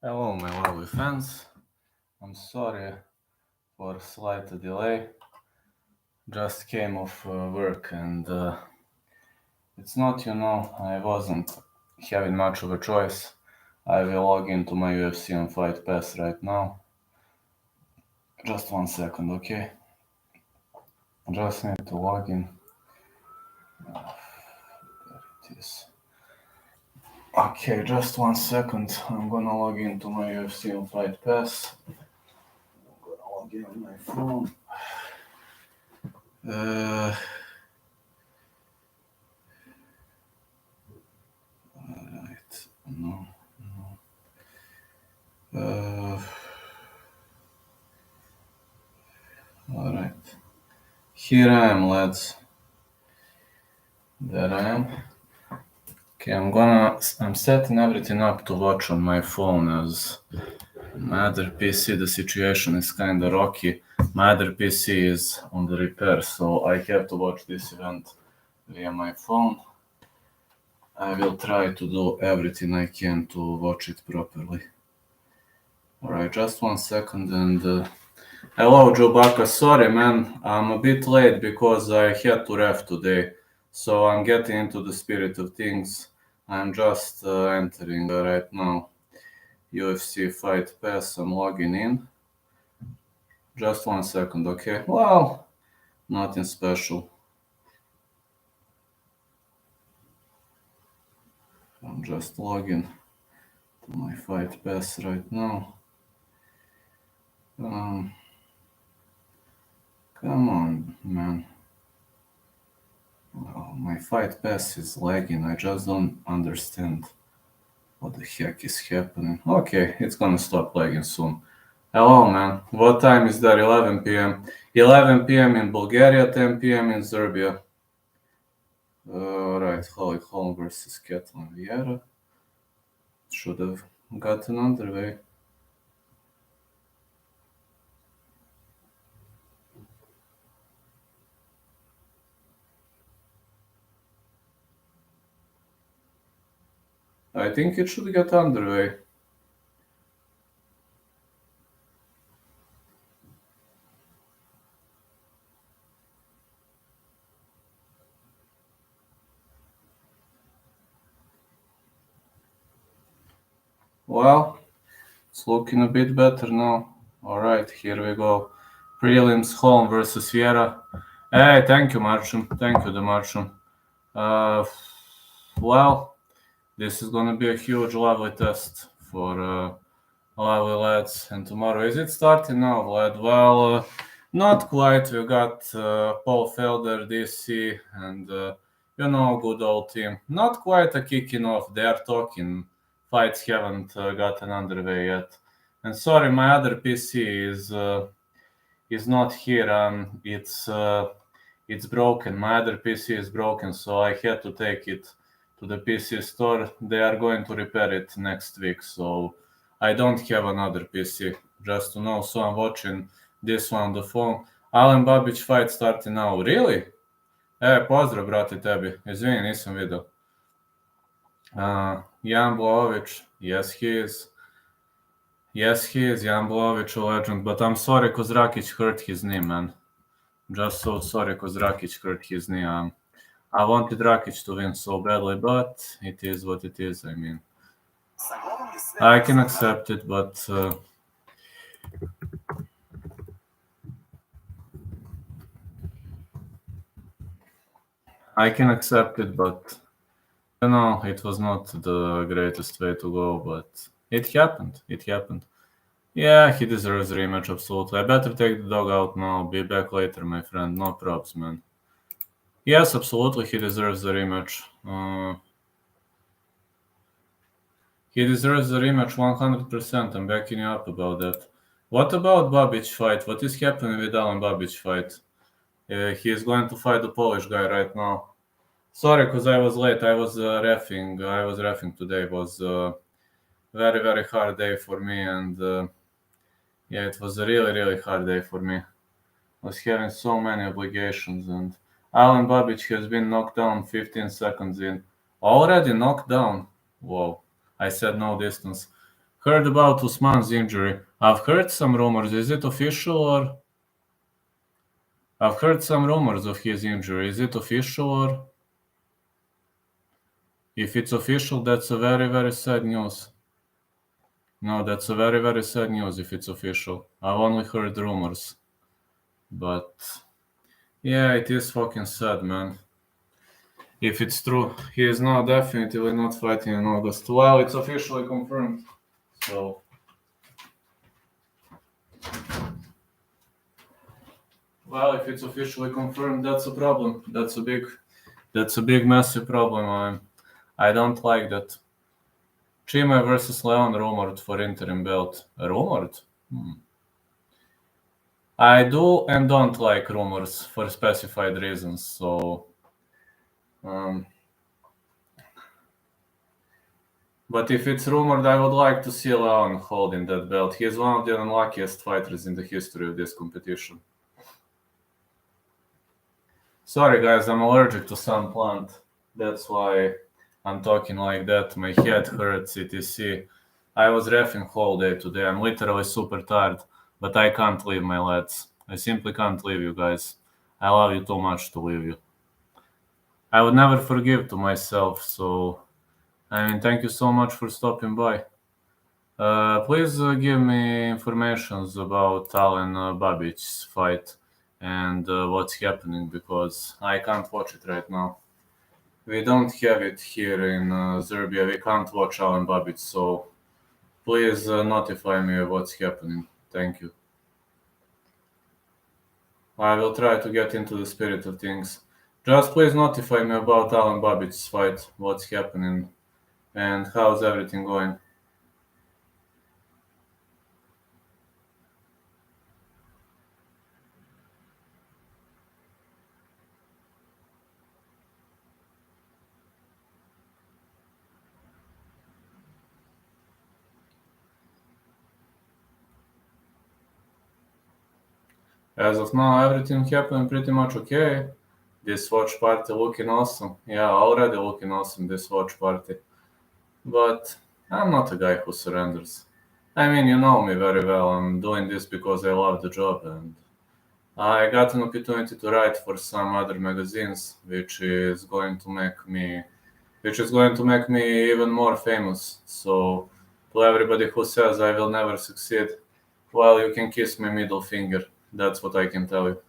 Hello, my lovely fans. I'm sorry for slight delay. Just came off work and it's not, I wasn't having much of a choice. I will log into my UFC on Fight Pass right now. Just 1 second, okay? Just need to log in. There it is. Okay, just 1 second. I'm gonna log into my UFC on Fight Pass. I'm gonna log in on my phone. Alright, no. Alright. Here I am, lads. There I am. Okay, I'm setting everything up to watch on my phone as my other PC, the situation is kinda rocky. My other PC is on the repair, so I have to watch this event via my phone. I will try to do everything I can to watch it properly. Alright, just 1 second and hello Joe Baca, sorry man, I'm a bit late because I had to ref today, so I'm getting into the spirit of things. I'm just entering right now UFC Fight Pass, I'm logging in. Just 1 second, okay? Well, nothing special. I'm just logging to my Fight Pass right now. Come on, man. Well, my Fight Pass is lagging. I just don't understand what the heck is happening. Okay, it's gonna stop lagging soon. Hello, man. What time is that? 11 p.m. 11 p.m. in Bulgaria, 10 p.m. in Serbia. Right, Holm versus Ketlen Vieira. Should have gotten underway. I think it should get underway. Well, it's looking a bit better now. Alright, here we go. Prelims, Holm versus Vieira. Hey, thank you, Martin. Thank you, the Martin. Well, this is gonna be a huge, lovely test for lovely lads. And tomorrow, is it starting now, lad? Well, not quite. We got Paul Felder, DC, and good old team. Not quite a kicking off. They are talking. Fights haven't gotten underway yet. And sorry, my other PC is not here. It's broken. My other PC is broken, so I had to take it to the PC store. They are going to repair it next week, so I don't have another PC, just to know. So I'm watching this one on the phone. Alen Babić fight starting now. Really? Pozdrav, brate, tebi. Izvini, nisam vidio. Jan Blaović, yes he is. Yes he is, Jan Blaović, a legend, but I'm sorry cause Rakić hurt his knee, man. Just so sorry cause Rakić hurt his knee. I wanted Rakić to win so badly, but it is what it is, I mean. I can accept it, but I can accept it, but it was not the greatest way to go, but it happened. It happened. Yeah, he deserves a rematch, absolutely. I better take the dog out now. Be back later, my friend. No props, man. Yes, absolutely, he deserves the rematch. He deserves the rematch 100%. I'm backing you up about that. What about Babić fight? What is happening with Alen Babić fight? He is going to fight the Polish guy right now. Sorry, because I was late. I was reffing today. It was a very, very hard day for me. And yeah, it was a really, really hard day for me. I was having so many obligations. And Alen Babić has been knocked down 15 seconds in. Already knocked down. Whoa. I said no distance. Heard about Usman's injury. I've heard some rumors. Is it official or? I've heard some rumors of his injury. Is it official or? If it's official, that's a very, very sad news. No, that's a very, very sad news if it's official. I've only heard rumors. But yeah, it is fucking sad, man. If it's true, he is now definitely not fighting in August. Well, it's officially confirmed. So well, if it's officially confirmed, that's a problem. That's a big, massive problem. I don't like that. Chima versus Leon rumored for interim belt. Rumored? I do and don't like rumors for specified reasons. So, but if it's rumored, I would like to see Leon holding that belt. He is one of the unluckiest fighters in the history of this competition. Sorry, guys, I'm allergic to some plant. That's why I'm talking like that. My head hurts, etc. I was reffing whole day today. I'm literally super tired, but I can't leave my lads. I simply can't leave you guys. I love you too much to leave you. I would never forgive to myself, so thank you so much for stopping by. Please give me informations about Alen Babic's fight and what's happening, because I can't watch it right now. We don't have it here in Serbia. We can't watch Alen Babic, so please notify me of what's happening. Thank you. I will try to get into the spirit of things. Just please notify me about Alen Babic's fight, what's happening, and how's everything going. As of now, everything happened pretty much okay. This watch party looking awesome. Yeah, already looking awesome, this watch party. But I'm not a guy who surrenders. I mean, you know me very well. I'm doing this because I love the job, and I got an opportunity to write for some other magazines, which is going to make me even more famous. So, to everybody who says I will never succeed, well, you can kiss my middle finger. That's what I can tell you.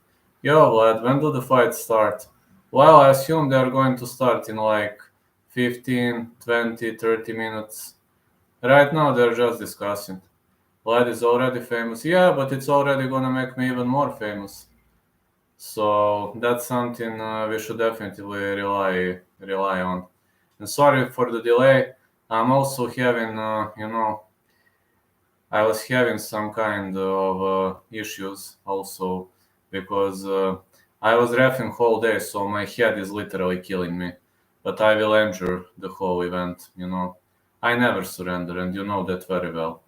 Yo, Vlad, when do the fights start? Well, I assume they're going to start in like 15, 20, 30 minutes. Right now, they're just discussing. Vlad is already famous. Yeah, but it's already gonna make me even more famous. So that's something we should definitely rely on. And sorry for the delay. I'm also having, I was having some kind of issues also, because I was reffing whole day, so my head is literally killing me. But I will endure the whole event, I never surrender, and you know that very well.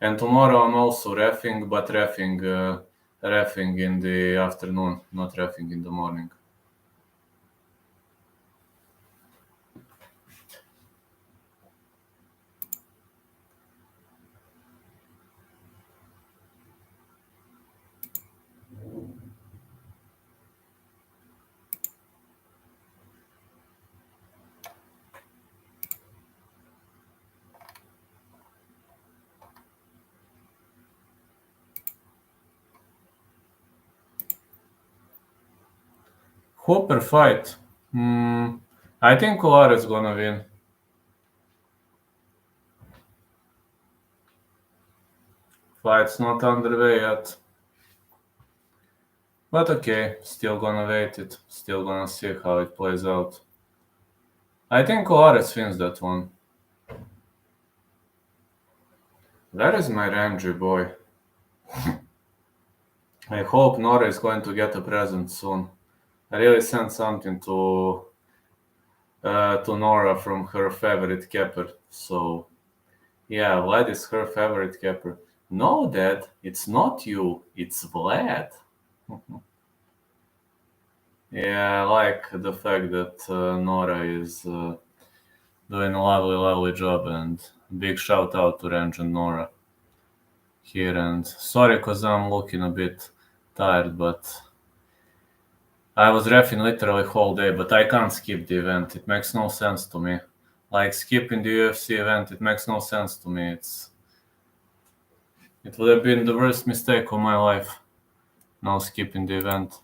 And tomorrow I'm also reffing, but reffing in the afternoon, not reffing in the morning. Hooper fight. I think Colares gonna win. Fight's not underway yet. But okay, still gonna wait it. Still gonna see how it plays out. I think Colares wins that one. Where is my Ramji boy? I hope Nora is going to get a present soon. I really sent something to Nora from her favorite capper. So yeah, Vlad is her favorite capper. No, Dad, it's not you. It's Vlad. Yeah, I like the fact that Nora is doing a lovely, lovely job, and Big shout out to Range and Nora here, and sorry cause I'm looking a bit tired, but I was reffing literally whole day, but I can't skip the event. It makes no sense to me. Like skipping the UFC event, it makes no sense to me. It would have been the worst mistake of my life, now skipping the event.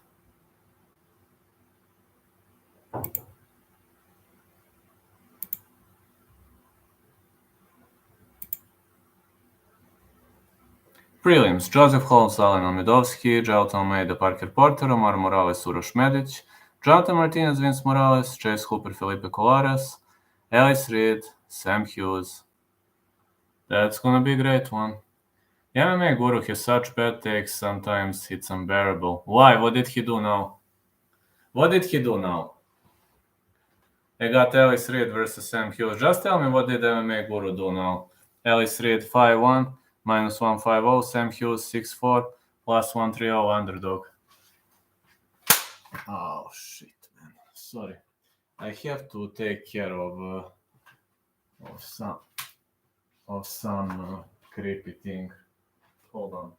Prelims: Joseph Holmes, Alen, Amedovski, Jailton, Almeida, Parker Porter, Omar Morales, Uros Medic, Jonathan Martinez, Vince Morales, Chase Hooper, Felipe Colares, Elise Reed, Sam Hughes. That's gonna be a great one. The MMA guru has such bad takes, sometimes it's unbearable. Why? What did he do now? What did he do now? I got Elise Reed versus Sam Hughes. Just tell me, what did MMA guru do now? Elise Reed 5-1, minus 150, Sam Hughes 6-4, plus 130 underdog. Oh shit, man. Sorry. I have to take care of some creepy thing. Hold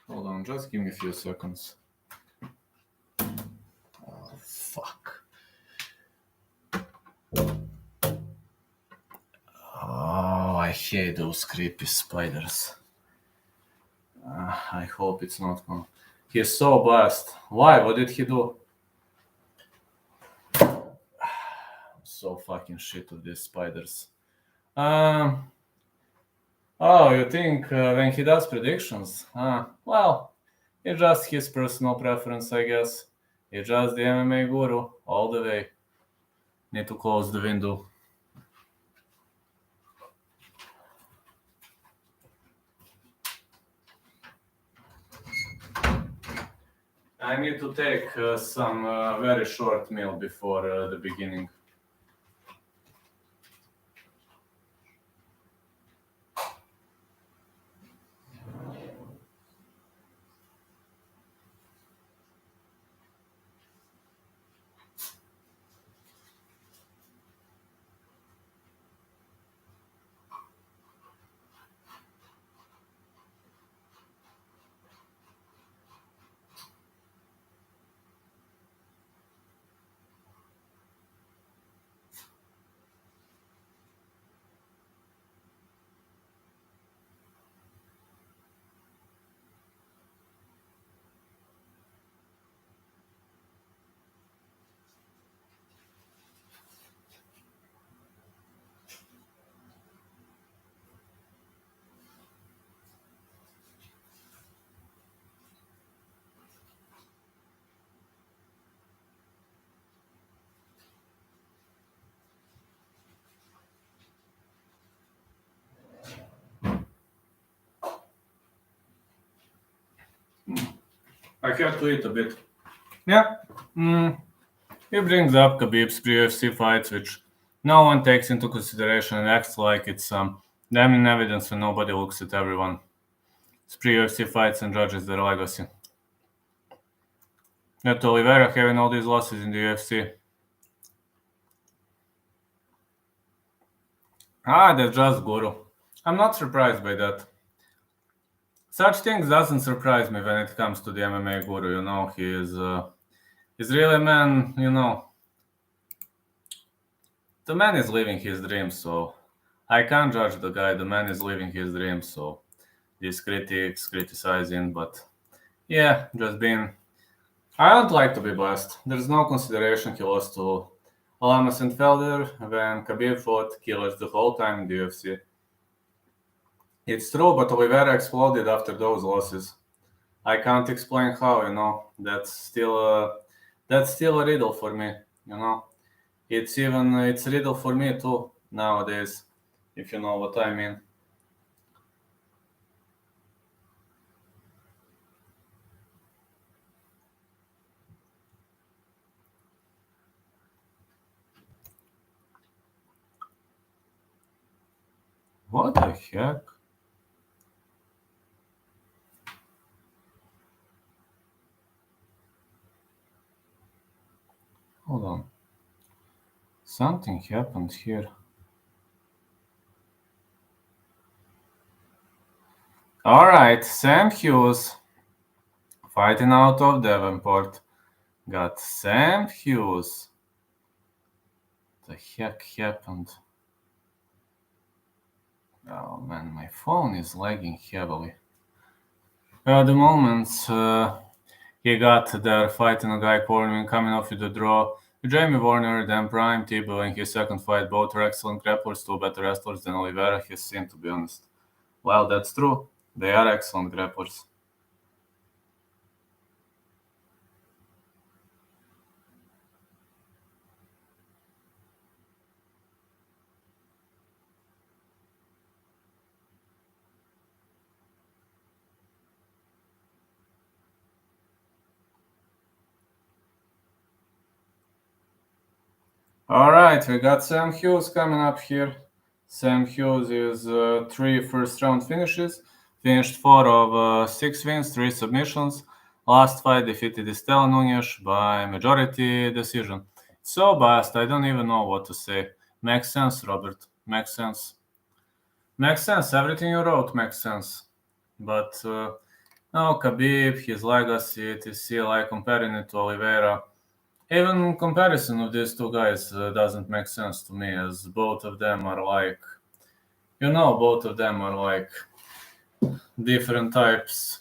on, just give me a few seconds. Oh, fuck. Oh, I hate those creepy spiders. I hope it's not gonna... He's so blessed. Why? What did he do? I'm so fucking shit with these spiders. Oh, you think when he does predictions? Well, it's just his personal preference, I guess. It's just the MMA guru all the way. Need to close the window. I need to take some very short meal before the beginning. I have to eat a bit. Yeah. He brings up Khabib's pre-UFC fights, which no one takes into consideration and acts like it's damning evidence when nobody looks at everyone. It's pre-UFC fights and judges their legacy. Yet Oliveira having all these losses in the UFC. That's just guru. I'm not surprised by that. Such things doesn't surprise me when it comes to the MMA guru, you know. He's really a man, you know. The man is living his dreams, so I can't judge the guy. The man is living his dreams, so these critics criticizing, but yeah, just being... I don't like to be blessed. There's no consideration he lost to Alamas and Felder when Khabib fought killers the whole time in the UFC. It's true, but Oliveira exploded after those losses. I can't explain how, you know. That's still a riddle for me, you know. It's a riddle for me too nowadays, if you know what I mean. What the heck? Hold on. Something happened here. Alright, Sam Hughes fighting out of Davenport. Got Sam Hughes. The heck happened? Oh man, my phone is lagging heavily. At the moment, he got there fighting a guy cornering, coming off with a draw. Jamie Warner, then Prime Tebow in his second fight. Both are excellent grapplers, two better wrestlers than Oliveira has seen, to be honest. Well, that's true. They are excellent grapplers. All right, we got Sam Hughes coming up here. Sam Hughes is 3 first-round finishes. Finished 4 of 6 wins, 3 submissions. Last fight defeated Estelle Nunez by majority decision. So biased, I don't even know what to say. Makes sense, Robert. Makes sense. Makes sense. Everything you wrote makes sense. But no, Khabib, his legacy, etc., like comparing it to Oliveira. Even comparison of these two guys doesn't make sense to me, as both of them are like, both of them are like different types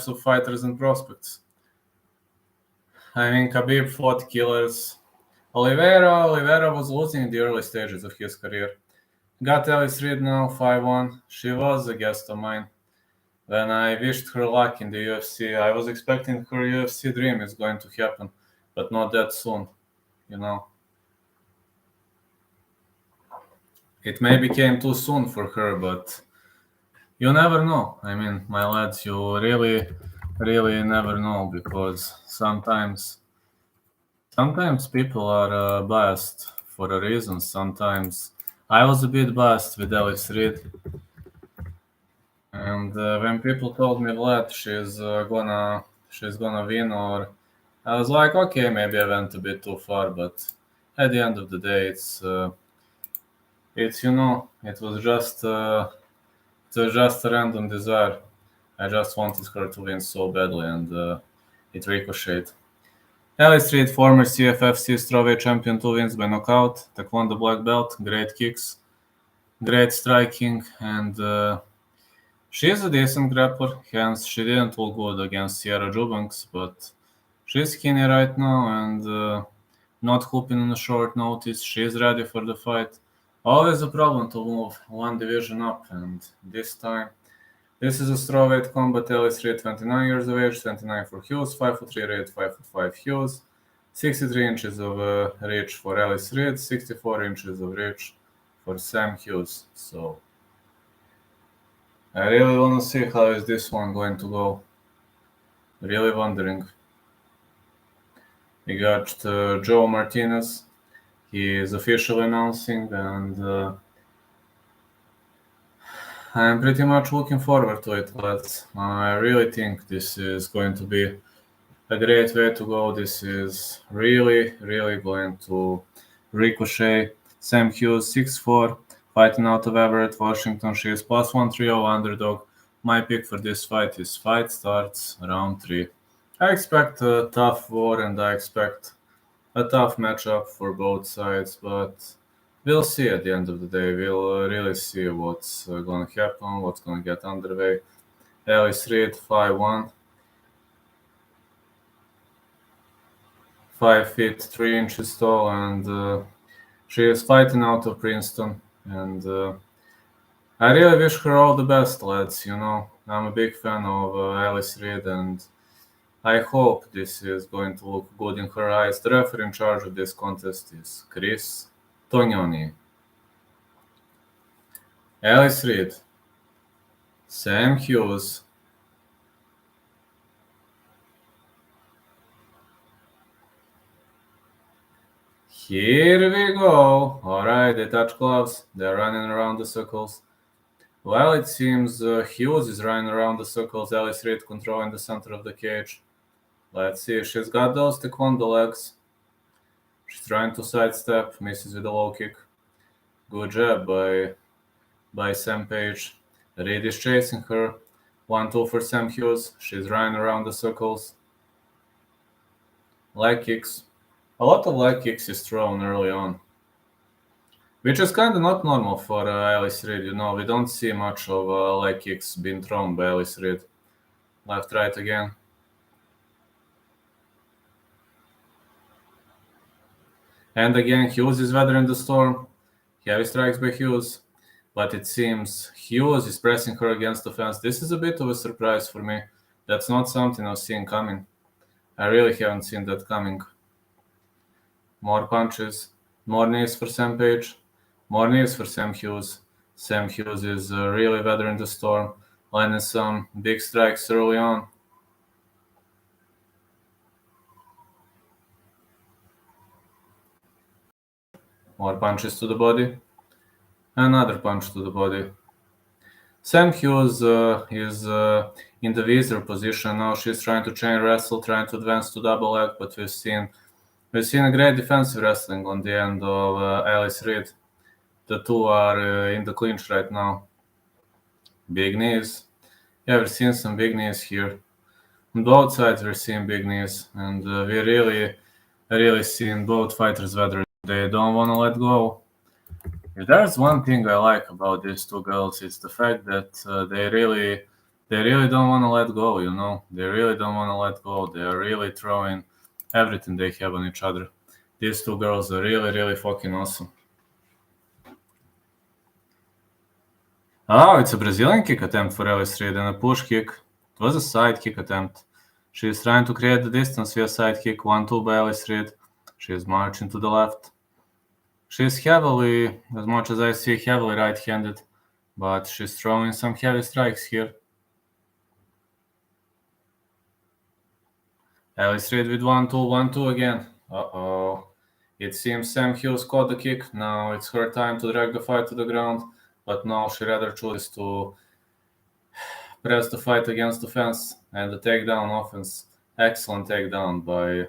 of fighters and prospects. I mean, Khabib fought killers. Oliveira was losing in the early stages of his career. Got Elise Reed now, 5-1. She was a guest of mine. When I wished her luck in the UFC, I was expecting her UFC dream is going to happen, but not that soon, It maybe came too soon for her, but you never know. I mean, my lads, you really, really never know, because sometimes people are biased for a reason. Sometimes I was a bit biased with Elise Reed, and when people told me Vlad she's gonna win, or I was like, okay, maybe I went a bit too far, but at the end of the day, it was just a random desire. I just wanted her to win so badly, and it ricocheted. Elise Reed, former CFFC strawweight champion, 2 wins by knockout, taekwondo black belt, great kicks, great striking, and she's a decent grappler. Hence, she didn't look good against Sierra Jubanks, but she's skinny right now and not hooping on a short notice. She's ready for the fight. Always a problem to move one division up, and this time, this is a strawweight combat. Elise Reed, 29 years of age, 29 for Hughes, 5'3" Reed, 5'5" Hughes, 63 inches of reach for Elise Reed, 64 inches of reach for Sam Hughes. So I really want to see how is this one going to go. Really wondering. We got Joe Martinez. He is officially announcing, and I'm pretty much looking forward to it. But I really think this is going to be a great way to go. This is really, really going to ricochet. Sam Hughes, 6'4", fighting out of Everett, Washington. She is plus 130 underdog. My pick for this fight is fight starts round 3. I expect a tough war, and I expect a tough matchup for both sides, but we'll see at the end of the day. We'll really see what's going to happen, what's going to get underway. Elise Reed, 5'1", 5 feet 3 inches tall, and she is fighting out of Princeton. And I really wish her all the best, lads. I'm a big fan of Elise Reed, and I hope this is going to look good in her eyes. The referee in charge of this contest is Chris Tognoni. Elise Reed, Sam Hughes, here we go. Alright, they touch gloves. They're running around the circles. Well, it seems Hughes is running around the circles. Elise Reed controlling the center of the cage. Let's see. She's got those taekwondo legs. She's trying to sidestep, misses with a low kick. Good job by Sam Page. Reed is chasing her. 1-2 for Sam Hughes. She's running around the circles. Leg kicks. A lot of leg kicks is thrown early on, which is kind of not normal for Elise Reed. You know, we don't see much of leg kicks being thrown by Elise Reed. Left, right again. And again, Hughes is weathering the storm. Heavy strikes by Hughes. But it seems Hughes is pressing her against the fence. This is a bit of a surprise for me. That's not something I've seen coming. I really haven't seen that coming. More punches. More knees for Sam Page. More knees for Sam Hughes. Sam Hughes is really weathering the storm. Landing some big strikes early on. More punches to the body. Another punch to the body. Sam Hughes is in the Vieira position now. She's trying to chain wrestle, trying to advance to double leg, but we've seen a great defensive wrestling on the end of Elise Reed. The two are in the clinch right now. Big knees. Yeah, we're seeing some big knees here. On both sides, we're seeing big knees, and we really seeing both fighters whether they don't want to let go. If there's one thing I like about these two girls, it's the fact that they really don't want to let go. You know, they really don't want to let go. They are really throwing everything they have on each other. These two girls are really fucking awesome. Oh, it's a Brazilian kick attempt for Elise Reed and a push kick. It was a side kick attempt. She is trying to create the distance via side kick. 1-2 by Elise Reed. She is marching to the left. She is heavily, as much as I see, heavily right-handed, but she's throwing some heavy strikes here. Elise Reed with 1-2, 1-2 again. Uh-oh. It seems Sam Hughes caught the kick. Now it's her time to drag the fight to the ground, but no, she rather chooses to press the fight against the fence and the takedown offense. Excellent takedown by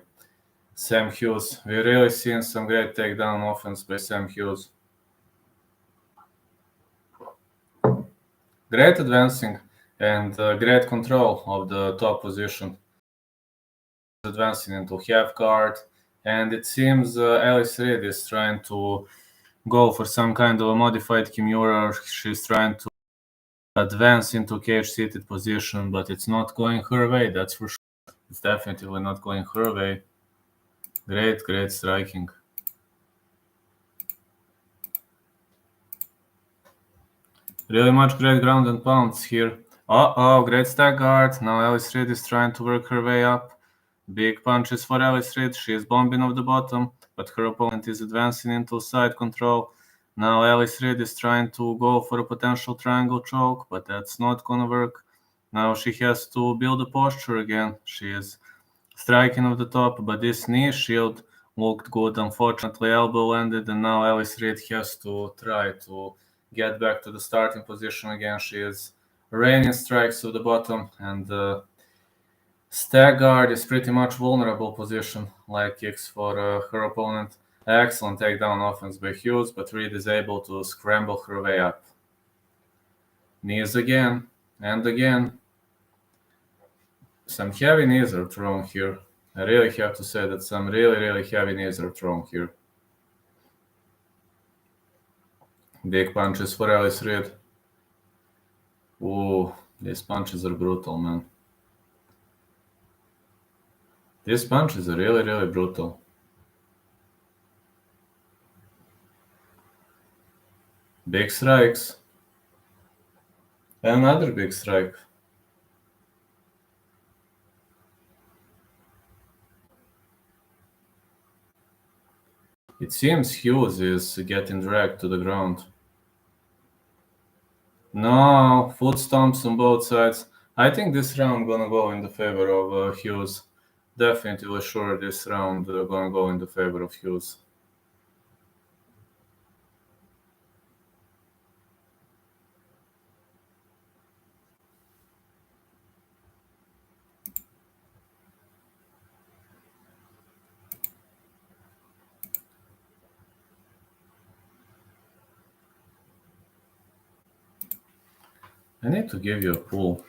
Sam Hughes. We're really seeing some great takedown offense by Sam Hughes. Great advancing and great control of the top position. Advancing into half guard, and it seems Elise Reed is trying to go for some kind of a modified Kimura. She's trying to advance into cage-seated position, but it's not going her way, that's for sure. It's definitely not going her way. Great striking. Really much great ground and pounds here. Uh-oh, great stack guard. Now Elise Reed is trying to work her way up. Big punches for Elise Reed. She is bombing off the bottom, but her opponent is advancing into side control. Now Elise Reed is trying to go for a potential triangle choke, but that's not gonna work. Now she has to build a posture again. She is striking off the top, but this knee shield looked good. Unfortunately, elbow landed, and now Elise Reed has to try to get back to the starting position again. She is raining strikes to the bottom, and stag guard is pretty much vulnerable position, like kicks for her opponent. Excellent takedown offense by Hughes, but Reed is able to scramble her way up. Knees again, and again. Some heavy knees are thrown here. I really have to say that some really heavy knees are thrown here. Big punches for Elise Reed. Ooh, these punches are brutal, man. These punches are really brutal. Big strikes. Another big strike. It seems Hughes is getting dragged to the ground. No, foot stomps on both sides. I think this round gonna go in the favor of Hughes. Definitely sure this round gonna go in the favor of Hughes. I need to give you a pull.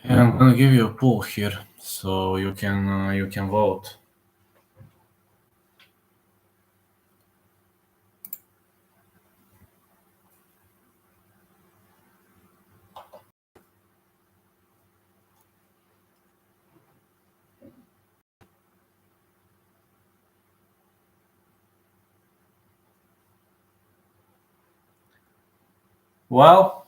Yeah, I'm gonna give you a pull here, so you can vote. Well,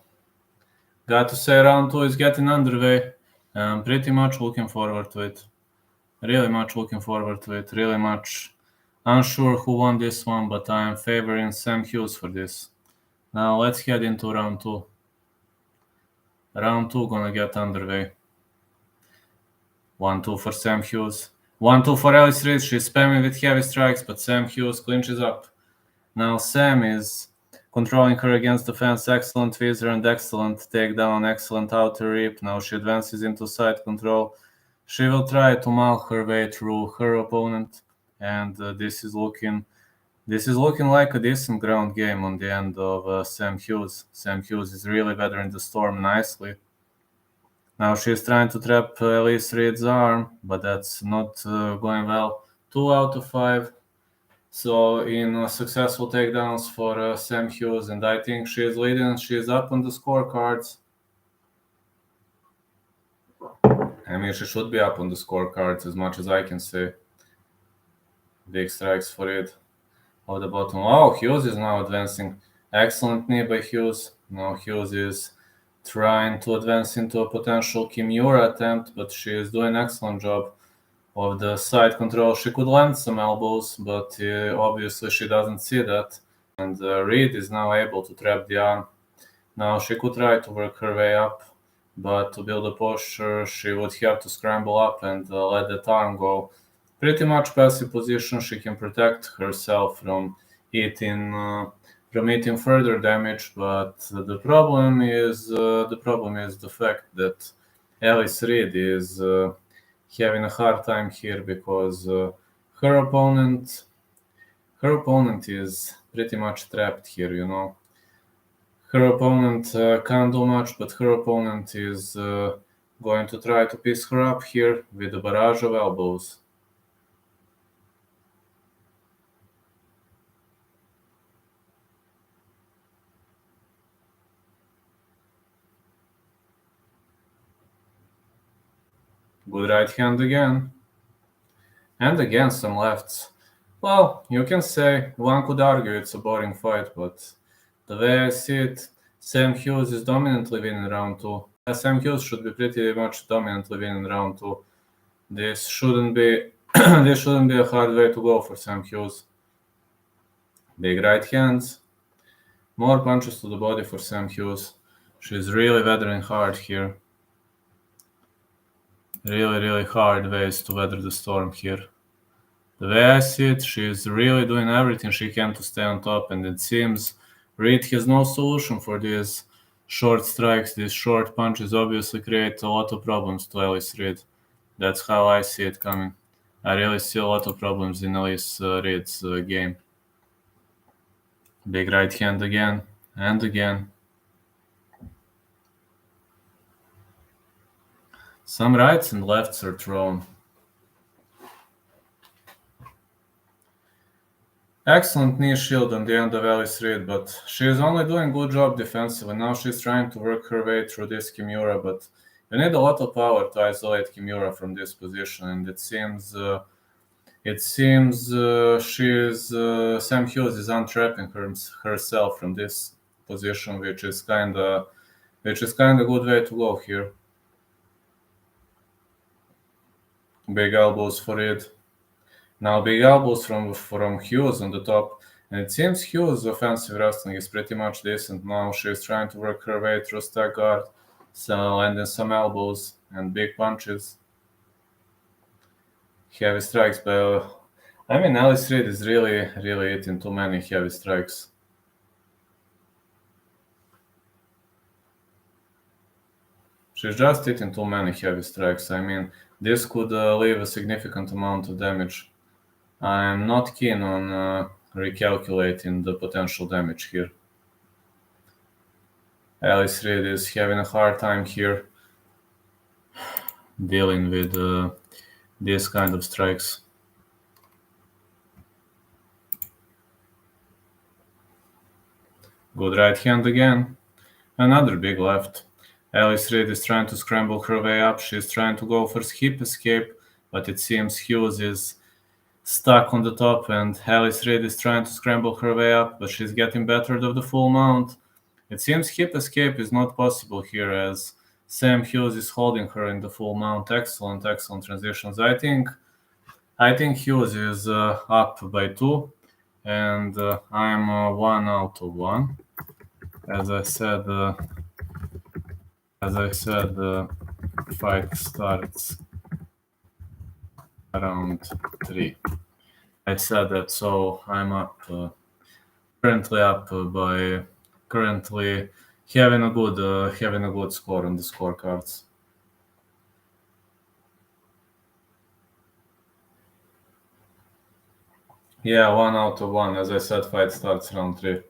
got to say round 2 is getting underway. I'm pretty much looking forward to it. Really much looking forward to it. Really much unsure who won this one, but I am favoring Sam Hughes for this. Now let's head into round 2. Round 2 gonna get underway. 1-2 for Sam Hughes. 1-2 for Elise Reed. She's spamming with heavy strikes, but Sam Hughes clinches up. Now Sam is controlling her against the fence. Excellent Vieira and excellent takedown. Excellent outer rip. Now she advances into side control. She will try to maul her way through her opponent, and this is looking like a decent ground game on the end of Sam Hughes. Sam Hughes is really weathering the storm nicely. Now she's trying to trap Elise Reed's arm, but that's not going well. 2 out of 5. So in successful takedowns for Sam Hughes, and I think she is leading. She is up on the scorecards. I mean, she should be up on the scorecards as much as I can say. Big strikes for it. Of the bottom. Oh, Hughes is now advancing. Excellent knee by Hughes. Now Hughes is trying to advance into a potential Kimura attempt, but she is doing an excellent job of the side control. She could land some elbows, but obviously she doesn't see that. And Reed is now able to trap the arm. Now she could try to work her way up, but to build a posture, she would have to scramble up and let that arm go. Pretty much passive position. She can protect herself from eating further damage, but the problem is the fact that Elise Reed is having a hard time here because her opponent is pretty much trapped here. You know, her opponent can't do much, but her opponent is going to try to piece her up here with a barrage of elbows. Good right hand again. And again some lefts. Well, you can say, one could argue it's a boring fight, but the way I see it, Sam Hughes is dominantly winning round 2. Sam Hughes should be pretty much dominantly winning round 2. This shouldn't be this shouldn't be a hard way to go for Sam Hughes. Big right hands. More punches to the body for Sam Hughes. She's really weathering hard here. Really hard ways to weather the storm here. The way I see it, she's really doing everything she can to stay on top, and it seems Reed has no solution for these short strikes. These short punches obviously create a lot of problems to Elise Reed. That's how I see it coming. I really see a lot of problems in Elise Reed's game. Big right hand again and again. Some rights and lefts are thrown. Excellent knee shield on the end of Elise Reed, but she is only doing a good job defensively. Now she's trying to work her way through this Kimura, but you need a lot of power to isolate Kimura from this position, and it seems Sam Hughes is untrapping herself from this position, which is kind of good way to go here. Big elbows for it. Now big elbows from Hughes on the top, and it seems Hughes' offensive wrestling is pretty much decent. Now she's trying to work her way through stack guard, so landing some elbows and big punches. Heavy strikes, but I mean Elise Reed is really eating too many heavy strikes. She's just eating too many heavy strikes. I mean, this could leave a significant amount of damage I'm not keen on recalculating the potential damage here. Elise Reed is having a hard time here dealing with these kind of strikes. Good right hand again. Another big left. Elise Reed is trying to scramble her way up. She's trying to go for hip escape, but it seems Hughes is stuck on the top, and Elise Reed is trying to scramble her way up, but she's getting battered of the full mount. It seems hip escape is not possible here, as Sam Hughes is holding her in the full mount. Excellent transitions. I think Hughes is up by 2, and I'm 1 out of 1. As I said, fight starts around 3. I said that, so I'm up. Currently having a good score on the scorecards. Yeah, 1 out of 1. As I said, fight starts round 3.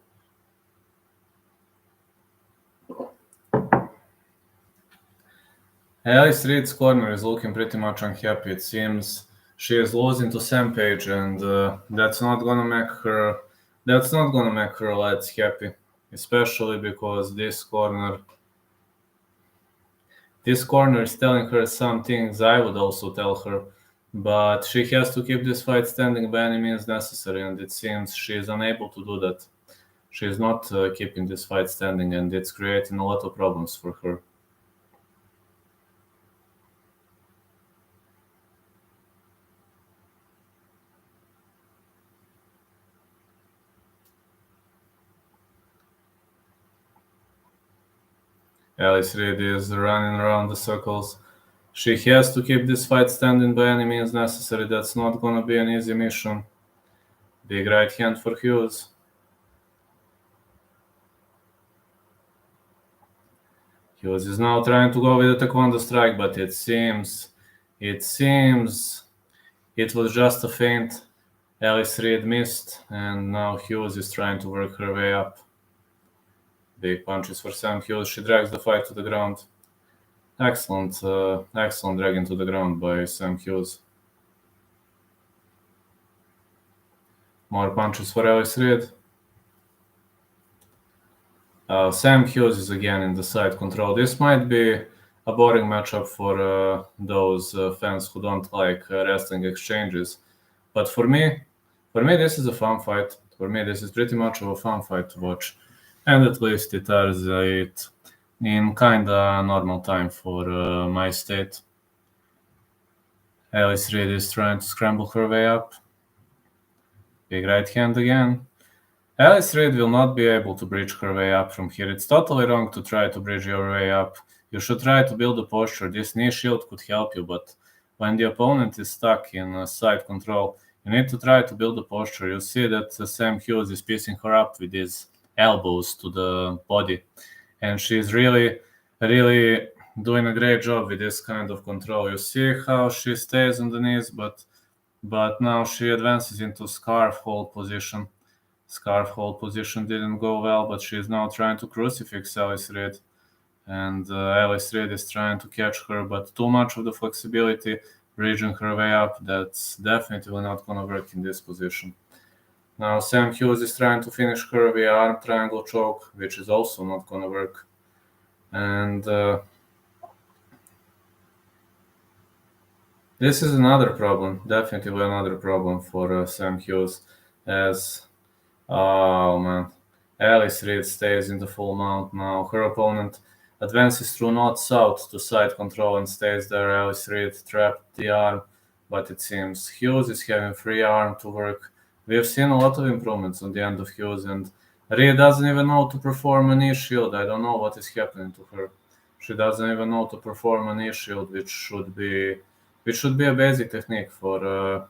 Elise Reed's corner is looking pretty much unhappy. It seems she is losing to Sam Page, and that's not gonna make her lads happy, especially because this corner is telling her some things I would also tell her, but she has to keep this fight standing by any means necessary, and it seems she is unable to do that. She is not keeping this fight standing, and it's creating a lot of problems for her. Elise Reed is running around the circles. She has to keep this fight standing by any means necessary. That's not gonna be an easy mission. Big right hand for Hughes. Hughes is now trying to go with a taekwondo strike, but it seems it was just a feint. Elise Reed missed, and now Hughes is trying to work her way up. Big punches for Sam Hughes. She drags the fight to the ground. Excellent dragging to the ground by Sam Hughes. More punches for Elise Reed. Sam Hughes is again in the side control. This might be a boring matchup for those fans who don't like wrestling exchanges. But for me, this is a fun fight. For me, this is pretty much of a fun fight to watch. And at least it airs it in kinda normal time for my state. Elise Reed is trying to scramble her way up. Big right hand again. Elise Reed will not be able to bridge her way up from here. It's totally wrong to try to bridge your way up. You should try to build a posture. This knee shield could help you, but when the opponent is stuck in side control, you need to try to build a posture. You see that Sam Hughes is piecing her up with his elbows to the body, and she's really doing a great job with this kind of control. You see how she stays on the knees, but now she advances into scarf hold position. Scarf hold position didn't go well, but she's now trying to crucifix Elise Reed, and Elise Reed is trying to catch her, but too much of the flexibility bridging her way up. That's definitely not gonna work in this position. Now Sam Hughes is trying to finish her via arm triangle choke, which is also not gonna work. And this is another problem, definitely another problem for Sam Hughes, as, oh man, Elise Reed stays in the full mount now. Her opponent advances through north-south to side control and stays there. Elise Reed trapped the arm, but it seems Hughes is having free arm to work. We have seen a lot of improvements on the end of Hughes, and Reed doesn't even know to perform a knee shield. I don't know what is happening to her. She doesn't even know to perform a knee shield, which should be a basic technique for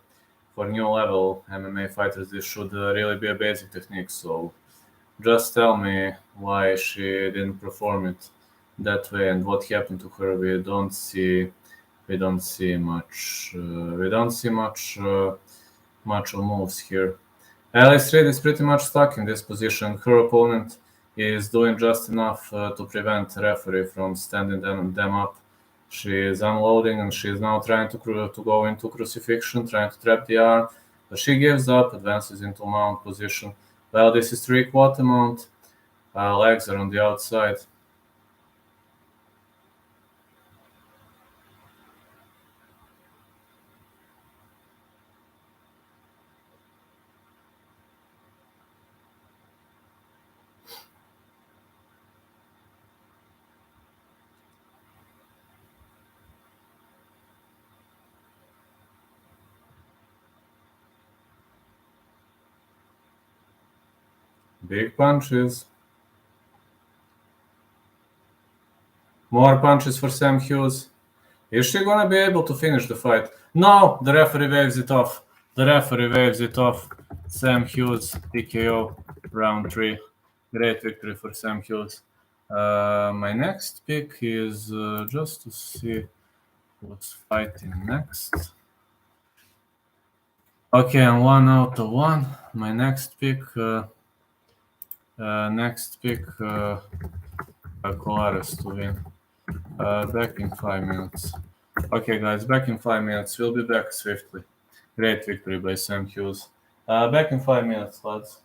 new level MMA fighters. This should really be a basic technique. So just tell me why she didn't perform it that way and what happened to her. We don't see much much of moves here. Elise is pretty much stuck in this position. Her opponent is doing just enough to prevent the referee from standing them up. She is unloading and she is now trying to go into crucifixion, trying to trap the arm. But she gives up, advances into mount position. Well, this is 3/4 mount. Legs are on the outside. Big punches. More punches for Sam Hughes. Is she gonna be able to finish the fight? No! The referee waves it off. The referee waves it off. Sam Hughes, TKO, round 3. Great victory for Sam Hughes. My next pick is just to see who's fighting next. Okay, I'm 1 out of 1. My next pick, Colares to win. Back in 5 minutes. Okay, guys, back in 5 minutes. We'll be back swiftly. Great victory by Sam Hughes. Back in 5 minutes, lads.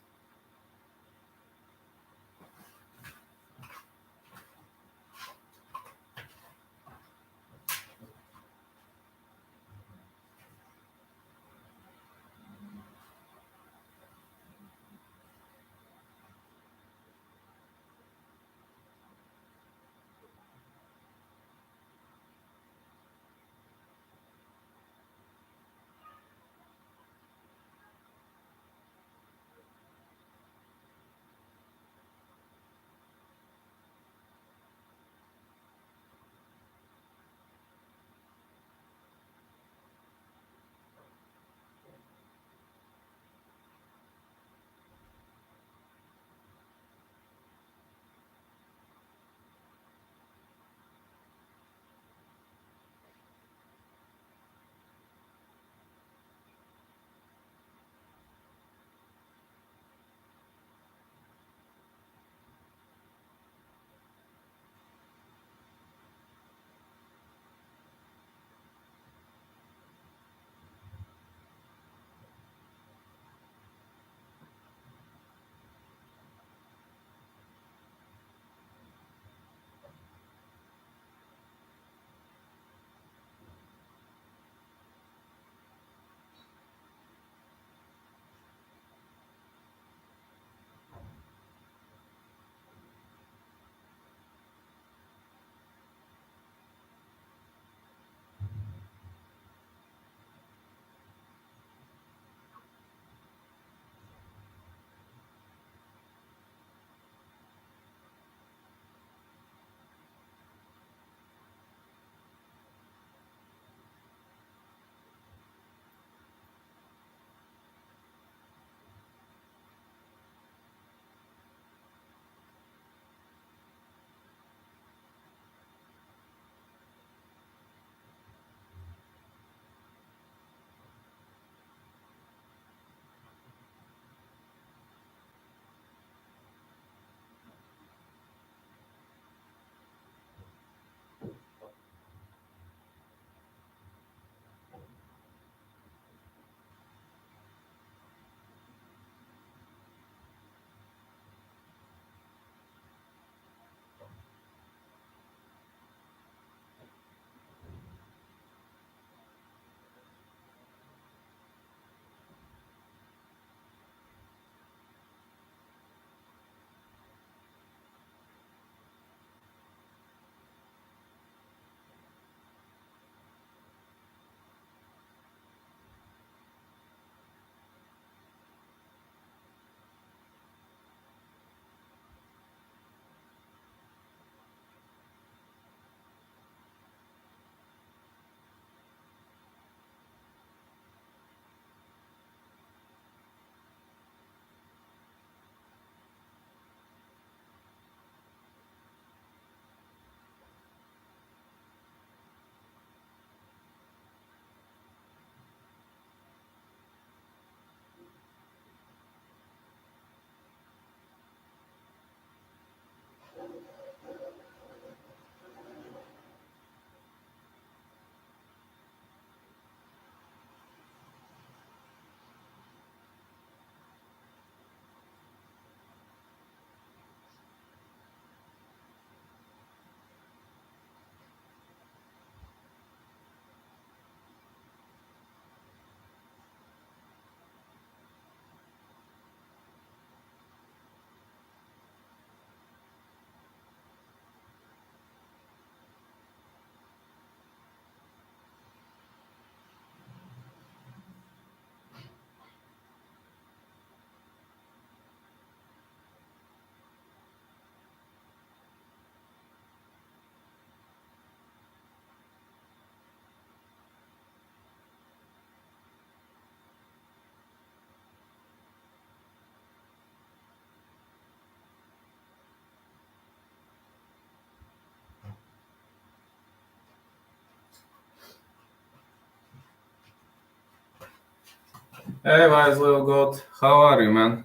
Hey, wise little goat. How are you, man?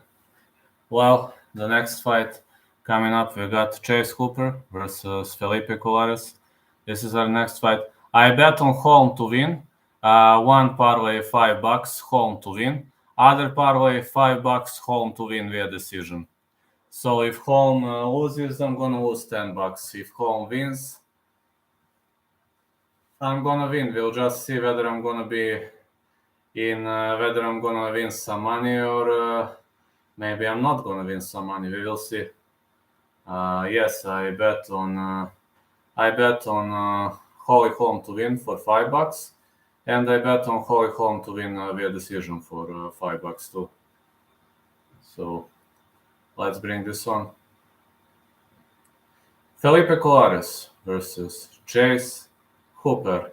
Well, the next fight coming up, we got Chase Hooper versus Felipe Colares. This is our next fight. I bet on Holm to win. One parlay $5, Holm to win. Other parlay $5, Holm to win via decision. So if Holm loses, I'm gonna lose $10. If Holm wins, I'm gonna win. We'll just see whether I'm gonna be whether I'm gonna win some money or maybe I'm not gonna win some money. We will see. Yes, I bet on Holly Holm to win for $5, and I bet on Holly Holm to win via decision for $5 too. So let's bring this on. Felipe Colares versus Chase Hooper.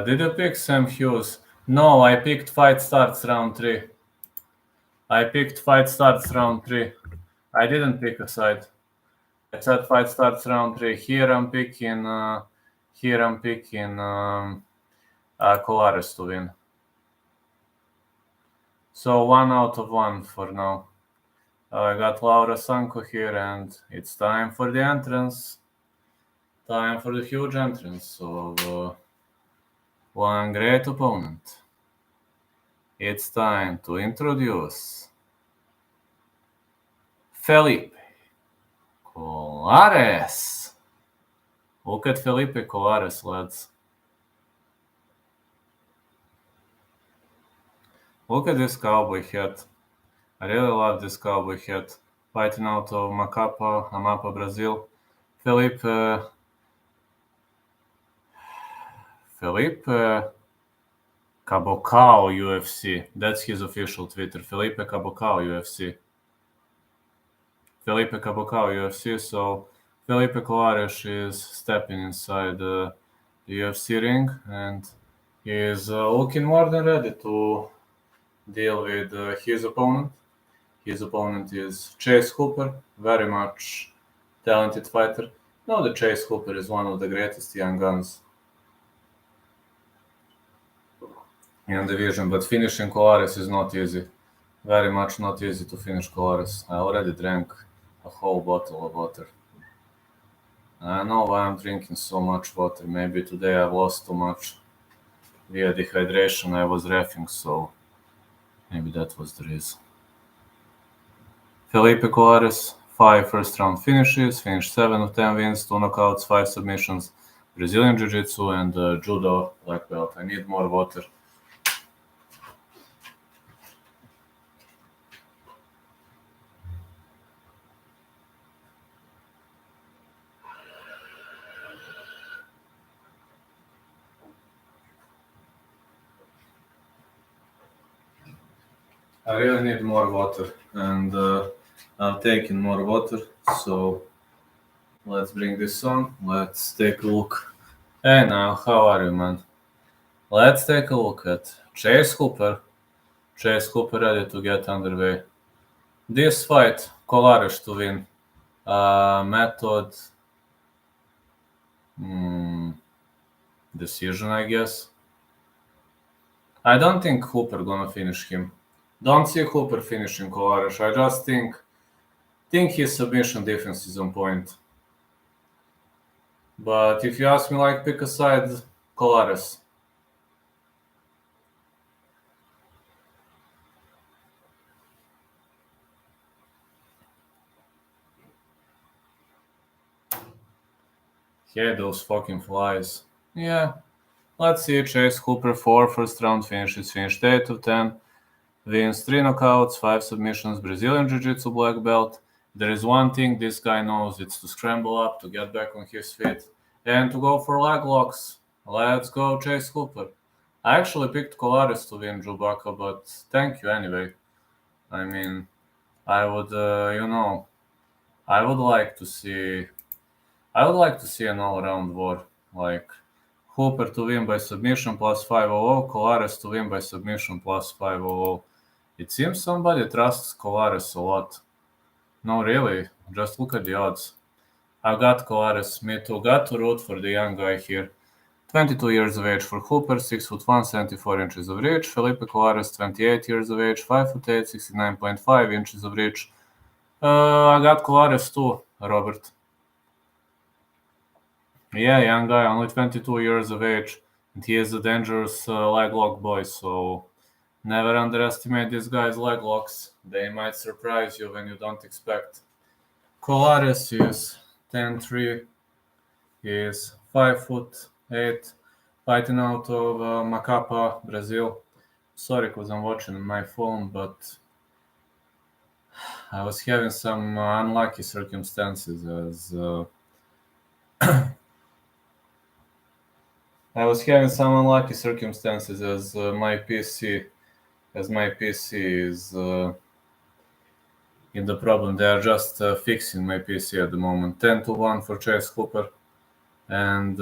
Did you pick Sam Hughes? No, I picked fight starts round 3. I picked fight starts round 3. I didn't pick a side. I said fight starts round 3. Here I'm picking Colares to win. So 1 out of 1 for now. I got Laura Sanko here, and it's time for the entrance. Time for the huge entrance of one great opponent. It's time to introduce Felipe Colares. Look at Felipe Colares, lads. Look at this cowboy hat. I really love this cowboy hat. Fighting out of Amapa, Brazil. Felipe Cabocao UFC. That's his official Twitter. Felipe Cabocao UFC. Felipe Cabocao UFC. So Felipe Colares is stepping inside the UFC ring, and he is looking more than ready to deal with his opponent. His opponent is Chase Hooper, very much talented fighter. No, the Chase Hooper is one of the greatest young guns in the division, but finishing Colares is not easy. Very much not easy to finish Colares. I already drank a whole bottle of water. I know why I'm drinking so much water. Maybe today I've lost too much via dehydration. I was reffing, so maybe that was the reason. Felipe Colares, 5 first-round finishes, finished 7 of 10 wins, 2 knockouts, 5 submissions, Brazilian Jiu-Jitsu and Judo black belt. I need more water. I really need more water, and I'm taking more water, so let's bring this on. Let's take a look. Hey now, how are you, man? Let's take a look at Chase Hooper. Chase Hooper ready to get underway. This fight, Colares to win. Method decision, I guess. I don't think Hooper gonna finish him. Don't see Hooper finishing Colares. I just think his submission defense is on point. But if you ask me, like, pick a side, Colares. Yeah, those fucking flies. Yeah. Let's see. Chase Hooper, 4 first-round finishes. Finished 8 of 10. Wins 3 knockouts, 5 submissions, Brazilian Jiu-Jitsu black belt. There is one thing this guy knows, it's to scramble up, to get back on his feet, and to go for leg locks. Let's go, Chase Hooper. I actually picked Colares to win Jubaka, but thank you anyway. I mean, I would like to see an all-around war, like Hooper to win by submission plus 500, Colares to win by submission plus 500. It seems somebody trusts Colares a lot. No, really, just look at the odds. I got Colares, me too. Got to root for the young guy here. 22 years of age for Hooper, 6'1", 74 inches of reach. Felipe Colares, 28 years of age, 5'8", 69.5 inches of reach. I got Colares too, Robert. Yeah, young guy, only 22 years of age, and he is a dangerous leg lock boy, so never underestimate these guys' leg locks. They might surprise you when you don't expect. Colares is 10'3", he is 5'8", fighting out of Macapa, Brazil. Sorry, because I'm watching my phone, but I was having some unlucky circumstances as my PC is in the problem. They are just fixing my PC at the moment. 10-1 for Chase Hooper, and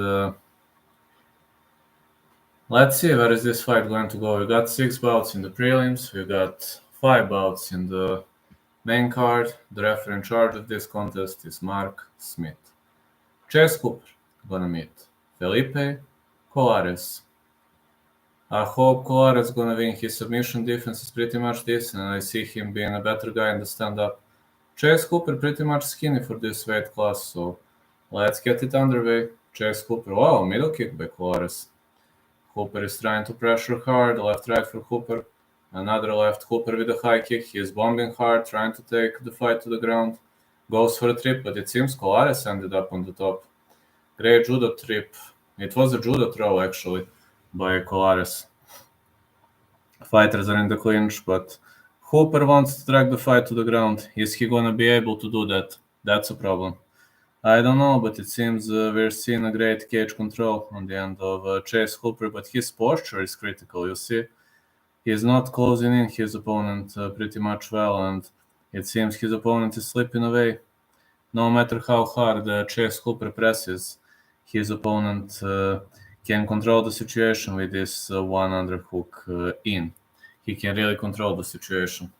let's see where is this fight going to go. We got 6 bouts in the prelims. We got 5 bouts in the main card. The referee in charge of this contest is Mark Smith. Chase Hooper gonna meet Felipe Colares. I hope Colares gonna win. His submission defense is pretty much decent, and I see him being a better guy in the stand-up. Chase Hooper pretty much skinny for this weight class, so let's get it underway. Chase Hooper, wow, middle kick by Colares. Hooper is trying to pressure hard, left-right for Hooper. Another left, Hooper with a high kick. He is bombing hard, trying to take the fight to the ground. Goes for a trip, but it seems Colares ended up on the top. Great judo trip. It was a judo throw, actually, by Colares. Fighters are in the clinch, but Hooper wants to drag the fight to the ground. Is he gonna be able to do that? That's a problem. I don't know, but it seems we're seeing a great cage control on the end of Chase Hooper, but his posture is critical, you see. He's not closing in his opponent pretty much well, and it seems his opponent is slipping away. No matter how hard Chase Hooper presses, his opponent can control the situation with this one underhook in. He can really control the situation.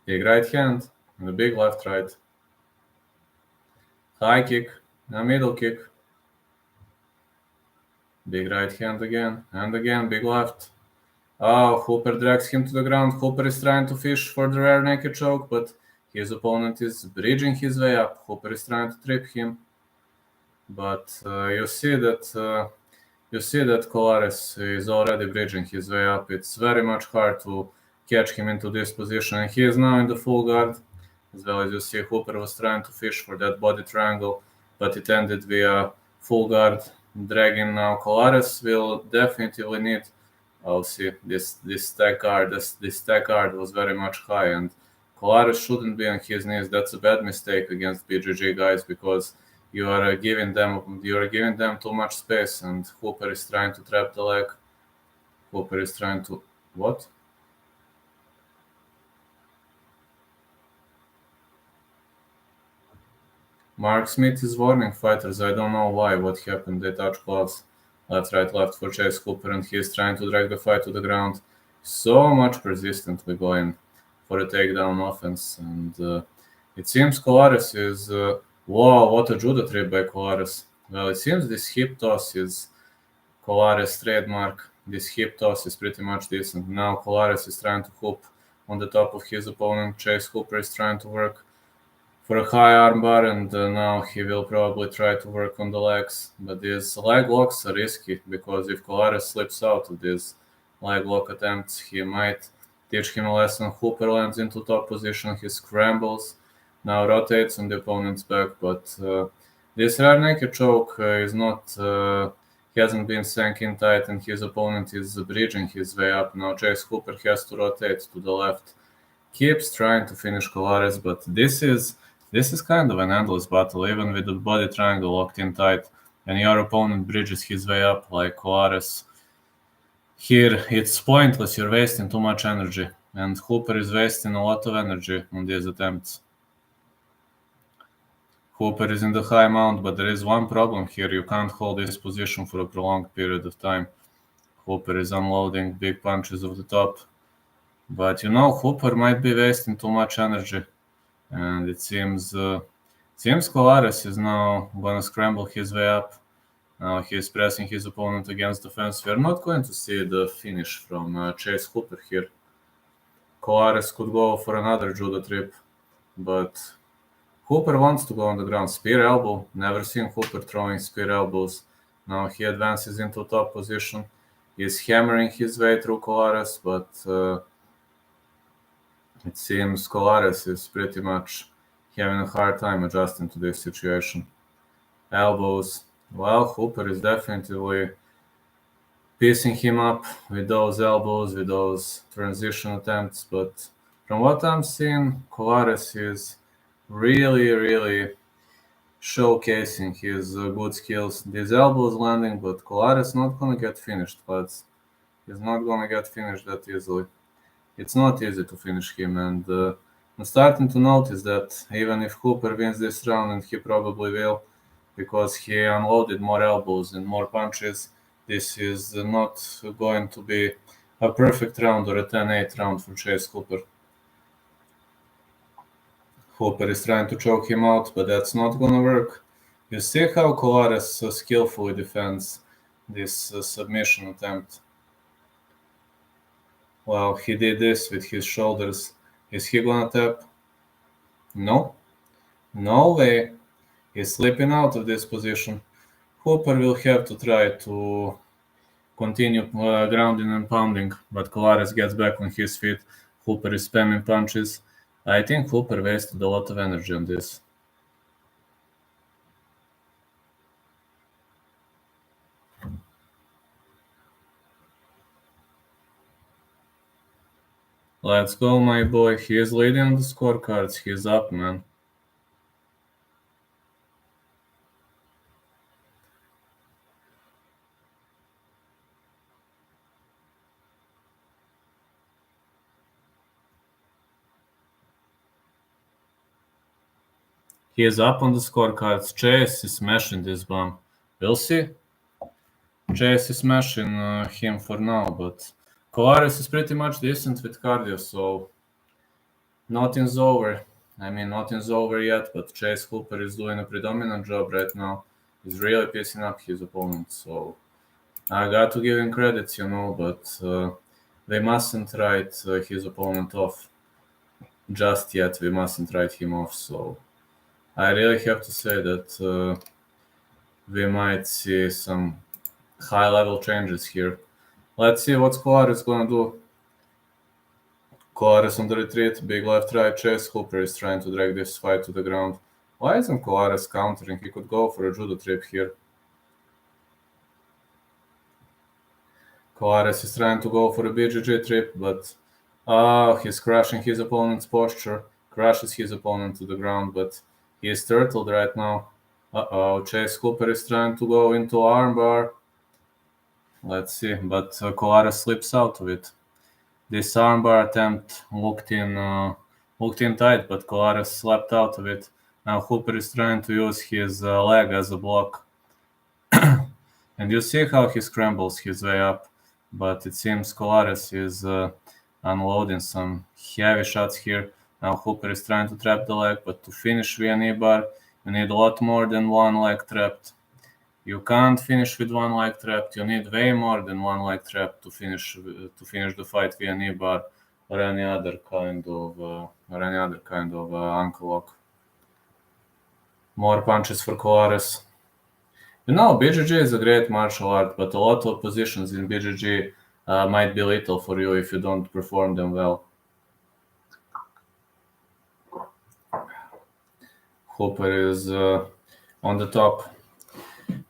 Big right hand and a big left right. High kick, a middle kick. Big right hand again, and again, big left. Oh, Hooper drags him to the ground. Hooper is trying to fish for the rear naked choke, but his opponent is bridging his way up. Hooper is trying to trip him, but you see that Colares is already bridging his way up. It's very much hard to catch him into this position, and he is now in the full guard. As well as you see, Hooper was trying to fish for that body triangle, but it ended via full guard dragging. Now Colares will definitely need. I'll see this stack guard. This stack guard was very much high, and Colares shouldn't be on his knees. That's a bad mistake against BJJ guys, because you are giving them too much space, and Hooper is trying to trap the leg. Hooper is trying to what? Mark Smith is warning fighters. I don't know why. What happened? They touch gloves. Left, right, left for Chase Hooper, and he is trying to drag the fight to the ground. So much persistently going for a takedown offense, and it seems Colares is. Wow, what a judo trip by Colares. Well, it seems this hip toss is Colares' trademark. This hip toss is pretty much decent. Now Colares is trying to hoop on the top of his opponent. Chase Hooper is trying to work for a high armbar, and now he will probably try to work on the legs. But these leg locks are risky, because if Colares slips out of these leg lock attempts, he might teach him a lesson. Hooper lands into top position. He scrambles, now rotates on the opponent's back, but this rear naked choke is not. Hasn't been sank in tight, and his opponent is bridging his way up. Now Chase Hooper has to rotate to the left. Keeps trying to finish Colares, but this is kind of an endless battle, even with the body triangle locked in tight, and your opponent bridges his way up like Colares. Here, it's pointless. You're wasting too much energy, and Hooper is wasting a lot of energy on these attempts. Hooper is in the high mount, but there is one problem here. You can't hold this position for a prolonged period of time. Hooper is unloading big punches off the top. But Hooper might be wasting too much energy. And it seems Colares is now going to scramble his way up. Now he's pressing his opponent against the fence. We're not going to see the finish from Chase Hooper here. Colares could go for another judo trip, but Hooper wants to go on the ground. Spear elbow. Never seen Hooper throwing spear elbows. Now he advances into top position. He's hammering his way through Colares, but it seems Colares is pretty much having a hard time adjusting to this situation. Elbows. Well, Hooper is definitely piecing him up with those elbows, with those transition attempts. But from what I'm seeing, Colares is really showcasing his good skills. These elbows landing, but Colares not going to get finished, lads. He's not going to get finished that easily. It's not easy to finish him, and I'm starting to notice that even if Hooper wins this round, and he probably will, because he unloaded more elbows and more punches, this is not going to be a perfect round or a 10-8 round for Chase Hooper. Hooper is trying to choke him out, but that's not gonna work. You see how Colares skillfully defends this submission attempt. Well, he did this with his shoulders. Is he gonna tap? No. No way. He's slipping out of this position. Hooper will have to try to continue grounding and pounding, but Colares gets back on his feet. Hooper is spamming punches. I think Hooper wasted a lot of energy on this. Let's go, my boy. He is leading on the scorecards. He's up, man. He is up on the scorecards. Chase is smashing this bum. We'll see. Chase is smashing him for now, but Colares is pretty much decent with cardio, so nothing's over. I mean, nothing's over yet, but Chase Hooper is doing a predominant job right now. He's really pissing up his opponent, so I got to give him credits, but they mustn't write his opponent off just yet. We mustn't write him off, so I really have to say that we might see some high-level changes here. Let's see what Colares going to do. Colares on the retreat, big left right Chase. Hooper is trying to drag this fight to the ground. Why isn't Colares countering? He could go for a judo trip here. Colares is trying to go for a BJJ trip, but he's crushing his opponent's posture, crushes his opponent to the ground, but he is turtled right now. Chase Hooper is trying to go into armbar. Let's see, but Colares slips out of it. This armbar attempt looked in tight, but Colares slapped out of it. Now Hooper is trying to use his leg as a block. And you see how he scrambles his way up, but it seems Colares is unloading some heavy shots here. Now Hooper is trying to trap the leg, but to finish via knee bar, you need a lot more than one leg trapped. You can't finish with one leg trapped. You need way more than one leg trapped to finish the fight via knee bar or any other kind of ankle lock. More punches for Colares. BJJ is a great martial art, but a lot of positions in BJJ might be lethal for you if you don't perform them well. Hooper is on the top.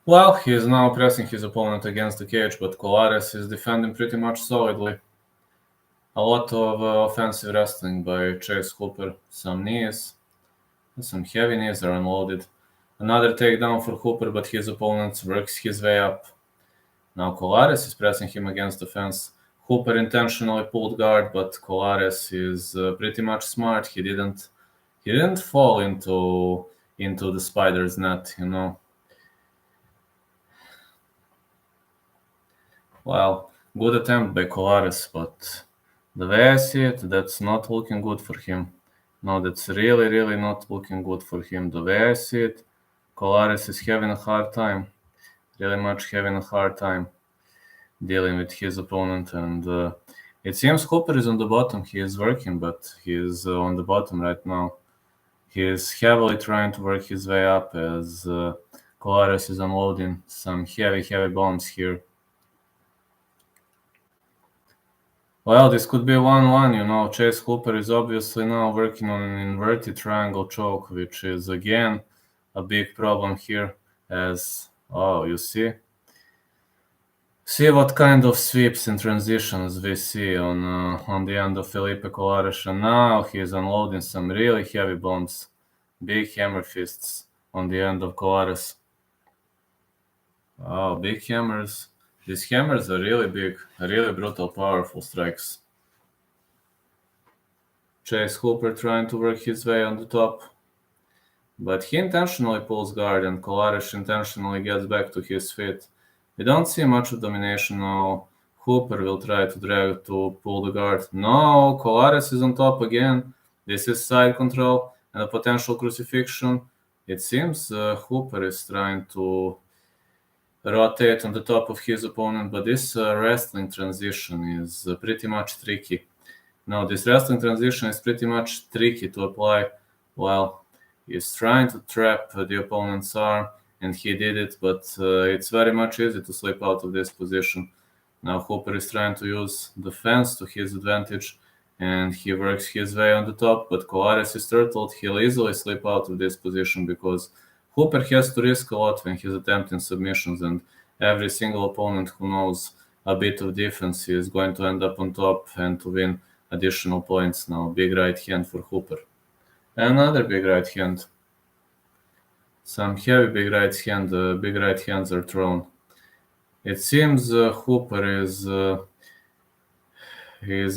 Well, he is now pressing his opponent against the cage, but Colares is defending pretty much solidly. A lot of offensive wrestling by Chase Hooper. Some knees, some heavy knees are unloaded. Another takedown for Hooper, but his opponent works his way up. Now Colares is pressing him against the fence. Hooper intentionally pulled guard, but Colares is pretty much smart. He didn't fall into the spider's net, Well, good attempt by Colares, but the way I see it, that's not looking good for him. No, that's really not looking good for him. The way I see it, Colares is having a hard time. really much having a hard time dealing with his opponent. And it seems Hooper is on the bottom. He is working, but he is on the bottom right now. He is heavily trying to work his way up as Colares is unloading some heavy bombs here. Well, this could be 1-1, Chase Hooper is obviously now working on an inverted triangle choke, which is, again, a big problem here as, you see? See what kind of sweeps and transitions we see on the end of Felipe Colares, and now he is unloading some really heavy bombs, big hammer fists on the end of Colares. Oh, big hammers. These hammers are really big, really brutal, powerful strikes. Chase Hooper trying to work his way on the top, but he intentionally pulls guard and Colares intentionally gets back to his feet. We don't see much of domination now. Hooper will try to drag to pull the guard. No, Colares is on top again. This is side control and a potential crucifixion. It seems Hooper is trying to rotate on the top of his opponent, but this wrestling transition is pretty much tricky. Now, this wrestling transition is pretty much tricky to apply while he's trying to trap the opponent's arm, and he did it, but it's very much easy to slip out of this position. Now Hooper is trying to use the fence to his advantage, and he works his way on the top, but Colares is turtled. He'll easily slip out of this position because Hooper has to risk a lot when he's attempting submissions, and every single opponent who knows a bit of defense is going to end up on top and to win additional points. Now, big right hand for Hooper. Another big right hand. Some heavy big right hands are thrown. It seems Hooper is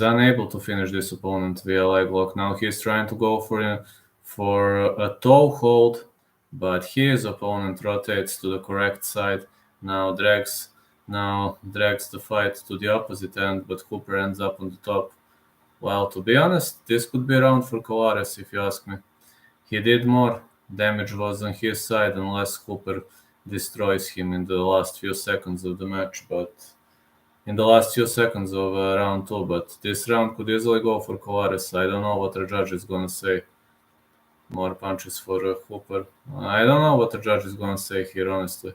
unable to finish this opponent via leg lock. Now he's trying to go for a toe hold, but his opponent rotates to the correct side. Now drags the fight to the opposite end, but Hooper ends up on the top. Well, to be honest, this could be a round for Colares, if you ask me. He did more. Damage was on his side unless Hooper destroys him in the last few seconds of the match, but in the last few seconds of round 2. But this round could easily go for Colares. I don't know what the judge is going to say. More punches for Hooper. I don't know what the judge is going to say here, honestly.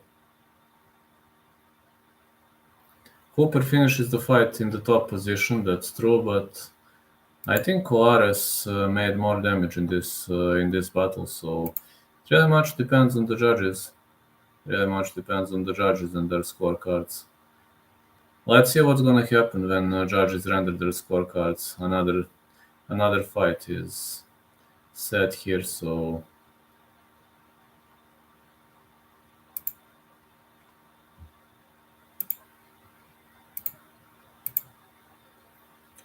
Hooper finishes the fight in the top position, that's true, but I think Colares made more damage in this battle, so it really much depends on the judges. Really much depends on the judges and their scorecards. Let's see what's gonna happen when judges render their scorecards. Another fight is set here, so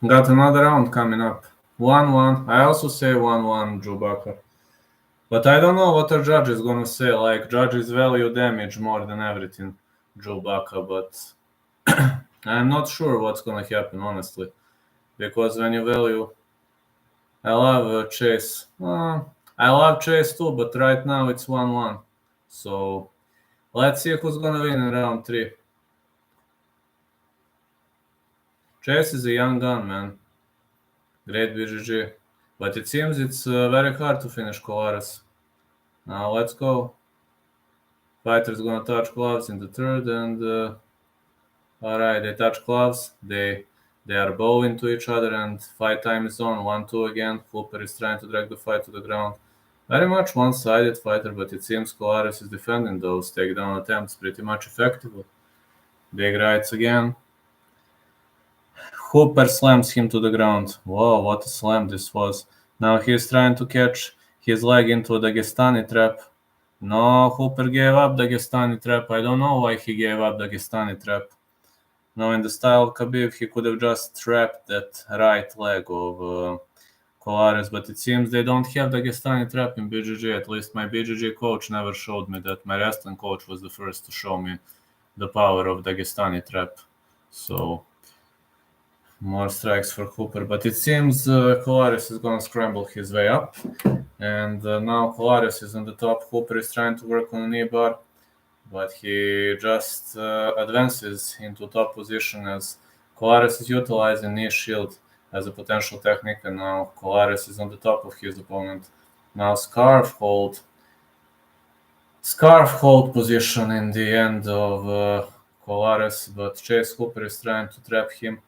got another round coming up. 1-1. I also say 1-1 Njokuani. But I don't know what the judge is going to say. Like, judges value damage more than everything, Njokuani. But I'm not sure what's going to happen, honestly. Because when you value... I love Chase. I love Chase too, but right now it's 1-1. So, let's see who's going to win in round 3. Chase is a young gun, man. Great BGG. But it seems it's very hard to finish Colares. Now let's go. Fighter's gonna touch gloves in the third, and alright, they touch gloves. They are bowing to each other, and fight time is on. 1-2 again. Hooper is trying to drag the fight to the ground. Very much one-sided fighter, but it seems Colares is defending those takedown attempts pretty much effectively. Big rights again. Hooper slams him to the ground. Whoa, what a slam this was. Now he's trying to catch his leg into a Dagestani trap. No, Hooper gave up Dagestani trap. I don't know why he gave up Dagestani trap. Now in the style of Khabib, he could have just trapped that right leg of Colares, but it seems they don't have Dagestani trap in BJJ. At least my BJJ coach never showed me that. My wrestling coach was the first to show me the power of Dagestani trap. So... more strikes for Hooper, but it seems Colares is going to scramble his way up. And now Colares is on the top. Hooper is trying to work on a knee bar. but he just advances into top position as Colares is utilizing knee shield as a potential technique, and now Colares is on the top of his opponent. Now scarf hold position in the end of Colares, but Chase Hooper is trying to trap him,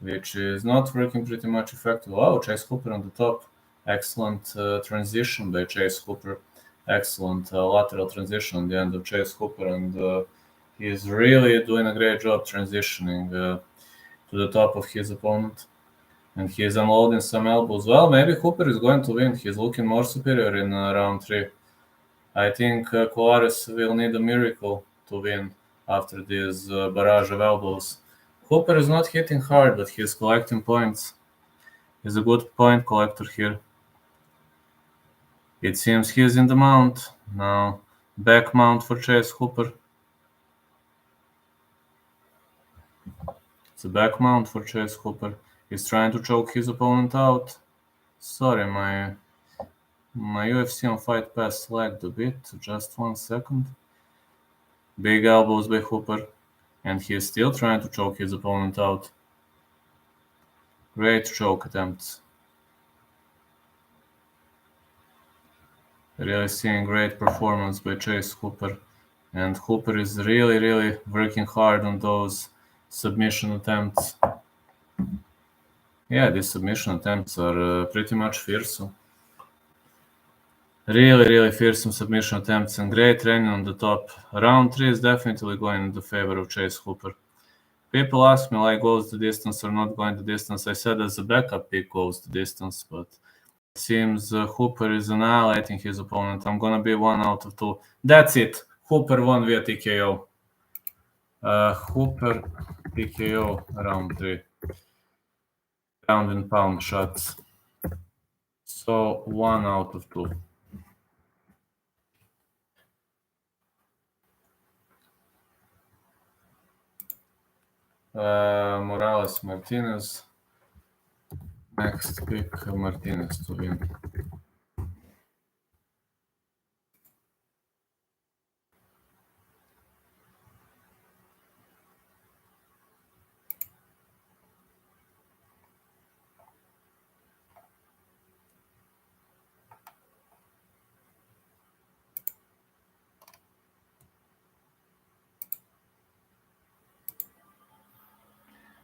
which is not working pretty much effective. Wow, Chase Hooper on the top. Excellent transition by Chase Hooper. Excellent lateral transition on the end of Chase Hooper, and he's really doing a great job transitioning to the top of his opponent. And he's unloading some elbows. Well, maybe Hooper is going to win. He's looking more superior in round 3. I think Colares will need a miracle to win after this barrage of elbows. Hooper is not hitting hard, but he's collecting points. He's a good point collector here. It seems he's in the mount. Now, back mount for Chase Hooper. It's a back mount for Chase Hooper. He's trying to choke his opponent out. Sorry, my UFC on Fight Pass lagged a bit. Just 1 second. Big elbows by Hooper. And he's still trying to choke his opponent out. Great choke attempts. Really seeing great performance by Chase Hooper. And Hooper is really working hard on those submission attempts. Yeah, these submission attempts are pretty much fearsome. Really fearsome submission attempts and great training on the top. Round 3 is definitely going in the favor of Chase Hooper. People ask me like goes the distance or not going the distance. I said as a backup pick goes the distance, but it seems Hooper is annihilating his opponent. I'm gonna be 1 out of 2. That's it. Hooper won via TKO. Hooper TKO round 3. Pound and pound shots. So 1 out of 2. Morales Martinez. Next pick Martinez to win.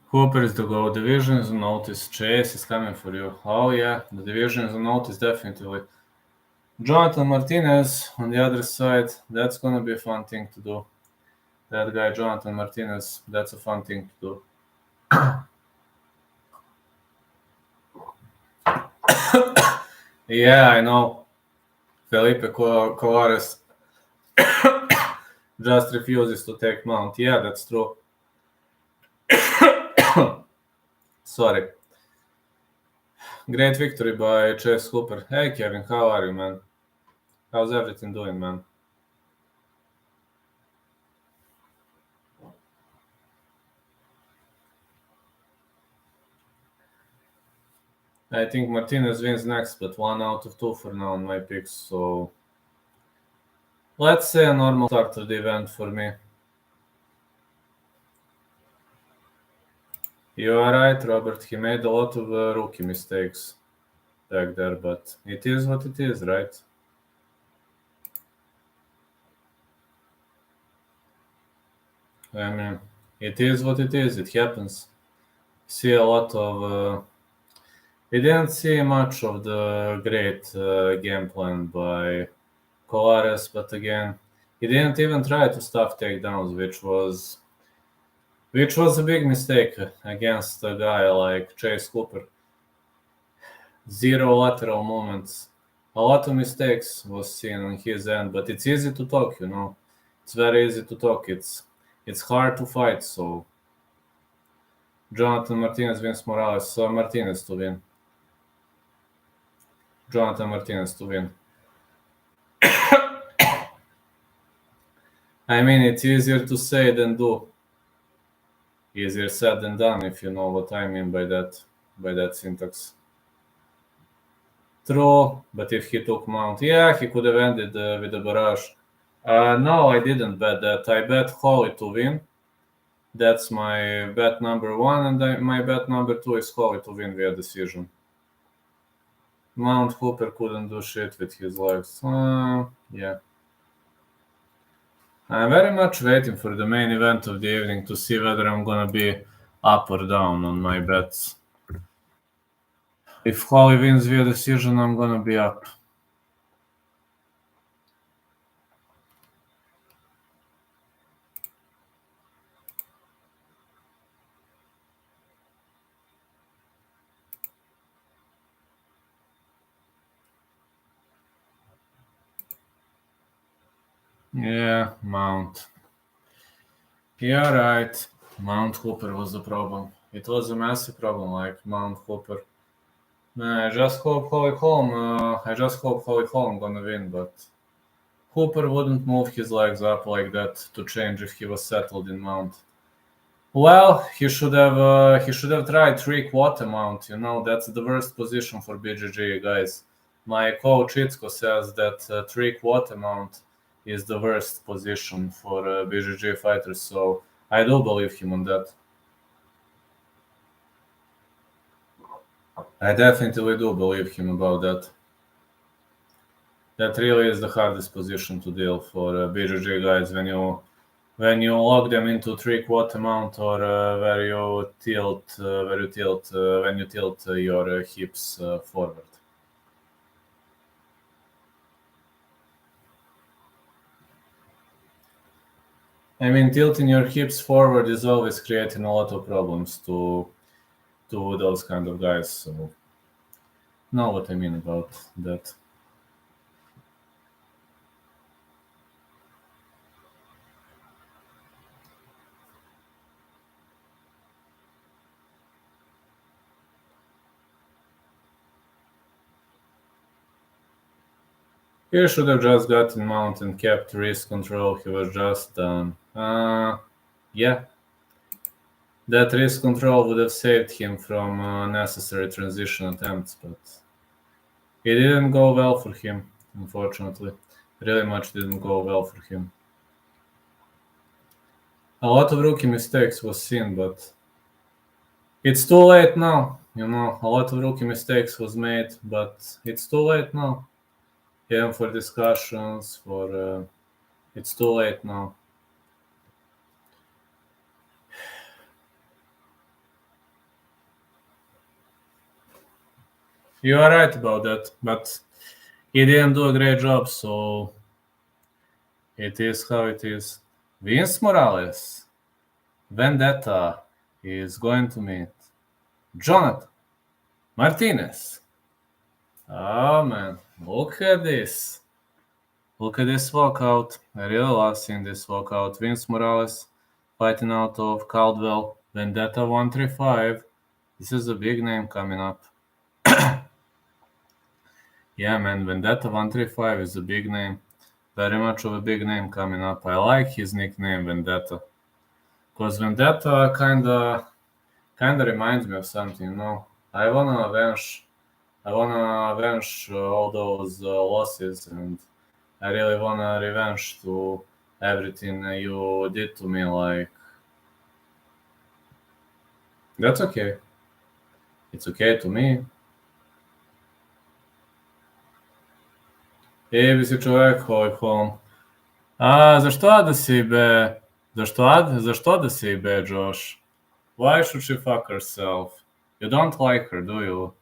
Hooper is the GO. Division is on notice. Chase is coming for you. Oh yeah, the division is on notice definitely. Jonathan Martinez on the other side. That's gonna be a fun thing to do. That guy Jonathan Martinez. That's a fun thing to do. Yeah, I know. Felipe Colares just refuses to take mount. Yeah, that's true. Sorry. Great victory by Chase Hooper. Hey Kevin, how are you, man? How's everything doing, man? I think Martinez wins next, but 1 out of 2 for now on my picks, so let's say a normal start to the event for me. You are right, Robert. He made a lot of rookie mistakes back there, but it is what it is, right? I mean, it is what it is. It happens. See a lot of... we didn't see much of the great game plan by Colares, but again, he didn't even try to stop takedowns, which was a big mistake against a guy like Chase Hooper. 0 lateral movements. A lot of mistakes was seen on his end, but it's easy to talk, you know. It's very easy to talk. It's hard to fight, so Jonathan Martinez wins Morales, so Martinez to win. Jonathan Martinez to win. I mean, it's easier to say than do. Easier said than done, if you know what I mean by that syntax. True, but if he took mount, yeah, he could have ended with a barrage. No, I didn't bet that. I bet Holly to win. That's my bet number one, and my bet number two is Holly to win via decision. Mount Hooper couldn't do shit with his legs. Yeah. I'm very much waiting for the main event of the evening to see whether I'm gonna be up or down on my bets. If Holly wins via decision, I'm gonna be up. Yeah, Mount. Yeah, right. Mount Hooper was the problem. It was a massive problem, like Mount Hooper. I just hope Holm gonna win, but Hooper wouldn't move his legs up like that to change if he was settled in Mount. Well, he should have tried 3/4 mount. That's the worst position for BJJ guys. My coach Itsko says that 3/4 mount is the worst position for BJJ fighters. So I do believe him on that. I definitely do believe him about that. That really is the hardest position to deal for BJJ guys when you lock them into 3/4 mount or when you tilt your hips forward. I mean, tilting your hips forward is always creating a lot of problems to those kind of guys. So, know what I mean about that. He should have just gotten mount and kept wrist control. He was just done. Yeah, that wrist control would have saved him from unnecessary transition attempts, but it didn't go well for him, unfortunately. Really much didn't go well for him. A lot of rookie mistakes was seen, but it's too late now. A lot of rookie mistakes was made, but it's too late now. Even for discussions, it's too late now. You are right about that, but he didn't do a great job, so it is how it is. Vince Morales, Vendetta, is going to meet Jonathan Martinez. Oh man, look at this. Look at this walkout. I really love seeing this walkout. Vince Morales fighting out of Caldwell. Vendetta 135. This is a big name coming up. Yeah, man, Vendetta 135 is a big name. Very much of a big name coming up. I like his nickname, Vendetta. Because Vendetta kinda reminds me of something, I wanna avenge all those losses, and I really wanna revenge to everything you did to me. Like, that's okay. It's okay to me. Bi si čovek Holm. Zašto da si be? Zašto da si be, Josh? Why should she fuck herself? You don't like her, do you?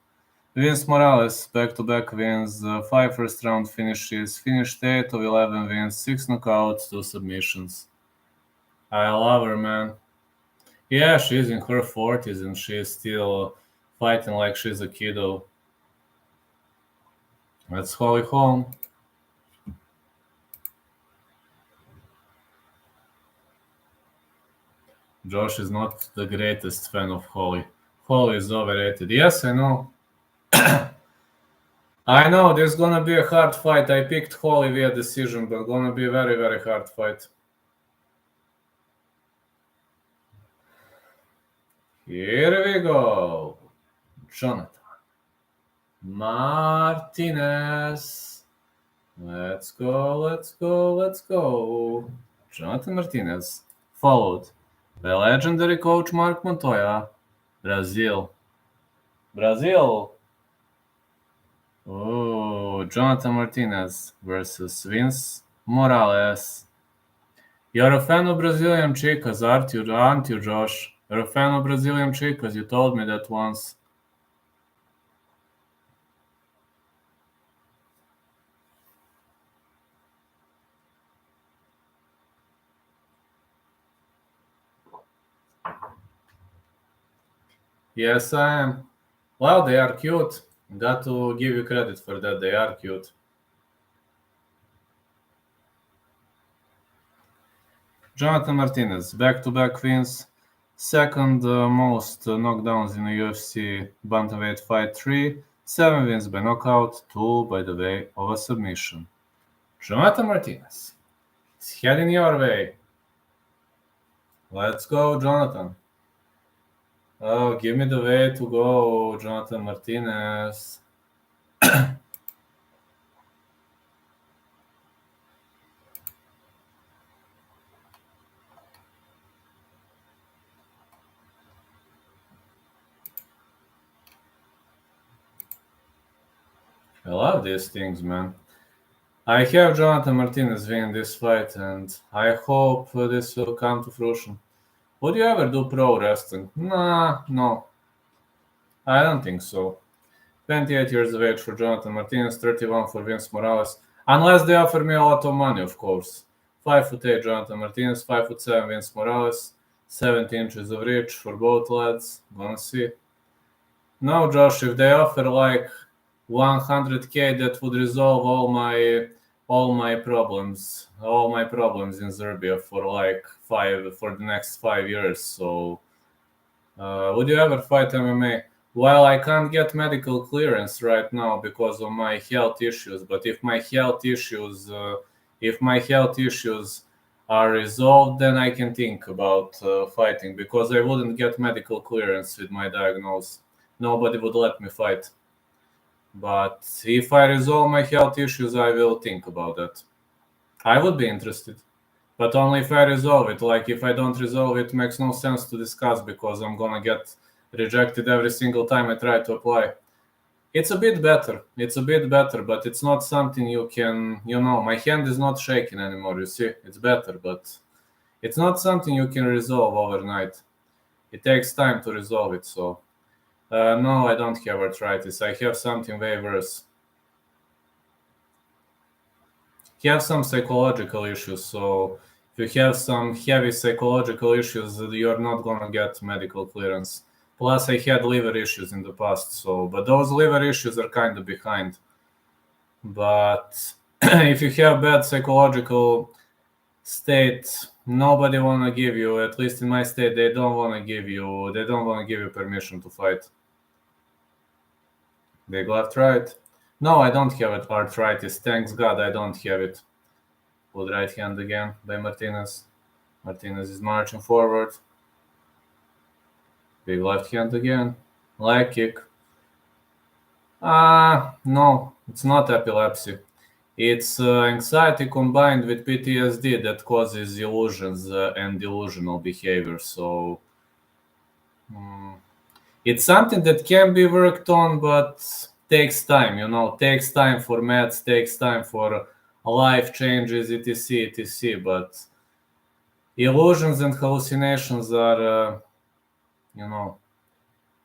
Vince Morales, back-to-back wins, 5 first-round finishes, finished 8 of 11 wins, 6 knockouts, 2 submissions. I love her, man. Yeah, she's in her 40s and she's still fighting like she's a kiddo. That's Holly Holm. Josh is not the greatest fan of Holly. Holly is overrated. Yes, I know. I know, there's gonna be a hard fight. I picked Holly via decision, but gonna be a very, very hard fight. Here we go. Jonathan Martinez Let's go. Jonathan Martinez, followed by legendary coach Mark Montoya. Brazil. Oh, Jonathan Martinez versus Vince Morales. You're a fan of Brazilian chicas, aren't you, Josh? You're a fan of Brazilian chicas. You told me that once. Yes, I am. Well, they are cute. Got to give you credit for that. They are cute. Jonathan Martinez, back-to-back wins. Second most knockdowns in the UFC bantamweight fight 3. 7 wins by knockout, 2 by the way of a submission. Jonathan Martinez, it's heading your way. Let's go, Jonathan. Oh, give me the way to go, Jonathan Martinez. I love these things, man. I have Jonathan Martinez win this fight, and I hope this will come to fruition. Would you ever do pro wrestling? Nah, no. I don't think so. 28 years of age for Jonathan Martinez, 31 for Vince Morales. Unless they offer me a lot of money, of course. 5'8" Jonathan Martinez, 5'7" Vince Morales, 70 inches of reach for both lads. Gonna see. No, Josh, if they offer like 100K, that would resolve all my problems in Serbia for the next 5 years. So, would you ever fight MMA? Well, I can't get medical clearance right now because of my health issues. But if my health issues are resolved, then I can think about fighting, because I wouldn't get medical clearance with my diagnosis. Nobody would let me fight. But if I resolve my health issues, I will think about that. I would be interested, but only if I resolve it. Like, if I don't resolve it, makes no sense to discuss, because I'm gonna get rejected every single time I try to apply. It's a bit better, but it's not something you can, my hand is not shaking anymore, you see. It's better, but it's not something you can resolve overnight. It takes time to resolve it, so... no, I don't have arthritis. I have something way worse. I have some psychological issues, so if you have some heavy psychological issues, you're not gonna get medical clearance. Plus, I had liver issues in the past, but those liver issues are kind of behind. But if you have bad psychological state, nobody wanna give you, at least in my state, they don't wanna give you permission to fight. Big left, right. No, I don't have arthritis. Thanks God I don't have it. Good right hand again by Martinez. Martinez is marching forward. Big left hand again. Leg kick. No, it's not epilepsy. It's anxiety combined with PTSD that causes illusions and delusional behavior. So it's something that can be worked on, but takes time. Takes time for meds, takes time for life changes, etc. But illusions and hallucinations are,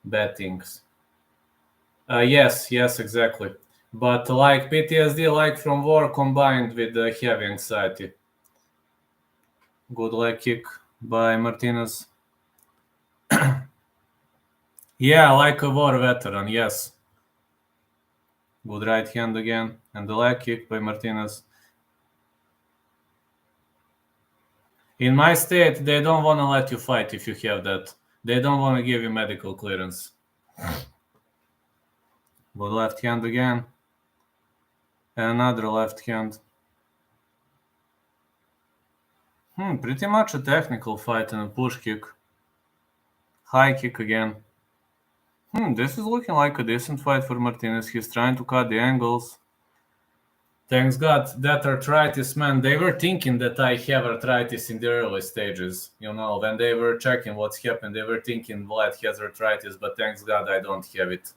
bad things. Yes, exactly. But like PTSD, like from war, combined with heavy anxiety. Good leg kick by Martinez. Yeah, like a war veteran, yes. Good right hand again, and the leg kick by Martinez. In my state, they don't want to let you fight if you have that. They don't want to give you medical clearance. Good left hand again. And another left hand. Pretty much a technical fight and a push kick. High kick again. This is looking like a decent fight for Martinez. He's trying to cut the angles. Thanks God that arthritis, man. They were thinking that I have arthritis in the early stages. When they were checking what's happened, they were thinking Vlad has arthritis, but thanks God I don't have it.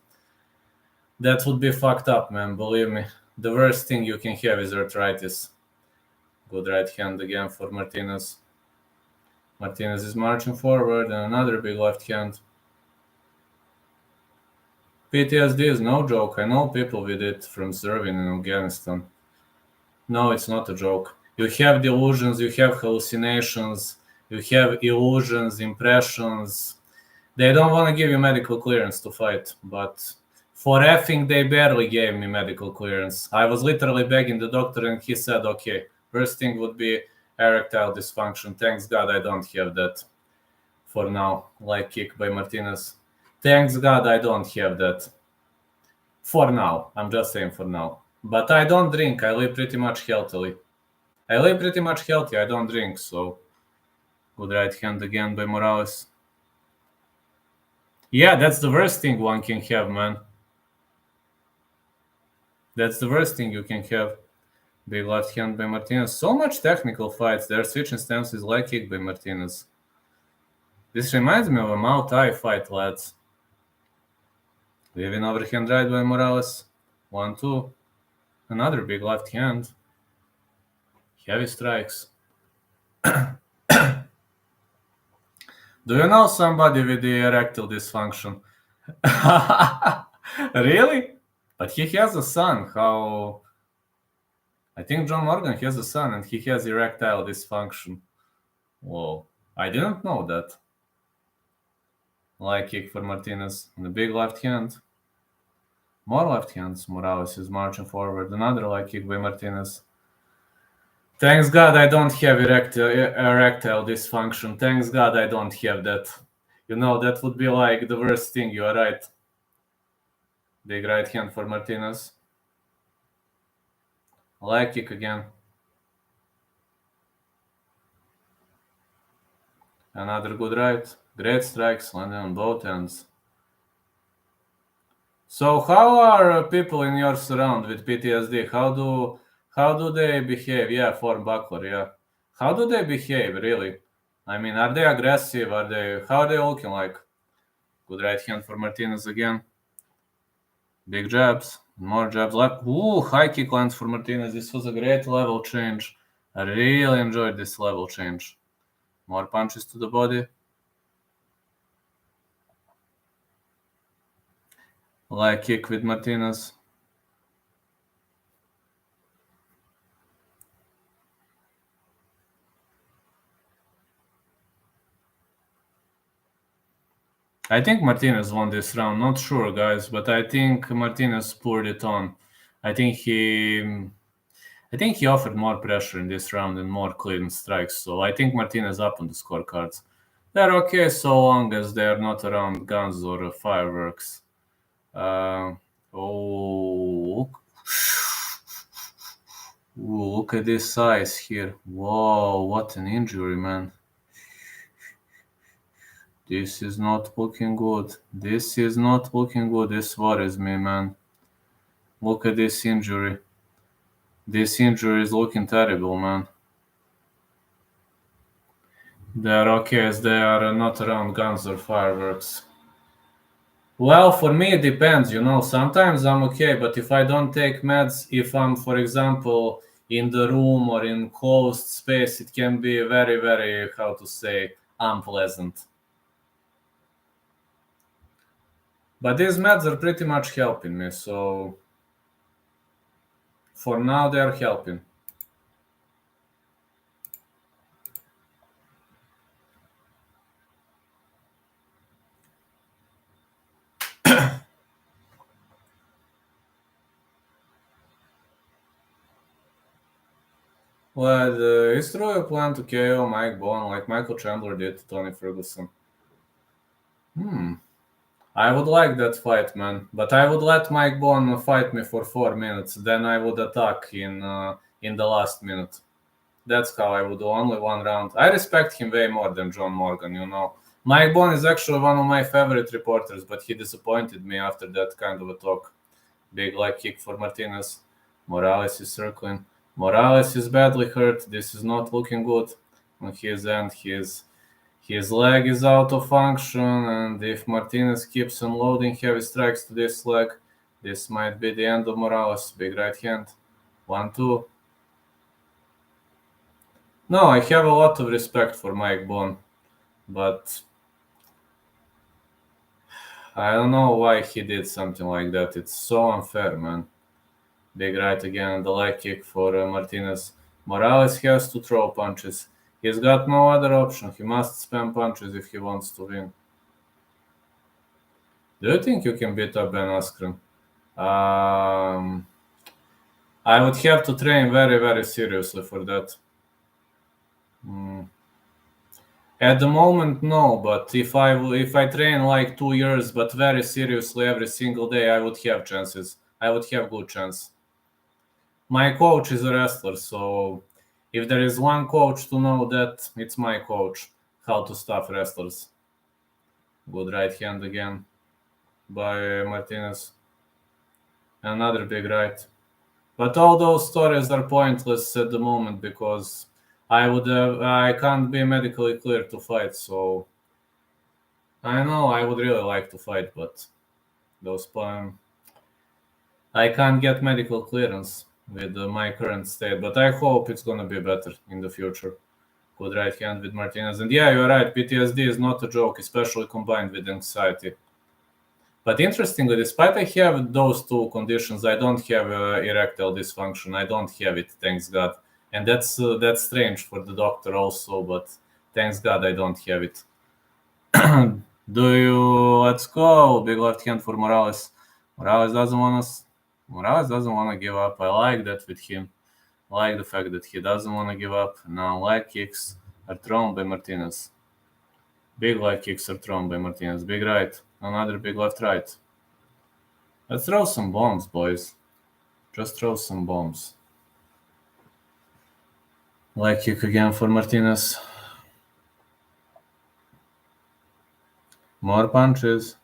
That would be fucked up, man. Believe me. The worst thing you can have is arthritis. Good right hand again for Martinez. Martinez is marching forward, and another big left hand. PTSD is no joke. I know people with it from serving in Afghanistan. No, it's not a joke. You have delusions, you have hallucinations, you have illusions, impressions. They don't want to give you medical clearance to fight, but for effing, they barely gave me medical clearance. I was literally begging the doctor, and he said, okay, first thing would be erectile dysfunction. Thanks God I don't have that for now. Leg kick by Martinez. Thanks God I don't have that. For now. I'm just saying for now. But I don't drink. I live pretty much healthily. I don't drink, so... Good right hand again by Morales. Yeah, that's the worst thing one can have, man. That's the worst thing you can have. Big left hand by Martinez. So much technical fights. They're switching stances. Leg kick by Martinez. This reminds me of a Muay Thai fight, lads. Leaving overhand right by Morales. 1-2. Another big left hand. Heavy strikes. Do you know somebody with the erectile dysfunction? Really? But he has a son. How? I think John Morgan has a son and he has erectile dysfunction. Whoa. I didn't know that. Leg kick for Martinez. And a big left hand. More left hands. Morales is marching forward. Another leg kick by Martinez. Thanks God I don't have erectile dysfunction. Thanks God I don't have that. That would be like the worst thing. You are right. Big right hand for Martinez. Leg kick again. Another good right. Great strikes landing on both ends. So how are people in your surround with PTSD? How do they behave? Yeah, form buckler, yeah. How do they behave, really? I mean, are they aggressive? How are they looking like? Good right hand for Martinez again. Big jabs. More jabs left. Ooh, high kick lands for Martinez. This was a great level change. I really enjoyed this level change. More punches to the body. Leg kick with Martinez. I think Martinez won this round. Not sure, guys, but I think Martinez poured it on. I think he offered more pressure in this round and more clean strikes. So I think Martinez up on the scorecards. They're okay so long as they're not around guns or fireworks. Look at this size here. Whoa, what an injury, man. This is not looking good. This worries me, man. Look at this injury. This injury is looking terrible, man. They're okay as they are not around guns or fireworks. Well, for me, it depends, Sometimes I'm okay, but if I don't take meds, if I'm, for example, in the room or in closed space, it can be very, very, unpleasant. But these meds are pretty much helping me, so for now they're helping. Well, is true you plan to KO Mike Bourne like Michael Chandler did to Tony Ferguson? I would like that fight, man. But I would let Mike Bourne fight me for 4 minutes. Then I would attack in the last minute. That's how I would do, only one round. I respect him way more than John Morgan, Mike Bourne is actually one of my favorite reporters, but he disappointed me after that kind of a talk. Big leg kick for Martinez. Morales is circling. Morales is badly hurt. This is not looking good on his end. His leg is out of function, and if Martinez keeps unloading heavy strikes to this leg, this might be the end of Morales. Big right hand. 1-2. No, I have a lot of respect for Mike Bohn, but I don't know why he did something like that. It's so unfair, man. Big right again, the leg kick for Martinez. Morales has to throw punches. He's got no other option. He must spam punches if he wants to win. Do you think you can beat up Ben Askren? I would have to train very, very seriously for that. At the moment, no, but if I train like 2 years, but very seriously every single day, I would have chances. I would have good chance. My coach is a wrestler, so if there is one coach to know that, it's my coach, how to stop wrestlers. Good right hand again by Martinez. Another big right. But all those stories are pointless at the moment because I can't be medically cleared to fight, so I know I would really like to fight, but I can't get medical clearance with my current state, but I hope it's gonna be better in the future. Good right hand with Martinez, and yeah, you're right, PTSD is not a joke, especially combined with anxiety. But interestingly, despite I have those two conditions, I don't have erectile dysfunction. I don't have it, thanks God. And that's strange for the doctor also, but thanks God I don't have it. Let's go. Big left hand for Morales. Morales doesn't want to give up. I like that with him. I like the fact that he doesn't want to give up. Now leg kicks are thrown by Martinez. Big leg kicks are thrown by Martinez. Big right. Another big left right. Let's throw some bombs, boys. Just throw some bombs. Leg kick again for Martinez. More punches.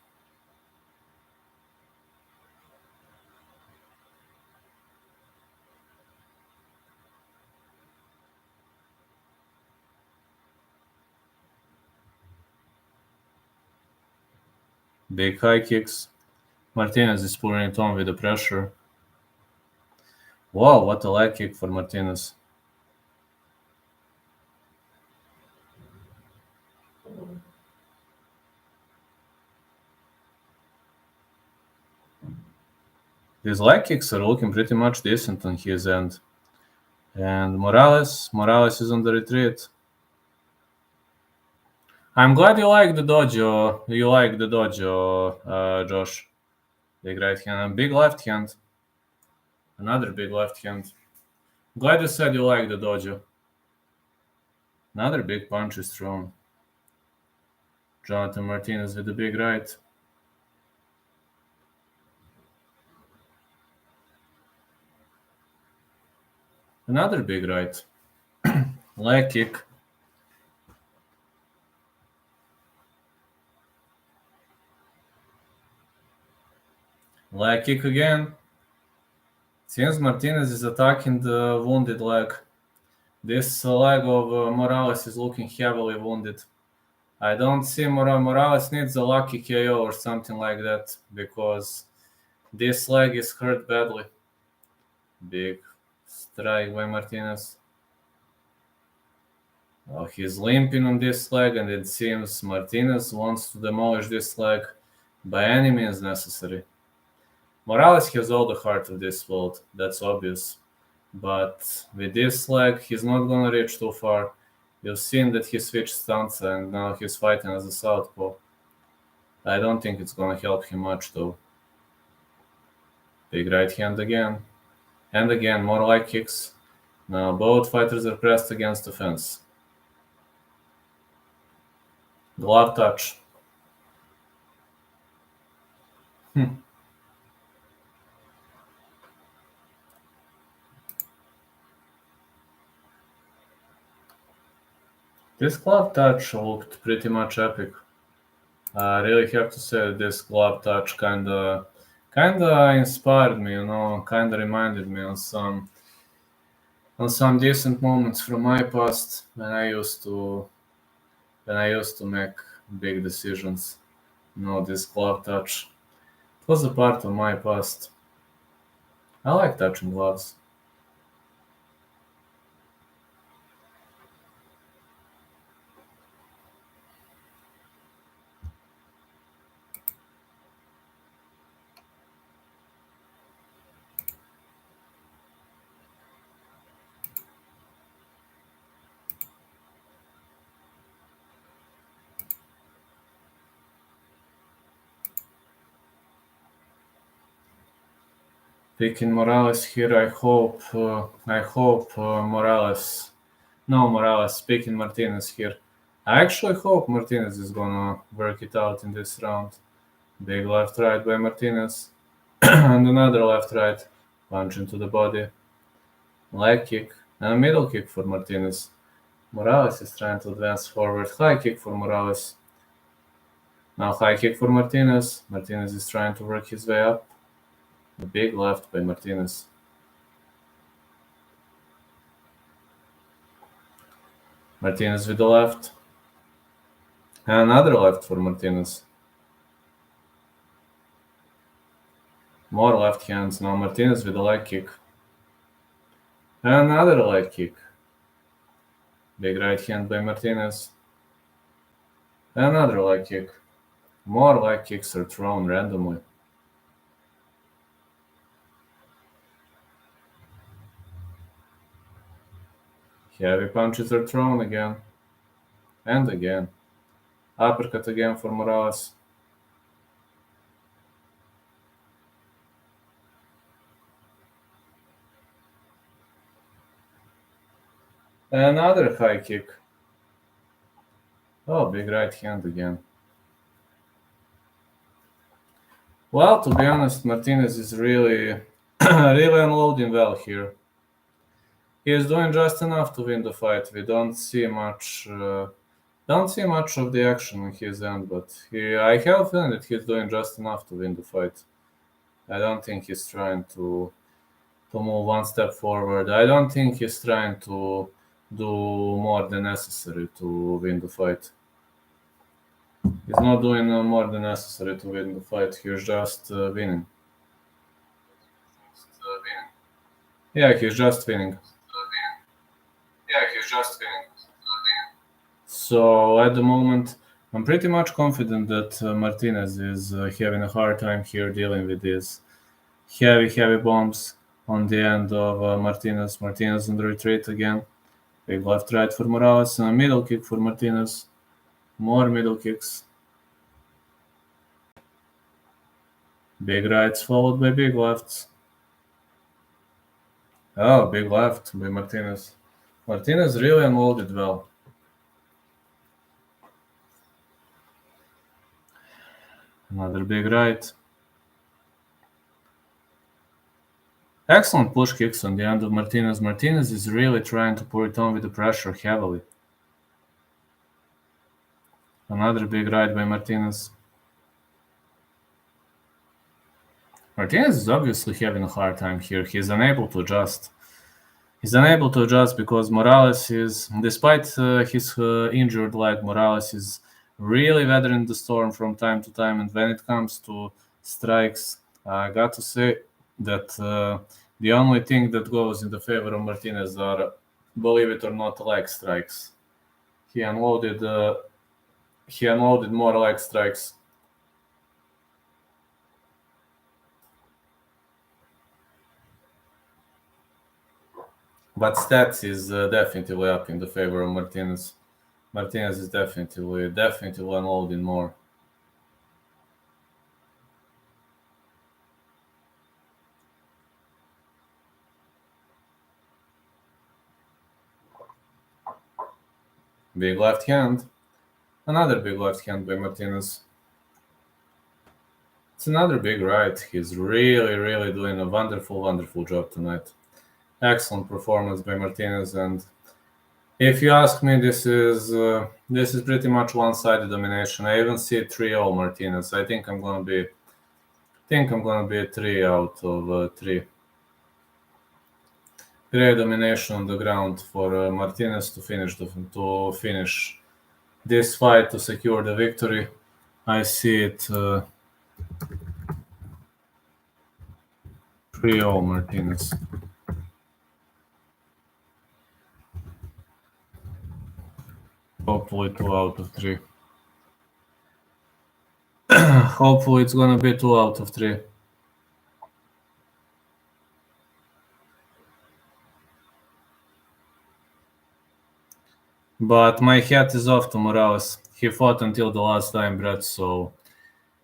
Big high kicks. Martinez is pulling it on with the pressure. Whoa, what a leg kick for Martinez. These leg kicks are looking pretty much decent on his end. And Morales is on the retreat. I'm glad you like the dojo. Josh. Big right hand and big left hand. Another big left hand. Glad you said you like the dojo. Another big punch is thrown. Jonathan Martinez with the big right. Another big right. Leg kick. Leg kick again. Seems Martinez is attacking the wounded leg. This leg of Morales is looking heavily wounded. I don't see Morales needs a lucky KO or something like that because this leg is hurt badly. Big strike by Martinez. Oh, he's limping on this leg, and it seems Martinez wants to demolish this leg by any means necessary. Morales has all the heart of this world, that's obvious. But with this leg, he's not gonna reach too far. You've seen that he switched stance and now he's fighting as a southpaw. I don't think it's gonna help him much though. Big right hand again. And again, more leg kicks. Now both fighters are pressed against the fence. Glove touch. This glove touch looked pretty much epic. I really have to say this glove touch kinda kinda inspired me, kinda reminded me on some decent moments from my past when I used to make big decisions. This glove touch. It was a part of my past. I like touching gloves. Picking Morales here. I hope Morales. No, Morales picking Martinez here. I actually hope Martinez is gonna work it out in this round. Big left right by Martinez. And another left right. Punch into the body. Leg kick. And a middle kick for Martinez. Morales is trying to advance forward. High kick for Morales. Now high kick for Martinez. Martinez is trying to work his way up. A big left by Martinez. Martinez with the left. And another left for Martinez. More left hands. Now Martinez with a leg kick. And another leg kick. Big right hand by Martinez. Another leg kick. More leg kicks are thrown randomly. Heavy punches are thrown again. And again. Uppercut again for Morales. Another high kick. Oh, big right hand again. Well, to be honest, Martinez is really, really unloading well here. He is doing just enough to win the fight. We don't see much of the action in his end, but I have a feeling that he's doing just enough to win the fight. I don't think he's trying to move one step forward. I don't think he's trying to do more than necessary to win the fight. He's not doing more than necessary to win the fight. He's just winning. Yeah, he's just winning. So at the moment, I'm pretty much confident that Martinez is having a hard time here dealing with these heavy bombs on the end of Martinez. Martinez on the retreat again. Big left right for Morales and a middle kick for Martinez. More middle kicks. Big rights followed by big lefts. Oh, big left by Martinez. Martinez really unloaded well. Another big right. Excellent push kicks on the end of Martinez. Martinez is really trying to put it on with the pressure heavily. Another big right by Martinez. Martinez is obviously having a hard time here. He's unable to adjust. Because Morales is, despite his injured leg, Morales is really weathering the storm from time to time. And when it comes to strikes, I got to say that the only thing that goes in the favor of Martinez are, believe it or not, leg strikes. He unloaded more leg strikes. But stats is definitely up in the favor of Martinez. Martinez is definitely unloading more. Big left hand. Another big left hand by Martinez. It's another big right. He's really doing a wonderful job tonight. Excellent performance by Martinez, and if you ask me, this is pretty much one-sided domination. I even see 3-0 Martinez. I think I'm gonna be think I'm gonna be a 3 out of 3. Great domination on the ground for Martinez to finish this fight to secure the victory. I see it 3-0 Martinez. Hopefully 2 out of 3. Hopefully it's gonna be 2 out of 3. But my hat is off to Morales. He fought until the last dying breath, so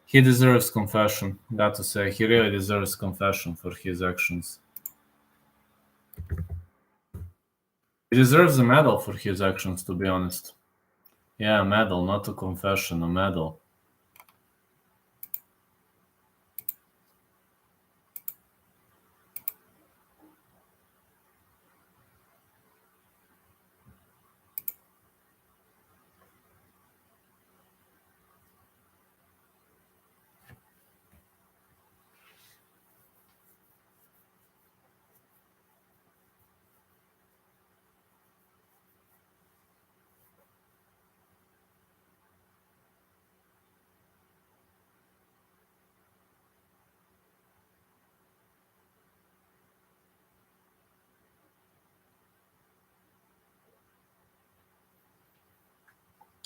he deserves confession. Got to say, he really deserves confession for his actions. He deserves a medal for his actions, to be honest. Yeah, a medal, not a confession, a medal.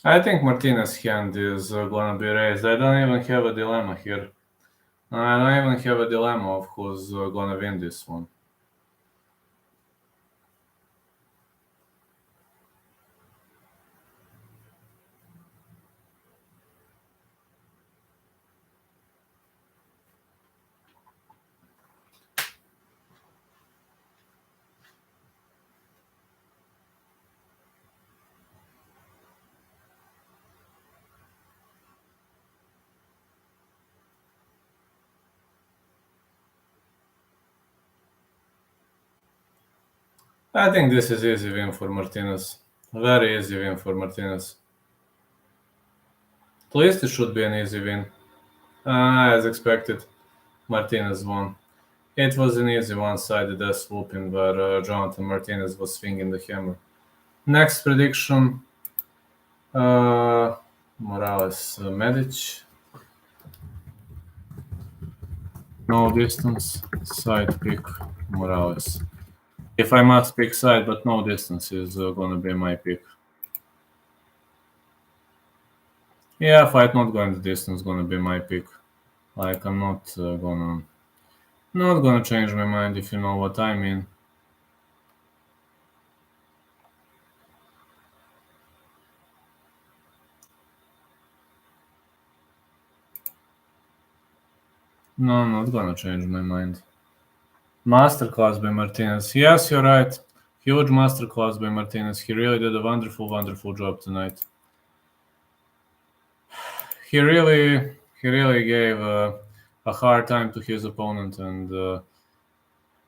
I think Martinez's hand is gonna be raised. I don't even have a dilemma here. I don't even have a dilemma of who's gonna win this one. I think this is easy win for Martinez. Very easy win for Martinez. At least it should be an easy win. As expected, Martinez won. It was an easy one-sided ass whooping where Jonathan Martinez was swinging the hammer. Next prediction, Morales Medic. No distance, side pick, Morales. If I must pick side, but no distance is gonna be my pick. Yeah, fight not going the distance gonna be my pick. Like I'm not gonna change my mind if you know what I mean. No, I'm not gonna change my mind. Masterclass by Martinez. Yes, you're right. Huge masterclass by Martinez. He really did a wonderful, wonderful job tonight. He really gave a hard time to his opponent, and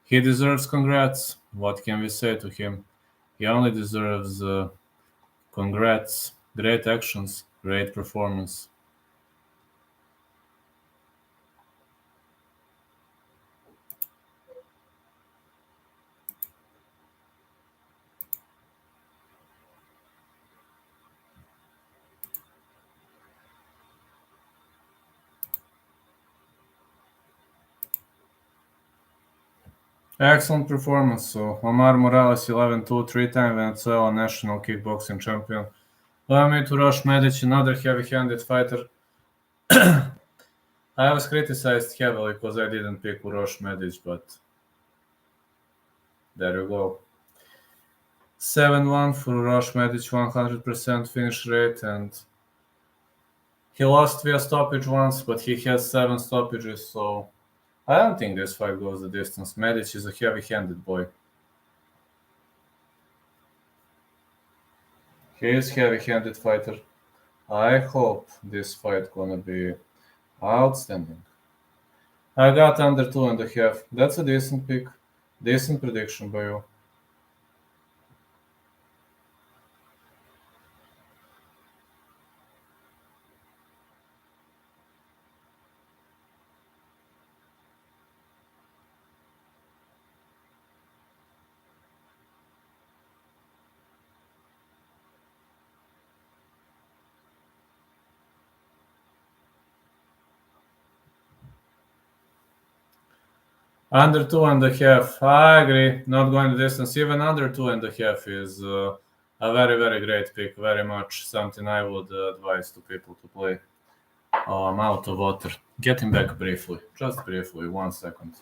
he deserves congrats. What can we say to him? He only deserves congrats. Great actions, great performance. Excellent performance. So Omar Morales 11-2, three-time Venezuela national kickboxing champion. Allow me to Uros Medic, another heavy-handed fighter. I was criticized heavily because I didn't pick Uros Medic, but there you go. 7-1 for Uros Medic, 100% finish rate, and he lost via stoppage once, but he has 7 stoppages, so I don't think this fight goes the distance. Medic is a heavy-handed boy. He is heavy-handed fighter. I hope this fight gonna be outstanding. I got under 2.5. That's a decent pick. Decent prediction by you. Under 2.5. I agree. Not going the distance. Even under 2.5 is a very, very great pick. Very much something I would advise to people to play. Oh, I'm out of water. Get him back briefly. Just briefly. 1 second.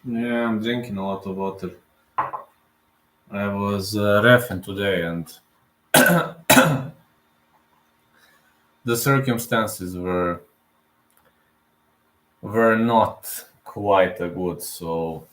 Yeah, I'm drinking a lot of water. I was reffing today and the circumstances were not quite good, so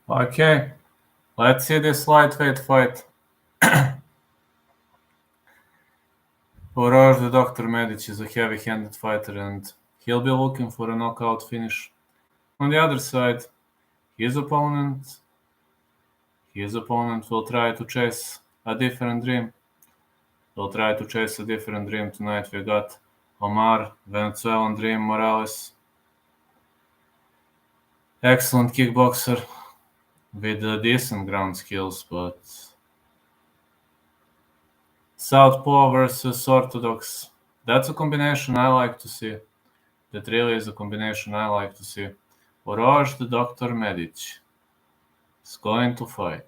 okay. Let's see this lightweight fight. Uros, the Dr. Medic, is a heavy-handed fighter and he'll be looking for a knockout finish. On the other side, his opponent will try to chase a different dream. He'll try to chase a different dream tonight. We got Omar, Venezuelan dream, Morales. Excellent kickboxer with decent ground skills, but Southpaw versus Orthodox. That's a combination I like to see. That really is a combination I like to see. Uros, the Dr. Medic, is going to fight.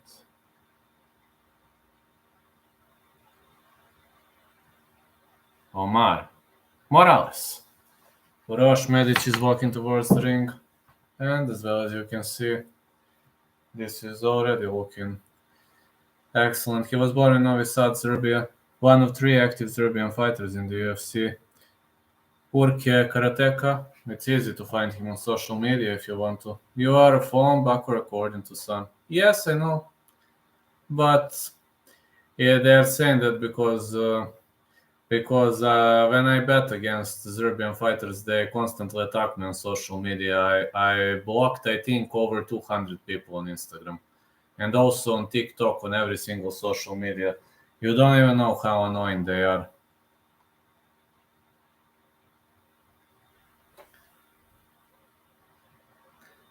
Omar Morales. Uros Medic is walking towards the ring, and as well as you can see, this is already looking excellent. He was born in Novi Sad, Serbia, one of 3 active Serbian fighters in the UFC. Urke Karateka. It's easy to find him on social media if you want to. You are a phone backer according to some. Yes, I know. But yeah, they are saying that because when I bet against Serbian fighters, they constantly attack me on social media. I blocked, I think, over 200 people on Instagram. And also on TikTok, on every single social media. You don't even know how annoying they are.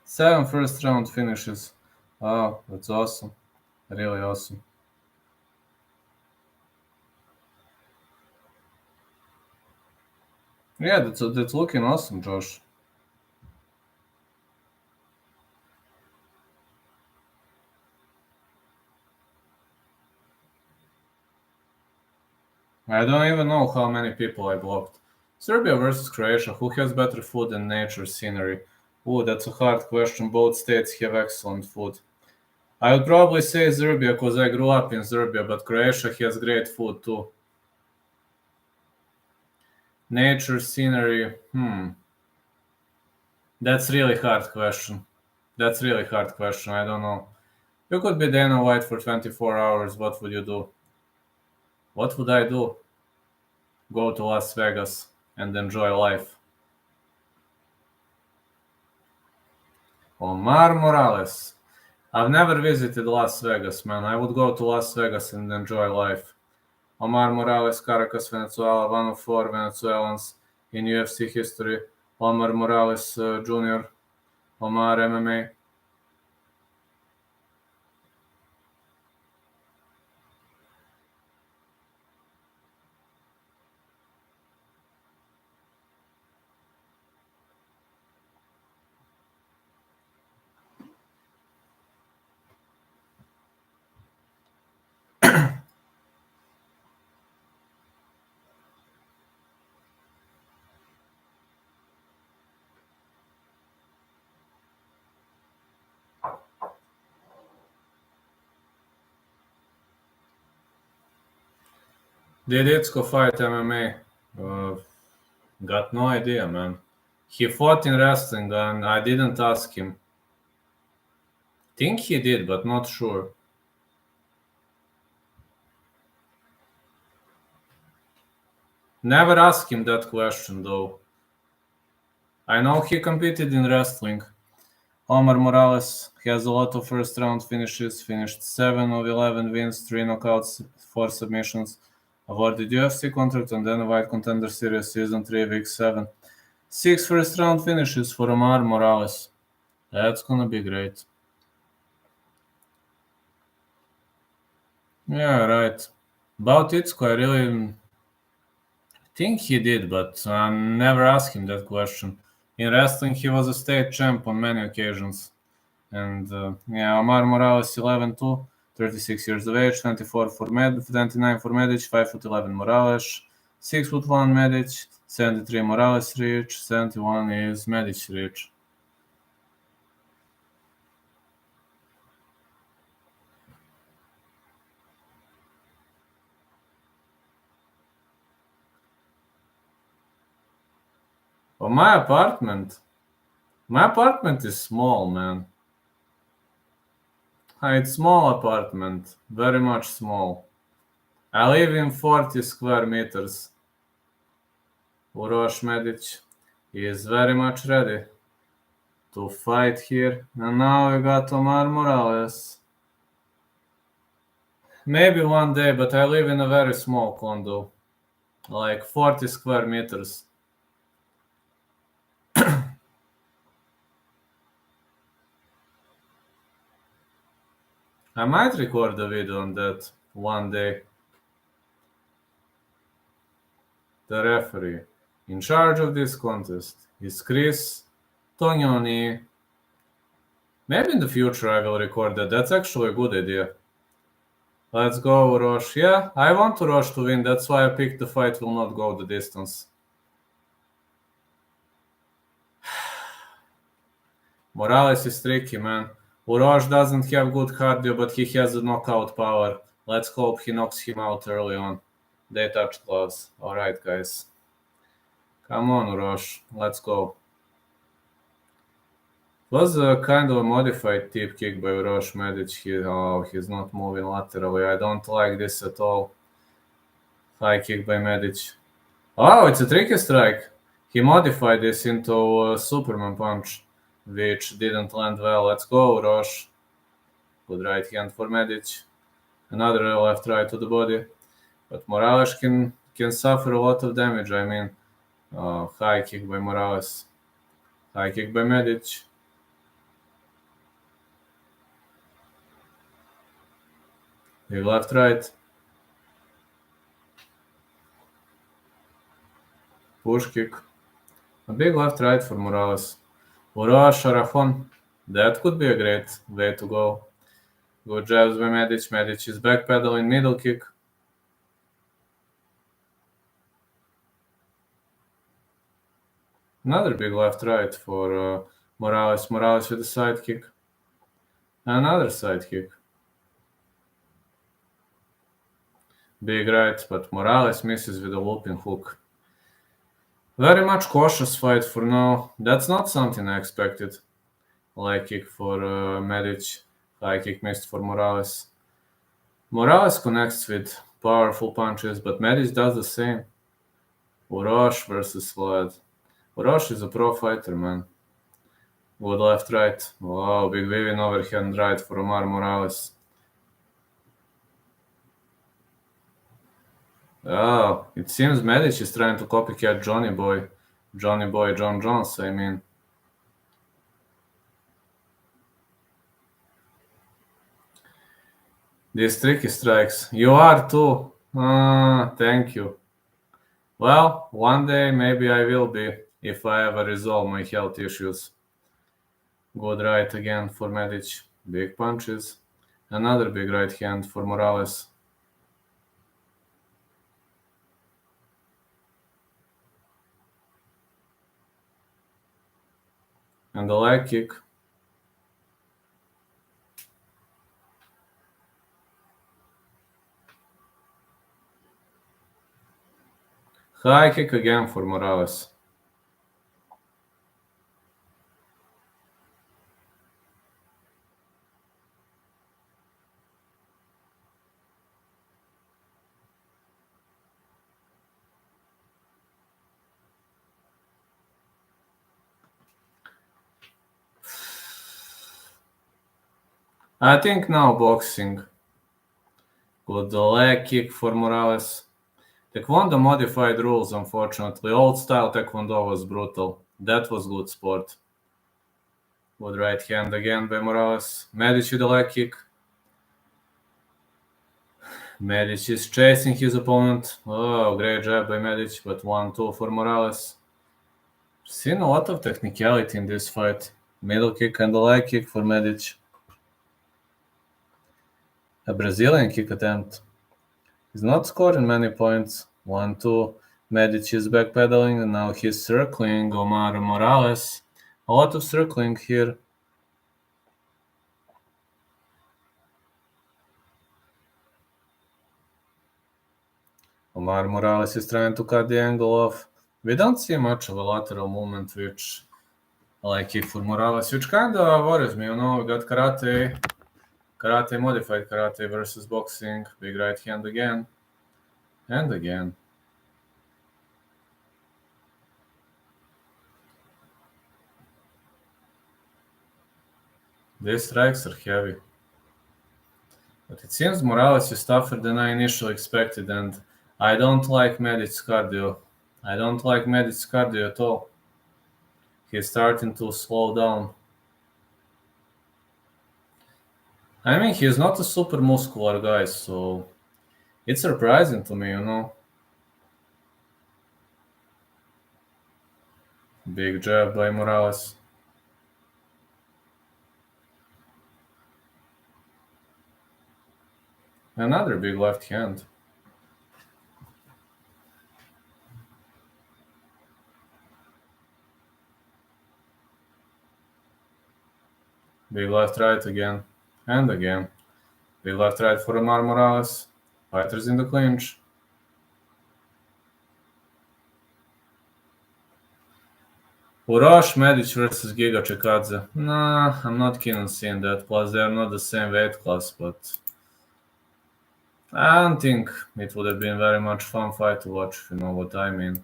Seven first round finishes. Oh, that's awesome. Really awesome. Yeah, that's looking awesome, Josh. I don't even know how many people I blocked. Serbia versus Croatia. Who has better food and nature scenery? Ooh, that's a hard question. Both states have excellent food. I would probably say Serbia because I grew up in Serbia, but Croatia has great food too. Nature scenery. That's really hard question. I don't know. You could be Dana White for 24 hours. What would you do? What would I do? Go to Las Vegas and enjoy life. Omar Morales. I've never visited Las Vegas, man. I would go to Las Vegas and enjoy life. Omar Morales, Caracas, Venezuela, one of 4 Venezuelans. in UFC history. Omar Morales Jr., Omar MMA. Did Itzko fight MMA? Got no idea, man. He fought in wrestling and I didn't ask him. Think he did, but not sure. Never asked him that question, though. I know he competed in wrestling. Omar Morales has a lot of first-round finishes, finished 7 of 11 wins, 3 knockouts, 4 submissions, awarded UFC contract on Dana White Contender Series Season 3, Week 7. 6 first-round finishes for Omar Morales. That's gonna be great. Yeah, right. About Itzko, I really think he did, but I never asked him that question. In wrestling, he was a state champ on many occasions. And Omar Morales 11-2, 36 years of age, 29 for Medic, 5'11" Morales, 6'1" Medic, 73 Morales reach, 71 is Medic reach. Oh, my apartment is small, man. It's small apartment, very much small. I live in 40 square meters. Uros Medic is very much ready to fight here. And now we got Omar Morales. Maybe one day, but I live in a very small condo, like 40 square meters. I might record a video on that one day. The referee in charge of this contest is Chris Tognoni. Maybe in the future I will record that. That's actually a good idea. Let's go, Uros. Yeah, I want Uros to win. That's why I picked the fight will not go the distance. Morales is tricky, man. Uros doesn't have good cardio, but he has a knockout power. Let's hope he knocks him out early on. They touch gloves. Alright, guys. Come on, Uros. Let's go. It was a kind of a modified tip kick by Uros Medic. He's not moving laterally. I don't like this at all. High kick by Medic. Oh, it's a tricky strike. He modified this into a Superman punch, which didn't land well. Let's go, Uros. Good right hand for Medic. Another left right to the body. But Morales can suffer a lot of damage. I mean, high kick by Morales. High kick by Medic. Big left right. Push kick. A big left right for Morales. Uros Arajon. That could be a great way to go. Good jabs by Medic. Medic is backpedaling, middle kick. Another big left right for Morales. Morales with a side kick. Another side kick. Big right, but Morales misses with a looping hook. Very much cautious fight for now. That's not something I expected. Light kick for Medic. High kick missed for Morales. Morales connects with powerful punches, but Medic does the same. Uros versus Vlad. Uros is a pro fighter, man. Good left right. Wow, big weaving overhand right for Omar Morales. Oh, it seems Medic is trying to copycat Johnny Boy. Johnny Boy John Jones, I mean. These tricky strikes. You are too. Thank you. Well, one day maybe I will be, if I ever resolve my health issues. Good right again for Medic. Big punches. Another big right hand for Morales. And the leg kick. High kick again for Morales. I think now boxing. Good leg kick for Morales. Taekwondo modified rules, unfortunately. Old style Taekwondo was brutal. That was good sport. Good right hand again by Morales. Medic with the leg kick. Medic is chasing his opponent. Oh, great jab by Medic, but 1-2 for Morales. Seen a lot of technicality in this fight. Middle kick and the leg kick for Medic. A Brazilian kick attempt. He's not scoring many points. 1-2. Medic is backpedaling and now he's circling Omar Morales. A lot of circling here. Omar Morales is trying to cut the angle off. We don't see much of a lateral movement, which I like kick for Morales, which kind of worries me. We got karate, modified karate versus boxing. Big right hand again. And again. These strikes are heavy. But it seems Morales is tougher than I initially expected, and I don't like Medic's cardio. I don't like Medic's cardio at all. He's starting to slow down. I mean, he's not a super muscular guy, so it's surprising to me. Big jab by Morales. Another big left hand. Big left right again. And again. Big left right for Omar Morales. Fighters in the clinch. Uros Medic versus Giga Chikadze. Nah, I'm not keen on seeing that. Plus, they're not the same weight class, but I don't think it would have been very much fun fight to watch, if you know what I mean.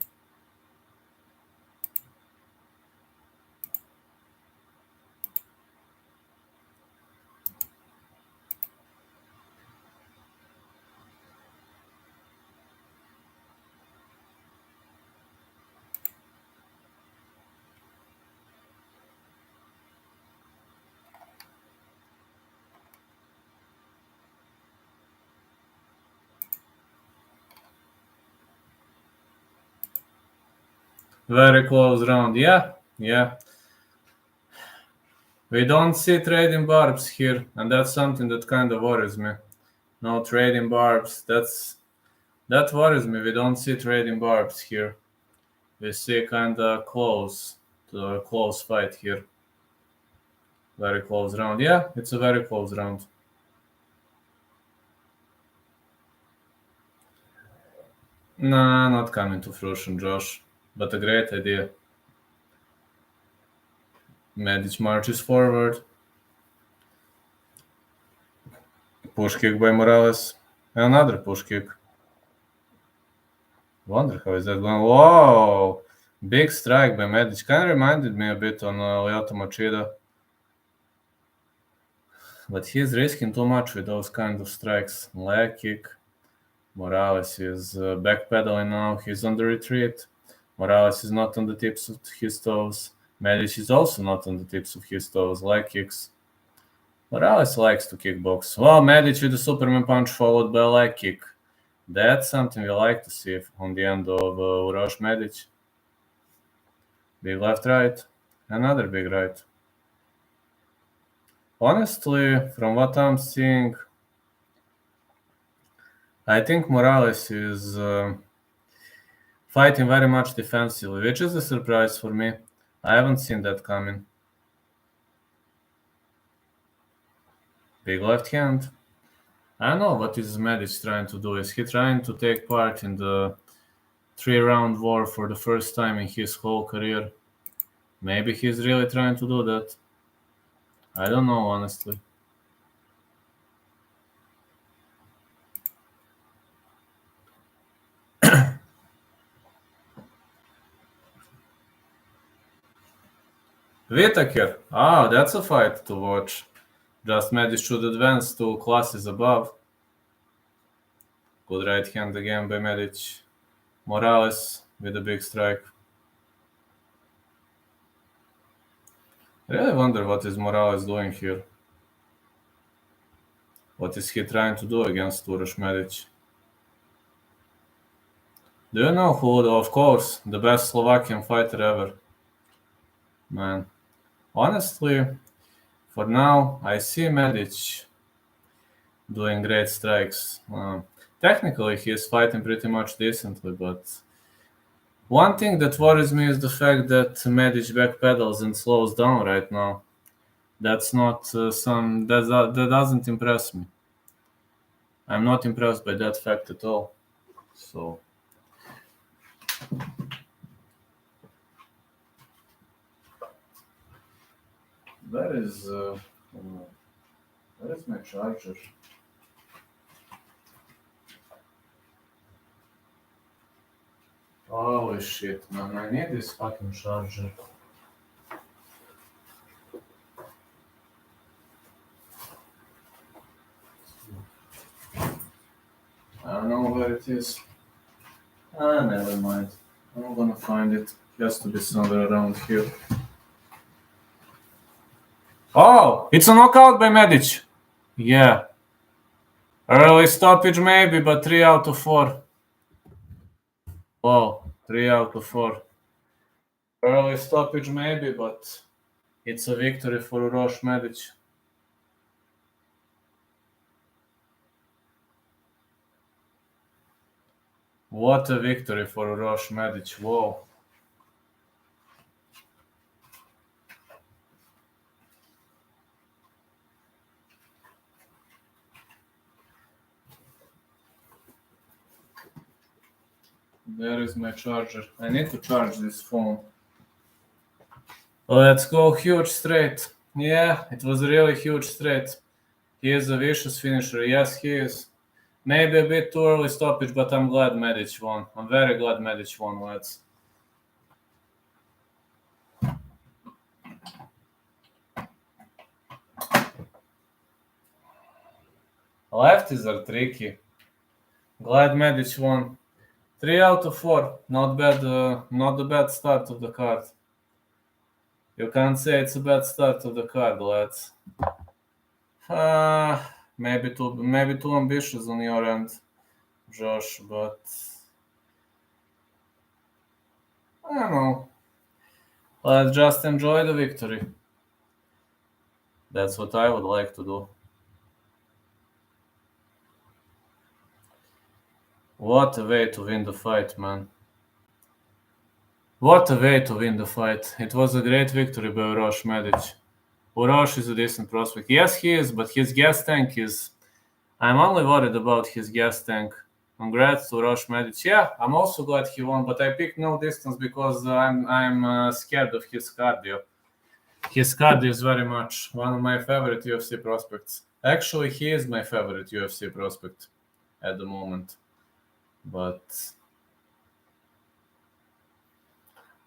Very close round. Yeah. We don't see trading barbs here, and that's something that kind of worries me. No trading barbs. That worries me. We don't see trading barbs here. We see kind of close fight here. Very close round. Yeah, it's a very close round. Nah, not coming to fruition, Josh. But a great idea. Medic marches forward. Push kick by Morales. Another push kick. Wonder how is that going. Whoa! Big strike by Medic. Kind of reminded me a bit on Lyoto Machida. But he's risking too much with those kind of strikes. Leg kick. Morales is backpedaling now. He's on the retreat. Morales is not on the tips of his toes. Medic is also not on the tips of his toes. Leg kicks. Morales likes to kickbox. Well, Medic with a Superman punch followed by a leg kick. That's something we like to see on the end of Uros Medic. Big left right. Another big right. Honestly, from what I'm seeing, I think Morales is fighting very much defensively, which is a surprise for me. I haven't seen that coming. Big left hand. I don't know what is Medic trying to do. Is he trying to take part in the 3-round war for the first time in his whole career? Maybe he's really trying to do that. I don't know, honestly. Whittaker. Ah, that's a fight to watch. Just Medic should advance 2 classes above. Good right hand again by Medic. Morales with a big strike. I really wonder what is Morales doing here. What is he trying to do against Uros Medic? Do you know who, of course, the best Slovakian fighter ever? Man, honestly, for now, I see Medic doing great strikes. Technically, he is fighting pretty much decently, but one thing that worries me is the fact that Medic backpedals and slows down right now. That's not that doesn't impress me. I'm not impressed by that fact at all. So where is my charger? Holy shit, man! I need this fucking charger. I don't know where it is. Never mind. I'm gonna find it. It has to be somewhere around here. Oh, it's a knockout by Medic. Yeah. Early stoppage maybe, but 3 out of 4. Wow, 3 out of 4. Early stoppage maybe, but it's a victory for Uros Medic. What a victory for Uros Medic. Whoa. There is my charger. I need to charge this phone. Let's go huge straight. Yeah, it was a really huge straight. He is a vicious finisher. Yes, he is. Maybe a bit too early stoppage, but I'm glad Medic won. I'm very glad Medic won, lads. Lefties are tricky. Glad Medic won. 3 out of 4. Not bad. Not a bad start of the card. You can't say it's a bad start of the card, lads. Maybe too ambitious on your end, Josh, but I don't know. Let's just enjoy the victory. That's what I would like to do. What a way to win the fight, man. What a way to win the fight. It was a great victory by Uros Medic. Uros is a decent prospect. Yes, he is, but his gas tank is... I'm only worried about his gas tank. Congrats to Uros Medic. Yeah, I'm also glad he won, but I picked no distance because I'm scared of his cardio. His cardio is very much one of my favorite UFC prospects. Actually, he is my favorite UFC prospect at the moment. But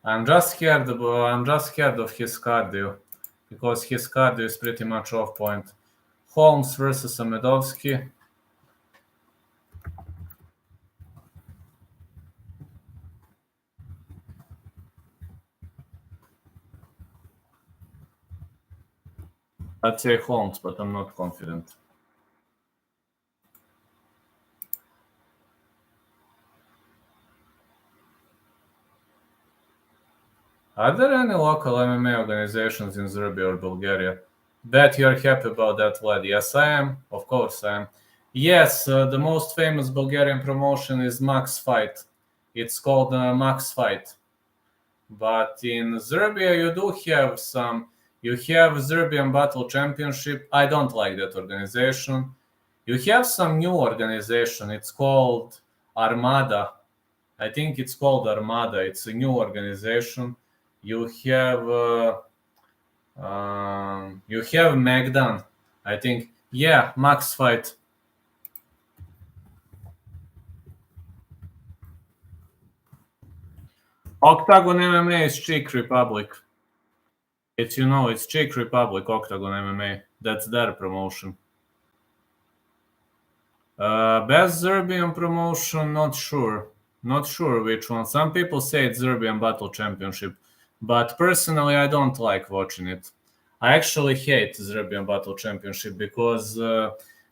I'm just scared of his cardio because his cardio is pretty much off point. Holmes versus Amedovski. I'd say Holmes, but I'm not confident. Are there any local MMA organizations in Serbia or Bulgaria? Bet you're happy about that, lad. Yes, I am. Of course, I am. Yes, the most famous Bulgarian promotion is Max Fight. It's called Max Fight. But in Serbia, you do have some. You have Serbian Battle Championship. I don't like that organization. You have some new organization. It's called Armada. I think it's called Armada. It's a new organization. You have Magdan. I think, yeah, Max Fight. Octagon MMA is Czech Republic. It's Czech Republic, Octagon MMA. That's their promotion. Best Serbian promotion, not sure. Not sure which one. Some people say it's Serbian Battle Championship, but personally, I don't like watching it. I actually hate Serbian Battle Championship because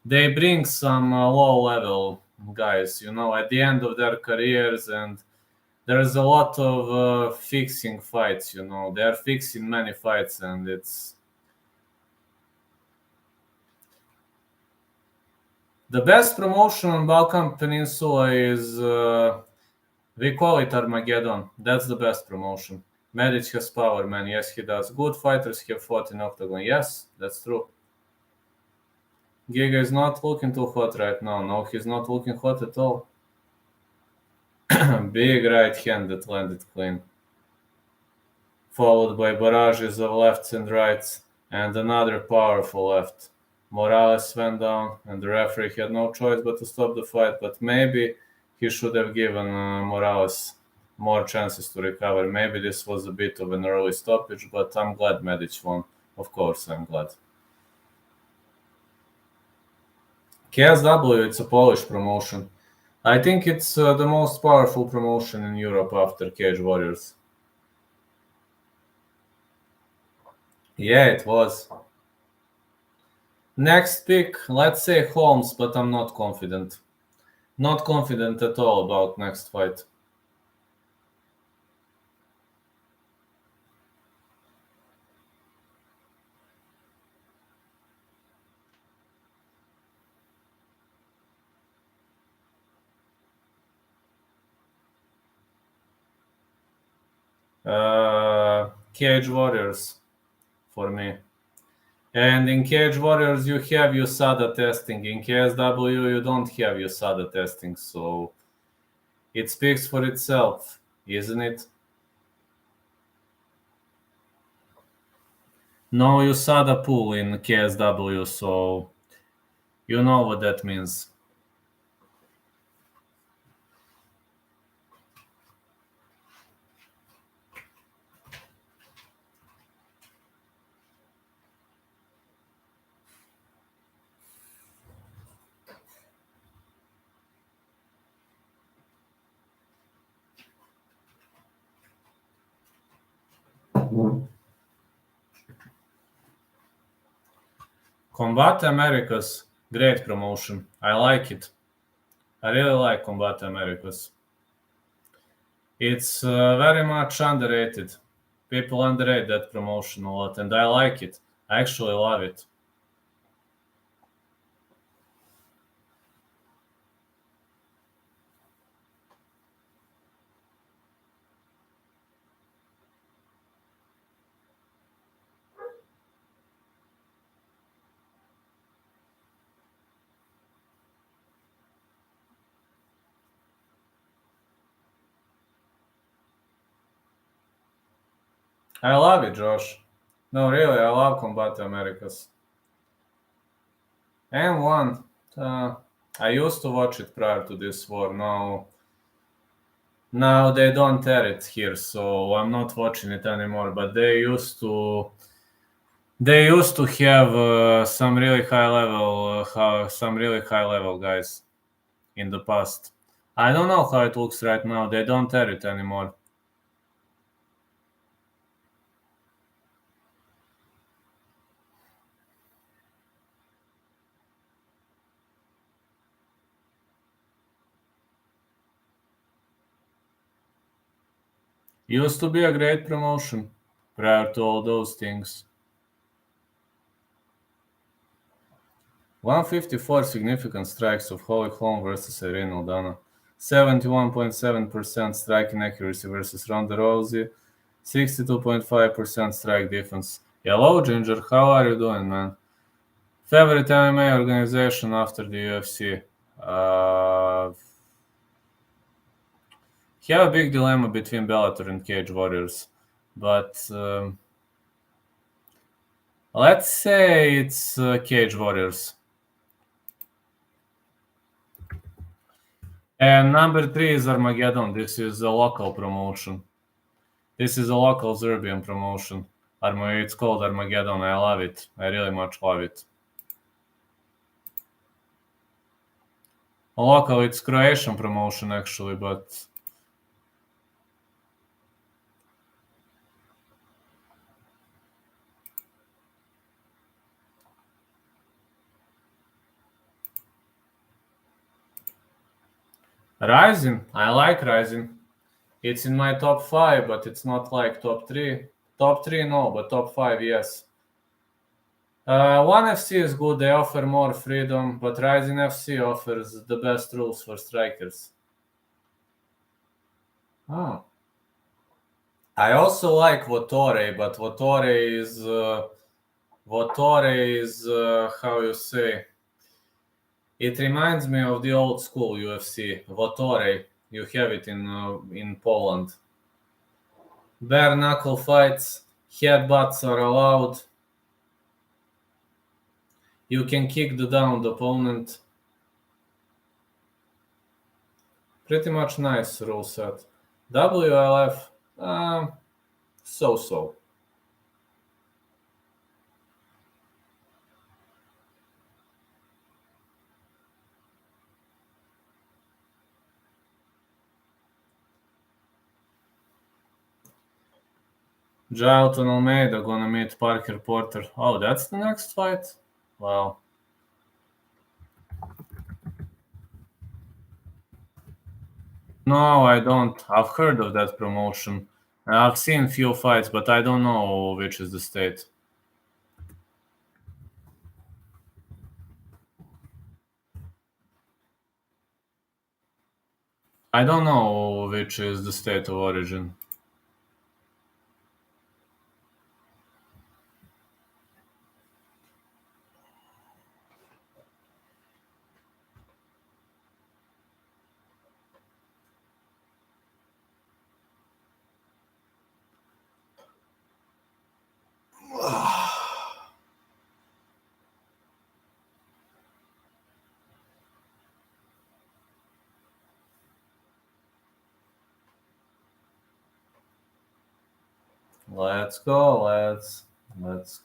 they bring some low-level guys, at the end of their careers, and there's a lot of fixing fights, They're fixing many fights, and it's... The best promotion on Balkan Peninsula is, we call it Armageddon. That's the best promotion. Medic has power, man. Yes, he does. Good fighters have fought in Octagon. Yes, that's true. Giga is not looking too hot right now. No, he's not looking hot at all. Big right hand that landed clean. Followed by barrages of lefts and rights, and another powerful left. Morales went down, and the referee had no choice but to stop the fight, but maybe he should have given Morales more chances to recover. Maybe this was a bit of an early stoppage, but I'm glad Medic won. Of course, I'm glad. KSW, it's a Polish promotion. I think it's the most powerful promotion in Europe after Cage Warriors. Yeah, it was. Next pick, let's say Holmes, but I'm not confident. Not confident at all about next fight. Cage Warriors for me. And in Cage Warriors, you have USADA testing. In KSW, you don't have USADA testing, so it speaks for itself, isn't it? No USADA pool in KSW, so you know what that means. Combate Americas, great promotion. I like it. I really like Combate Americas. It's very much underrated. People underrate that promotion a lot, and I like it. I actually love it. I love it, Josh. No, really, I love Combate Americas. And one. I used to watch it prior to this war. Now they don't air it here, so I'm not watching it anymore. But they used to have some really high level guys in the past. I don't know how it looks right now. They don't air it anymore. Used to be a great promotion prior to all those things. 154 significant strikes of Holm versus Irene Aldana. 71.7% striking accuracy versus Ronda Rousey. 62.5% strike defense. Hello, Ginger. How are you doing, man? Favorite MMA organization after the UFC? Have a big dilemma between Bellator and Cage Warriors, but let's say it's Cage Warriors. And number 3 is Armageddon. This is a local promotion. This is a local Serbian promotion. It's called Armageddon. I love it. I really much love it. A local, it's Croatian promotion actually, but Rising. I like Rising. It's in my top 5, but it's not like top 3. Top 3, no, but top 5, yes. One FC is good. They offer more freedom, but Rising FC offers the best rules for strikers. Oh. I also like Votore, but Votore is how you say. It reminds me of the old school UFC. Votore, you have it in Poland. Bare knuckle fights, headbutts are allowed. You can kick the downed opponent. Pretty much nice rule set. WLF, so-so. Jailton Almeida gonna meet Parker Porter. Oh, that's the next fight? Wow. No, I don't. I've heard of that promotion. I've seen few fights, but I don't know which is the state. I don't know which is the state of origin. Let's go, let's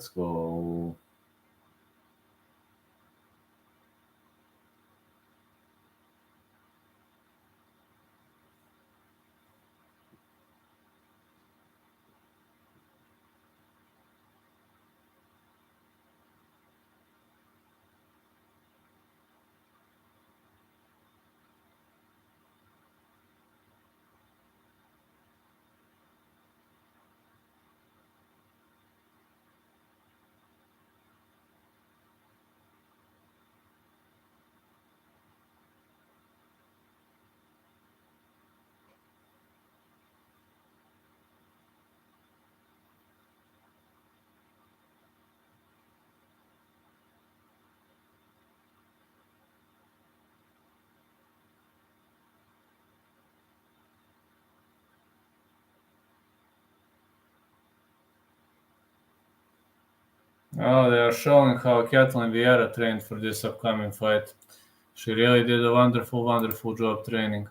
go. Oh, they are showing how Ketlen Vieira trained for this upcoming fight. She really did a wonderful, wonderful job training.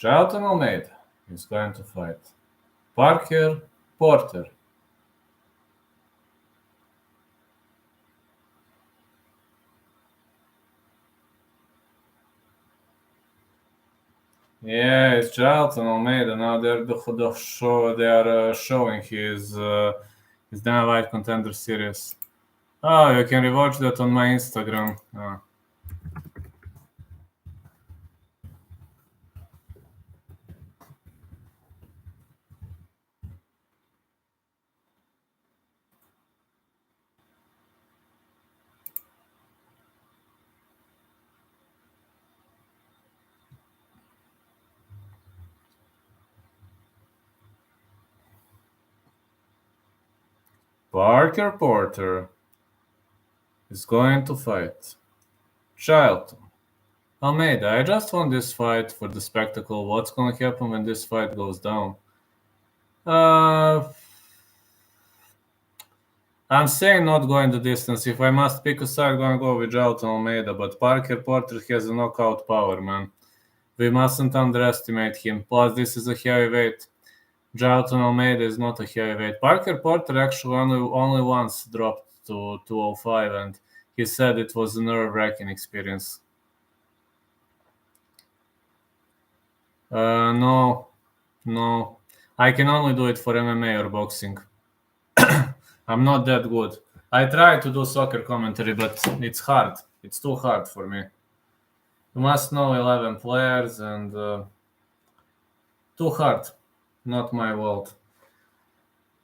Jailton Almeida is going to fight Parker Porter. Yeah, it's Jailton Almeida. Now they are showing his Dana White Contender Series. Oh, you can rewatch that on my Instagram. Parker Porter is going to fight Jailton Almeida. I just want this fight for the spectacle. What's going to happen when this fight goes down? I'm saying not going the distance. If I must pick a side, I'm going to go with Jailton Almeida. But Parker Porter has a knockout power, man. We mustn't underestimate him. Plus, this is a heavyweight. Jailton Almeida is not a heavyweight. Parker Porter actually only once dropped to 205, and he said it was a nerve-wracking experience. No. I can only do it for MMA or boxing. I'm not that good. I try to do soccer commentary, but it's hard. It's too hard for me. You must know 11 players and too hard. Not my world.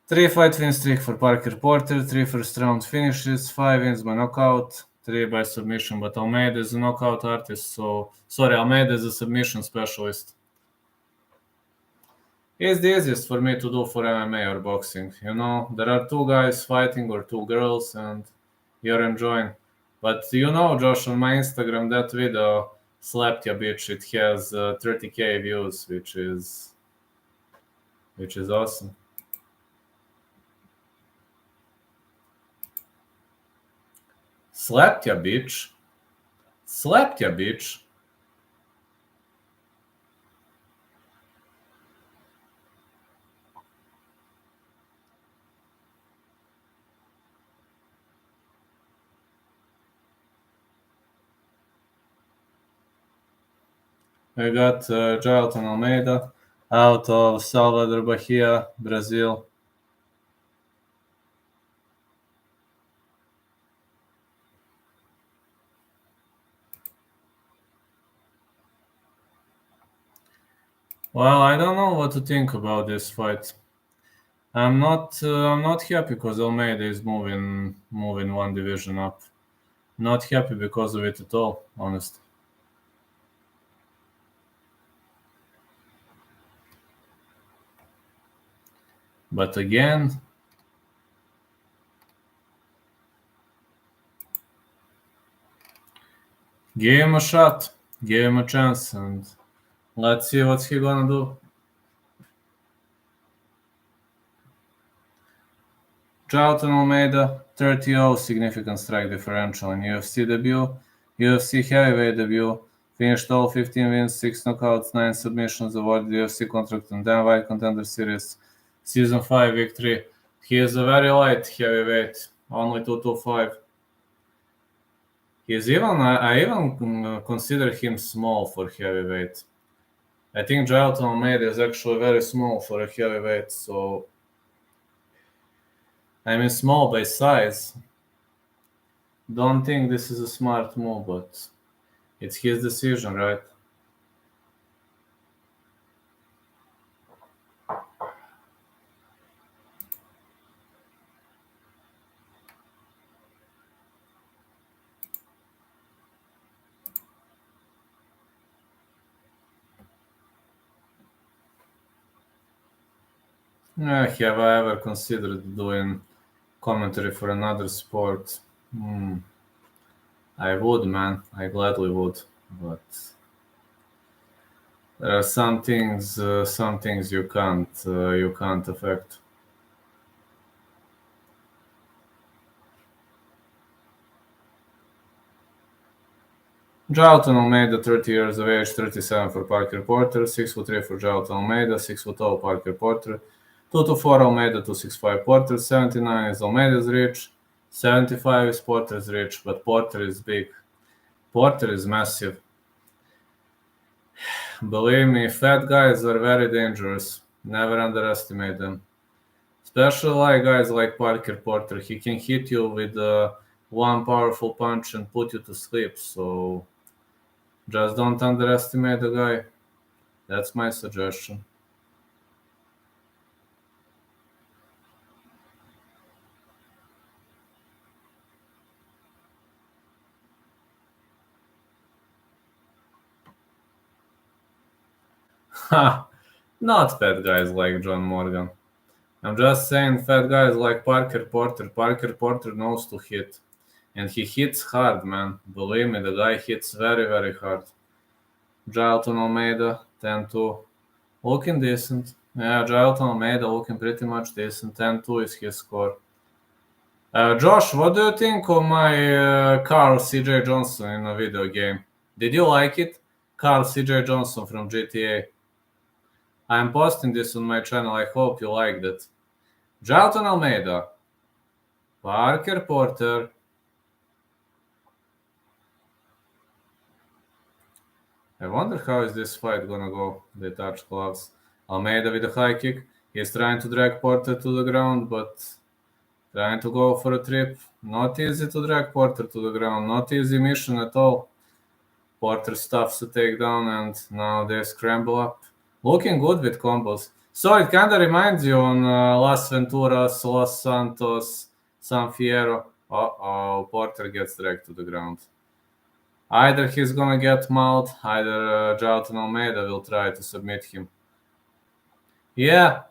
3-fight win streak for Parker Porter, 3 first-round finishes, 5 wins by knockout, 3 by submission. But Almeida is a knockout artist, Almeida is a submission specialist. It's the easiest for me to do for MMA or boxing. You know, there are 2 guys fighting or 2 girls, and you're enjoying. But you know, Josh, on my Instagram, that video, Slapped Ya Bitch, it has 30K views, which is awesome. Slapped Ya Bitch. Slapped Ya Bitch. We got Jailton Almeida out of Salvador Bahia, Brazil. Well, I don't know what to think about this fight. I'm not happy because Almeida is moving 1 division up. Not happy because of it at all, honestly. But again, give him a shot, give him a chance, and let's see what he's gonna do. Jailton Almeida, 30-0 significant strike differential in UFC debut, UFC heavyweight debut, finished all 15 wins, 6 knockouts, 9 submissions, awarded the UFC contract on Dana White Contender Series, Season 5 victory. He is a very light heavyweight, only 225. I even consider him small for heavyweight. I think Jailton Almeida is actually very small for a heavyweight, so I mean small by size. Don't think this is a smart move, but it's his decision, right? Have I ever considered doing commentary for another sport? I would, man. I gladly would, but there are some things you can't affect. Jailton Almeida, 30 years of age, 37 for Parker Porter, 6'3" for Jailton Almeida, 6'0" Parker Porter, 2'4" Almeida, 2'6" Porter, 79 is Almeida's reach, 75 is Porter's reach, but Porter is big. Porter is massive. Believe me, fat guys are very dangerous. Never underestimate them. Especially like guys like Parker Porter. He can hit you with one powerful punch and put you to sleep. So just don't underestimate the guy. That's my suggestion. Ha! Not fat guys like John Morgan. I'm just saying fat guys like Parker Porter. Parker Porter knows to hit. And he hits hard, man. Believe me, the guy hits very, very hard. Jailton Almeida, 10-2. Looking decent. Yeah, Jailton Almeida looking pretty much decent. 10-2 is his score. Josh, what do you think of my Carl CJ Johnson in a video game? Did you like it? Carl CJ Johnson from GTA. I'm posting this on my channel. I hope you liked it. Jailton Almeida. Parker Porter. I wonder how is this fight gonna go. They touch gloves. Almeida with a high kick. He's trying to drag Porter to the ground, but trying to go for a trip. Not easy to drag Porter to the ground. Not easy mission at all. Porter stuffs a takedown and now they scramble up. Looking good with combos. So it kind of reminds you on Las Venturas, Los Santos, San Fierro. Uh-oh, Porter gets dragged to the ground. Either he's gonna get mauled, either Jailton Almeida will try to submit him. Yeah,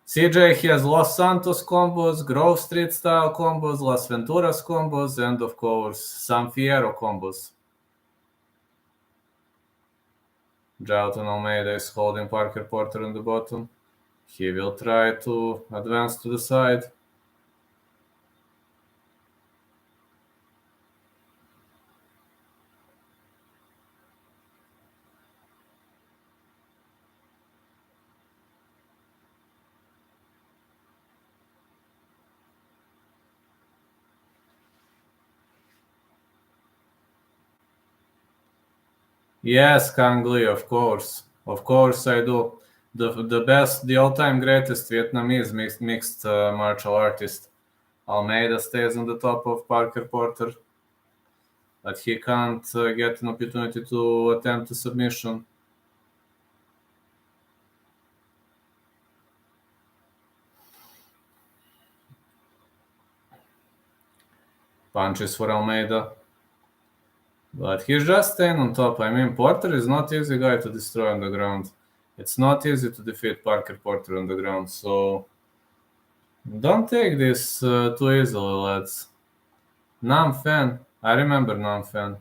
CJ has Los Santos combos, Grove Street style combos, Las Venturas combos, and of course, San Fierro combos. Jailton Almeida is holding Parker Porter on the bottom. He will try to advance to the side. Yes, Kang Lee, of course. Of course I do. The best, the all-time greatest Vietnamese mixed martial artist. Almeida stays on the top of Parker Porter, but he can't get an opportunity to attempt a submission. Punches for Almeida. But he's just staying on top. I mean, Porter is not easy guy to destroy on the ground. It's not easy to defeat Parker Porter on the ground, so don't take this too easily, lads. Nam Fan. I remember Nam Fan.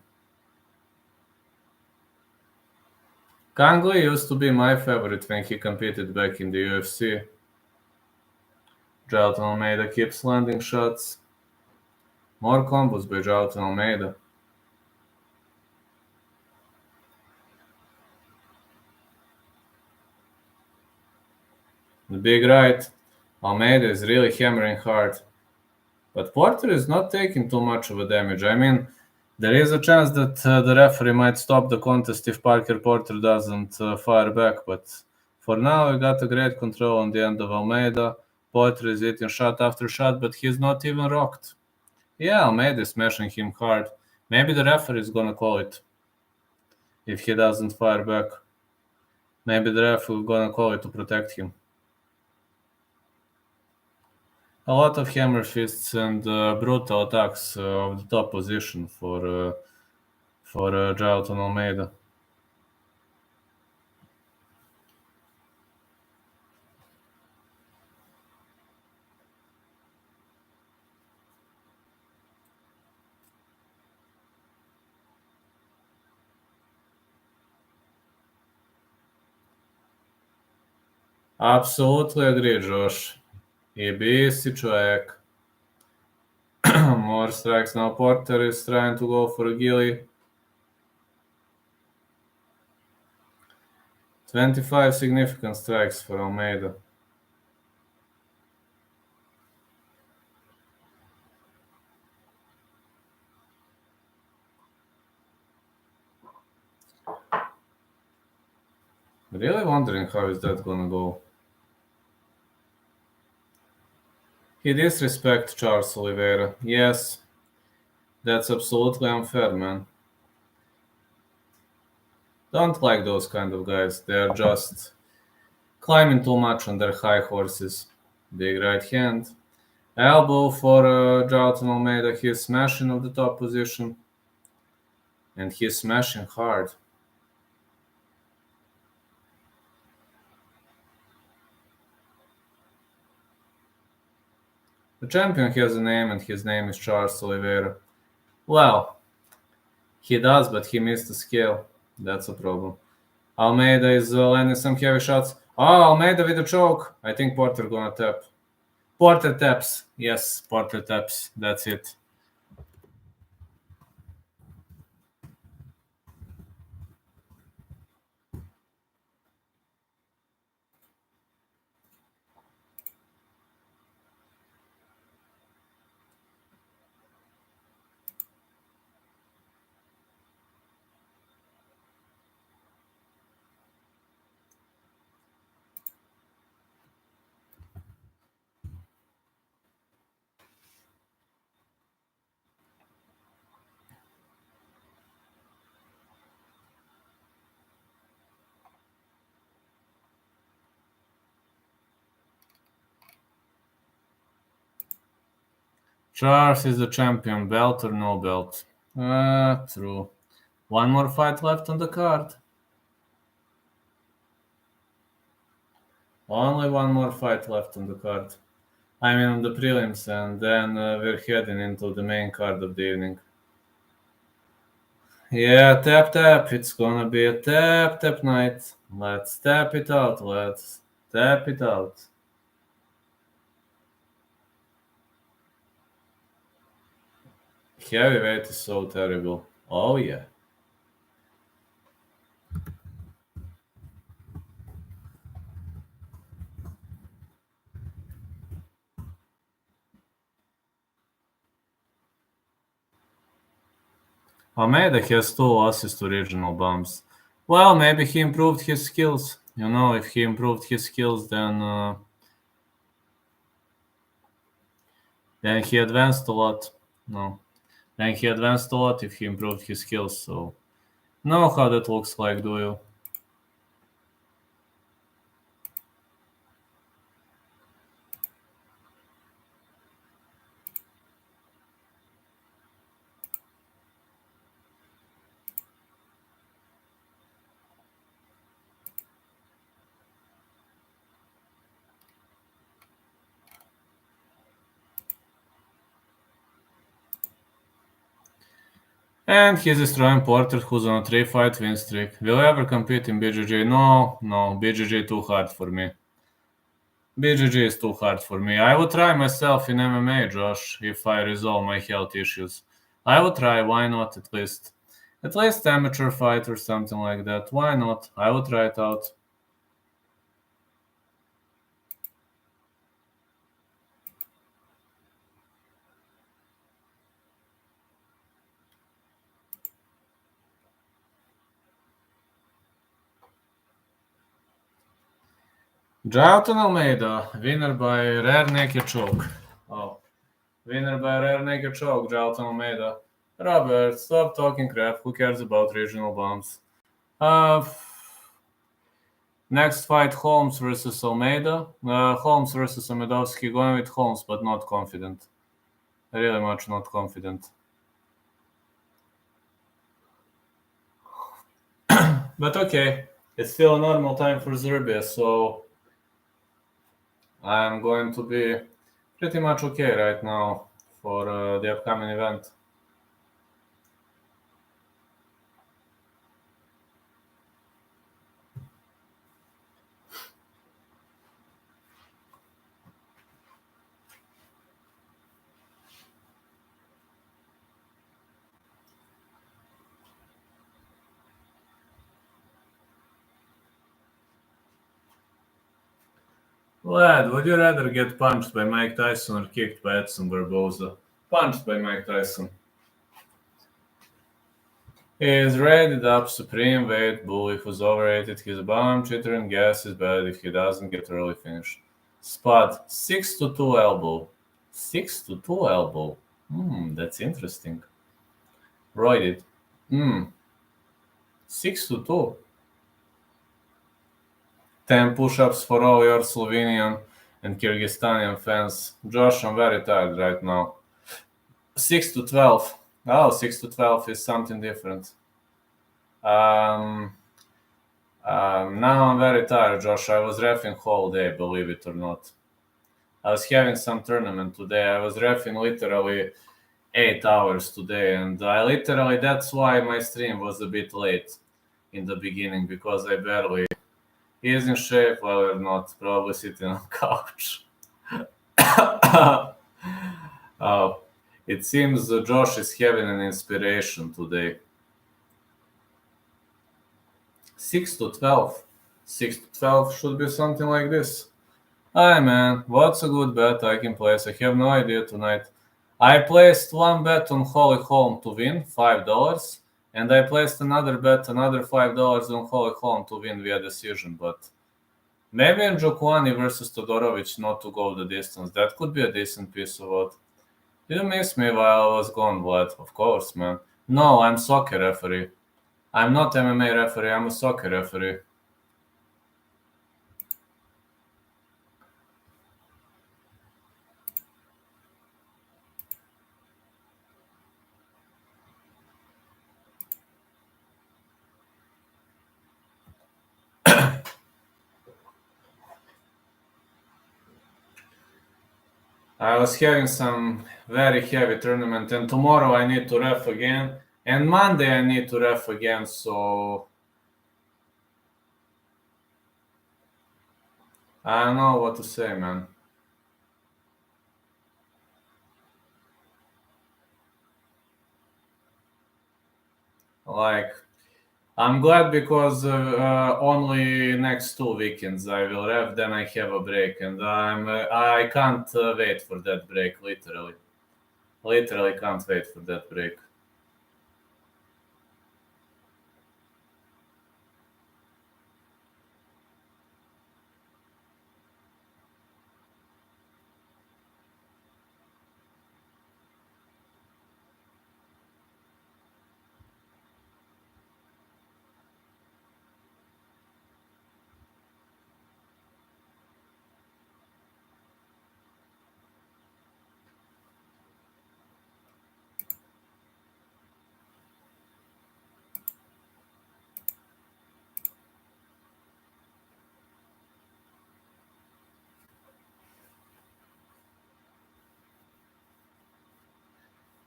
Kang Lee used to be my favorite when he competed back in the UFC. Jailton Almeida keeps landing shots. More combos by Jailton Almeida. The big right. Almeida is really hammering hard. But Porter is not taking too much of a damage. I mean, there is a chance that the referee might stop the contest if Parker Porter doesn't fire back. But for now, we got a great control on the end of Almeida. Porter is hitting shot after shot, but he's not even rocked. Yeah, Almeida is smashing him hard. Maybe the referee is gonna call it if he doesn't fire back. Maybe the referee is gonna call it to protect him. A lot of hammer fists and brutal attacks of the top position for Jailton Almeida. Absolutely agree, Josh. EBC човек. More strikes now. Porter is trying to go for a gilly. 25 significant strikes for Almeida. Really wondering how is that gonna go. He disrespects Charles Oliveira. Yes, that's absolutely unfair, man. Don't like those kind of guys. They're just climbing too much on their high horses. Big right hand. Elbow for Jailton Almeida. He's smashing of the top position. And he's smashing hard. The champion has a name and his name is Charles Oliveira. Well, he does, but he missed the scale. That's a problem. Almeida is landing some heavy shots. Oh, Almeida with a choke. I think Porter gonna tap. Porter taps. Yes, Porter taps. That's it. Charles is the champion. Belt or no belt? True. One more fight left on the card. Only one more fight left on the card. I mean, on the prelims, and then we're heading into the main card of the evening. Yeah, tap tap. It's gonna be a tap tap night. Let's tap it out. Let's tap it out. Heavyweight is so terrible. Oh yeah. Almeida has 2 losses to regional bumps. Well, maybe he improved his skills. You know, if he improved his skills, then he advanced a lot. No, then he advanced a lot if he improved his skills. So, know how that looks like, do you? And he's destroying Porter, who's on a 3-fight win streak. Will he ever compete in BJJ? No, BJJ too hard for me. BJJ is too hard for me. I would try myself in MMA, Josh, if I resolve my health issues. I would try, why not, at least? At least amateur fight or something like that. Why not? I would try it out. Jailton Almeida, winner by rare naked choke. Oh, winner by rare naked choke, Jailton Almeida. Robert, stop talking crap. Who cares about regional bumps? Next fight, Holmes versus Almeida. Holmes versus Amedovski. Going with Holmes, but not confident. Really much not confident. But okay, it's still a normal time for Serbia, so I'm going to be pretty much okay right now for the upcoming event. Lad, would you rather get punched by Mike Tyson or kicked by Edson Barboza? Punched by Mike Tyson. He is rated up supreme weight bully who's overrated. He's a bum, cheater, and gas is bad if he doesn't get early finish. Spot 6'2" elbow. 6'2" elbow. That's interesting. Roided. 6'2". 10 push-ups for all your Slovenian and Kyrgyzstanian fans. Josh, I'm very tired right now. 6'12". Oh, 6'12" is something different. Now I'm very tired, Josh. I was reffing whole day, believe it or not. I was having some tournament today. I was reffing literally 8 hours today, and that's why my stream was a bit late in the beginning, because I barely... He is in shape while we're not, probably sitting on couch. It seems Josh is having an inspiration today. 6'12". 6'12" should be something like this. Hi man, what's a good bet I can place? I have no idea tonight. I placed one bet on Holm to win, $5. And I placed another bet, another $5 on Holm to win via decision, but maybe Njokuani versus Todorović not to go the distance. That could be a decent piece of odds. Did you miss me while I was gone, Vlad? Of course, man. No, I'm soccer referee. I'm not MMA referee, I'm a soccer referee. I was having some very heavy tournament, and tomorrow I need to ref again, and Monday I need to ref again, so I don't know what to say, man. Like, I'm glad because only next 2 weekends I will ref, then I have a break, and I can't wait for that break, literally. Literally can't wait for that break.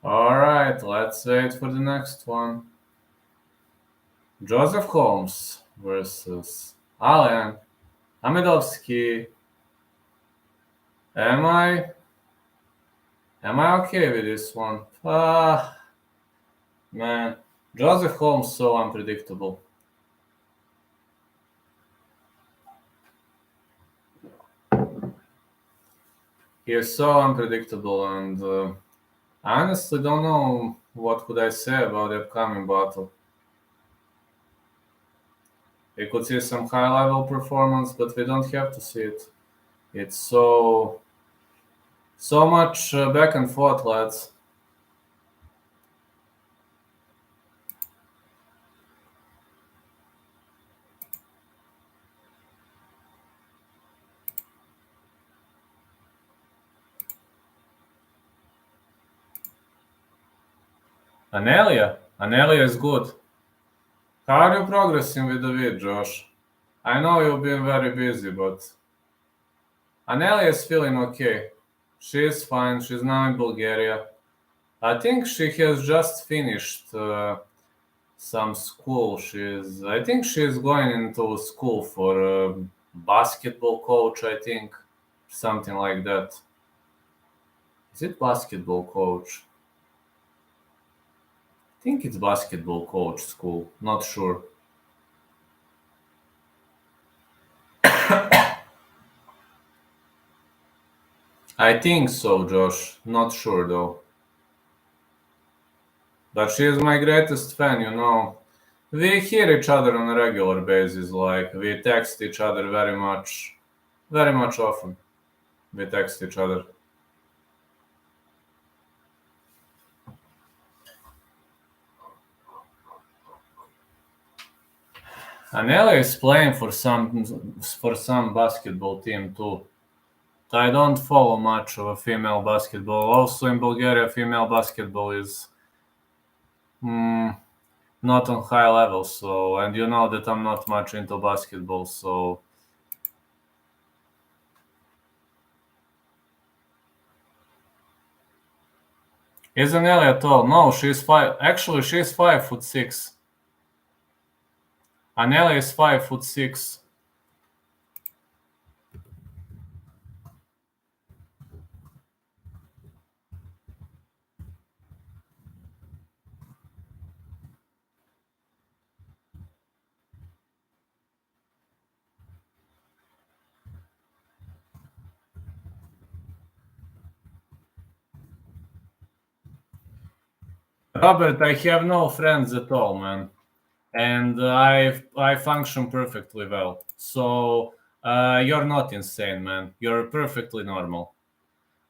Alright, let's wait for the next one. Joseph Holmes versus Alen. Amedovski. Am I okay with this one? Man, Joseph Holmes so unpredictable. He is so unpredictable, and I honestly don't know what could I say about the upcoming battle. We could see some high-level performance, but we don't have to see it. It's so much back and forth, lads. Anelia is good. How are you progressing with the vid, Josh? I know you've been very busy, but Anelia is feeling okay. She is fine. She's now in Bulgaria. I think she has just finished some school. I think she's going into school for basketball coach, I think. Something like that. Is it basketball coach? I think it's basketball coach school. Not sure. I think so, Josh. Not sure though. But she is my greatest fan, you know. We hear each other on a regular basis, like we text each other very much often. We text each other. Anela is playing for some basketball team too. I don't follow much of a female basketball. Also in Bulgaria, female basketball is not on high level. So, and you know that I'm not much into basketball. So, isn't Anela tall? No, she's five. Actually, she's 5'6". Anela is 5'6". Robert, I have no friends at all, man, and I function perfectly well. So you're not insane, man. You're perfectly normal.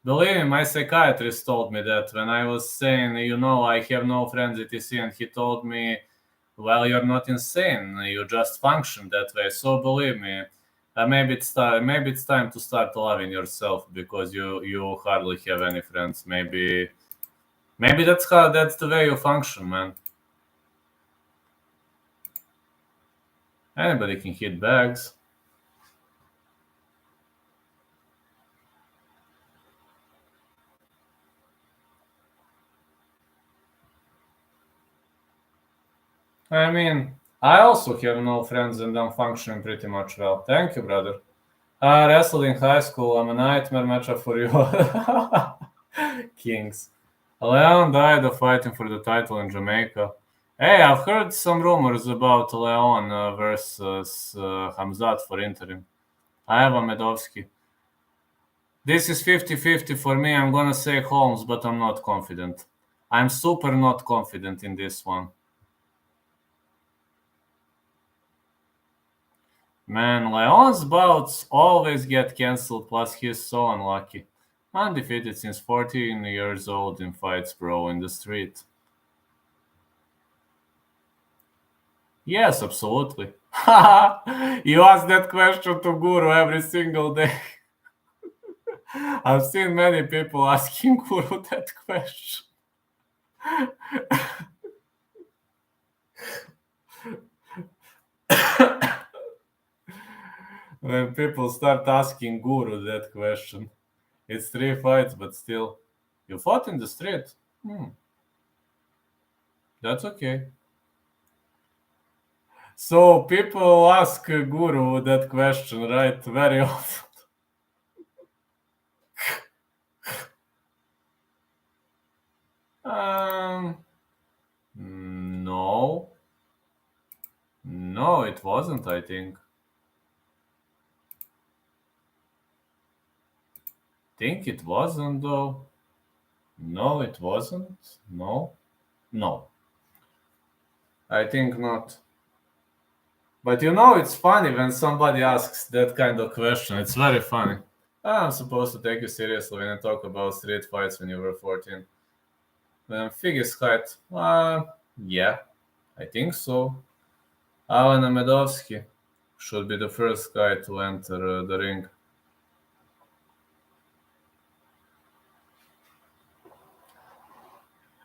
Believe me, my psychiatrist told me that when I was saying, you know, I have no friends, etc., and he told me, well, you're not insane. You just function that way. So believe me, maybe it's time to start loving yourself because you hardly have any friends. Maybe that's the way you function, man. Anybody can hit bags. I mean, I also have no friends and I'm functioning pretty much well. Thank you, brother. I wrestled in high school. I'm a nightmare matchup for you. Kings. Leon died of fighting for the title in Jamaica. Hey, I've heard some rumors about Leon versus Hamzat for interim. I have Amedovski. This is 50-50 for me. I'm gonna say Holmes, but I'm not confident. I'm super not confident in this one. Man, Leon's bouts always get cancelled, plus he's so unlucky. Undefeated since 14 years old in fights, bro, in the street. Yes, absolutely. You ask that question to Guru every single day. I've seen many people asking Guru that question. When people start asking Guru that question, it's 3 fights, but still. You fought in the street? That's okay. So people ask Guru that question, right? Very often. No. No, it wasn't, I think. Think it wasn't, though. No, it wasn't. No. No. I think not. But you know, it's funny when somebody asks that kind of question. It's very funny. I'm supposed to take you seriously when I talk about street fights when you were 14. Figures height. Yeah, I think so. Alen Amedovski should be the first guy to enter the ring.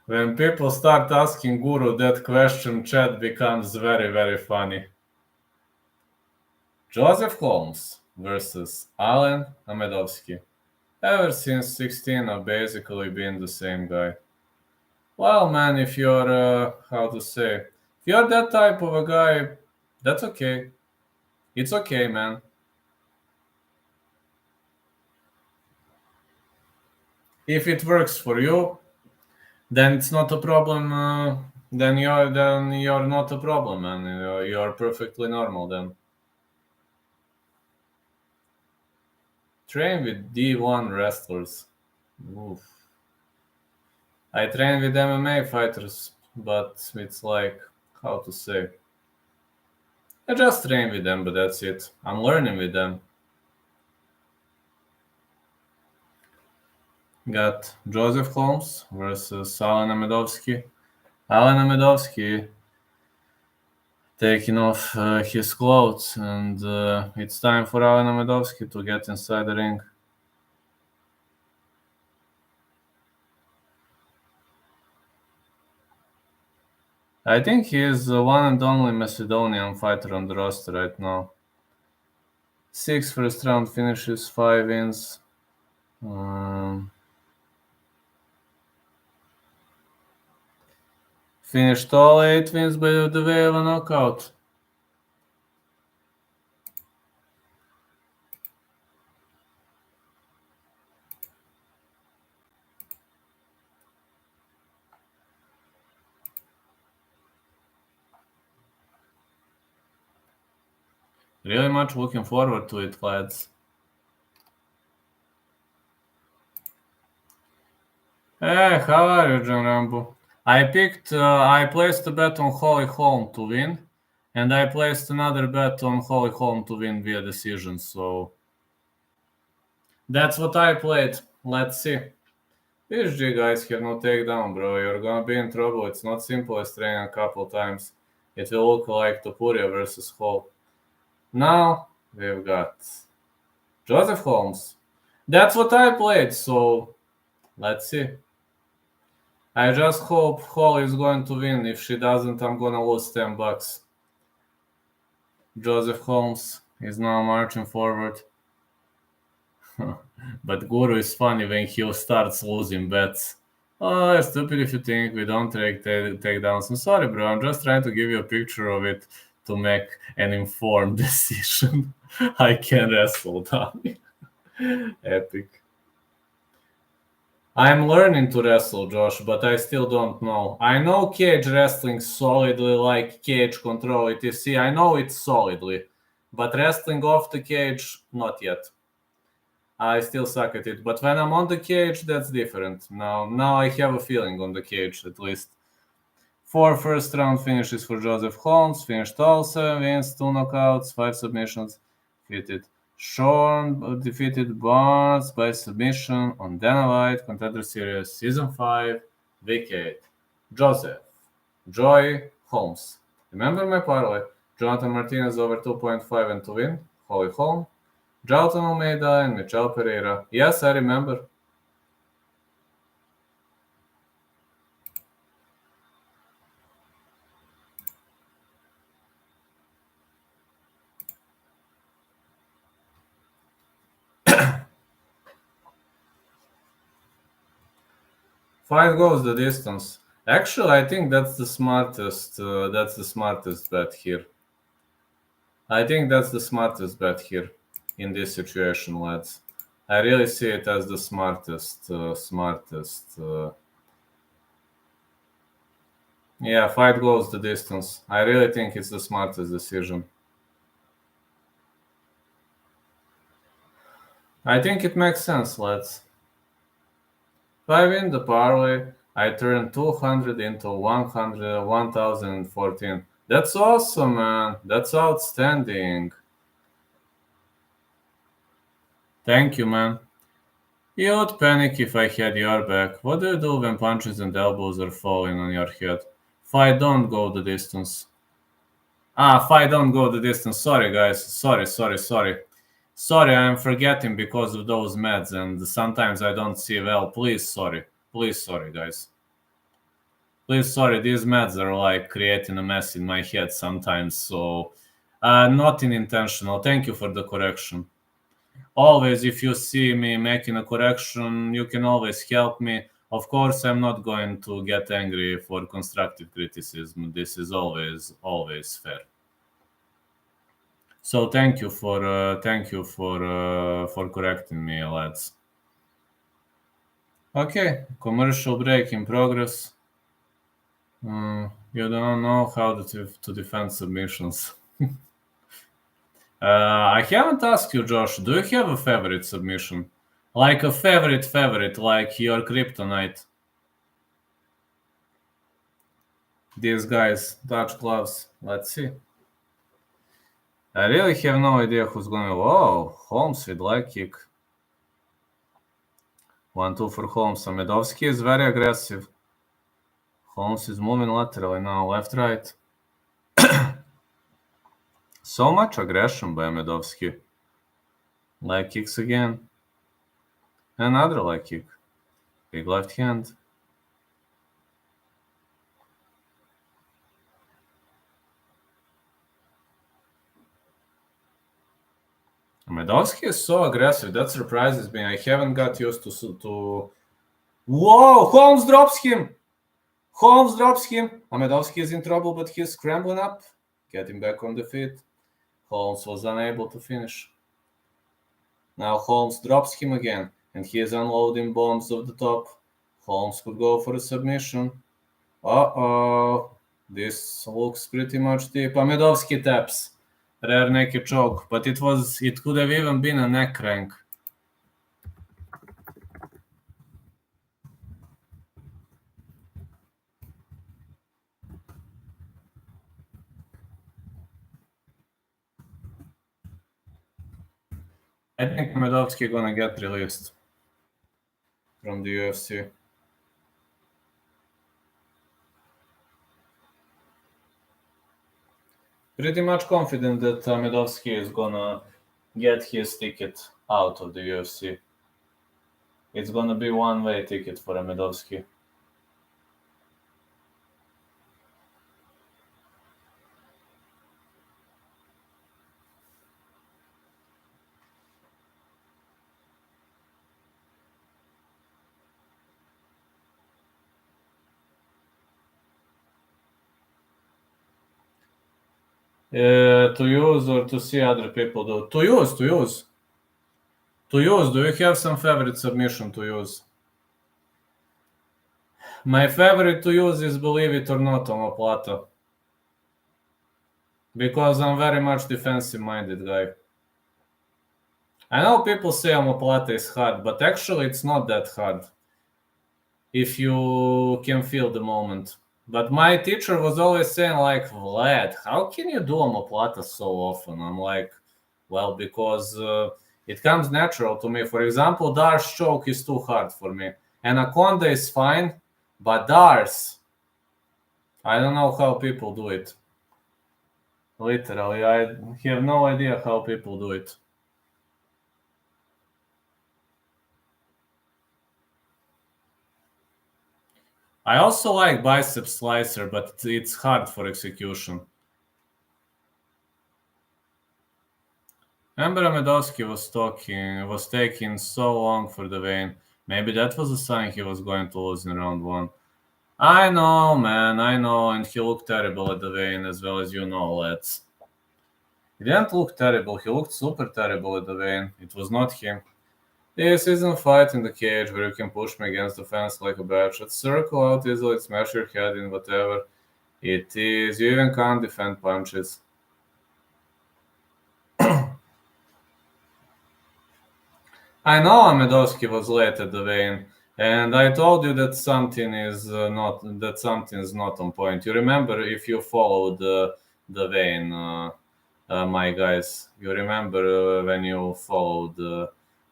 When people start asking Guru that question, chat becomes very, very funny. Joseph Holmes versus Alen Amedovski. Ever since 16, I've basically been the same guy. Well, man, if you're, how to say, if you're that type of a guy, that's okay. It's okay, man. If it works for you, then it's not a problem. Then you're not a problem, man. You're perfectly normal then. Train with D1 wrestlers. Oof. I train with MMA fighters, but it's like, how to say? I just train with them, but that's it. I'm learning with them. Got Joseph Holmes versus Alen Amedovski. Alen Amedovski taking off his clothes, and it's time for Alen Amedovski to get inside the ring. I think he is the one and only Macedonian fighter on the roster right now. 6 first round finishes, 5 wins. Finished all 8 wins by the way of a knockout. Really much looking forward to it, lads. Hey, how are you, John Rambo? I placed a bet on Holm to win, and I placed another bet on Holm to win via decision, so that's what I played. Let's see. These G guys have no takedown, bro. You're gonna be in trouble. It's not simple as training a couple times. It will look like Topuria versus Hall. Now we've got Joseph Holmes. That's what I played, so let's see. I just hope Hall is going to win. If she doesn't, I'm gonna lose $10. Joseph Holmes is now marching forward. But Guru is funny when he starts losing bets. Oh, stupid if you think we don't take takedowns. I'm sorry, bro. I'm just trying to give you a picture of it to make an informed decision. I can wrestle, dummy. Epic. I'm learning to wrestle, Josh, but I still don't know. I know cage wrestling solidly like cage control etc. I know it solidly, but wrestling off the cage, not yet. I still suck at it, but when I'm on the cage, that's different. Now I have a feeling on the cage, at least. 4 first round finishes for Joseph Holmes, finished all 7 wins, 2 knockouts, 5 submissions, defeated Barnes by submission on Dana White, Contender Series, Season 5, Week 8. Joseph, Joy, Holmes. Remember my parlay? Jonathan Martinez over 2.5 and to win, Holy Holm, Jailton Almeida and Michel Pereira. Yes, I remember. Fight goes the distance. Actually, I think that's the smartest. Bet here. I think that's the smartest bet here in this situation, lads. I really see it as the smartest. Yeah, fight goes the distance. I really think it's the smartest decision. I think it makes sense, lads. If I win the parlay, I turn 200 into 1014. That's awesome, man. That's outstanding. Thank you, man. You would panic if I had your back. What do you do when punches and elbows are falling on your head? Fight don't go the distance. Fight don't go the distance. Sorry, guys. Sorry. Sorry, I'm forgetting because of those meds, and sometimes I don't see well. Please, sorry, guys. Please, sorry. These meds are like creating a mess in my head sometimes, so not intentional. Thank you for the correction. Always, if you see me making a correction, you can always help me. Of course, I'm not going to get angry for constructive criticism. This is always fair. So thank you for correcting me, lads. Okay, commercial break in progress. You don't know how to defend submissions. I haven't asked you, Josh, do you have a favorite submission? Like a favorite, like your kryptonite? These guys, Dutch gloves. Let's see. I really have no idea who's going to... Whoa, Holmes with leg kick. 1-2 for Holmes. Amedovski is very aggressive. Holmes is moving laterally now, left-right. So much aggression by Amedovski. Leg kicks again. Another leg kick. Big left hand. Amedovski is so aggressive. That surprises me. I haven't got used to... Whoa! Holmes drops him! Holmes drops him. Amedovski is in trouble, but he's scrambling up. Getting back on the feet. Holmes was unable to finish. Now Holmes drops him again, and he is unloading bombs off the top. Holmes could go for a submission. Uh-oh. This looks pretty much deep. Amedovski taps. Rare naked choke, but it could have even been a neck crank. I think Amedovski gonna get released from the UFC. Pretty much confident that Amedovski is gonna get his ticket out of the UFC. It's gonna be one-way ticket for Amedovski. To use or to see other people do? To use. To use. Do you have some favorite submission to use? My favorite to use is, believe it or not, omoplata. Because I'm very much defensive-minded guy. I know people say omoplata is hard, but actually it's not that hard. If you can feel the moment. But my teacher was always saying, like, Vlad, how can you do omoplata so often? I'm like, well, because it comes natural to me. For example, Dar's choke is too hard for me. Anaconda is fine, but Dar's, I don't know how people do it. Literally, I have no idea how people do it. I also like bicep slicer, but it's hard for execution. Remember Amedovski was taking so long for the vein. Maybe that was a sign he was going to lose in round 1. I know, man, I know, and he looked terrible at the vein as well, as you know, lads. He didn't look terrible, he looked super terrible at the vein. It was not him. This isn't a fight in the cage where you can push me against the fence like a batch. Let's circle out easily, smash your head in whatever it is. You even can't defend punches. I know Amedovski was late at the vein, and I told you that something's not on point. You remember if you followed the vein, my guys. You remember when you followed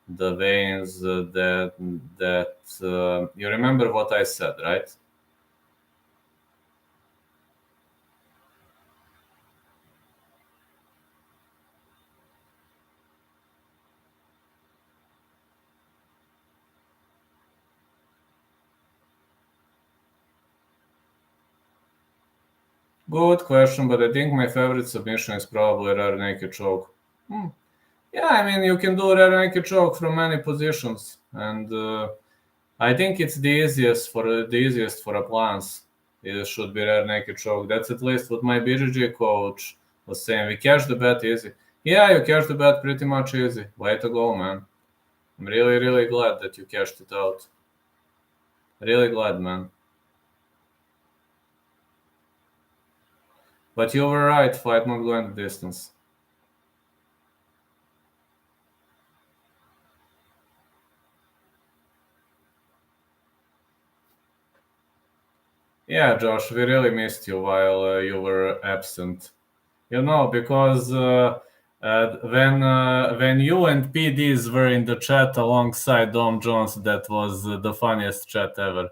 the veins you remember what I said, right? Good question, but I think my favorite submission is probably rear naked choke. Yeah, I mean, you can do rear naked choke from many positions, and I think it's the easiest for appliance. It should be rear naked choke. That's at least what my BJJ coach was saying. We cash the bet easy. Yeah, you cash the bet pretty much easy. Way to go, man. I'm really, really glad that you cashed it out. Really glad, man. But you were right, fight not going the distance. Yeah, Josh, we really missed you while you were absent. Because when you and PDs were in the chat alongside Dom Jones, that was the funniest chat ever.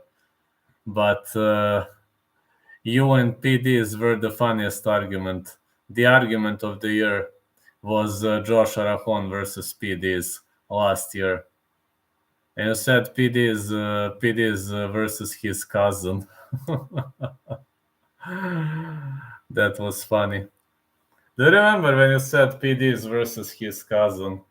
But you and PDs were the funniest argument. The argument of the year was Josh Arajon versus PDs last year. And you said PDs versus his cousin. That was funny. Do you remember when you said PDs versus his cousin?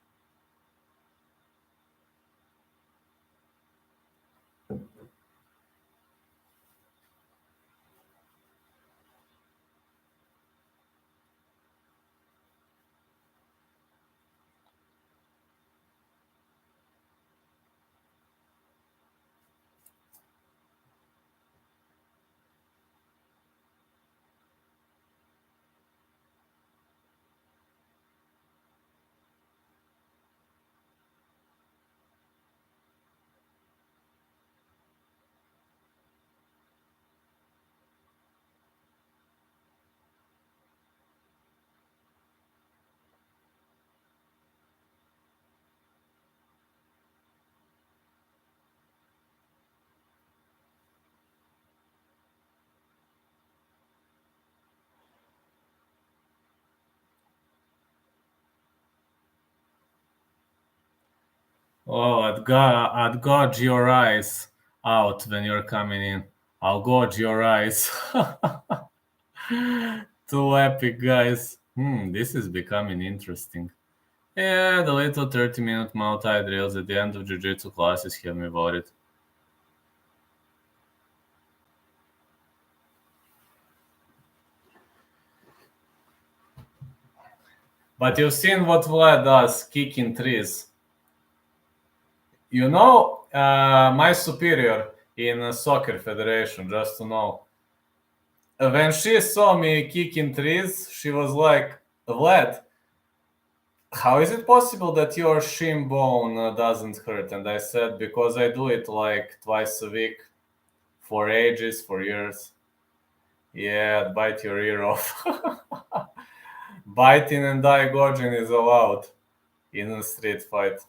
Oh, I'd gouge your eyes out when you're coming in. I'll gouge your eyes. Two epic guys. This is becoming interesting. Yeah, the little 30-minute multi drills at the end of jiu-jitsu classes have me worried. But you've seen what Vlad does, kicking trees. My superior in soccer federation, just to know, when she saw me kicking trees, she was like, Vlad, how is it possible that your shin bone doesn't hurt? And I said, because I do it like twice a week for ages, for years. Yeah, bite your ear off. Biting and eye gouging is allowed in a street fight.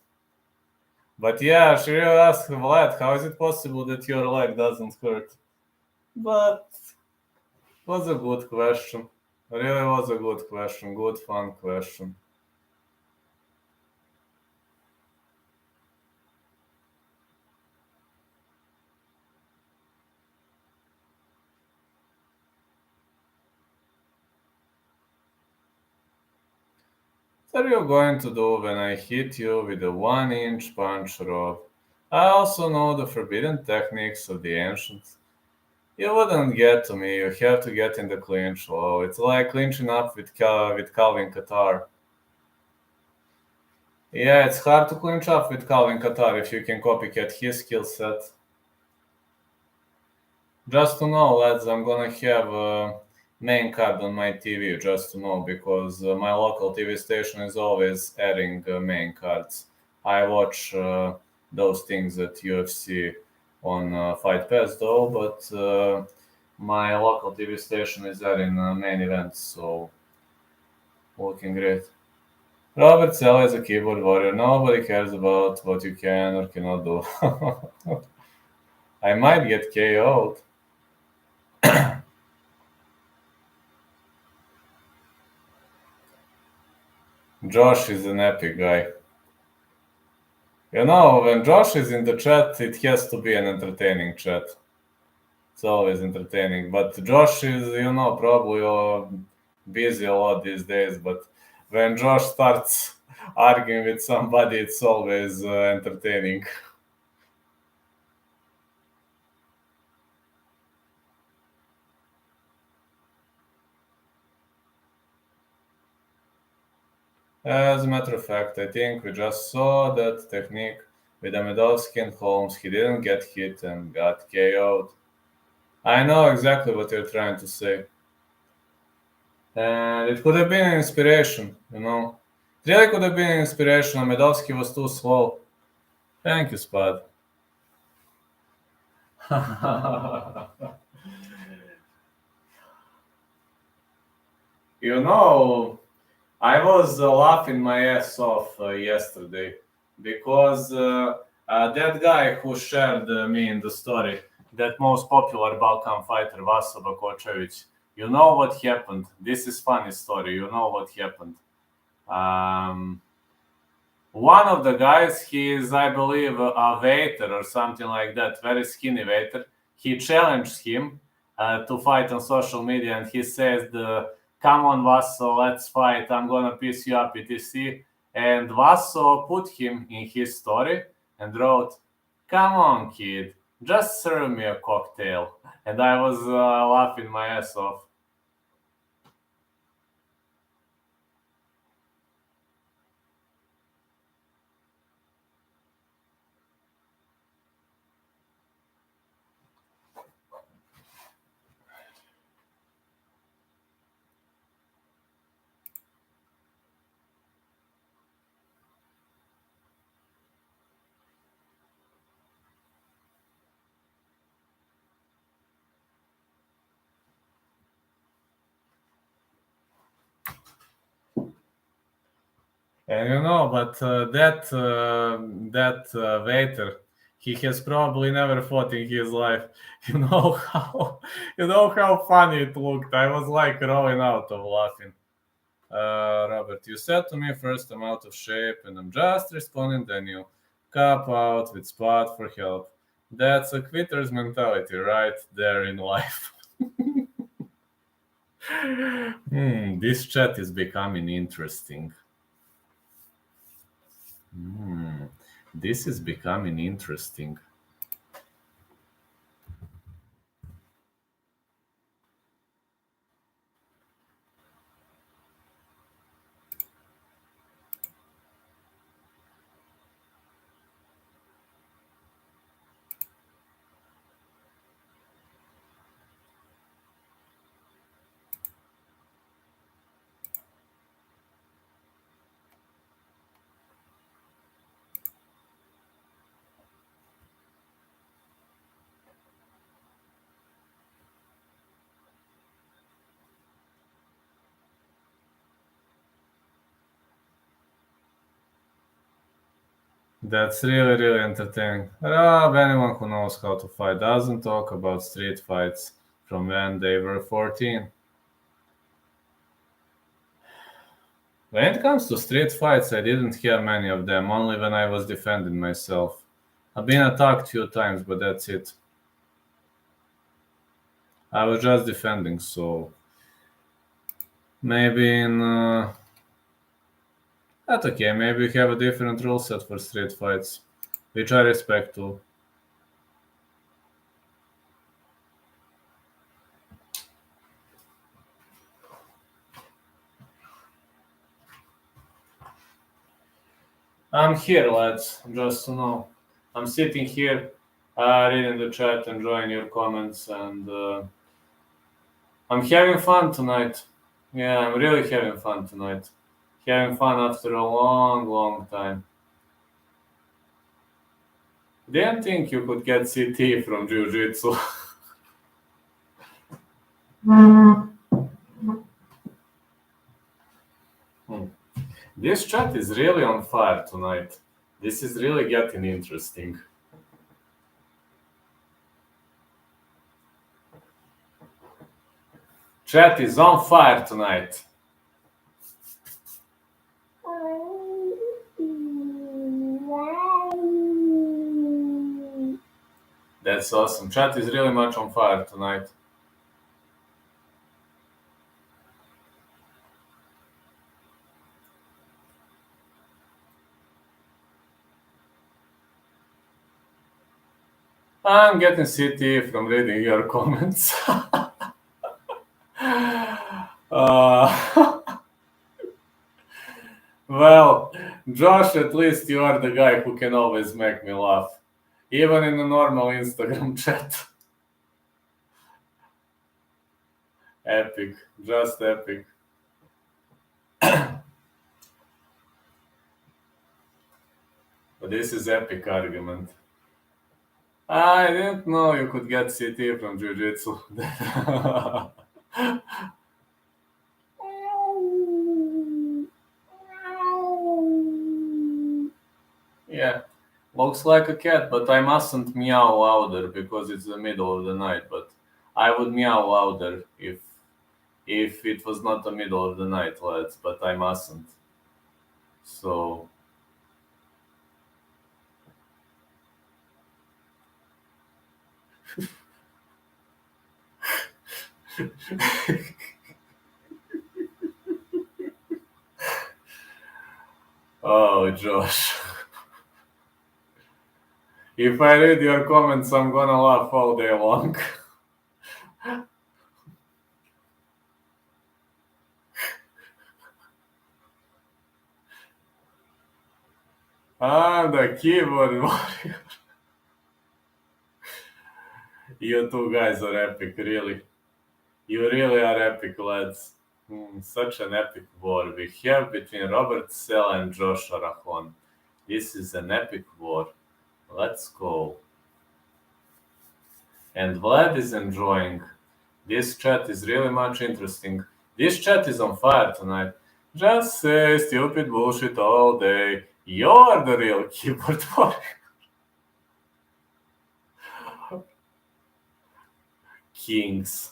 But yeah, she really asked Vlad, how is it possible that your leg doesn't hurt? But it was a good question. Really was a good question. Good, fun question. What are you going to do when I hit you with a 1-inch punch rope? I also know the forbidden techniques of the ancients. You wouldn't get to me, you have to get in the clinch. Oh, it's like clinching up with Calvin Qatar. Yeah, it's hard to clinch up with Calvin Qatar if you can copycat his skill set. Just to know, lads, I'm gonna have a main card on my TV, just to know, because my local TV station is always adding main cards. I watch those things at UFC on Fight Pass, though, but my local TV station is adding main events, so looking great. Robert Sell is a keyboard warrior. Nobody cares about what you can or cannot do. I might get KO'd. Josh is an epic guy. When Josh is in the chat, it has to be an entertaining chat. It's always entertaining. But Josh is, probably busy a lot these days. But when Josh starts arguing with somebody, it's always entertaining. As a matter of fact, I think we just saw that technique with Amedovski and Holmes. He didn't get hit and got KO'd. I know exactly what you're trying to say. And it could have been an inspiration, It really could have been an inspiration. Amedovski was too slow. Thank you, Spud. I was laughing my ass off yesterday because that guy who shared me in the story, that most popular Balkan fighter, Vaso Bakočević, you know what happened? This is funny story. You know what happened? One of the guys, he is, I believe, a waiter or something like that, very skinny waiter. He challenged him to fight on social media, and he says, "Come on, Vaso, let's fight. I'm gonna piss you up, etc." And Vaso put him in his story and wrote, "Come on, kid, just serve me a cocktail." And I was laughing my ass off. And but that waiter, he has probably never fought in his life. You know how funny it looked. I was like rolling out of laughing. Robert, you said to me first I'm out of shape and I'm just responding, then you cop out with spot for help. That's a quitter's mentality right there in life. This chat is becoming interesting. This is becoming interesting. That's really, really entertaining. Rob, anyone who knows how to fight doesn't talk about street fights from when they were 14. When it comes to street fights, I didn't have many of them, only when I was defending myself. I've been attacked a few times, but that's it. I was just defending, so maybe in... That's okay, maybe we have a different rule set for street fights, which I respect too. I'm here, lads, just to know. I'm sitting here, reading the chat, enjoying your comments, and I'm having fun tonight. Yeah, I'm really having fun tonight. Having fun after a long, long time. Didn't think you could get CT from Jiu-Jitsu. This chat is really on fire tonight. This is really getting interesting. Chat is on fire tonight. That's awesome. Chat is really much on fire tonight. I'm getting CT from reading your comments. Well, Josh, at least you are the guy who can always make me laugh, even in a normal Instagram chat. Epic, just epic. But this is epic argument. I didn't know you could get CT from Jiu-Jitsu. Yeah, looks like a cat, but I mustn't meow louder because it's the middle of the night. But I would meow louder if it was not the middle of the night, lads. But I mustn't. So oh, Josh. If I read your comments, I'm gonna laugh all day long. I'm the keyboard warrior. You two guys are epic, really. You really are epic, lads. Such an epic war we have between Robert Sell and Josh Arachon. This is an epic war. Let's go. And Vlad is enjoying. This chat is really much interesting. This chat is on fire tonight. Just say stupid bullshit all day. You're the real keyboard warrior. Kings.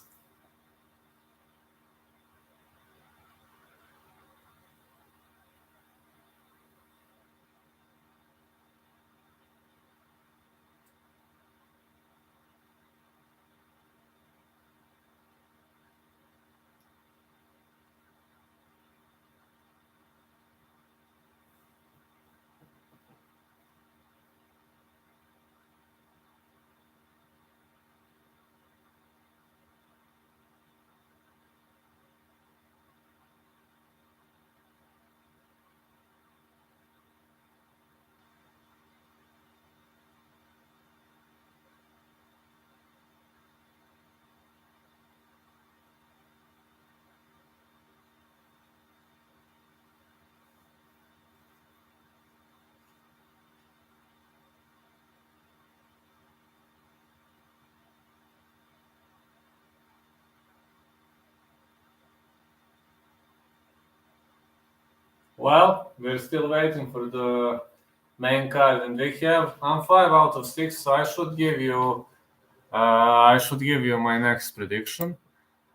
Well, we're still waiting for the main card, and I'm 5 out of 6, so I should give you my next prediction.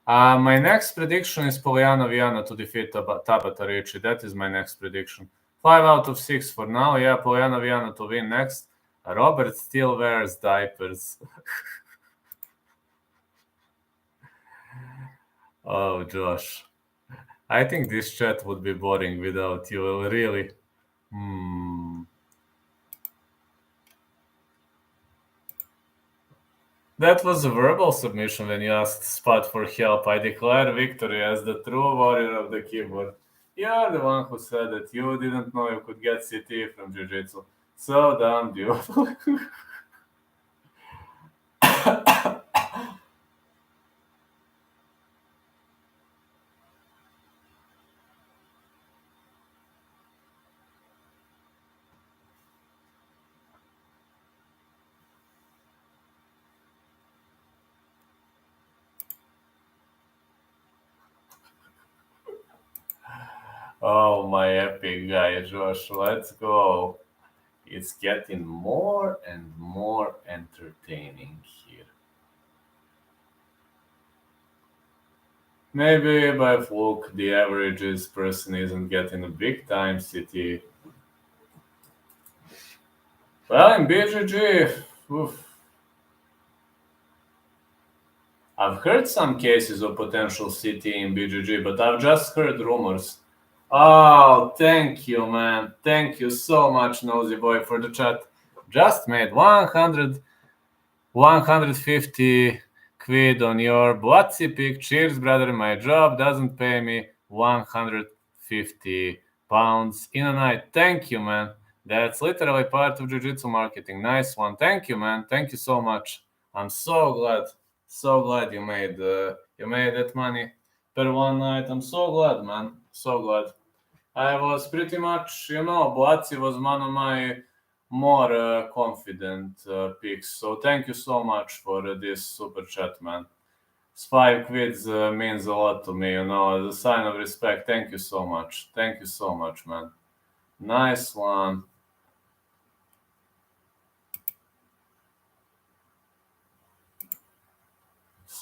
My next prediction is Polyana Viana to defeat Tabatha Ricci. That is my next prediction. 5 out of 6 for now. Yeah, Polyana Viana to win next. Robert still wears diapers. Oh, Josh. I think this chat would be boring without you, really. That was a verbal submission when you asked Spot for help. I declare victory as the true warrior of the keyboard. You are the one who said that you didn't know you could get CT from Jiu-Jitsu. So damn, dude. Oh, my epic guy, Josh. Let's go. It's getting more and more entertaining here. Maybe by fluke, the average person isn't getting a big time CT. Well, in BGG, oof. I've heard some cases of potential CT in BGG, but I've just heard rumors. Oh, thank you, man. Thank you so much, Nosy Boy, for the chat. Just made 150 quid on your Blatzy pick. Cheers, brother. My job doesn't pay me 150 pounds in a night. Thank you, man. That's literally part of jiu-jitsu marketing. Nice one. Thank you, man. Thank you so much. I'm so glad. So glad you made that money per one night. I'm so glad, man. So glad. I was pretty much, Blatzy was one of my more confident picks. So thank you so much for this super chat, man. 5 quids means a lot to me, as a sign of respect. Thank you so much. Thank you so much, man. Nice one.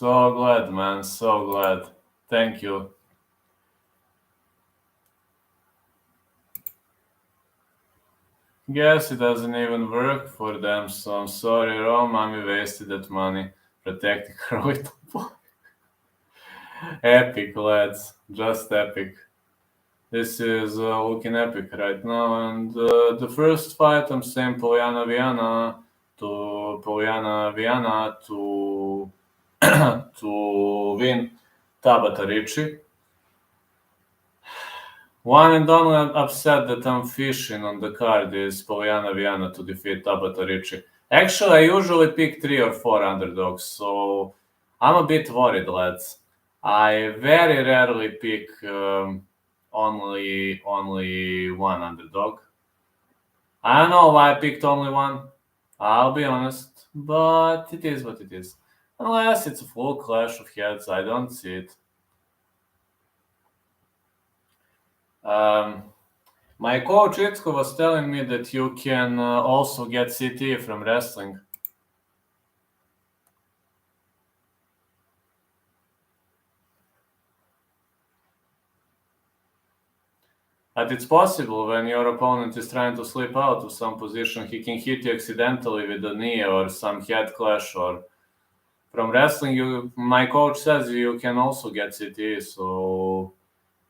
So glad, man. So glad. Thank you. Guess it doesn't even work for them, so I'm sorry, Roma. We wasted that money protecting her little boy. Epic, lads. Just epic. This is looking epic right now. And the first fight, I'm saying Polyana Viana to to win Tabatha Ricci. One and only upset that I'm fishing on the card is Polyana Viana to defeat Tabatha Ricci. Actually, I usually pick 3 or 4 underdogs, so I'm a bit worried, lads. I very rarely pick only one underdog. I don't know why I picked only one. I'll be honest, but it is what it is. Unless it's a full clash of heads, I don't see it. Um, My coach Itko was telling me that you can also get CT from wrestling. But it's possible when your opponent is trying to slip out of some position, he can hit you accidentally with a knee or some head clash. Or from wrestling, my coach says you can also get CT. So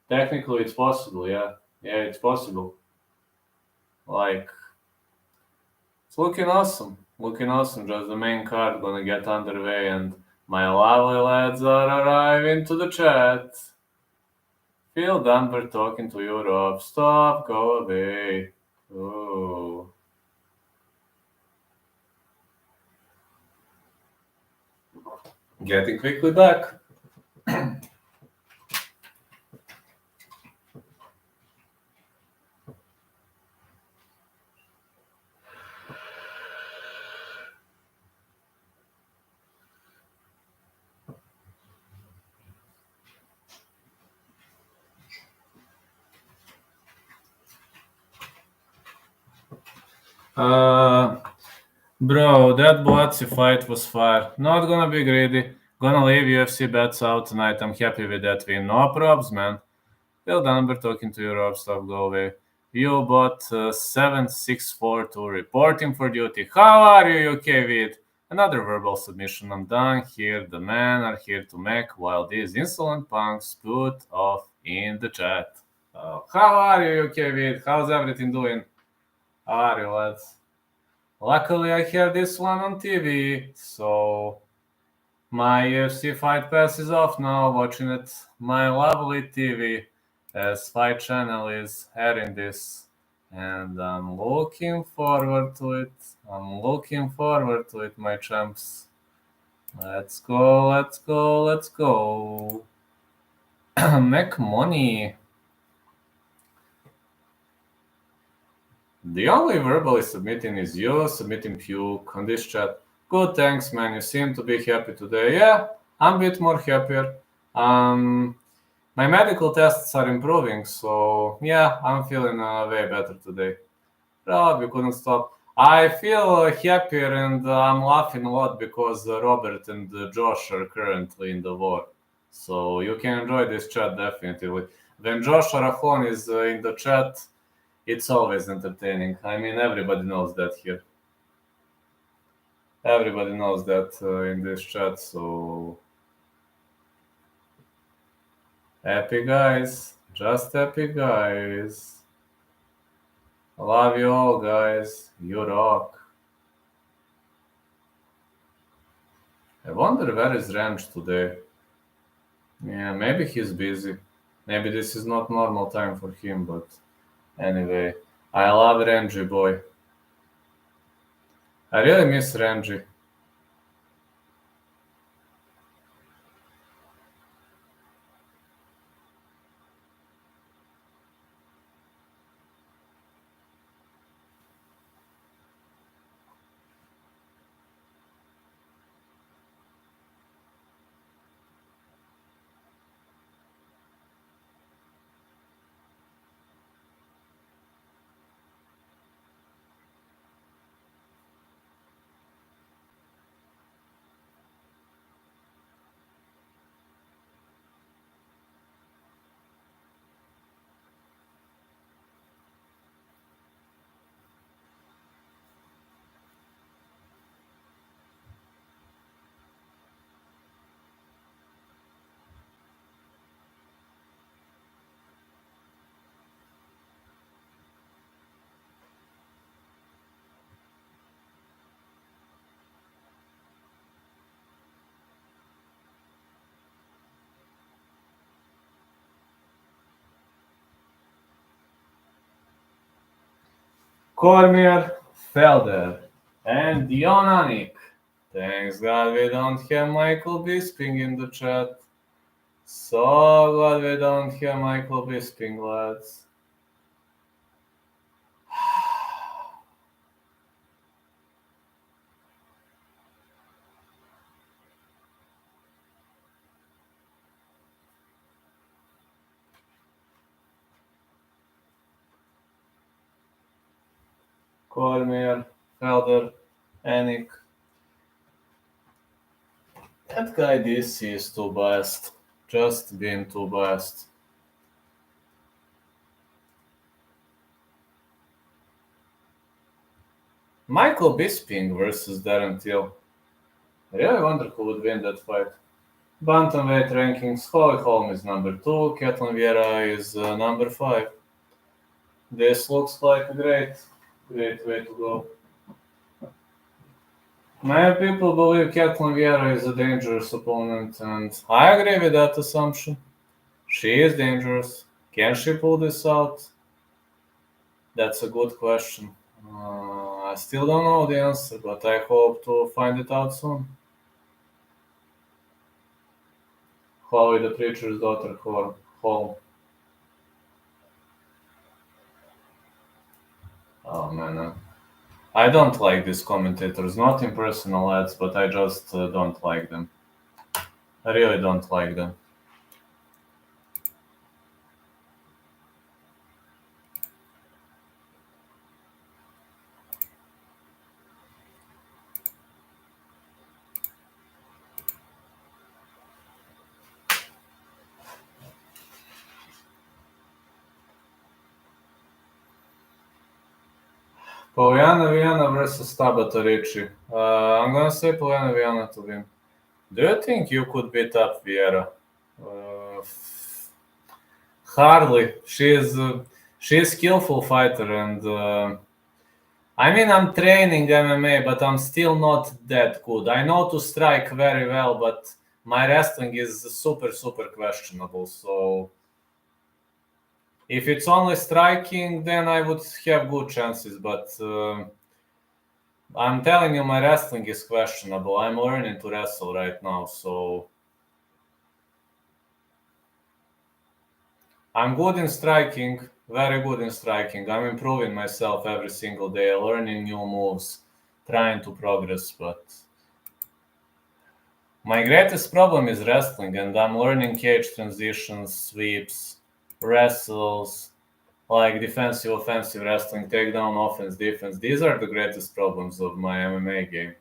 technically, it's possible. Yeah, it's possible. Like it's looking awesome. Looking awesome. Just the main card gonna get underway, and my lovely lads are arriving to the chat. Feel Dunbar talking to Europe. Stop, go away. Oh. Getting quickly back. Bro, that Buatsi fight was fire. Not gonna be greedy. Gonna leave UFC bets out tonight. I'm happy with that win. No probs, man. Bill Dunbar talking to Europe. Stop, go away. You bought 764 reporting for duty. How are you, UK vid? Another verbal submission. I'm done here. The men are here to make while these insolent punks put off in the chat. How are you, UK vid? How's everything doing? How are you, lads? Luckily, I have this one on TV, so my UFC Fight Pass is off now, watching it. My lovely TV, as Fight Channel is airing this, and I'm looking forward to it. I'm looking forward to it, my champs. Let's go, let's go, let's go. Make money. The only verbally submitting is you submitting puke on this chat. Good, thanks, man. You seem to be happy today. Yeah, I'm a bit more happier. My medical tests are improving, so yeah, I'm feeling way better today. Oh, we couldn't stop. I feel happier and I'm laughing a lot because Robert and Josh are currently in the war. So you can enjoy this chat definitely. When Josh Arahon is in the chat, it's always entertaining. I mean, everybody knows that here. Everybody knows that in this chat, so happy guys. Just happy guys. I love you all, guys. You rock. I wonder where is Ranch today. Yeah, maybe he's busy. Maybe this is not normal time for him, but anyway. I love Renji, boy. I really miss Renji. Cormier, Felder, and Dionanik. Thanks God we don't have Michael Bisping in the chat. So glad we don't have Michael Bisping, lads. Cormier, Felder, Eryk. That guy DC is too biased. Just being too biased. Michael Bisping versus Darren Till. I really wonder who would win that fight. Bantamweight rankings, Holm is number 2, Ketlen Vieira is number 5. This looks like a great way to go. Many people believe Ketlen Vieira is a dangerous opponent, and I agree with that assumption. She is dangerous. Can she pull this out? That's a good question. I still don't know the answer, but I hope to find it out soon. Chloe the preacher's daughter, Holm. Oh man, I don't like these commentators, not in personal ads, but I just don't like them. I really don't like them. Polyana Viana versus Tabatha Ricci. I'm gonna say Polyana Viana to win. Do you think you could beat up Vieira? Hardly. She is a skillful fighter, and I mean I'm training MMA, but I'm still not that good. I know to strike very well, but my wrestling is super questionable. So if it's only striking, then I would have good chances, but I'm telling you, my wrestling is questionable. I'm learning to wrestle right now, so I'm good in striking, very good in striking. I'm improving myself every single day, learning new moves, trying to progress, but my greatest problem is wrestling, and I'm learning cage transitions, sweeps, wrestles, like defensive, offensive wrestling, takedown, offense, defense. These are the greatest problems of my MMA game.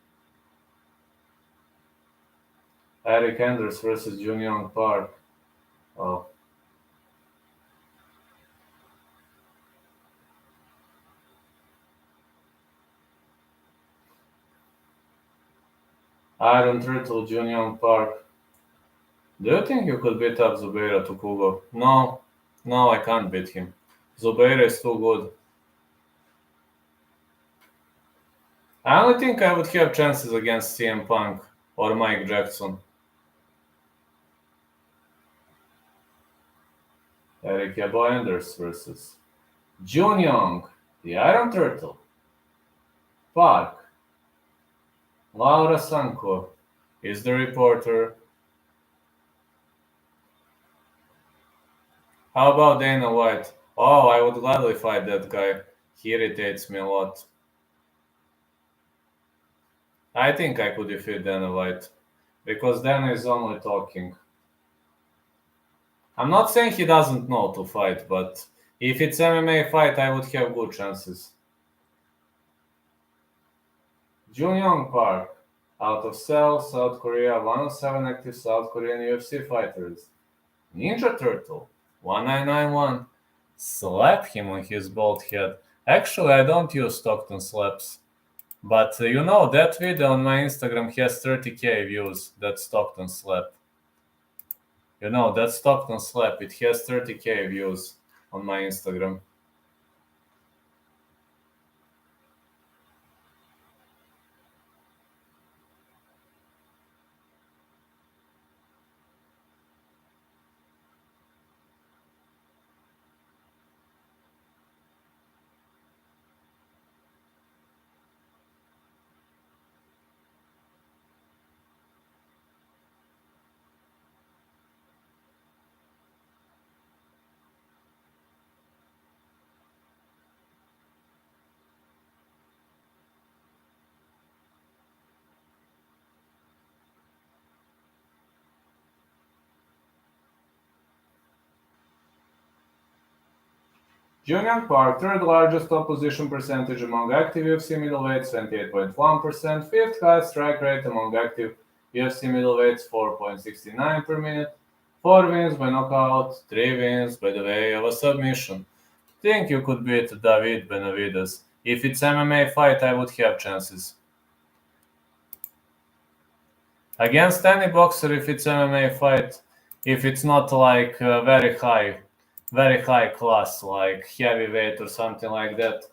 Eryk Anders versus Jun Park. Oh. Iron Turtle, Jun Park. Do you think you could beat up Zubeira to Kugo? No, I can't beat him. Zubeira is too good. I only think I would have chances against CM Punk or Mike Jackson. Eryk Anders versus Jun Yong, the Iron Turtle. Park. Laura Sanko is the reporter. How about Dana White? Oh, I would gladly fight that guy. He irritates me a lot. I think I could defeat Dana White, because Dana is only talking. I'm not saying he doesn't know to fight, but if it's MMA fight, I would have good chances. Jun Park, out of Seoul, South Korea, 1 of 7 active South Korean UFC fighters. Ninja Turtle, 1991. Slap him on his bald head. Actually, I don't use Stockton slaps. But you know, that video on my Instagram has 30k views, that Stockton slap. You know, that Stockton slap, it has 30k views on my Instagram. Young Park, third largest opposition percentage among active UFC middleweights, 28.1%, fifth highest strike rate among active UFC middleweights, 4.69 per minute, 4 wins by knockout, 3 wins by the way of a submission. Think you could beat David Benavidez. If it's MMA fight, I would have chances. Against any boxer, if it's MMA fight, if it's not like very high class, like heavyweight or something like that,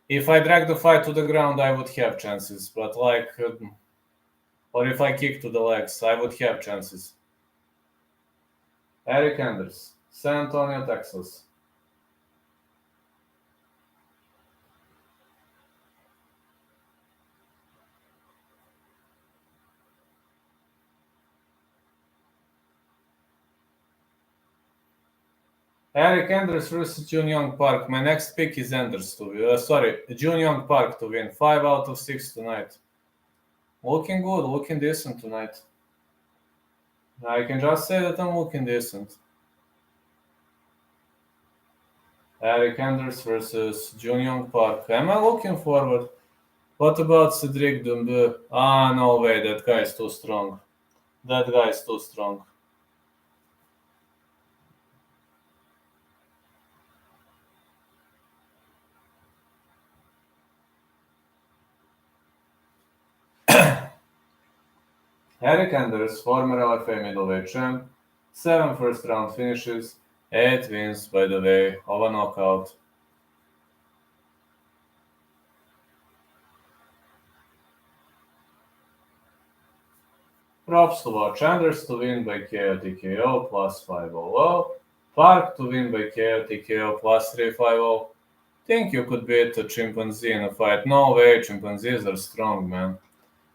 if I drag the fight to the ground, I would have chances. But or if I kick to the legs, I would have chances. Eryk Anders, San Antonio, Texas. Eryk Anders versus Young Park. My next pick is Anders to win. Young Park to win. 5 out of 6 tonight. Looking good, looking decent tonight. I can just say that I'm looking decent. Eryk Anders versus Young Park. Am I looking forward? What about Cedric Doumbé? No way, that guy is too strong. That guy is too strong. Eryk Anders, former LFA middleweight champ, 7 first-round finishes, 8 wins, by the way, of a knockout. Props to watch. Anders to win by KO TKO plus 500. Park to win by KO TKO plus 350. Think you could beat a chimpanzee in a fight? No way, chimpanzees are strong, man.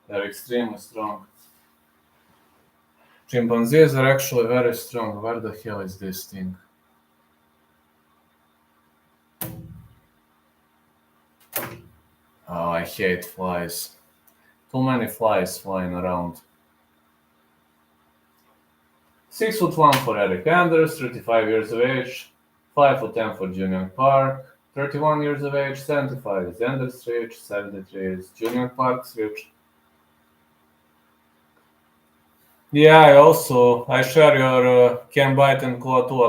They're extremely strong. Chimpanzees are actually very strong. Where the hell is this thing? Oh, I hate flies. Too many flies flying around. 6'1" for Eryk Anders, 35 years of age. 5'10" for Young Park. 31 years of age. 75 is Anders' reach. 73 is Young Park's reach. Yeah, I share your can bite and claw too.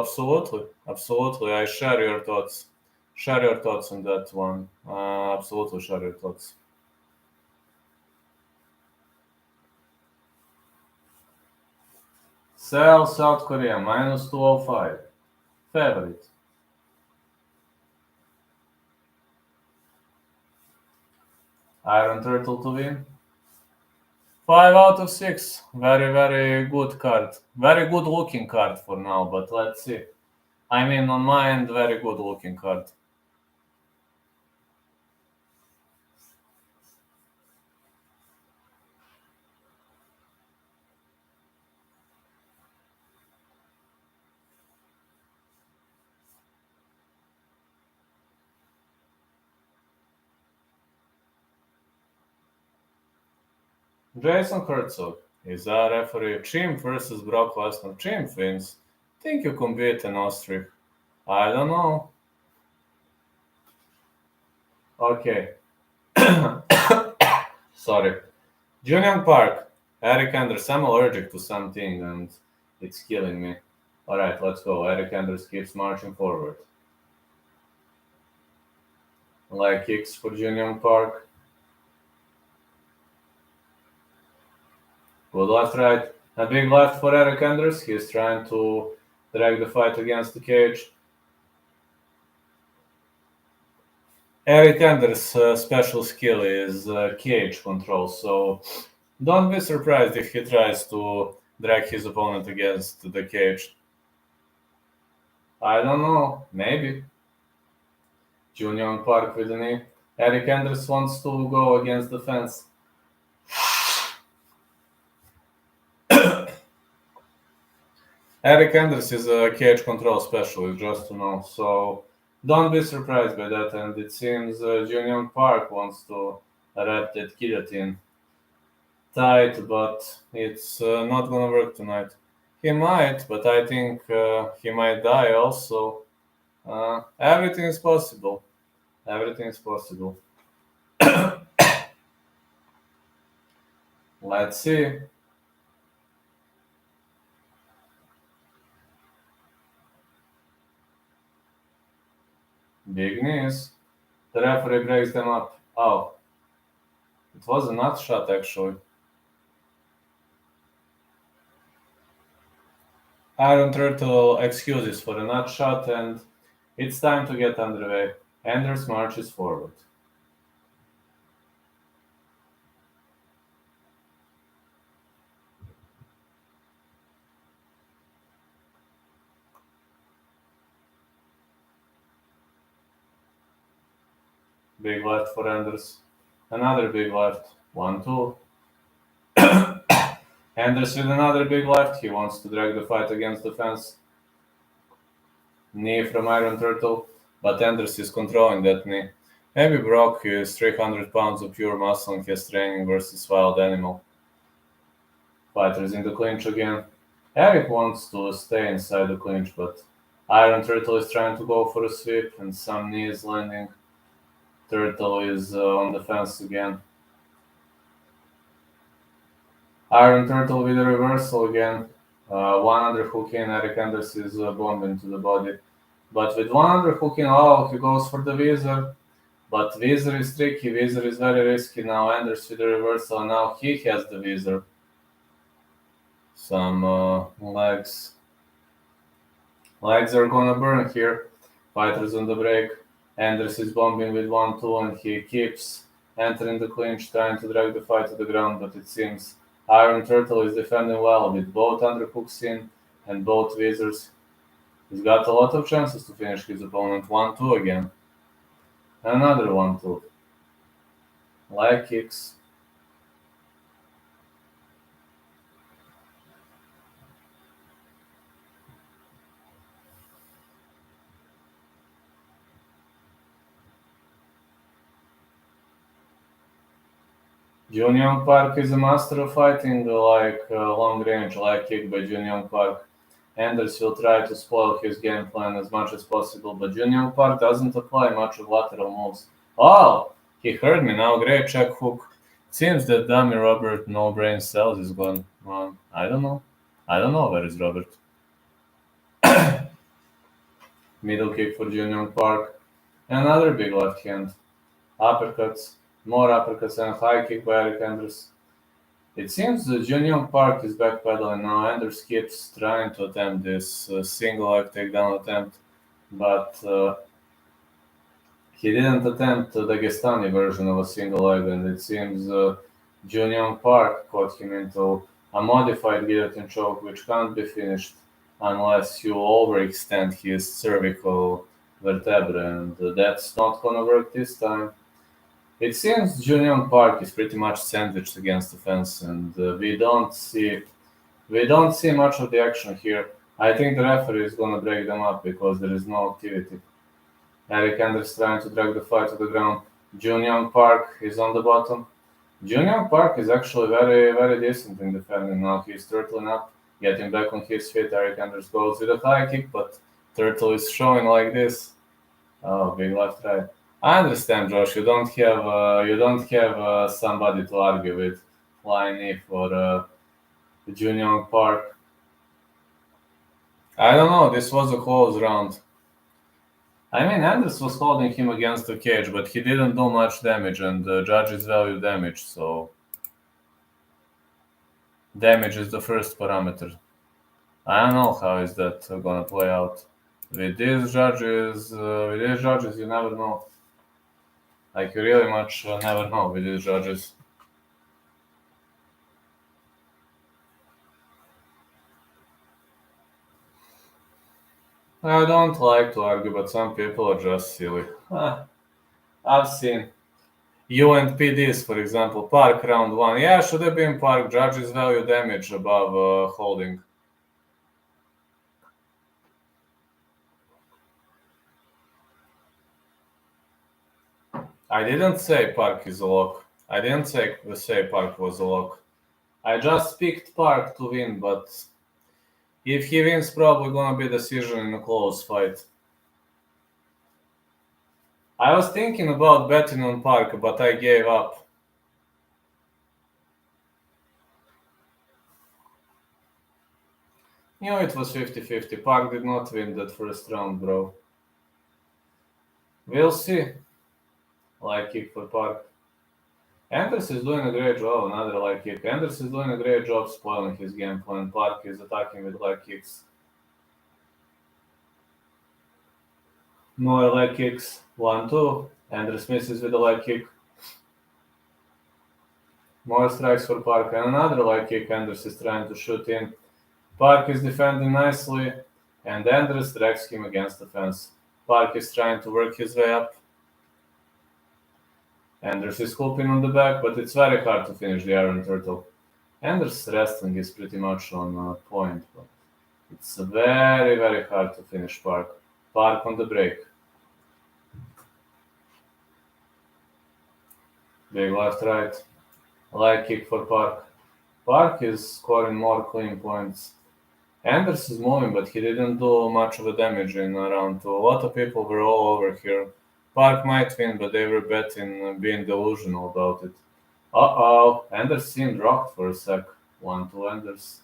Absolutely. I share your thoughts. Share your thoughts on that one. Absolutely share your thoughts. Seoul, South Korea, minus 205. Favorite. Iron Turtle to win. 5 out of 6. Very, very good card. Very good looking card for now, but let's see. I mean, on my end, very good looking card. Jason Herzog is a referee. Chimp versus Brock Lesnar. Chimp wins. Think you can beat an ostrich? I don't know. Okay. Sorry. Young Park. Eryk Anders. I'm allergic to something and it's killing me. Alright, let's go. Eryk Anders keeps marching forward. Leg kicks for Young Park. Good left, right. A big left for Eryk Anders. He's trying to drag the fight against the cage. Eryk Anders' special skill is cage control, so don't be surprised if he tries to drag his opponent against the cage. I don't know, maybe. Young Park with the knee. Eryk Anders wants to go against the fence. Eryk Anders is a cage control specialist, just to know, so don't be surprised by that. And it seems Young Park wants to wrap that guillotine tight, but it's not gonna work tonight. He might, but I think he might die also. Everything is possible. Everything is possible. Let's see. Big knees. The referee breaks them up. Oh. It was a nut shot, actually. Iron Turtle excuses for a nut shot, and it's time to get underway. Anders marches forward. Big left for Anders. Another big left. 1-2. Anders with another big left. He wants to drag the fight against the fence. Knee from Iron Turtle, but Anders is controlling that knee. Maybe Brock is 300 pounds of pure muscle and has training versus wild animal. Fighters in the clinch again. Eryk wants to stay inside the clinch, but Iron Turtle is trying to go for a sweep and some knees landing. Turtle is on the fence again. Iron Turtle with a reversal again. One underhook in, Eryk Anders is bombing to the body. But with one underhook in, he goes for the Vieira. But Vieira is tricky, Vieira is very risky now. Anders with a reversal, and now he has the Vieira. Some legs. Legs are gonna burn here. Fighters on the break. Anders is bombing with 1-2, and he keeps entering the clinch, trying to drag the fight to the ground, but it seems Iron Turtle is defending well with both underhooks in and both Vieiras. He's got a lot of chances to finish his opponent. 1-2 again. Another 1-2. Leg kicks. Jun Park is a master of fighting like long range leg kick by Jun Park. Anders will try to spoil his game plan as much as possible, but Jun Park doesn't apply much of lateral moves. Oh, he heard me now. Great check hook. Seems that dummy Robert No Brain Cells is gone. I don't know. I don't know where is Robert. Middle kick for Jun Park. Another big left hand. Uppercuts. More uppercuts and high kick by Eryk Anders. It seems that Jun Park is backpedaling now. Anders keeps trying to attempt this single leg takedown attempt, but he didn't attempt the Dagestani version of a single leg, and it seems Jun Park caught him into a modified guillotine choke, which can't be finished unless you overextend his cervical vertebrae, and that's not gonna work this time. It seems Jun Park is pretty much sandwiched against the fence, and we don't see much of the action here. I think the referee is gonna break them up because there is no activity. Eryk Anders trying to drag the fight to the ground. Jun Park is on the bottom. Jun Park is actually very, very decent in defending now. He's turtling up, getting back on his feet. Eryk Anders goes with a high kick, but Turtle is showing like this. Oh, big left right. I understand, Josh. You don't have somebody to argue with. Flying knee for Jun Park. I don't know. This was a close round. I mean, Anders was holding him against the cage, but he didn't do much damage, and the judges value damage, so damage is the first parameter. I don't know how is that gonna play out. With these judges, you never know. Like, you really much never know with these judges. I don't like to argue, but some people are just silly. I've seen UNPDs, for example, Park round 1. Yeah, should have been Park. Judges value damage above holding. I didn't say Park is a lock. I didn't say Park was a lock. I just picked Park to win, but if he wins, probably gonna be decision in a close fight. I was thinking about betting on Park, but I gave up. Knew it was 50-50. Park did not win that first round, bro. We'll see. Light kick for Park. Anders is doing a great job. Another light kick. Anders is doing a great job spoiling his game plan. Park is attacking with light kicks. More leg kicks. 1-2. Anders misses with a leg kick. More strikes for Park and another leg kick. Anders is trying to shoot in. Park is defending nicely and Anders drags him against the fence. Park is trying to work his way up. Anders is hooping on the back, but it's very hard to finish the Iron Turtle. Anders' wrestling is pretty much on point, but it's very, very hard to finish Park. Park on the break. Big left, right. Leg kick for Park. Park is scoring more clean points. Anders is moving, but he didn't do much of a damage in round 2. A lot of people were all over here. Park might win, but they were betting being delusional about it. Uh-oh, Anders seemed rocked for a sec. 1-2 Anders.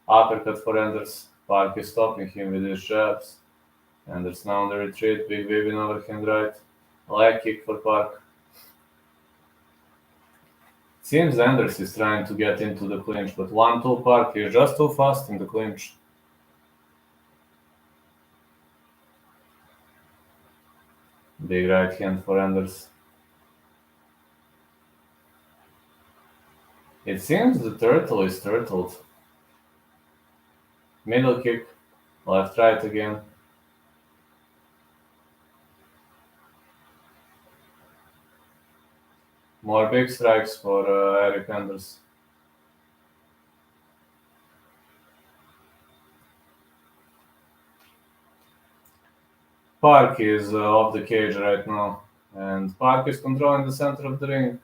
Uppercut for Anders. Park is stopping him with his jabs. Anders now on the retreat. Big weaving overhand right. Leg kick for Park. Seems Anders is trying to get into the clinch, but 1-2 Park is just too fast in the clinch. Big right hand for Anders. It seems the turtle is turtled. Middle kick, left right again. More big strikes for Eryk Anders. Park is off the cage right now, and Park is controlling the center of the ring.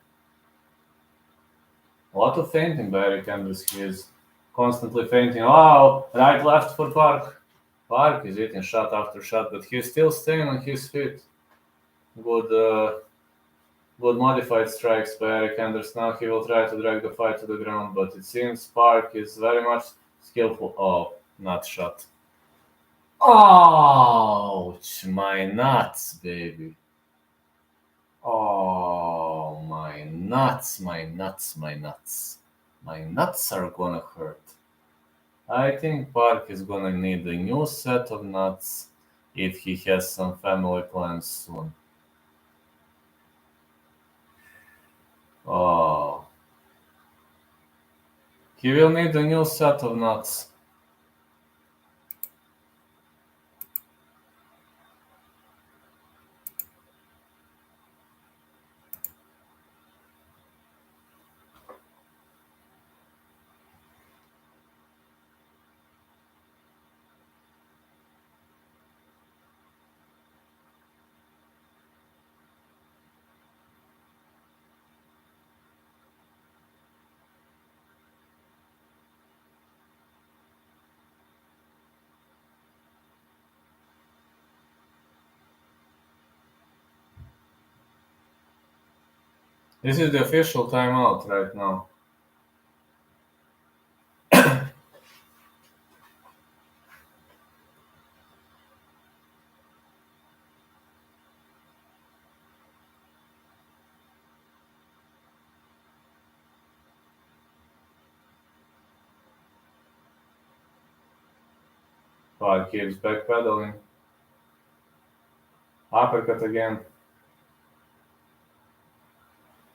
A lot of feinting by Eryk Anders. He is constantly feinting. Oh, right, left for Park. Park is hitting shot after shot, but he's still staying on his feet. Good modified strikes by Eryk Anders. Now he will try to drag the fight to the ground, but it seems Park is very much skillful. Oh, not shot. Ouch, my nuts, baby. Oh, my nuts, my nuts, my nuts. My nuts are gonna hurt. I think Park is gonna need a new set of nuts if he has some family plans soon. Oh. He will need a new set of nuts. This is the official timeout right now. Park keeps backpedaling. Uppercut again.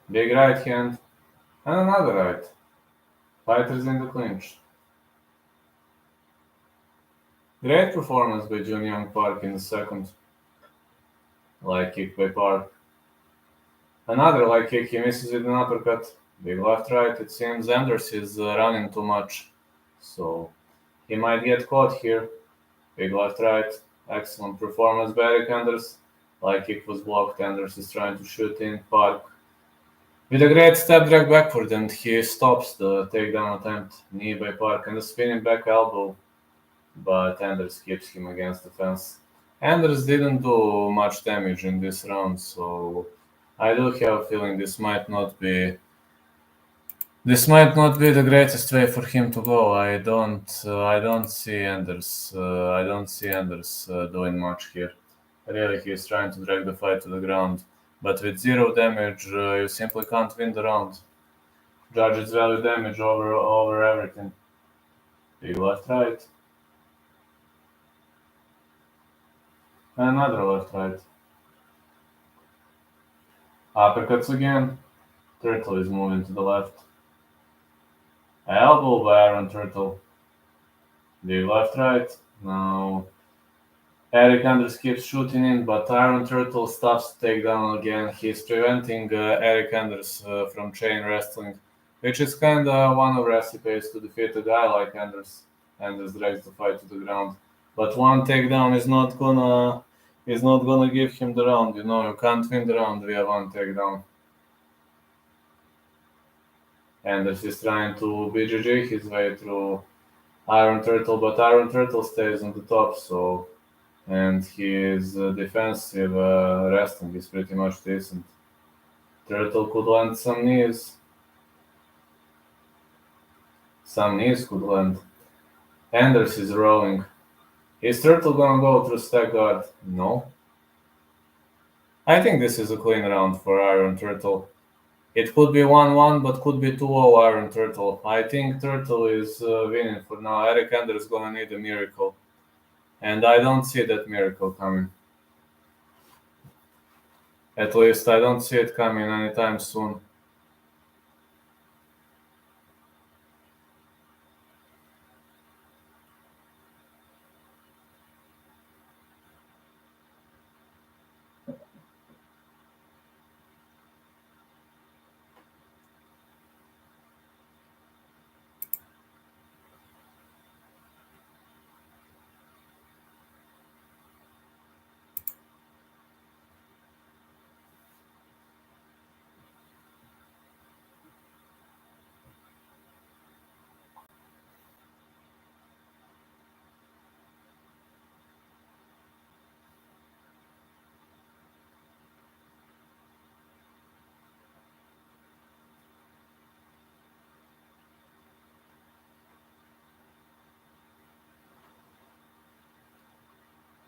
Big right hand. And another right. Fighters in the clinch. Great performance by Young Park in the second. Leg kick by Park. Another leg kick, he misses with an uppercut. Big left right. It seems Anders is running too much. So he might get caught here. Big left right. Excellent performance by Eryk Anders. Leg kick was blocked. Anders is trying to shoot in. Park with a great step drag backward, and he stops the takedown attempt. Knee by Park and a spinning back elbow, but Anders keeps him against the fence. Anders didn't do much damage in this round, so I do have a feeling this might not be the greatest way for him to go. I don't see Anders. I don't see Anders doing much here. Really, he's trying to drag the fight to the ground, but with 0 damage, you simply can't win the round. Judges value damage over everything. Big left right. Another left right. Uppercuts again. Turtle is moving to the left. Elbow by Iron Turtle. Big left right. Now Eryk Anders keeps shooting in, but Iron Turtle stops the takedown again. He's preventing Eryk Anders from chain wrestling, which is kinda one of the recipes to defeat a guy like Anders. Anders drags the fight to the ground. But one takedown is not gonna give him the round, you know, you can't win the round via one takedown. Anders is trying to BJJ his way through Iron Turtle, but Iron Turtle stays on the top, so and his defensive wrestling is pretty much decent. Turtle could land some knees. Some knees could land. Anders is rolling. Is Turtle gonna go through stack guard? No. I think this is a clean round for Iron Turtle. It could be 1-1, but could be 2-0 Iron Turtle. I think Turtle is winning for now. Eryk Anders is gonna need a miracle. And I don't see that miracle coming. At least I don't see it coming anytime soon.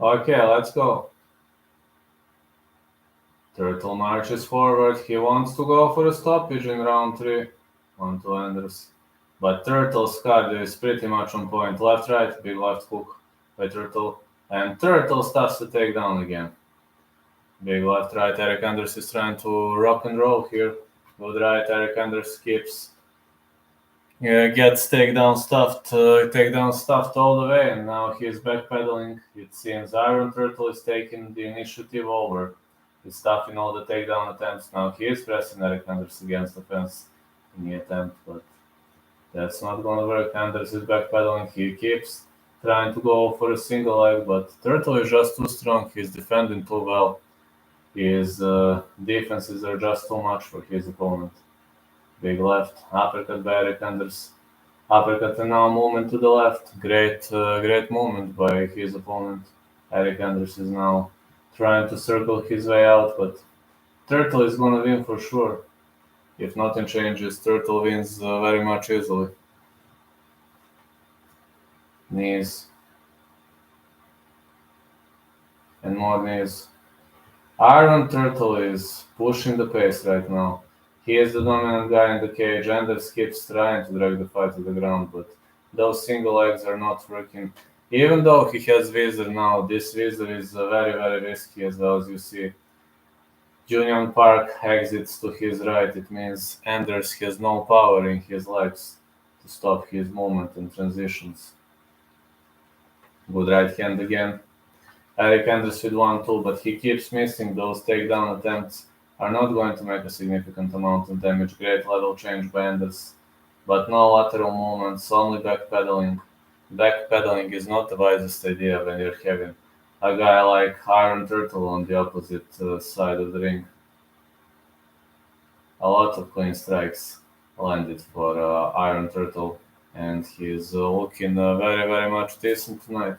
Okay, let's go. Turtle marches forward. He wants to go for a stoppage in round 3. On to Anders. But Turtle's cardio is pretty much on point. Left, right, big left hook by Turtle. And Turtle starts to take down again. Big left, right. Eryk Anders is trying to rock and roll here. Good right. Eryk Anders keeps gets takedown stuffed all the way, and now he's backpedaling. It seems Iron Turtle is taking the initiative over. He's stuffing all the takedown attempts. Now he is pressing Eryk Anders against the fence in the attempt, but that's not gonna work. Anders is backpedaling. He keeps trying to go for a single leg, but Turtle is just too strong. He's defending too well. His defenses are just too much for his opponent. Big left, uppercut by Eryk Anders. Uppercut and now movement to the left. Great movement by his opponent. Eryk Anders is now trying to circle his way out, but Turtle is gonna win for sure. If nothing changes, Turtle wins very much easily. Knees. And more knees. Iron Turtle is pushing the pace right now. He is the dominant guy in the cage. Anders keeps trying to drag the fight to the ground, but those single legs are not working. Even though he has Visor now, this Visor is very, very risky as well as you see. Junior Park exits to his right. It means Anders has no power in his legs to stop his movement and transitions. Good right hand again. Eryk Anders with 1-2, but he keeps missing. Those takedown attempts are not going to make a significant amount of damage. Great level change by Anders, but no lateral movements, only backpedaling. Backpedaling is not the wisest idea when you're having a guy like Iron Turtle on the opposite side of the ring. A lot of clean strikes landed for Iron Turtle, and he's looking very, very much decent tonight.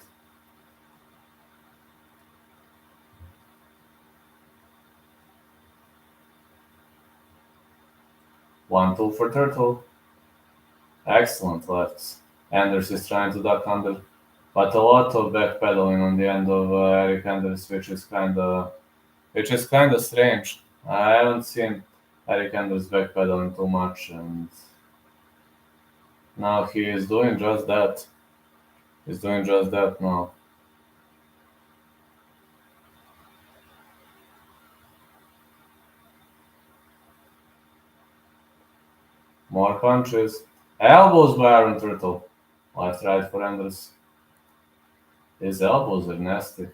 1-2 for Turtle. Excellent lefts. Anders is trying to duck under, but a lot of backpedaling on the end of Eryk Anders, which is kind of strange. I haven't seen Eryk Anders backpedaling too much, and now he is doing just that. He's doing just that now. More punches. Elbows by Aaron Turtle. Left, right for Anders. His elbows are nasty.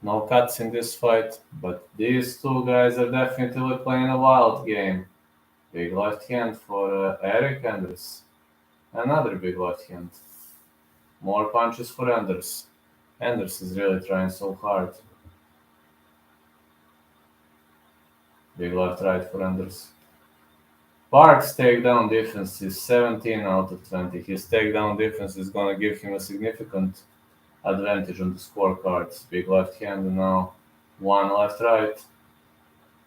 No cuts in this fight, but these two guys are definitely playing a wild game. Big left hand for Eryk Anders. Another big left hand. More punches for Anders. Anders is really trying so hard. Big left right for Anders. Park's takedown defense is 17 out of 20. His takedown defense is going to give him a significant advantage on the scorecards. Big left hand and now one left right.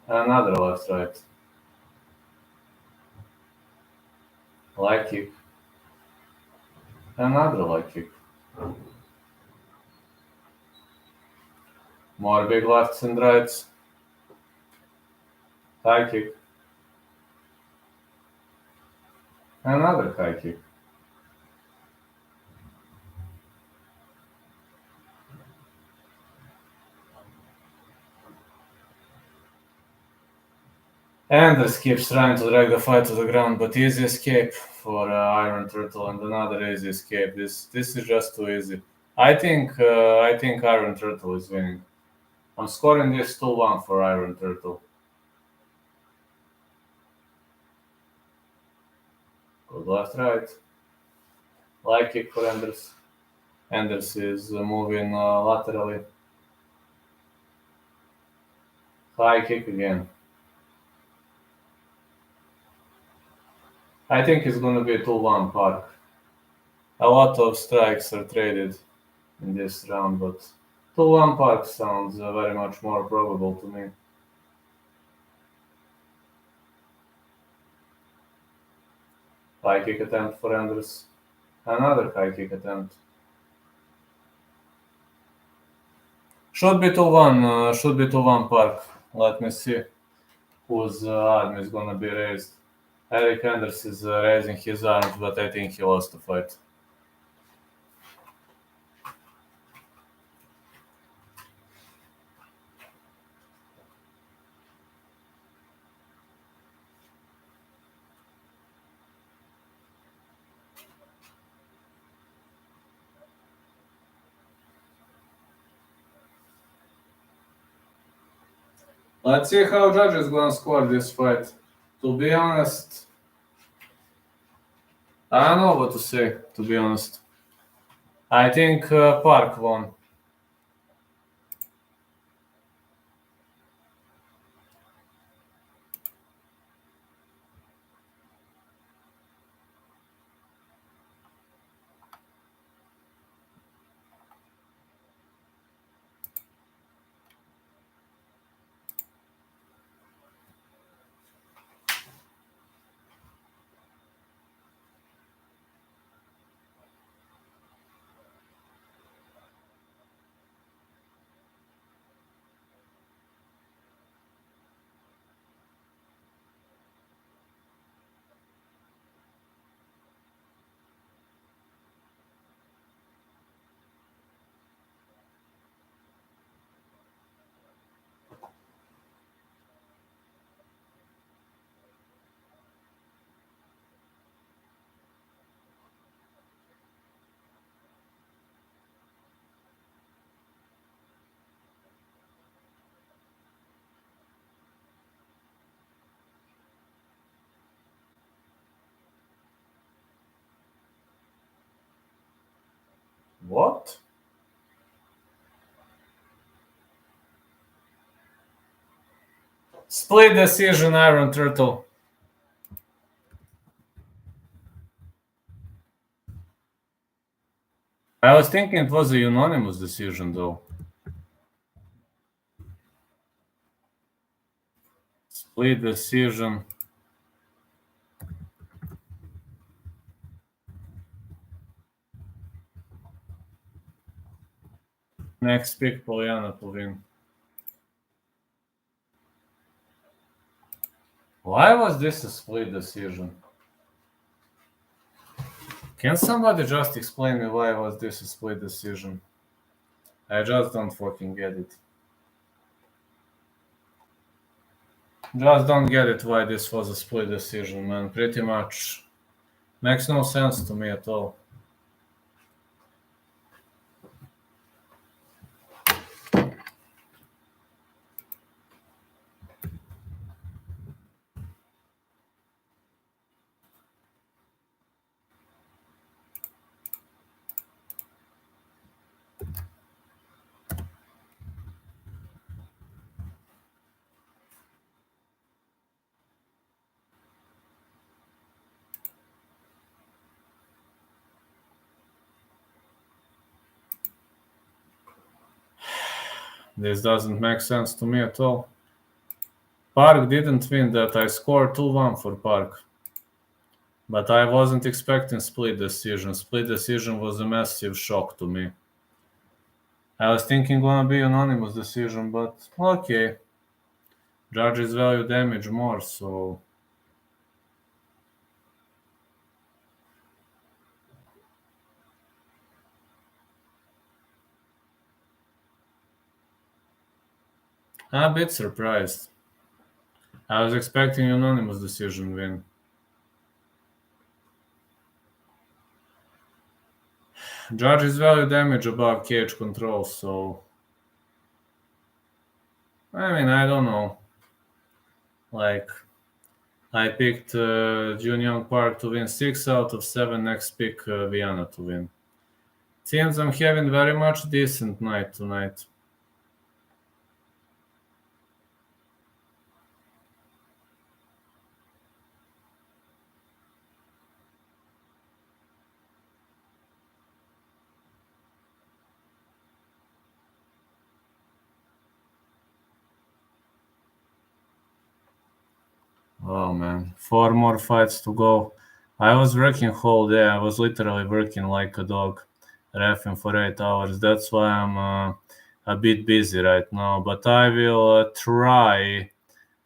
Another left right. Leg kick. Another leg kick. More big lefts and rights. High kick. Another high kick. Anders keeps trying to drag the fight to the ground, but easy escape for Iron Turtle and another easy escape. This is just too easy. I think Iron Turtle is winning. I'm scoring this 2-1 for Iron Turtle. Good left right. Leg kick for Anders. Anders is moving laterally. High kick again. I think it's going to be a 2-1 Park. A lot of strikes are traded in this round, but 2-1 Park sounds very much more probable to me. High kick attempt for Anders. Another high kick attempt. Should be 2-1 Park. Let me see whose arm is going to be raised. Eryk Anders is raising his arms, but I think he lost the fight. Let's see how judges gonna score this fight. To be honest, I don't know what to say, to be honest. I think Park won. What? Split decision, Iron Turtle. I was thinking it was a unanimous decision, though. Split decision. Next pick, Polyana to win. Why was this a split decision? Can somebody just explain me why was this a split decision? I just don't fucking get it. Just don't get it why this was a split decision, man. Pretty much makes no sense to me at all. This doesn't make sense to me at all. Park didn't win that. I scored 2-1 for Park. But I wasn't expecting split decision. Split decision was a massive shock to me. I was thinking gonna be unanimous decision, but okay. Judges value damage more, so... I'm a bit surprised. I was expecting unanimous decision win. Judges value damage above cage control, so... I mean, I don't know. Like, I picked Young Park to win 6 out of 7. Next pick Viana to win. Seems I'm having very much decent night tonight. Oh man, 4 more fights to go. I was working whole day. I was literally working like a dog, reffing for 8 hours. That's why I'm a bit busy right now. But I will try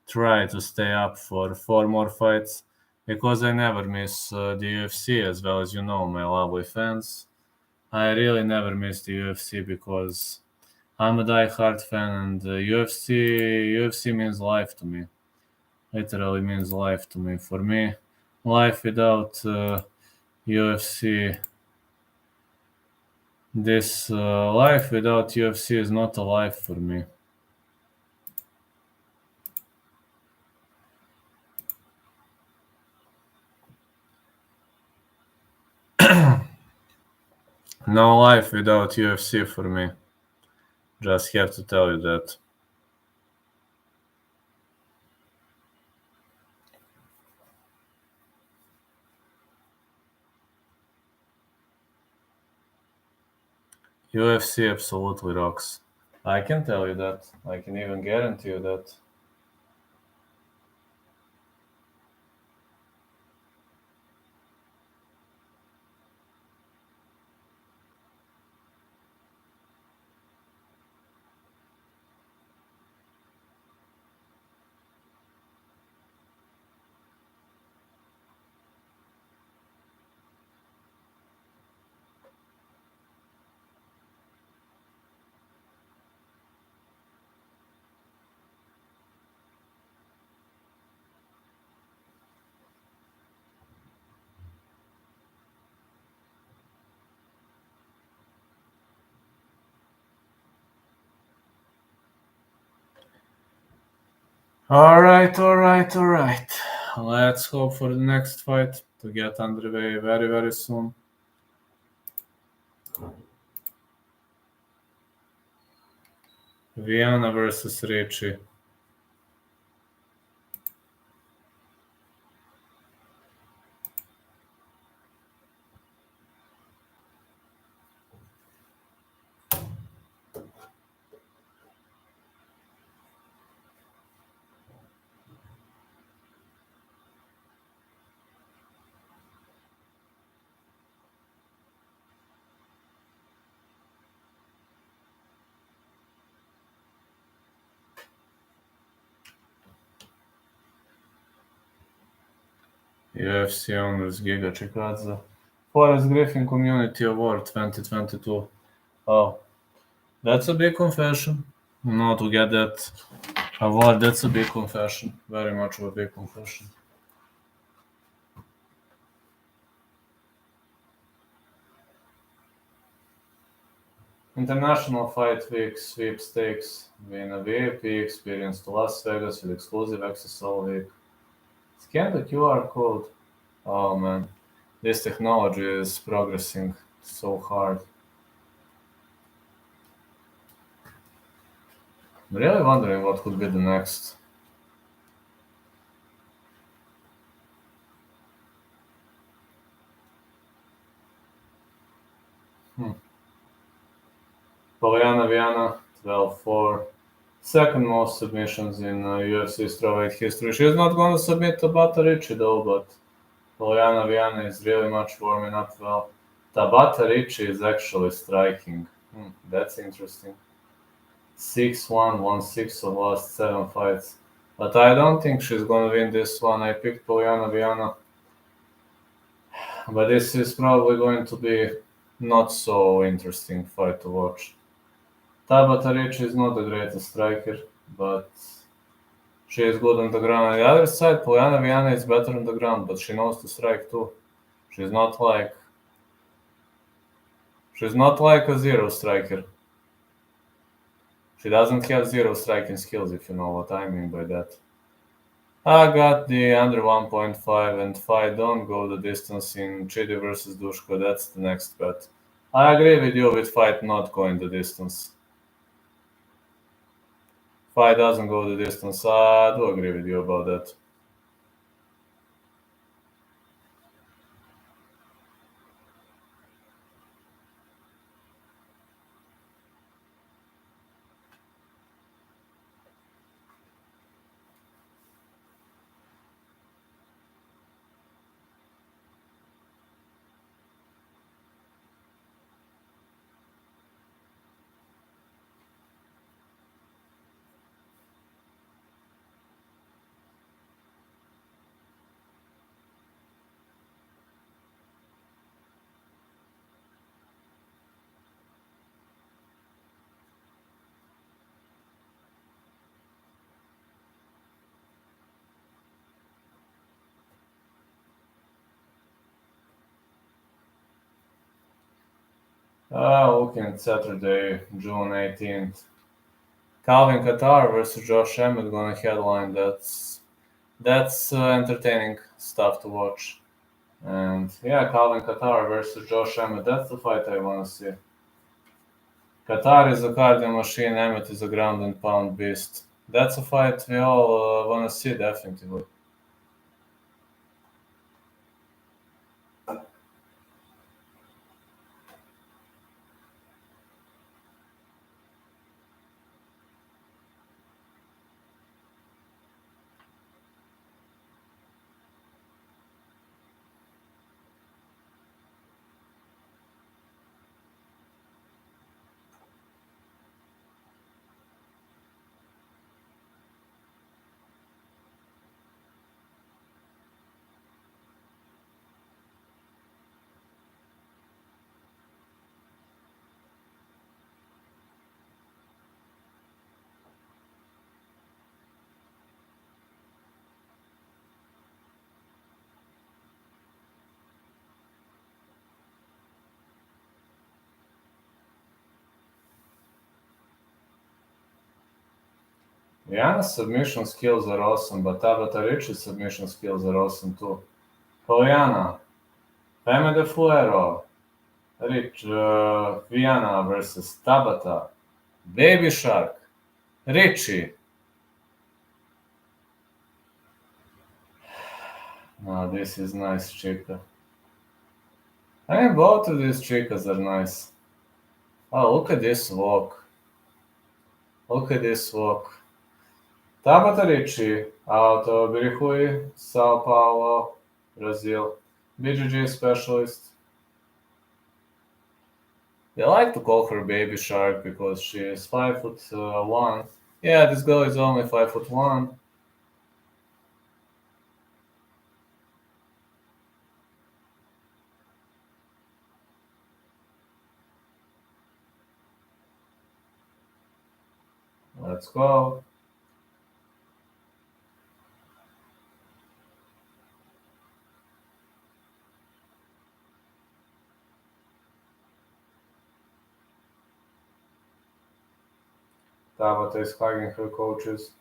to stay up for 4 more fights because I never miss the UFC, as well as you know, my lovely fans. I really never miss the UFC because I'm a die-hard fan, and UFC means life to me. Literally means life to me. For me, life without UFC, this life without UFC is not a life for me. No life without UFC for me. Just have to tell you that. UFC absolutely rocks. I can tell you that. I can even guarantee you that. All right. Let's hope for the next fight to get underway very, very soon. Viana versus Ricci. UFC Owners Giga Chikadze. Forrest Griffin Community Award 2022. Oh, that's a big confession. Not to get that award, that's a big confession. Very much of a big confession. International Fight Week sweepstakes. Win a VIP experience to Las Vegas with exclusive access all week. Scan the QR code. Oh man, this technology is progressing so hard. I'm really wondering what could be the next. Polyana Viana, 12-4. Second most submissions in UFC strawweight history. She's not going to submit Tabatha Ricci though, but Polyana Viana is really much warming up well. Tabatha Ricci is actually striking. That's interesting. 6-1, 1-6 of last 7 fights. But I don't think she's going to win this one. I picked Polyana Viana. But this is probably going to be not so interesting fight to watch. Tabatha Ricci is not the greatest striker, but she is good on the ground. On the other side, Polyana Viana is better on the ground, but she knows to strike too. She's not like a zero striker. She doesn't have zero striking skills, if you know what I mean by that. I got the under 1.5, and if I don't go the distance in Chidi versus Duško, that's the next bet. I agree with you with fight not going the distance. Fight doesn't go the distance. I do agree with you about that. Looking at Saturday, June 18th. Calvin Kattar versus Josh Emmett gonna headline. That's entertaining stuff to watch. And yeah, Calvin Kattar versus Josh Emmett. That's the fight I wanna see. Kattar is a cardio machine. Emmett is a ground and pound beast. That's a fight we all wanna see definitely. Viana's submission skills are awesome, but Tabatha Ricci's submission skills are awesome too. Polyana, Femme de Fuero, Viana versus Tabatha, Baby Shark, Ricci. This is nice, chica. I mean, both of these chicas are nice. Oh, look at this walk. Look at this walk. Tabatha Ricci, out of Birihui, Sao Paulo, Brazil. BJJ specialist. They like to call her Baby Shark because she is 5'1". Yeah, this girl is only 5'1". Let's go. Tabatha is hugging her coaches.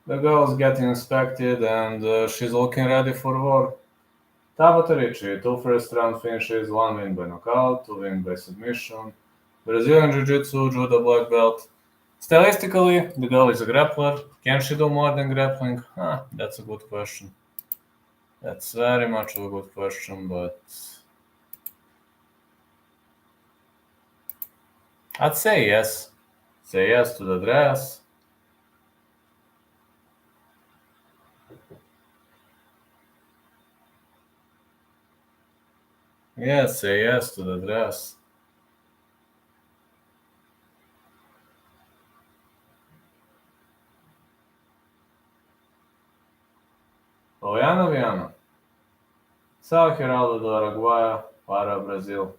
The girl's getting inspected and she's looking ready for war. Tabatha Ricci, 2 first-round finishes, 1 win by knockout, 2 wins by submission. Brazilian Jiu-Jitsu, judo black belt. Stylistically, the girl is a grappler. Can she do more than grappling? That's a good question. That's very much of a good question, but I'd say yes. Say yes to the dress. Yes, say yes to the dress. Polyana, Viana. São Geraldo do Araguaia para Brasil.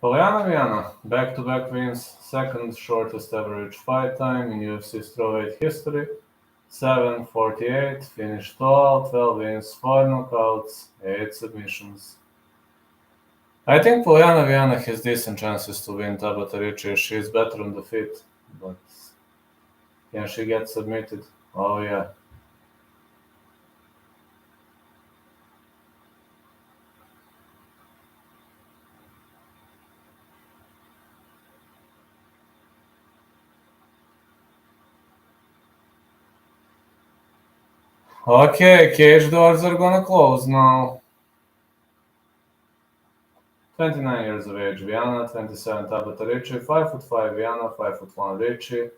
Polyana, Viana. Back-to-back wins, second shortest average fight time in UFC strawweight history. 7:48, finished all, 12 wins, 4 knockouts, 8 submissions. I think Polyana Viana has decent chances to win Tabatha Ricci. She's better on the feet, but can she get submitted? Oh yeah. Okay, cage doors are gonna close now. 29 years of age, Viana, 27 Tabatha Ricci, 5'5" Viana, 5'1" Ricci,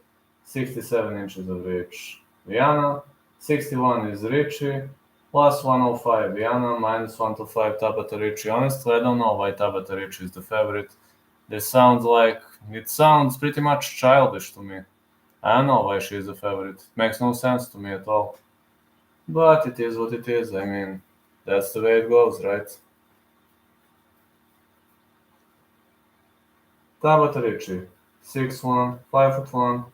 67 inches of reach. Viana, 61 is Ricci, plus 105 Viana, minus 125 Tabatha Ricci. Honestly, I don't know why Tabatha Ricci is the favorite. It sounds pretty much childish to me. I don't know why she is the favorite. It makes no sense to me at all. But it is what it is. I mean, that's the way it goes, right? Tabatha Ricci, 6'1", 5'1",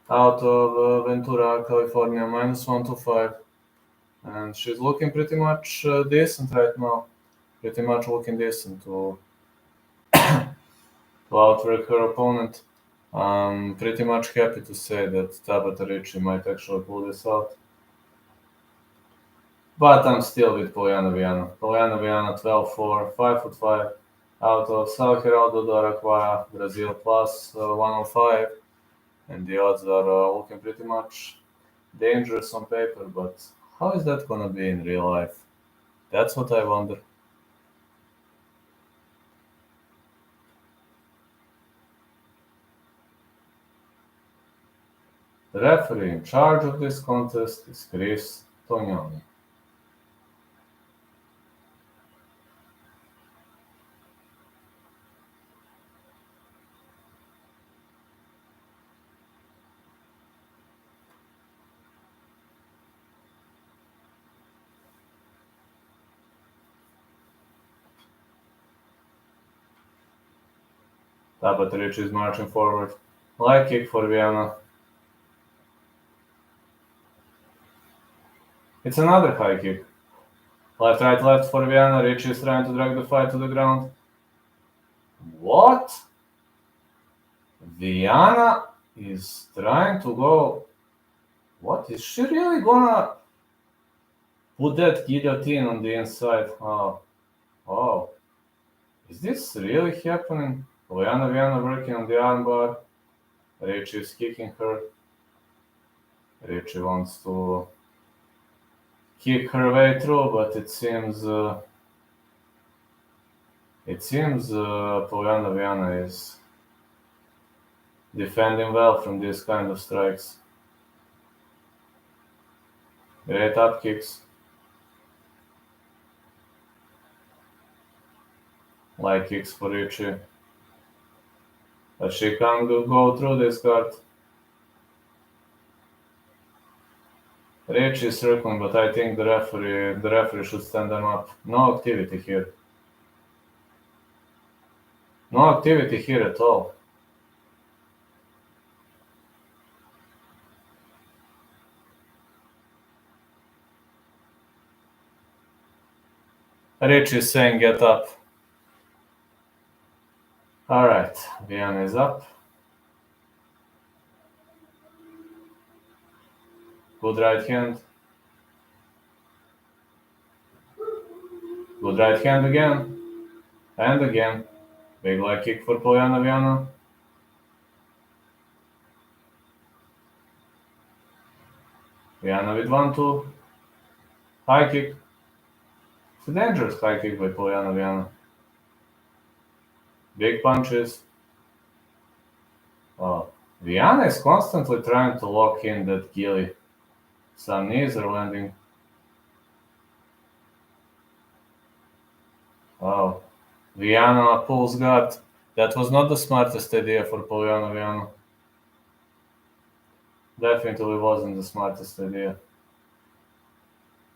out of Ventura, California, minus 125. And she's looking pretty much decent right now. Pretty much looking decent to outwork her opponent. I'm pretty much happy to say that Tabatha Ricci might actually pull this out. But I'm still with Polyana Viana. Polyana Viana, 12'4", 5'5", out of São Geraldo do Araguaia, Brazil, plus 105. And the odds are looking pretty much dangerous on paper, but how is that gonna be in real life? That's what I wonder. The referee in charge of this contest is Chris Tognoni. Tabatha Ricci is marching forward. Leg kick for Viana. It's another high kick. Left, right, left for Viana. Ricci is trying to drag the fight to the ground. What? Viana is trying to go. What? Is she really gonna Put that guillotine on the inside. Oh. Is this really happening? Viana working on the armbar. Ricci is kicking her. Ricci wants to kick her way through, but it seems Viana is defending well from these kind of strikes. Great up kicks. Light kicks for Ricci. But she can't go through this guard. Ricci is circling, but I think the referee should stand them up. No activity here. No activity here at all. Ricci is saying get up. Alright, Viana is up. Good right hand. Good right hand again. And again. Big leg kick for Polyana Viana. Viana with 1-2. High kick. It's a dangerous high kick by Polyana Viana. Big punches. Viana is constantly trying to lock in that gilly. Some knees are landing. Viana pulls guard. That was not the smartest idea for Polyana Viana. Definitely wasn't the smartest idea.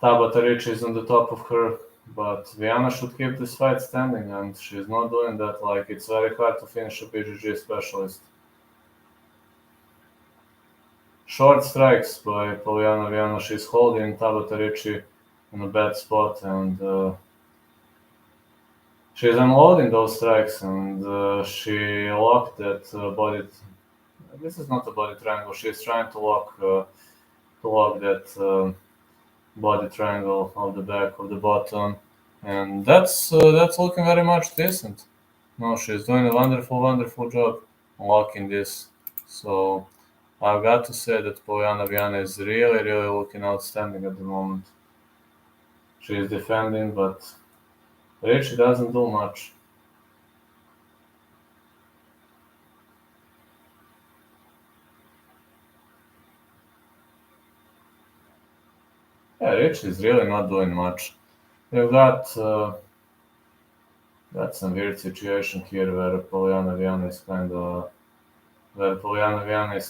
Tabatha Ricci is on the top of her, but Viana should keep this fight standing, and she's not doing that. Like, it's very hard to finish a BJJ specialist. Short strikes by Polyana Viana. She's holding Tabatha Ricci in a bad spot, and she's unloading those strikes, and she locked that body. This is not a body triangle. She's trying to lock that body triangle of the back of the bottom, and that's looking very much decent. No, she's doing a wonderful job locking this. So I've got to say that Polyana Viana is really looking outstanding at the moment. She is defending, but Ricci doesn't do much. Yeah, Ricci is really not doing much. We've got some weird situation here where Polyana Viana is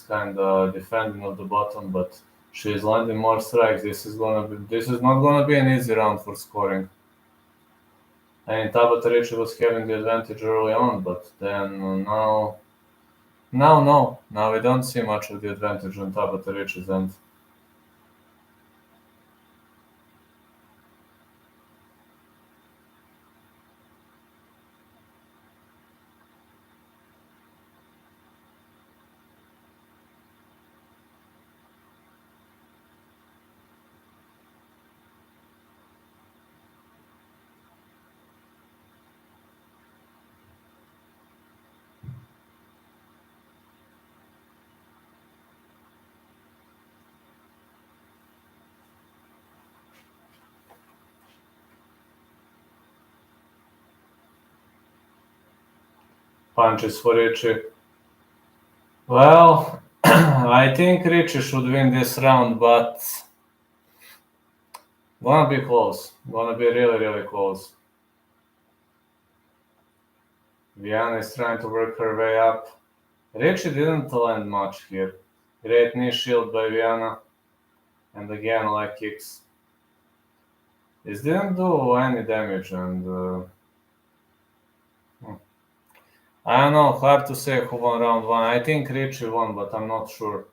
kind of defending at the bottom, but she's landing more strikes. This is not gonna be an easy round for scoring. I mean, Tabatha Ricci was having the advantage early on, but then now we don't see much of the advantage on Tabatha Ricci's end. Punches for Ricci. Well, I think Ricci should win this round, but gonna be close. Gonna be really close. Viana is trying to work her way up. Ricci didn't land much here. Great knee shield by Viana. And again, leg kicks. This didn't do any damage, and I don't know, hard to say who won round one. I think Ricci won, but I'm not sure.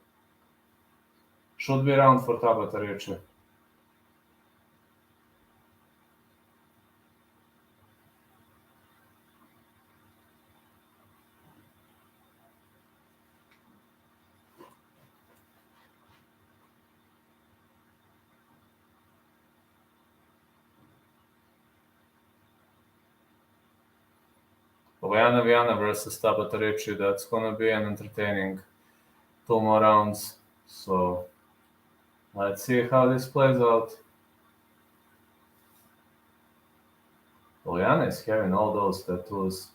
Should be round for Tabatha Ricci. Viana versus Tabatha Ricci. That's gonna be an entertaining 2 more rounds. So let's see how this plays out. Polyana is having all those tattoos.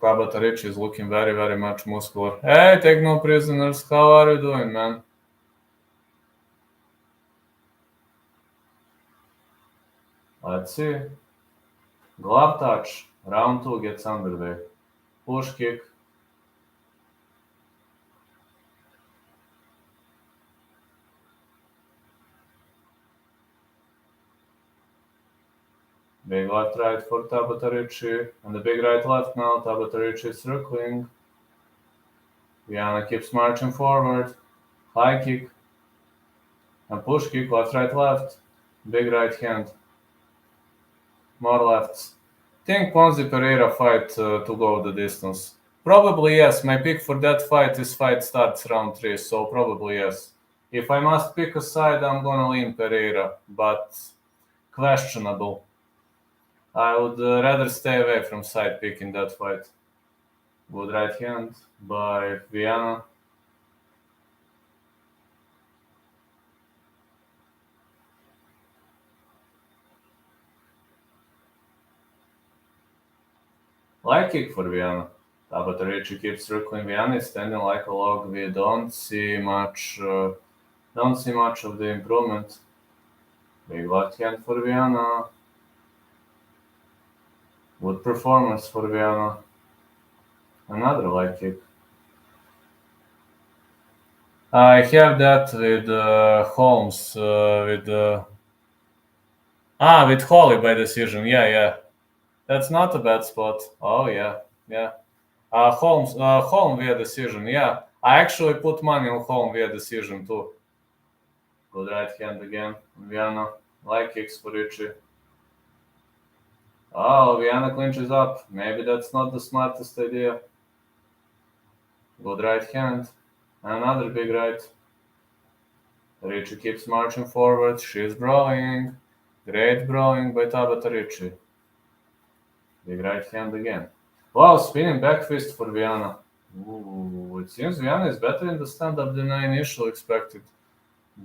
Tabatha Ricci is looking very, very much muscular. Hey, take no prisoners. How are you doing, man? Let's see. Glove touch. Round 2 gets underway. Push kick. Big left right for Tabatha Ricci. And the big right left now. Tabatha Ricci is circling. Viana keeps marching forward. High kick. And push kick. Left right left. Big right hand. More lefts. Think Ponzi Pereira fight to go the distance. Probably yes. My pick for that fight is fight starts round 3. So probably yes. If I must pick a side, I'm gonna lean Pereira. But questionable. I would rather stay away from side pick in that fight. Good right hand by Viana. Light kick for Viana. Tabatha Ricci keeps circling Viana, standing like a log. We don't see much of the improvement. Big left hand for Viana. Good performance for Viana. Another light kick. I have that with Holmes, with Holly by decision. Yeah. That's not a bad spot. Oh, yeah. Holm via decision, yeah. I actually put money on Holm via decision, too. Good right hand again. Viana. Light kicks for Ricci. Oh, Viana clinches up. Maybe that's not the smartest idea. Good right hand. Another big right. Ricci keeps marching forward. She's brawling. Great brawling by Tabatha Ricci. Big right hand again. Wow, spinning back fist for Viana. Ooh, it seems Viana is better in the stand-up than I initially expected.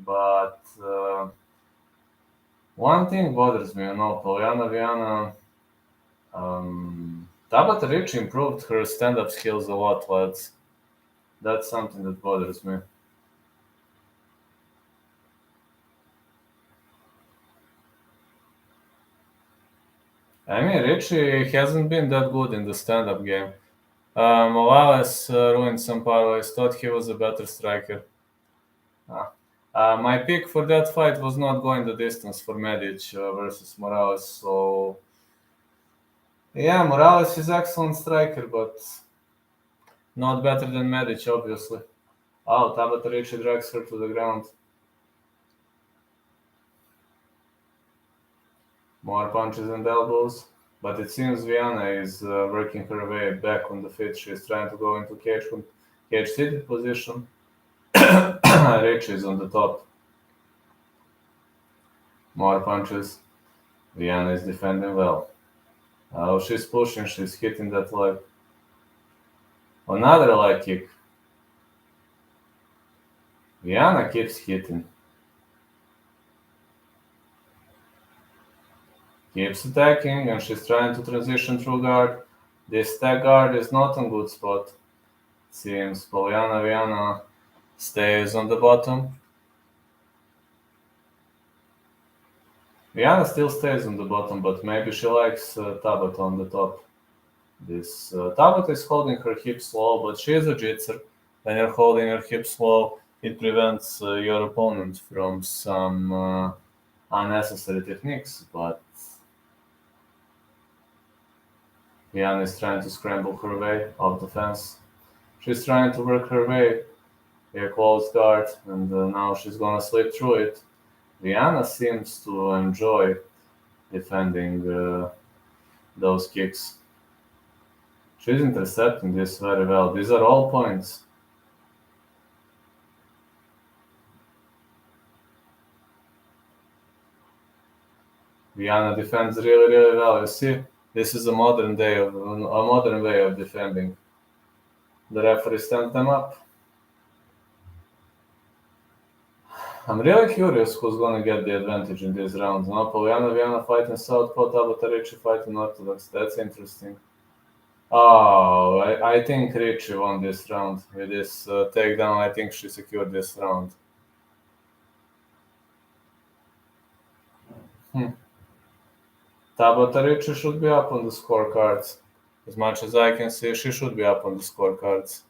But one thing bothers me, Polyana, Viana. Tabatha Ricci improved her stand-up skills a lot, lads. That's something that bothers me. I mean, Ricci hasn't been that good in the stand-up game. Morales ruined some parlays, thought he was a better striker. My pick for that fight was not going the distance for Medic versus Morales, so... Yeah, Morales is excellent striker, but not better than Medic, obviously. Oh, Tabatha Ricci drags her to the ground. More punches and elbows. But it seems Viana is working her way back on the feet. She's trying to go into cage-seated position. Ricci is on the top. More punches. Viana is defending well. Oh, she's pushing. She's hitting that leg. Another leg kick. Viana keeps hitting. Keeps attacking, and she's trying to transition through guard. This tag guard is not a good spot. Seems Polyana Viana stays on the bottom. Viana still stays on the bottom, but maybe she likes Tabatha on the top. This Tabatha is holding her hips low, but she is a jitser. When you're holding your hips low, it prevents your opponent from some unnecessary techniques, but Viana is trying to scramble her way off the fence. She's trying to work her way a closed guard, and now she's gonna slip through it. Viana seems to enjoy defending those kicks. She's intercepting this very well. These are all points. Viana defends really, really well. You see, this is a modern way of defending. The referee stands them up. I'm really curious who's going to get the advantage in these rounds. Now, Polyana, Viana fighting Southpaw, Tabatha, Ricci fighting Orthodox. That's interesting. Oh, I think Ricci won this round. With this takedown, I think she secured this round. Tabatha Ricci should be up on the scorecards. As much as I can see, she should be up on the scorecards.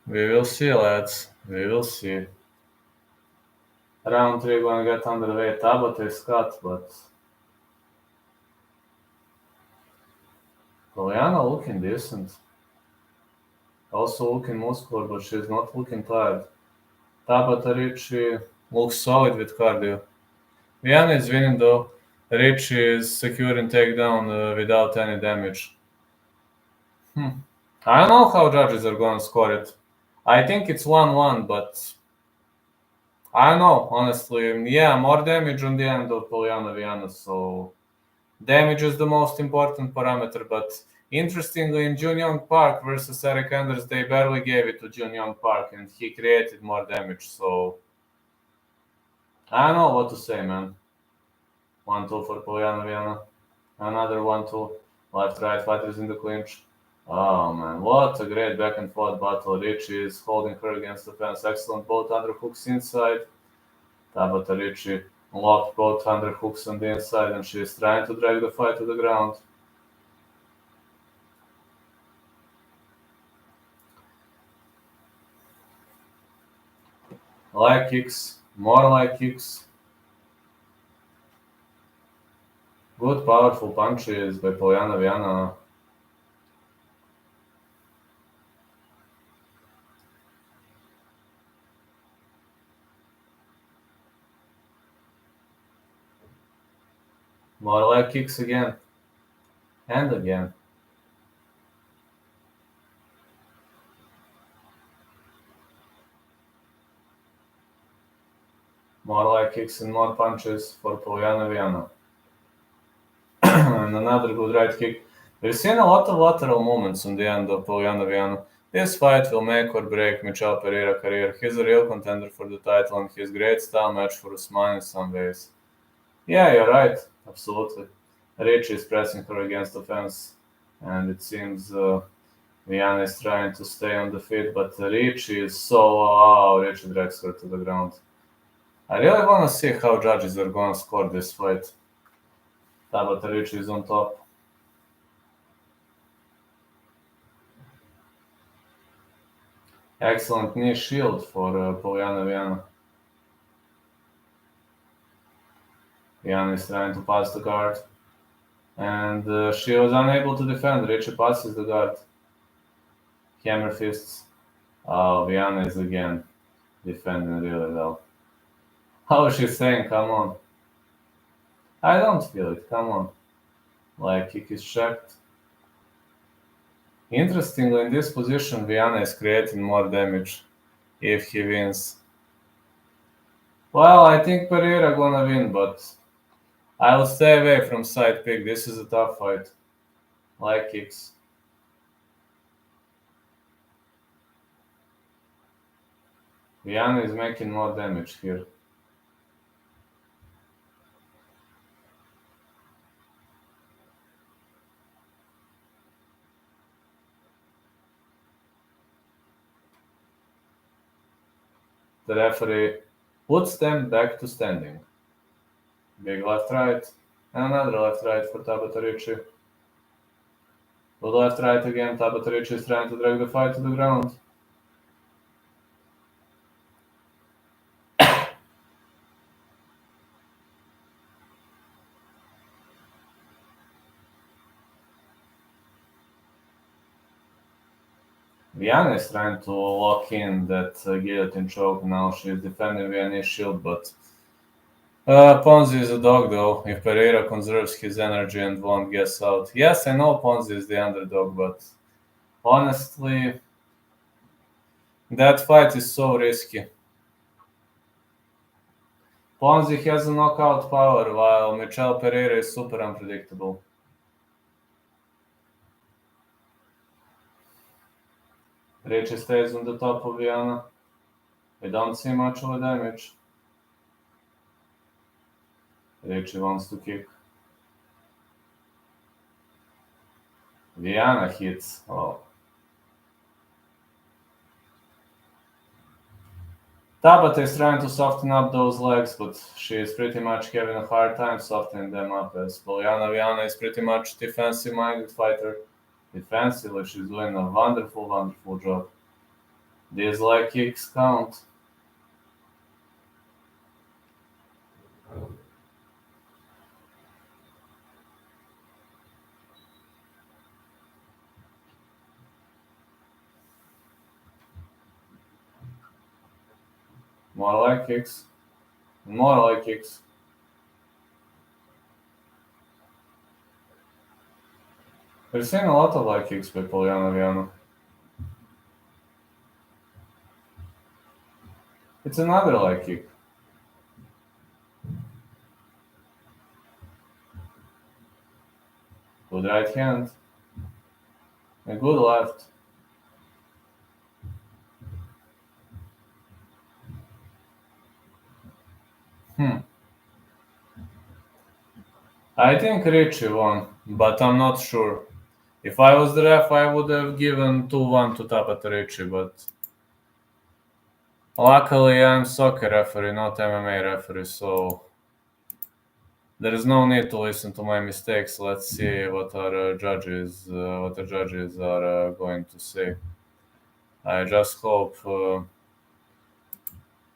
We will see, lads. We will see. Round 3 going to get underway. Tabatha is cut, but Polyana looking decent. Also looking muscular, but she's not looking tired. Tabatha Ricci looks solid with cardio. Viana is winning though. Ricci is securing takedown without any damage. I don't know how judges are going to score it. I think it's 1-1, but I don't know, honestly. Yeah, more damage on the end of Polyana Viana, so damage is the most important parameter. But interestingly, in Yong Park versus Eryk Anders, they barely gave it to Yong Park, and he created more damage. So I don't know what to say, man. 1-2 for Polyana Viana. Another 1-2. Left-right fighters in the clinch. Oh man, what a great back and forth battle. Ricci is holding her against the fence. Excellent both underhooks inside. Tabatha Ricci locked both underhooks on the inside, and she is trying to drag the fight to the ground. Leg kicks, more leg kicks. Good powerful punches by Polyana Viana. More leg kicks again. And again. More leg kicks and more punches for Polyana Viana. And another good right kick. We've seen a lot of lateral movements on the end of Polyana Viana. This fight will make or break Michel Pereira's career. He's a real contender for the title, and he's a great style match for Usman in some ways. Yeah, you're right. Absolutely. Ricci is pressing her against the fence, and it seems Viana is trying to stay on the feet, but Ricci is so wow. Ricci drags her to the ground. I really want to see how judges are going to score this fight. Tabatha Ricci is on top. Excellent knee shield for Polyana Viana. Viana is trying to pass the guard, and she was unable to defend. Ricci passes the guard. Hammer fists. Oh, Viana is again defending really well. How is she saying, come on? I don't feel it, come on. Like, kick is checked. Interestingly, in this position, Viana is creating more damage if he wins. Well, I think Pereira gonna win, but I will stay away from side pick. This is a tough fight. Leg kicks. Viana is making more damage here. The referee puts them back to standing. Big left-right, and another left-right for Tabatha Ricci. Good left-right again. Tabatha Ricci is trying to drag the fight to the ground. Viana is trying to lock in that guillotine choke now. She's defending Viana's shield, but Ponzi is a dog though. If Pereira conserves his energy and won't guess out. Yes, I know Ponzi is the underdog, but honestly, that fight is so risky. Ponzi has a knockout power, while Michel Pereira is super unpredictable. Ricci stays on the top of Viana. We don't see much of a damage. Ricci wants to kick. Viana hits. Oh. Tabatha is trying to soften up those legs, but she is pretty much having a hard time softening them up, as Polyana Viana is pretty much defensive-minded fighter. Defensively, she's doing a wonderful, wonderful job. These leg kicks count. More leg kicks. More leg kicks. We've seen a lot of leg kicks by Polyana Viana. It's another leg kick. Good right hand. A good left. I think Ricci won, but I'm not sure. If I was the ref, I would have given 2-1 to Tabatha Ricci, but luckily I'm soccer referee, not MMA referee, so there is no need to listen to my mistakes. Let's see what our judges, are going to say. I just hope.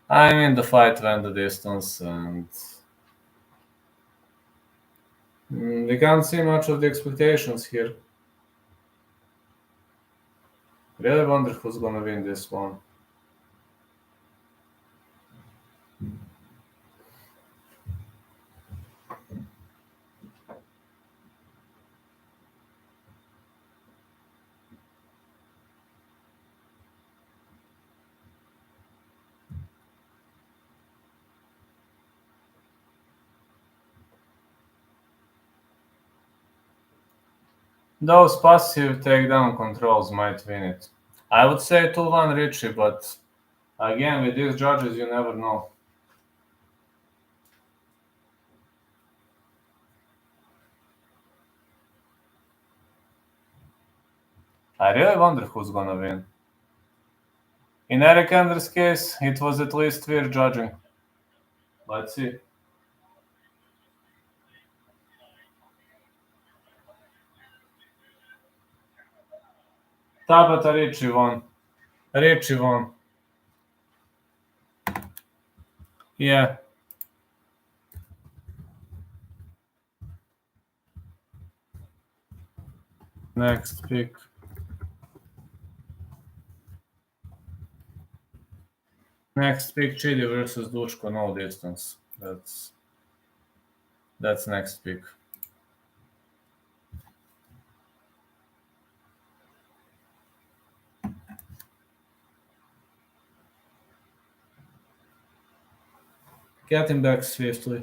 I mean, the fight went the distance, and we can't see much of the expectations here. Really wonder who's gonna win this one. Those passive takedown controls might win it. I would say 2-1 Ricci, but again, with these judges, you never know. I really wonder who's gonna win. In Eryk Ender's case, it was at least fair judging. Let's see. Tabatha Ricci won. Ricci won. Yeah. Next pick. Next pick, Chidi versus Duško, no distance. That's next pick. Getting back swiftly.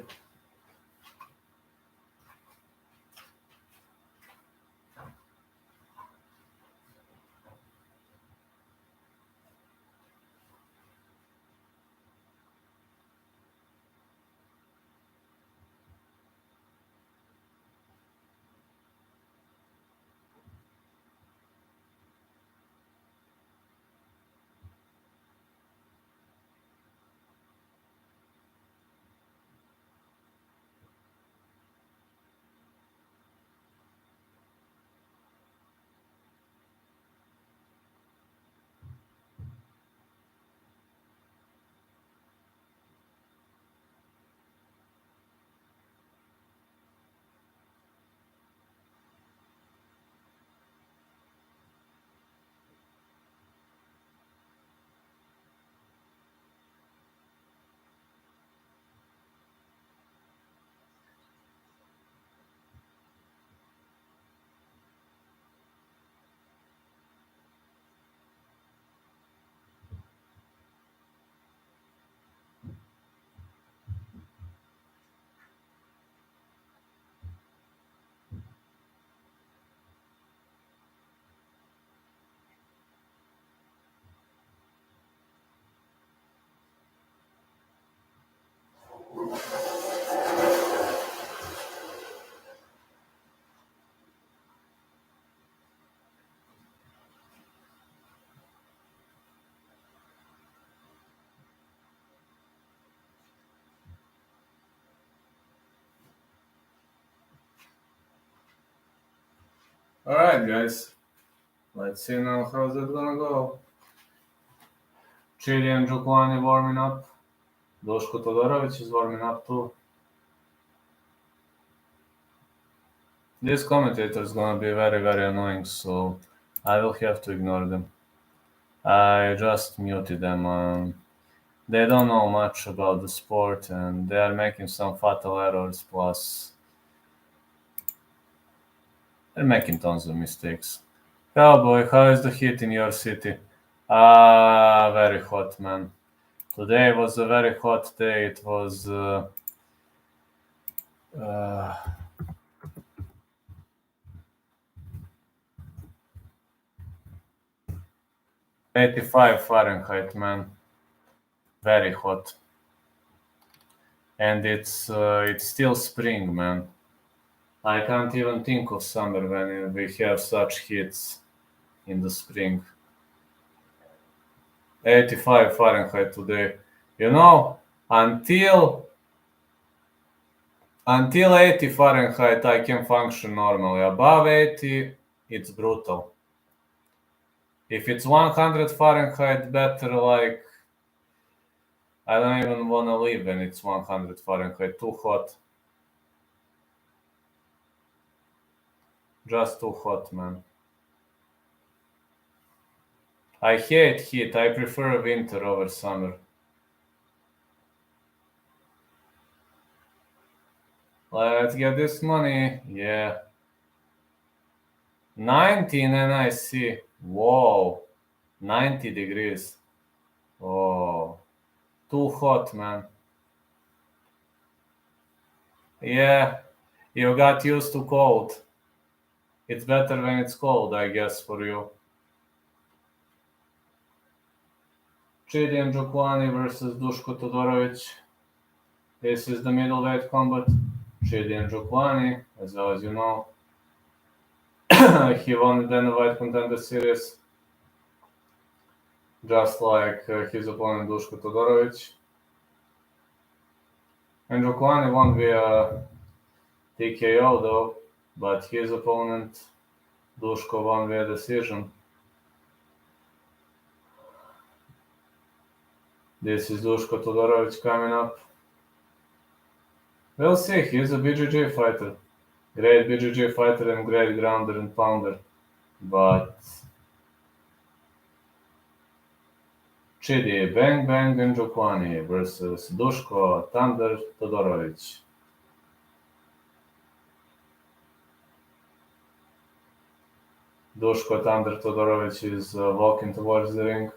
Alright, guys. Let's see now how's it gonna go. Chidi and Njokuani warming up. Duško Todorović is warming up too. This commentator is gonna be very, very annoying, so I will have to ignore them. I just muted them. They don't know much about the sport and they are making some fatal errors, plus they're making tons of mistakes. Cowboy, how is the heat in your city? Very hot, man. Today was a very hot day. It was 85 Fahrenheit, man. Very hot. And it's still spring, man. I can't even think of summer when we have such heats in the spring. 85 Fahrenheit today. You know, until 80 Fahrenheit I can function normally. Above 80, it's brutal. If it's 100 Fahrenheit, better like... I don't even want to live when it's 100 Fahrenheit. Too hot. Just too hot, man. I hate heat. I prefer winter over summer. Let's get this money. Yeah. 19 NIC. Whoa. 90 degrees. Oh. Too hot, man. Yeah. You got used to cold. It's better when it's cold, I guess, for you. Chidi and Njokuani versus Duško Todorović. This is the middleweight combat. Chidi and Njokuani, as well as you know. He won the Dana Contender Series. Just like his opponent Duško Todorović. And Njokuani won via TKO though, but his opponent Duško won via decision. This is Duško Todorović coming up. We'll see, he's a BJJ fighter. Great BJJ fighter and great grounder and pounder. But Chidi, Bang Bang and Njokuani versus Duško Thunder Todorović. Duško Thunder Todorović is walking towards the ring.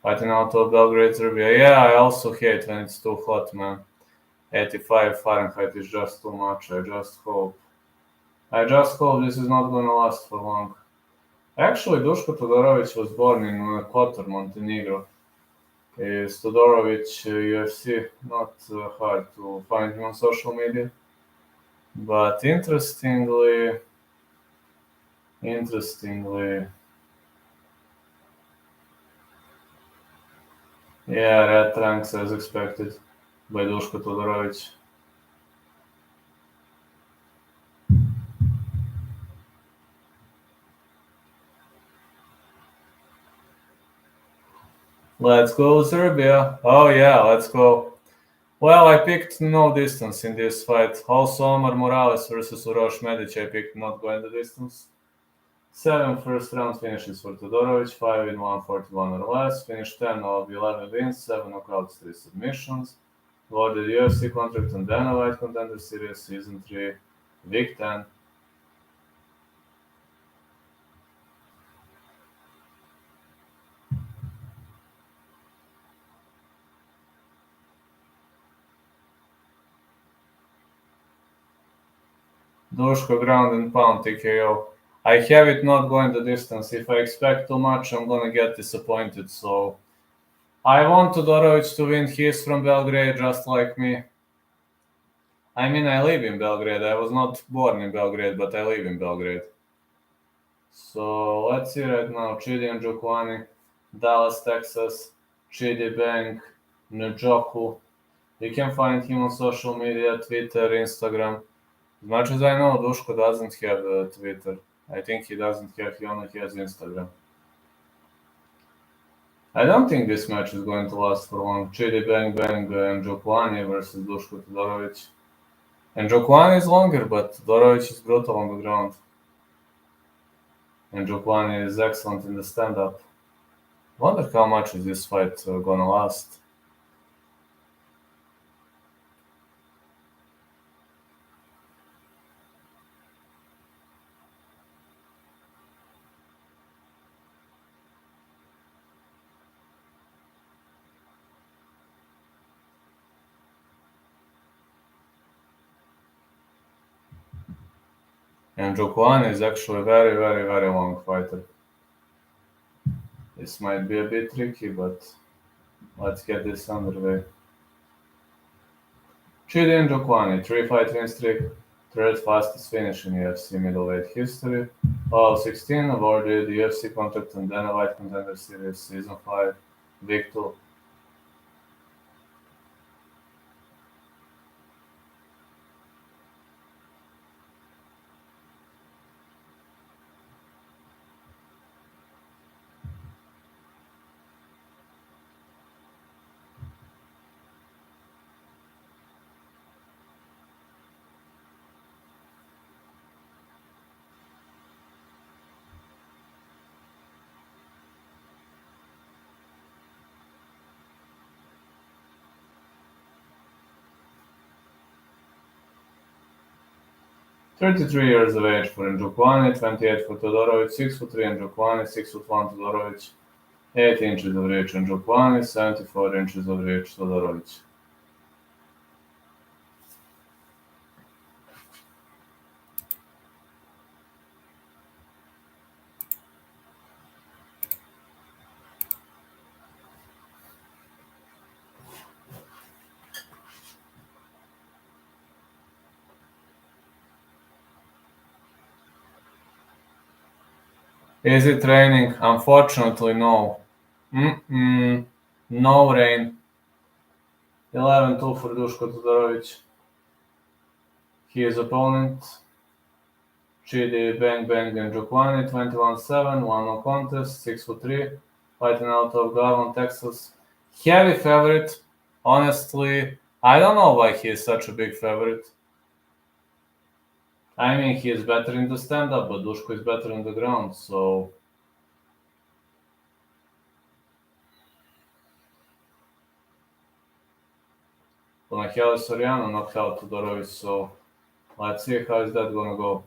Fighting out of Belgrade, Serbia. Yeah, I also hate when it's too hot, man. 85 Fahrenheit is just too much. I just hope this is not gonna last for long. Actually, Duško Todorović was born in Kotor, Montenegro. Is Todorović UFC? Not hard to find him on social media. But interestingly, yeah, red trunks as expected by Duško Todorović. Let's go Serbia. Oh yeah, let's go. Well, I picked no distance in this fight. Also Omar Morales versus Uros Medic, I picked not going the distance. 7 first round finishes for Todorović, 5 in 141 or less, finished 10 of 11 wins, 7 knockouts, 3 submissions. Awarded UFC contract on Dana White Contender Series Season 3, Week 10. Duško ground and pound TKO. I have it not going the distance. If I expect too much, I'm gonna get disappointed. So I want Todorović to win. He is from Belgrade, just like me. I mean, I live in Belgrade. I was not born in Belgrade, but I live in Belgrade. So let's see right now. Chidi and Njokuani, Dallas, Texas. Chidi Bang, Njoku. You can find him on social media, Twitter, Instagram. As much as I know, Duško doesn't have Twitter. I think he doesn't have, he only has Instagram. I don't think this match is going to last for long. Chidi Bang Bang and Njokuani versus Duško Todorović. And Njokuani is longer, but Todorović is brutal on the ground. And Njokuani is excellent in the stand-up. Wonder how much is this fight gonna last. And Njokuani is actually a very, very, very long fighter. This might be a bit tricky, but let's get this underway. Chidi and Njokuani, 3-fight win streak, third fastest finish in UFC middleweight history. All 16 awarded UFC contract and Dana White Contender Series Season 5 victory. "33 years of age for Njokuani, 28 for Todorović, 6'3" Njokuani, 6'1" Todorović, 8 inches of reach Njokuani, 74 inches of reach Todorović. Is it raining? Unfortunately, no. No rain. 11-2 for Duško Todorović. His opponent, Chidi Bang Bang Njokuani, 21-7, 1-0 contest, 6'3", fighting out of Garland, Texas. Heavy favorite. Honestly, I don't know why he is such a big favorite. I mean, he is better in the stand-up, but Duško is better on the ground, so... Michel Soriano knocked out Todorović, so let's see how is that gonna go.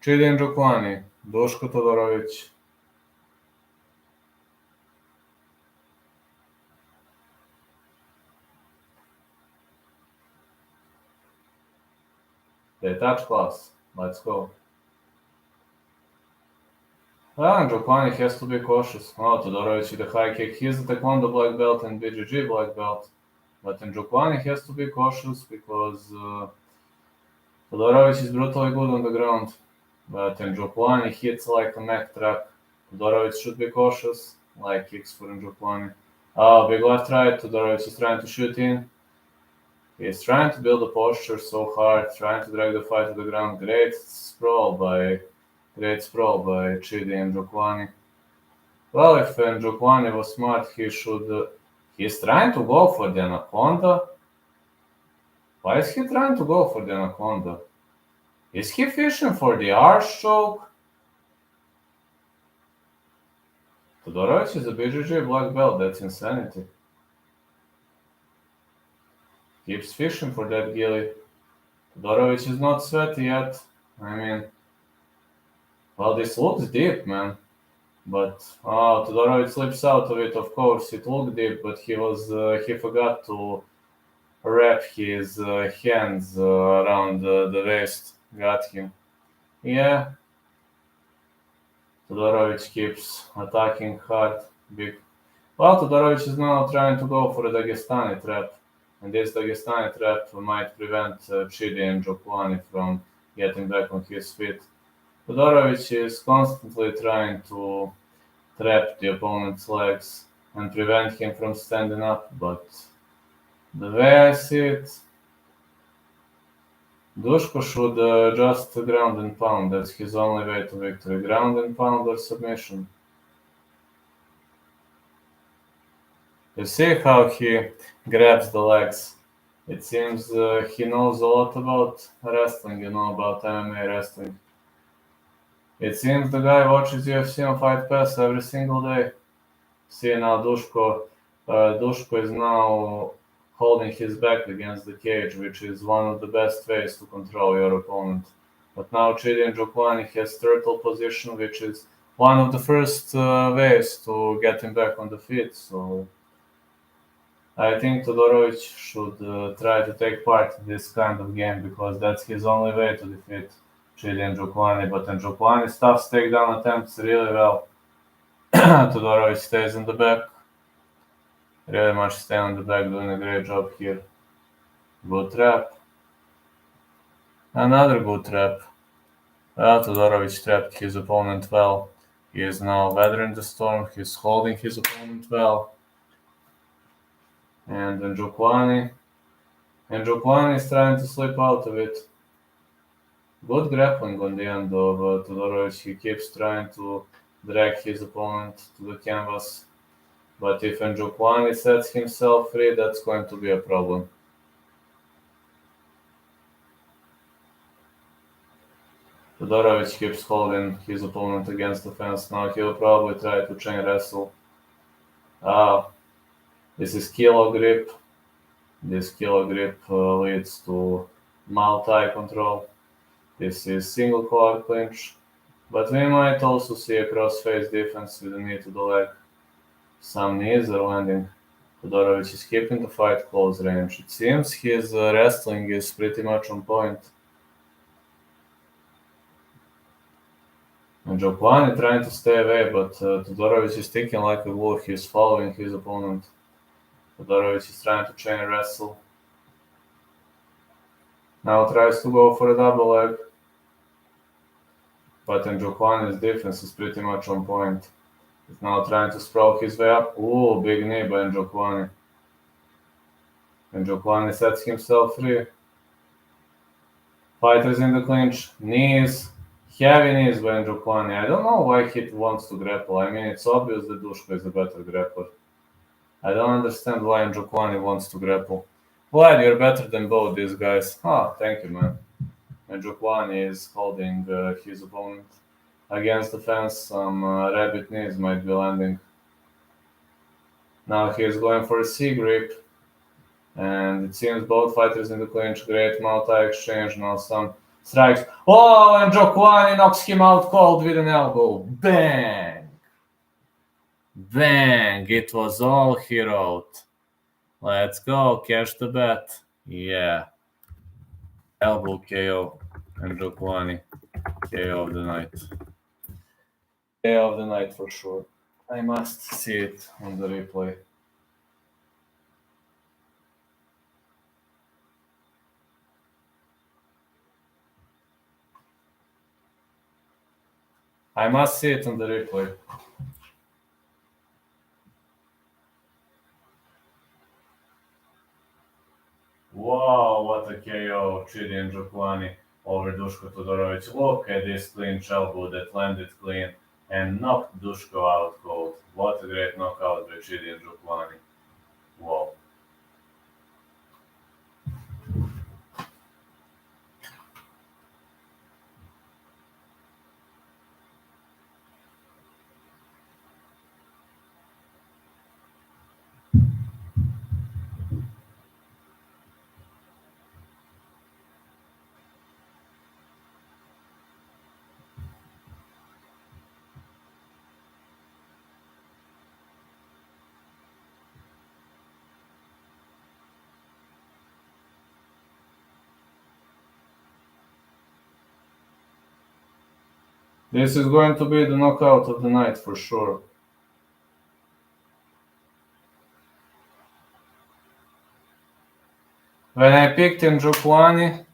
Chidi Njokuani, Duško Todorović. They touch class. Let's go. Njokuani has to be cautious. Oh, Todorović with the high kick. He's a Taekwondo black belt and BJJ black belt. But Njokuani has to be cautious because Todorović is brutally good on the ground. But Njokuani hits like a Mack truck. Todorović should be cautious. Like kicks for Njokuani. Oh, big left right. Todorović is trying to shoot in. He's trying to build a posture so hard, trying to drag the fight to the ground. Great sprawl by Chidi and Njokuani. Well, if Njokuani was smart, he should... he's trying to go for the anaconda. Why is he trying to go for the anaconda? Is he fishing for the arch choke? Todorović is a BJJ black belt, that's insanity. Keeps fishing for that gilly. Todorović is not sweaty yet. I mean, well, this looks deep, man. But Todorović slips out of it. Of course, it looked deep, but he forgot to wrap his hands around the waist. Got him. Yeah. Todorović keeps attacking hard. Big. Well, Todorović is now trying to go for a Dagestani trap. And this Dagestani trap might prevent Chidi and Njokuani from getting back on his feet. Todorović is constantly trying to trap the opponent's legs and prevent him from standing up, but the way I see it, Duško should just ground and pound. That's his only way to victory. Ground and pound or submission. You see how he grabs the legs. It seems he knows a lot about wrestling, about MMA wrestling. It seems the guy watches UFC on Fight Pass every single day. See now Duško is now holding his back against the cage, which is one of the best ways to control your opponent. But now Chidi and Njokuani has turtle position, which is one of the first ways to get him back on the feet. So I think Todorović should try to take part in this kind of game because that's his only way to defeat Chidi and Njokuani. But Njokuani stuffs takedown attempts really well. Todorović stays in the back. Really much stay on the back, doing a great job here. Good trap. Another good trap. Well, Todorović trapped his opponent well. He is now weathering the storm. He's holding his opponent well. And Njokuani is trying to slip out of it. Good grappling on the end of Todorović. He keeps trying to drag his opponent to the canvas. But if Njokuani sets himself free, that's going to be a problem. Todorović keeps holding his opponent against the fence. Now he'll probably try to chain wrestle. This is kilo grip. This kilo grip leads to multi control. This is single collar clinch. But we might also see a cross-face defense with a knee to the leg. Some knees are landing. Todorović is keeping the fight close range. It seems his wrestling is pretty much on point. Njokuani trying to stay away, but Todorović is sticking like a glue. He's following his opponent. Todorović is trying to chain wrestle. Now tries to go for a double leg. But Njokuani's defense is pretty much on point. He's now trying to sprawl his way up. Ooh, big knee by Njokuani. Njokuani sets himself free. Fighters in the clinch. Knees. Heavy knees by Njokuani. I don't know why he wants to grapple. I mean, it's obvious that Duško is a better grappler. I don't understand why Njokuani wants to grapple. Vlad, you're better than both these guys. Thank you, man. Njokuani is holding his opponent against the fence. Some rabbit knees might be landing. Now he is going for a C grip. And it seems both fighters in the clinch. Great multi-exchange. Now some strikes. Oh, and Njokuani knocks him out cold with an elbow. Bang! Bang! It was all he wrote. Let's go. Cash the bet. Yeah. Elbow KO. And Njokuani. KO of the night. KO of the night for sure. I must see it on the replay. I must see it on the replay. Wow, what a KO, Chidi and Njokuani over Duško Todorović. Look at this clinch elbow that landed clean and knocked Duško out cold. What a great knockout by Chidi and Njokuani. Wow. This is going to be the knockout of the night for sure. When I picked Njokuani,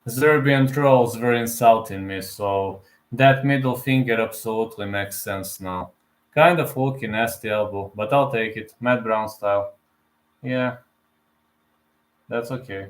Serbian trolls were insulting me, so that middle finger absolutely makes sense now. Kind of lucky, nasty elbow, but I'll take it. Matt Brown style. Yeah, that's okay.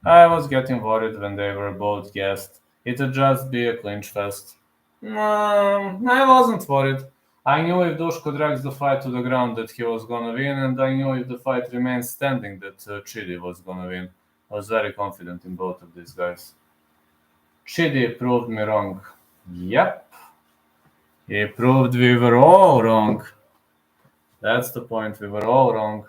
I was getting worried when they were both gassed. It'd just be a clinch fest. I wasn't worried. I knew if Duško drags the fight to the ground that he was gonna win, and I knew if the fight remained standing that Chidi was gonna win. I was very confident in both of these guys. Chidi proved me wrong. Yep. He proved we were all wrong. That's the point, we were all wrong.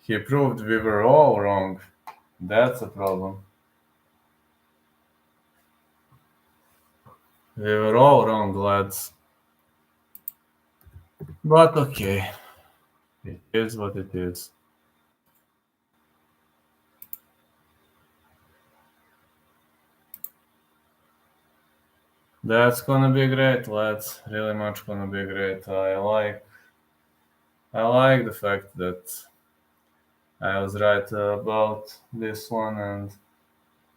He proved we were all wrong. That's a problem. We were all wrong, lads. But okay. It is what it is. That's gonna be great, lads. Really much gonna be great. I like the fact that I was right about this one, and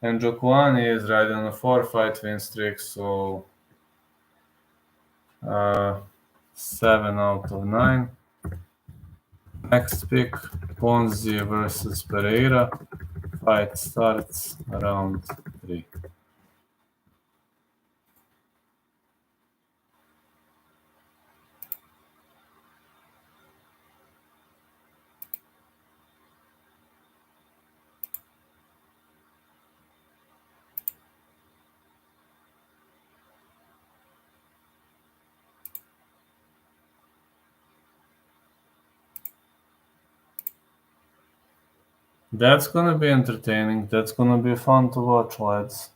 Njokuani is right on a 4-fight win streak, so 7 out of 9. Next pick, Ponzi versus Pereira. Fight starts round 3. That's gonna be entertaining. That's gonna be fun to watch, lads.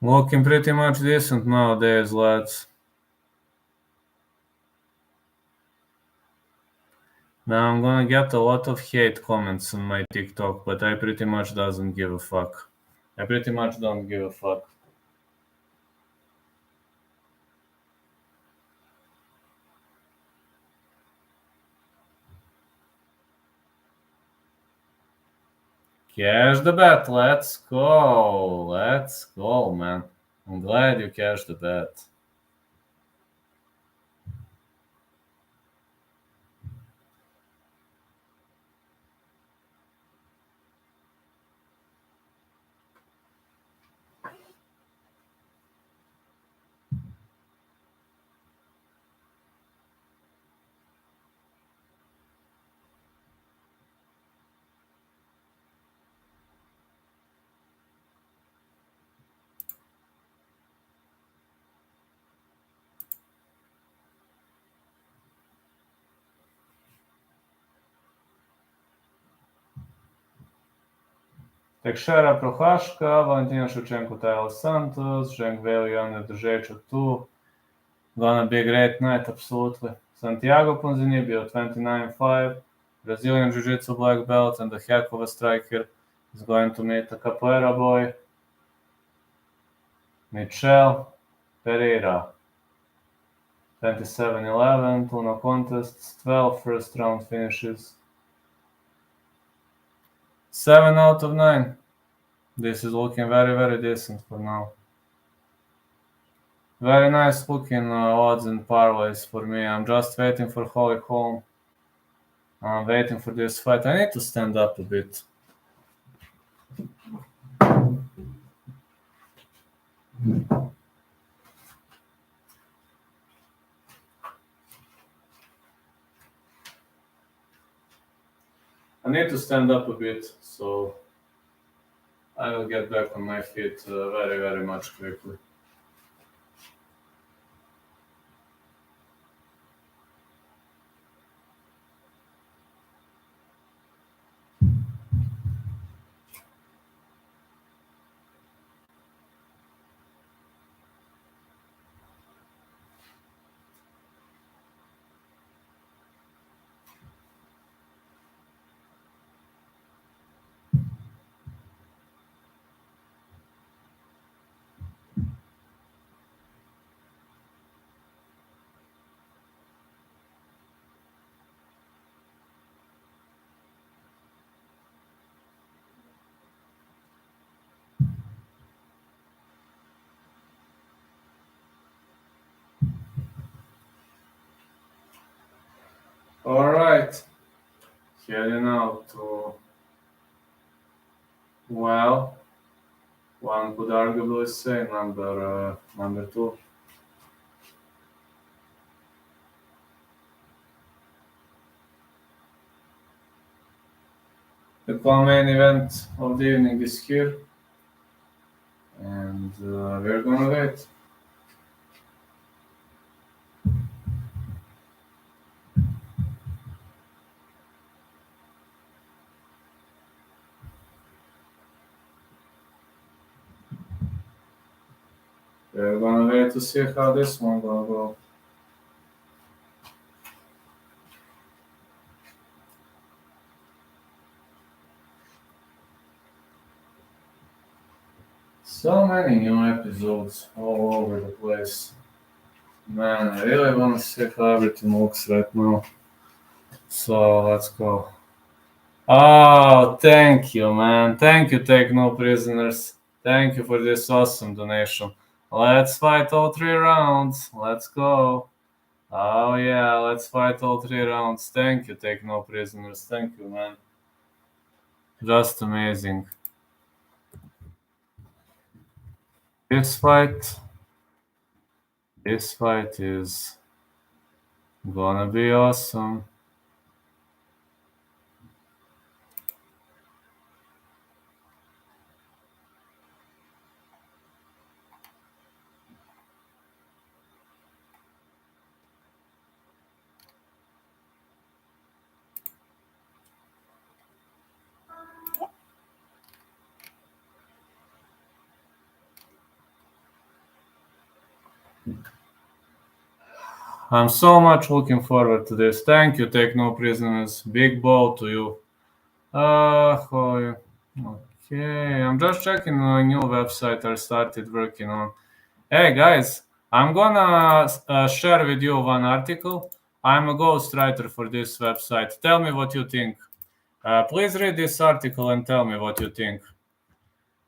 Looking pretty much decent nowadays, lads. Now I'm gonna get a lot of hate comments on my TikTok, but I pretty much doesn't give a fuck. I pretty much don't give a fuck. Cash the bet, let's go. Let's go, man. I'm glad you cashed the bet. Tekshera Prohashka, Valentina Shevchenko, Tyler Santos, Zheng Wei, Viana, Držeček 2. Gonna be a great night, absolutely. Santiago Ponzinibbio, 29-5. Brazilian Jiu-Jitsu black belt and a heck of a striker. Is going to meet a capoeira boy. Michel Pereira. 27-11, 2 no contests, 12 first round finishes. 7 out of 9. This is looking very, very decent for now. Very nice looking odds and parlays for me. I'm just waiting for Holy Holm. I'm waiting for this fight. I need to stand up a bit. I need to stand up a bit, so I will get back on my feet very, very much quickly. heading out to, well, one could arguably say number 2. The main event of the evening is here, and we're gonna wait. We're gonna wait to see how this one gonna go. So many new episodes all over the place. Man, I really wanna see how everything looks right now. So let's go. Oh, thank you, man. Thank you, Take No Prisoners. Thank you for this awesome donation. Let's fight all 3 rounds. Let's go. Oh, yeah, let's fight all 3 rounds. Thank you, Take No Prisoners. Thank you, man. Just amazing. This fight is gonna be awesome. I'm so much looking forward to this. Thank you, Take No Prisoners. Big bow to you. Okay, I'm just checking a new website I started working on. Hey guys, I'm gonna share with you one article. I'm a ghostwriter for this website. Tell me what you think. Please read this article and tell me what you think.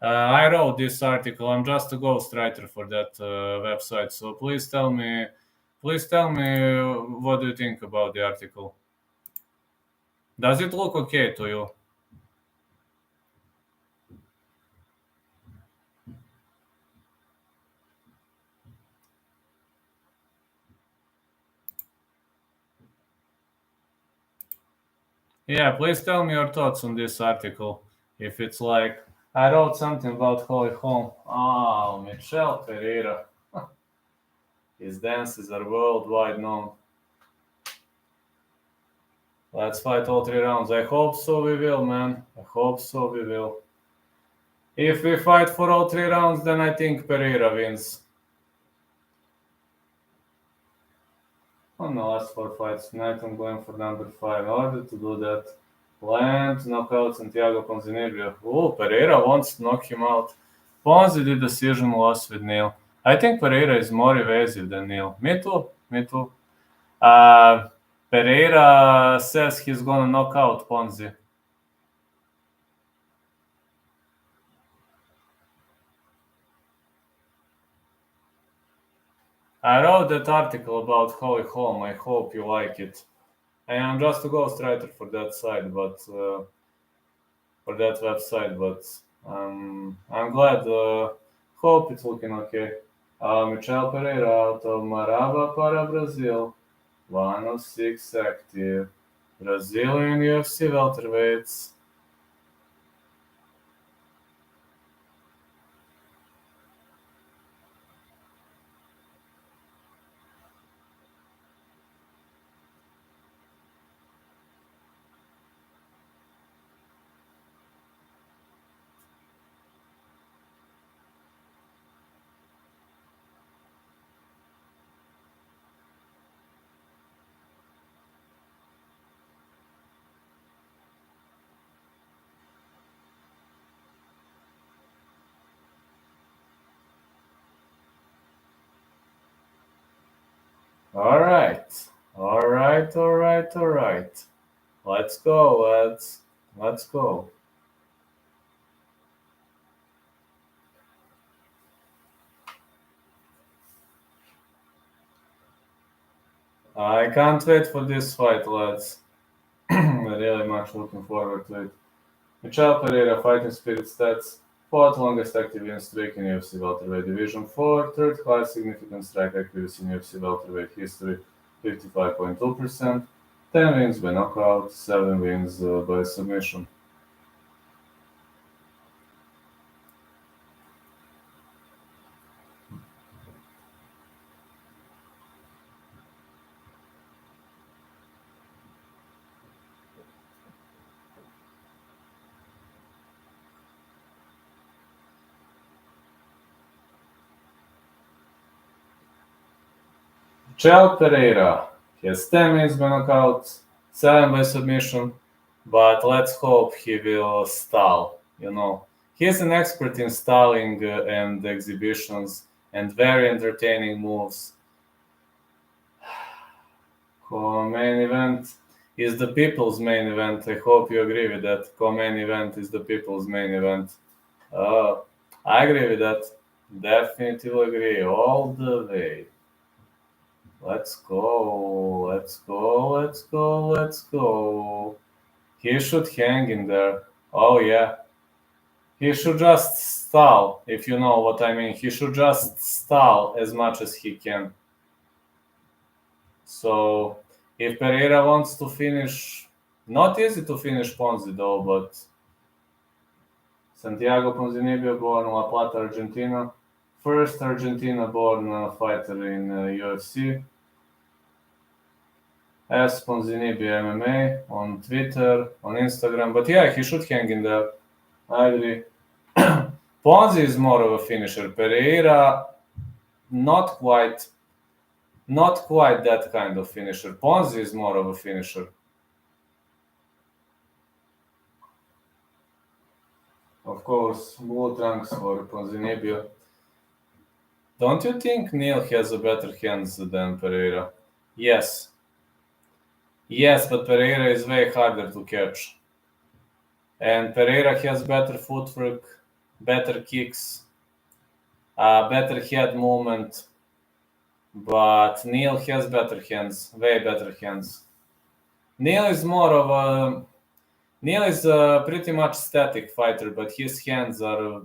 I wrote this article. I'm just a ghostwriter for that website. So please tell me what do you think about the article. Does it look okay to you? Yeah, please tell me your thoughts on this article. If it's like, I wrote something about Holy Holm. Oh, Michel Pereira. His dances are worldwide known. Let's fight all 3 rounds. I hope so we will, man. I hope so we will. If we fight for all 3 rounds, then I think Pereira wins. On the last 4 fights tonight, I'm going for number 5. In order to do that, plan to knock out Santiago Ponzinibbio. Oh, Pereira wants to knock him out. Ponzi did decision loss with Neil. I think Pereira is more evasive than Neil. Me too. Pereira says he's gonna knock out Ponzi. I wrote that article about Holy Holm. I hope you like it. I am just a ghostwriter for that site, but for that website. But I'm glad. Hope it's looking okay. Michel Pereira out of Maraba para Brazil. 106 active. Brazilian UFC welterweights. All right. Let's go, lads. Let's go. I can't wait for this fight, lads. Really, really much looking forward to it. Michel Pereira, fighting spirit stats, 4th longest active win streak in UFC welterweight division 4, 3rd highest significant strike accuracy in UFC welterweight history, 55.2%, 10 wins by knockout, 7 wins by submission. Michel Pereira, he has 10 wins by knockout, 7 by submission, but let's hope he will stall, He's an expert in stalling and exhibitions and very entertaining moves. Co-main event is the people's main event. I hope you agree with that. Co-main event is the people's main event. I agree with that. Definitely agree all the way. Let's go, let's go, let's go, let's go. He should hang in there. Oh, yeah. He should just stall, if you know what I mean. He should just stall as much as he can. So, if Pereira wants to finish, not easy to finish Ponzi though, but Santiago Ponzinibbio, born in La Plata, Argentina. First Argentina-born fighter in UFC. As Ponzinibbio MMA on Twitter, on Instagram. But yeah, he should hang in there. I agree. Ponzi is more of a finisher. Pereira, not quite that kind of finisher. Ponzi is more of a finisher. Of course, blue trunks for Ponzinibbio. Don't you think Neil has a better hands than Pereira? Yes. Yes, but Pereira is way harder to catch. And Pereira has better footwork, better kicks, better head movement. But Neil has better hands, way better hands. Neil is a pretty much static fighter, but his hands are,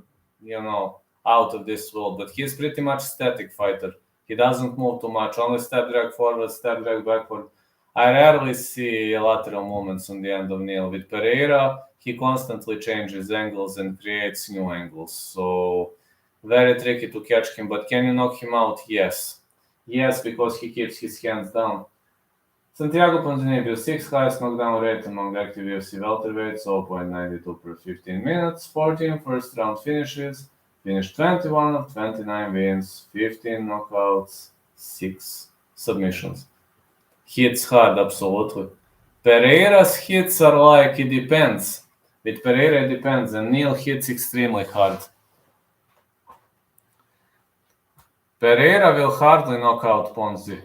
out of this world. But he's pretty much static fighter. He doesn't move too much, only step drag forward, step drag backward. I rarely see lateral movements on the end of Neil. With Pereira, he constantly changes angles and creates new angles. So very tricky to catch him. But can you knock him out? Yes. Yes, because he keeps his hands down. Santiago Ponzinibbio, 6th highest knockdown rate among active UFC welterweights, 0.92 per 15 minutes, 14 first round finishes, finished 21 of 29 wins, 15 knockouts, 6 submissions. Hits hard, absolutely. Pereira's hits are like, it depends. With Pereira, it depends, and Neil hits extremely hard. Pereira will hardly knock out Ponzi.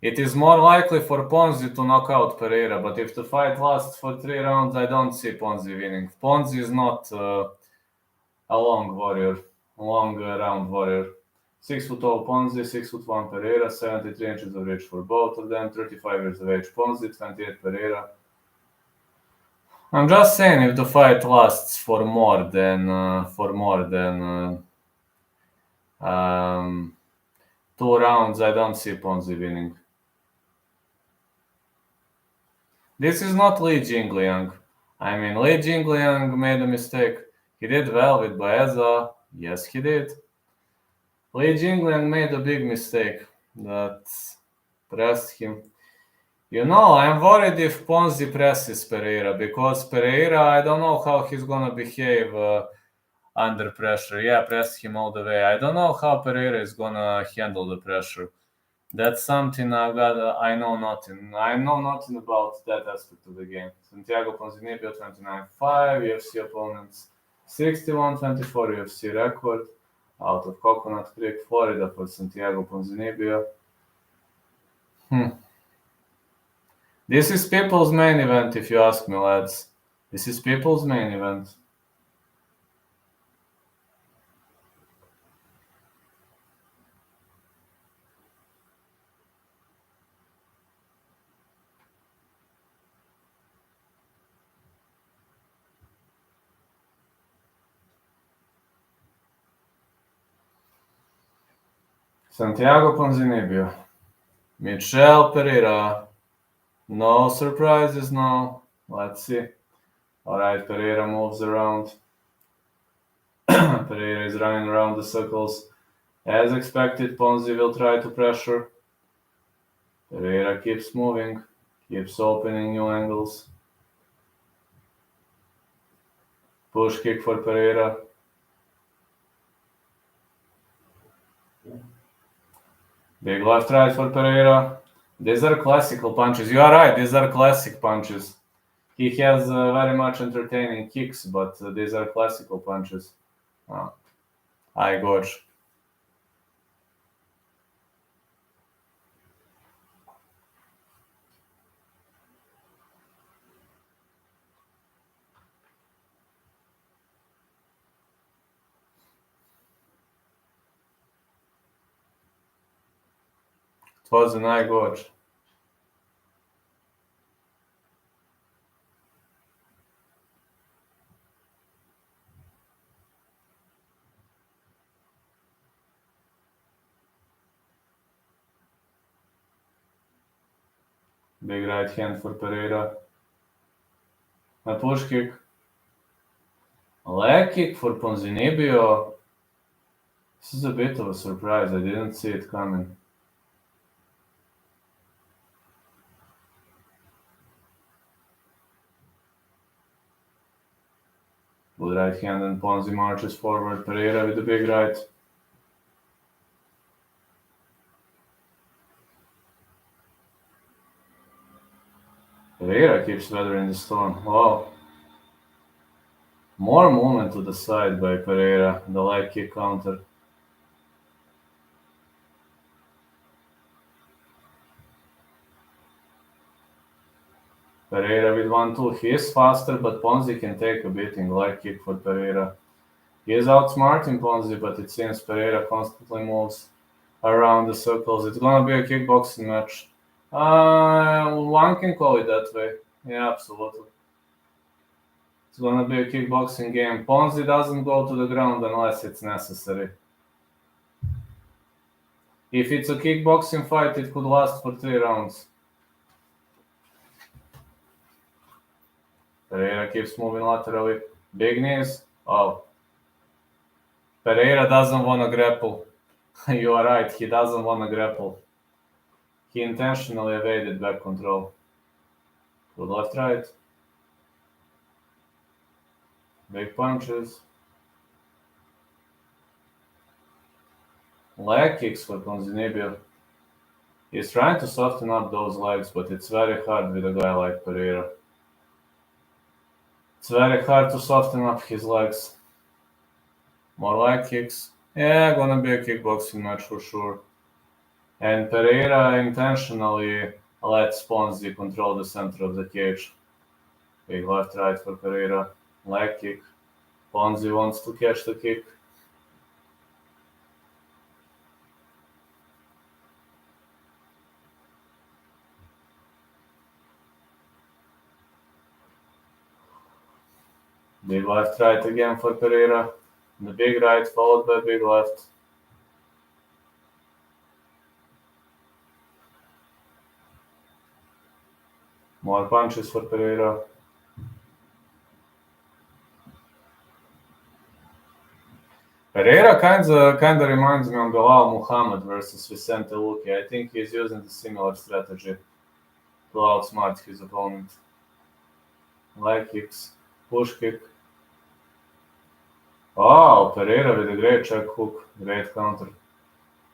It is more likely for Ponzi to knock out Pereira, but if the fight lasts for 3 rounds, I don't see Ponzi winning. Ponzi is not a long round warrior. 6'0" Ponzi, 6'1" Pereira, 73 inches of reach for both of them, 35 years of age Ponzi, 28 Pereira. I'm just saying, if the fight lasts for more than 2 rounds, I don't see Ponzi winning. This is not Li Jingliang. I mean, Li Jingliang made a mistake. He did well with Baeza. Yes, he did. Li Jingliang made a big mistake that pressed him. I'm worried if Ponzi presses Pereira, because Pereira, I don't know how he's gonna behave under pressure. Yeah, press him all the way. I don't know how Pereira is gonna handle the pressure. That's something I know nothing. I know nothing about that aspect of the game. Santiago Ponzinibbio, 29-5, UFC opponents, 61-24 UFC record, out of Coconut Creek, Florida for Santiago Ponzinibbio. This is people's main event, if you ask me, lads. This is people's main event. Santiago Ponzinibbio. Michel Pereira. No surprises now. Let's see. Alright, Pereira moves around. Pereira is running around the circles. As expected, Ponzi will try to pressure. Pereira keeps moving, keeps opening new angles. Push kick for Pereira. Big left right for Pereira. These are classical punches. You are right, these are classic punches. He has very much entertaining kicks, but these are classical punches. High gorge. It was an high gorge. Big right hand for Pereira. A push kick. A leg kick for Ponzinibbio. This is a bit of a surprise. I didn't see it coming. Good right hand and Ponzi marches forward. Pereira with the big right. Pereira keeps weathering the storm. Wow. More movement to the side by Pereira. The leg kick counter. Pereira with 1-2. He is faster, but Ponzi can take a beating. Leg kick for Pereira. He is outsmarting Ponzi, but it seems Pereira constantly moves around the circles. It's gonna be a kickboxing match. One can call it that way. Yeah, absolutely. It's gonna be a kickboxing game. Ponzi doesn't go to the ground unless it's necessary. If it's a kickboxing fight, it could last for 3 rounds. Pereira keeps moving laterally. Big knees. Oh. Pereira doesn't want to grapple. You are right, he doesn't want to grapple. He intentionally evaded back control. Good left right. Big punches. Leg kicks for Ponzinibbio. He's trying to soften up those legs, but it's very hard with a guy like Pereira. It's very hard to soften up his legs. More leg kicks. Yeah, gonna be a kickboxing match for sure. And Pereira intentionally lets Ponzi control the center of the cage. Big left right for Pereira. Leg kick. Ponzi wants to catch the kick. Big left right again for Pereira. The big right followed by big left. More punches for Pereira. Pereira kinda reminds me of Bilal Muhammad versus Vicente Luque. I think he's using the similar strategy to outsmart his opponent. Leg kicks, push kick. Oh, Pereira with a great check hook, great counter.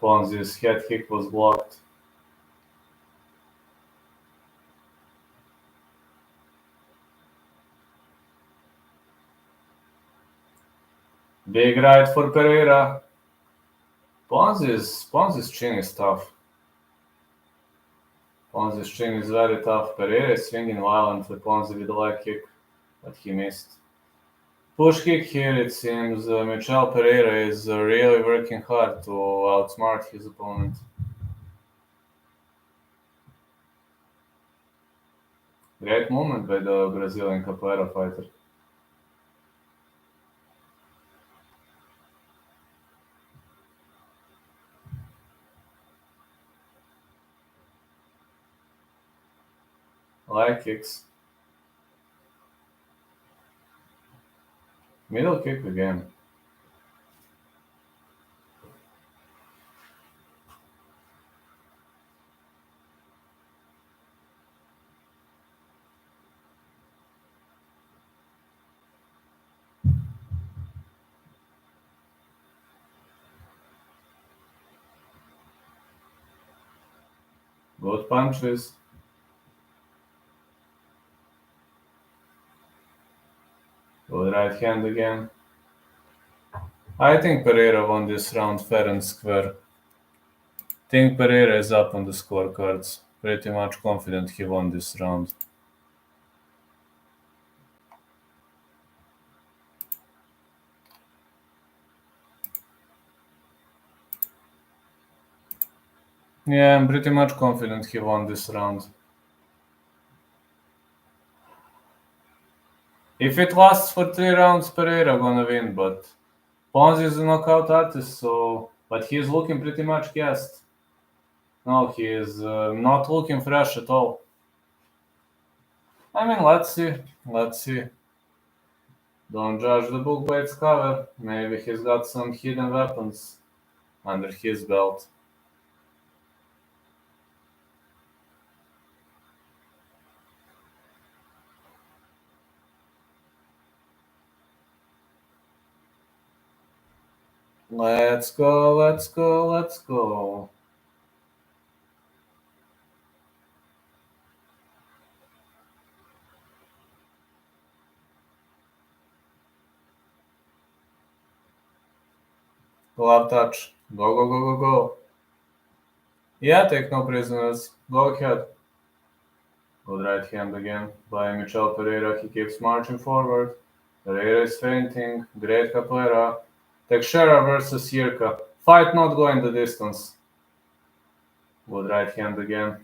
Ponzi's head kick was blocked. Big right for Pereira. Ponzi's chin is tough. Ponzi's chin is very tough. Pereira is swinging violently. Ponzi with a leg kick, but he missed. Push kick here, it seems Michel Pereira is really working hard to outsmart his opponent. Great movement by the Brazilian capoeira fighter. Leg kicks. Middle kick again. Good punches. Good right hand again. I think Pereira won this round fair and square. Think Pereira is up on the scorecards. Pretty much confident he won this round. Yeah, I'm pretty much confident he won this round. If it lasts for 3 rounds, Pereira gonna win, but Ponzi is a knockout artist, but he's looking pretty much gassed. No, he is not looking fresh at all. I mean, let's see. Don't judge the book by its cover. Maybe he's got some hidden weapons under his belt. Let's go. Glove touch. Go. Yeah, take no prisoners. Go ahead. Good right hand again by Michel Pereira. He keeps marching forward. Pereira is fainting. Great capoeira. Teixeira versus Jirka. Fight not going the distance. Good right hand again.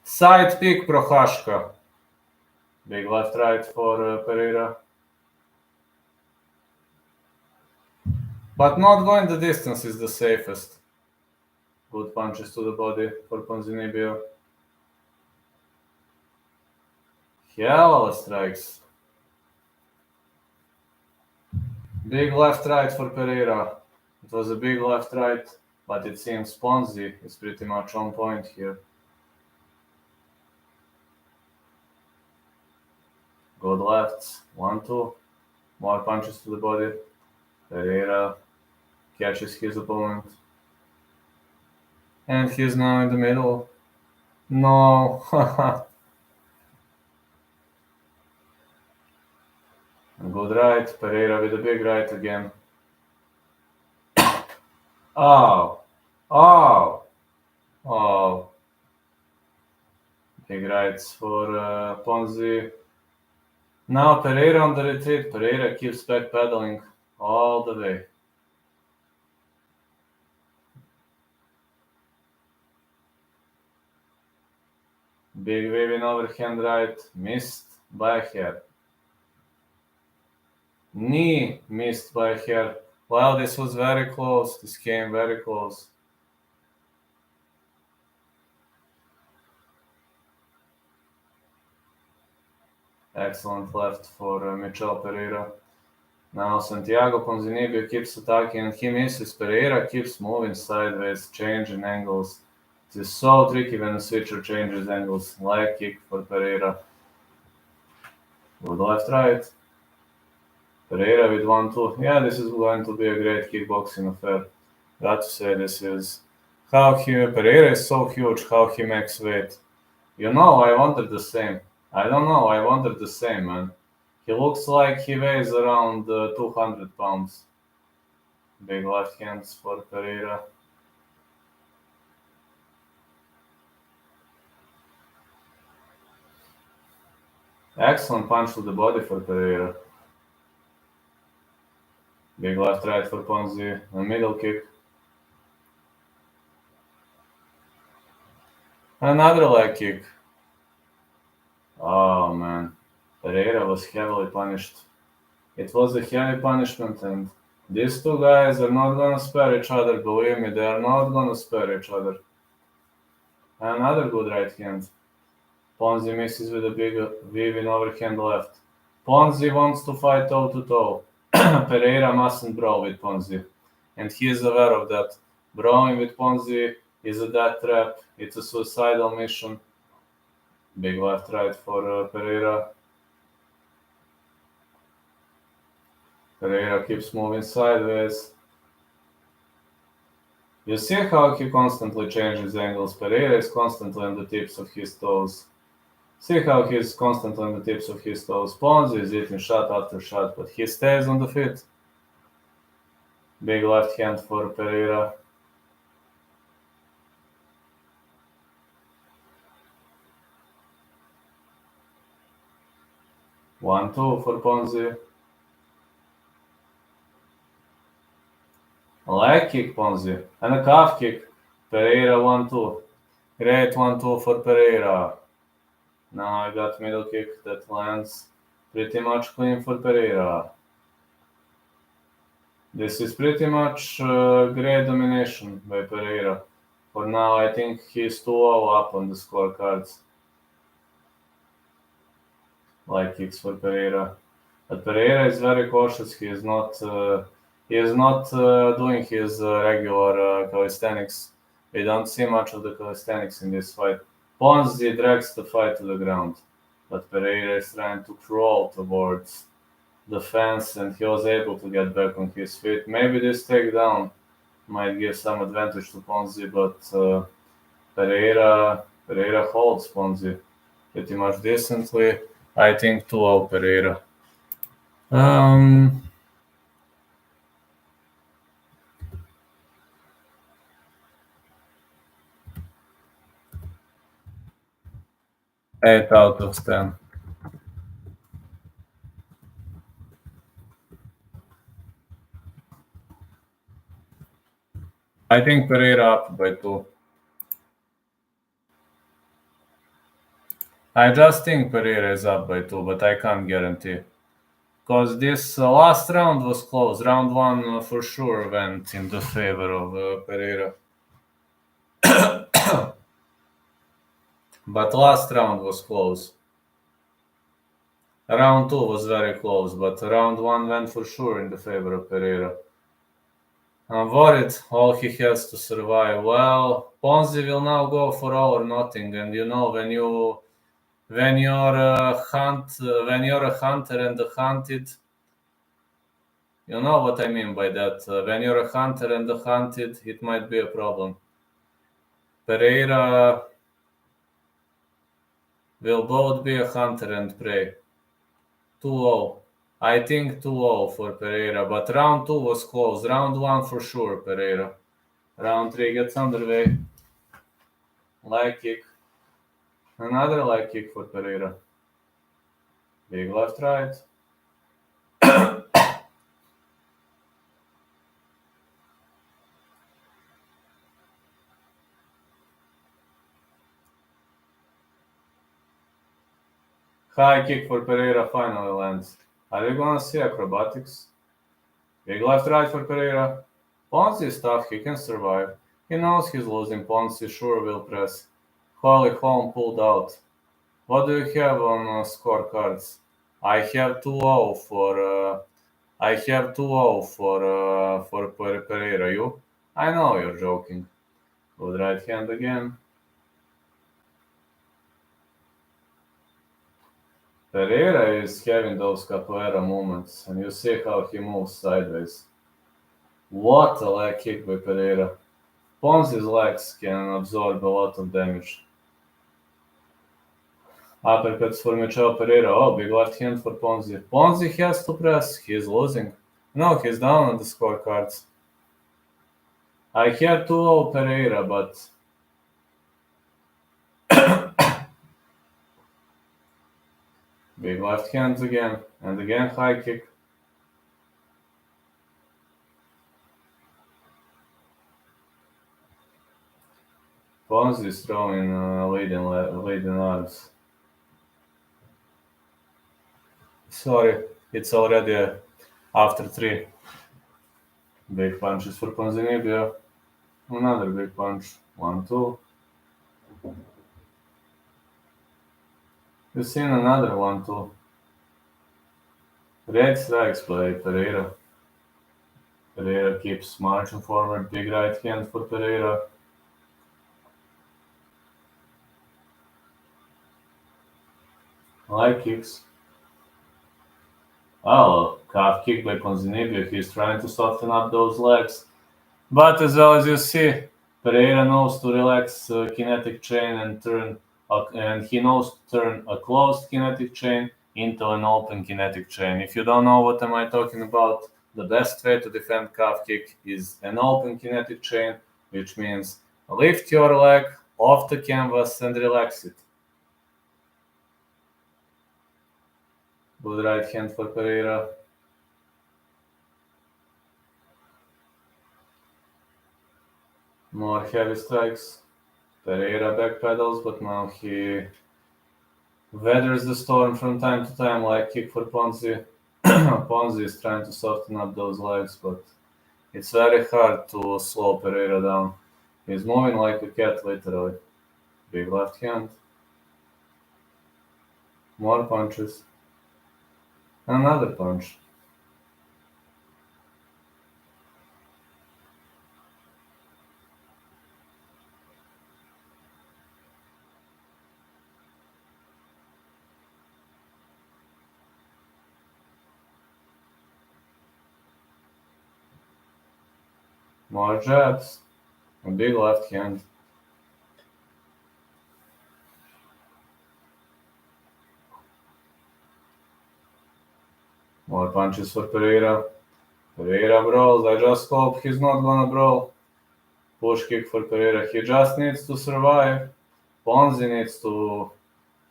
Side pick Prochazka. Big left right for Pereira. But not going the distance is the safest. Good punches to the body for Ponzinibbio. Hell of strikes. Big left right for Pereira. It was a big left right, but it seems Ponzi is pretty much on point here. Good lefts. 1-2. More punches to the body. Pereira catches his opponent. And he's now in the middle. No. Good right. Pereira with a big right again. Oh. Big rights for Ponzi. Now Pereira on the retreat. Pereira keeps backpedaling all the way. Big waving overhand right. Missed by a hair. Knee missed by a hair. Wow, this was very close. This came very close. Excellent left for Michel Pereira. Now Santiago Ponzinibbio keeps attacking and he misses. Pereira keeps moving sideways, changing angles. It is so tricky when a switcher changes angles. Leg kick for Pereira. Good left right. Pereira with 1-2. Yeah, this is going to be a great kickboxing affair. Got to say, this is Pereira is so huge, how he makes weight. You know, I wondered the same. I don't know, I wondered the same, man. He looks like he weighs around 200 pounds. Big left hands for Pereira. Excellent punch to the body for Pereira. Big left right for Ponzi. A middle kick. Another leg kick. Oh man. Pereira was heavily punished. It was a heavy punishment and These two guys are not gonna spare each other, believe me, they are not gonna spare each other. Another good right hand. Ponzi misses with a big weaving overhand left. Ponzi wants to fight toe-to-toe. Pereira mustn't brawl with Ponzi. And he is aware of that. Brawling with Ponzi is a death trap. It's a suicidal mission. Big left right for Pereira. Pereira keeps moving sideways. You see how he constantly changes angles. Pereira is constantly on the tips of his toes. See how he's constantly on the tips of his toes. Ponzi is eating shot after shot, but he stays on the feet. Big left hand for Pereira. One, two for Ponzi. Leg kick Ponzi. And a calf kick. Pereira 1-2. Great 1-2 for Pereira. Now I got middle kick that lands pretty much clean for Pereira. This is pretty much great domination by Pereira. For now, I think he's 2-0 up on the scorecards. Leg kicks for Pereira. But Pereira is very cautious. He is not doing his regular calisthenics. We don't see much of the calisthenics in this fight. Ponzi drags the fight to the ground, but Pereira is trying to crawl towards the fence, and he was able to get back on his feet. Maybe this takedown might give some advantage to Ponzi, but Pereira holds Ponzi pretty much decently. I think 2-0 Pereira. Eight out of 10. I think Pereira up by 2. I just think Pereira is up by 2, but I can't guarantee. Because this last round was close. Round 1 for sure went in the favor of Pereira. But last round was close. Round 2 was very close, but round 1 went for sure in the favor of Pereira. I'm worried all he has to survive. Well, Ponzi will now go for all or nothing, and you know when you're a hunter and a hunted, you know what I mean by that. When you're a hunter and a hunted, it might be a problem. Pereira will both be a hunter and prey. 2-0. I think 2-0 for Pereira, but round 2 was close. Round 1 for sure, Pereira. Round 3 gets underway. Leg kick. Another leg kick for Pereira. Big left right. High kick for Pereira finally lands. Are we gonna see acrobatics? Big left right for Pereira. Ponzi is tough, he can survive. He knows he's losing. Ponzi sure will press. Holy Holm pulled out. What do you have on scorecards? I have 2-0 for Pereira. You? I know you're joking. Good right hand again. Pereira is having those capoeira movements, and you see how he moves sideways. What a leg kick by Pereira. Ponzi's legs can absorb a lot of damage. Uppercuts for Michel Pereira. Oh, big left hand for Ponzi. Ponzi has to press. He's losing. No, he's down on the scorecards. I have 2-0 Pereira, but big left hands again, and again high kick. Ponzi is throwing leading arms. Sorry, it's already after 3. Big punches for Ponzinibbio. Another big punch. 1-2. You've seen another 1-2. Red strikes by Pereira. Pereira keeps marching forward. Big right hand for Pereira. Leg kicks. Oh, calf kick by Ponzinibbio. He's trying to soften up those legs. But as well as you see, Pereira knows to relax kinetic chain and turn, and he knows to turn a closed kinetic chain into an open kinetic chain. If you don't know what am I talking about, the best way to defend calf kick is an open kinetic chain, which means lift your leg off the canvas and relax it. Good right hand for Pereira. More heavy strikes. Pereira backpedals, but now he weathers the storm from time to time, like kick for Ponzi. Ponzi is trying to soften up those legs, but it's very hard to slow Pereira down. He's moving like a cat, literally. Big left hand. More punches. Another punch. More jabs. A big left hand. More punches for Pereira. Pereira brawls. I just hope he's not gonna brawl. Push kick for Pereira. He just needs to survive. Ponzi needs to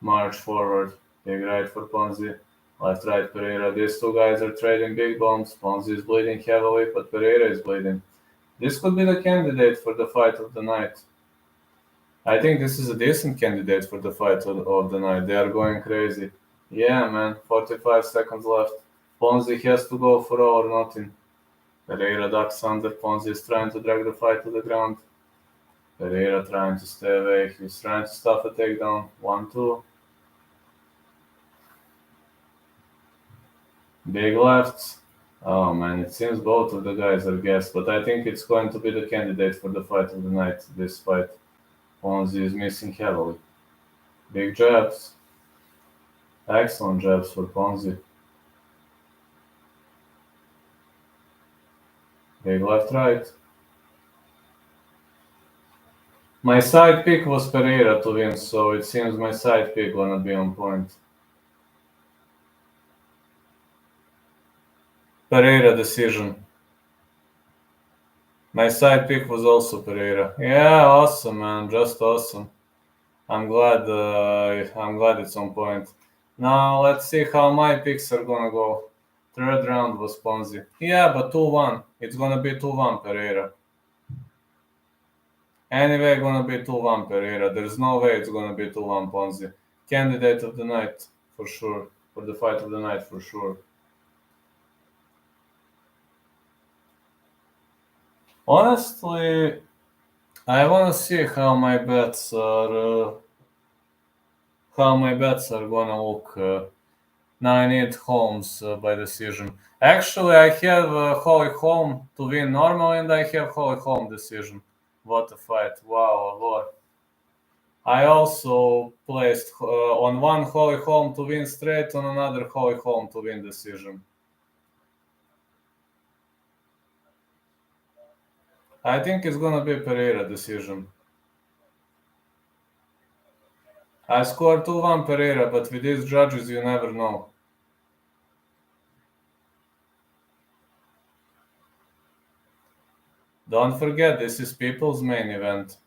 march forward. Big right for Ponzi. Left right Pereira. These two guys are trading big bombs. Ponzi is bleeding heavily, but Pereira is bleeding. This could be the candidate for the fight of the night. I think this is a decent candidate for the fight of the night. They are going crazy. Yeah, man. 45 seconds left. Ponzi has to go for all or nothing. Pereira ducks under. Ponzi is trying to drag the fight to the ground. Pereira trying to stay away. He's trying to stuff a takedown. 1-2. Big lefts. Oh man, it seems both of the guys are gassed, but I think it's going to be the candidate for the fight of the night, this fight. Ponzi is missing heavily. Big jabs. Excellent jabs for Ponzi. Big left right. My side pick was Pereira to win, so it seems my side pick gonna be on point. Pereira decision. My side pick was also Pereira. Yeah, awesome, man. Just awesome. I'm glad it's on point. Now let's see how my picks are gonna go. Third round was Ponzi. Yeah, but 2-1. It's gonna be 2-1 Pereira. Anyway, gonna be 2-1 Pereira. There's no way it's gonna be 2-1 Ponzi. Candidate of the night, for sure. For the fight of the night, for sure. Honestly, I wanna see how my bets are gonna look. Now I need Holmes by decision. Actually, I have Holm to win normal, and I have Holm decision. What a fight! Wow, a lot. I also placed on one Holm to win straight, on another Holm to win decision. I think it's gonna be Pereira decision. I scored 2-1 Pereira, but with these judges, you never know. Don't forget, this is people's main event.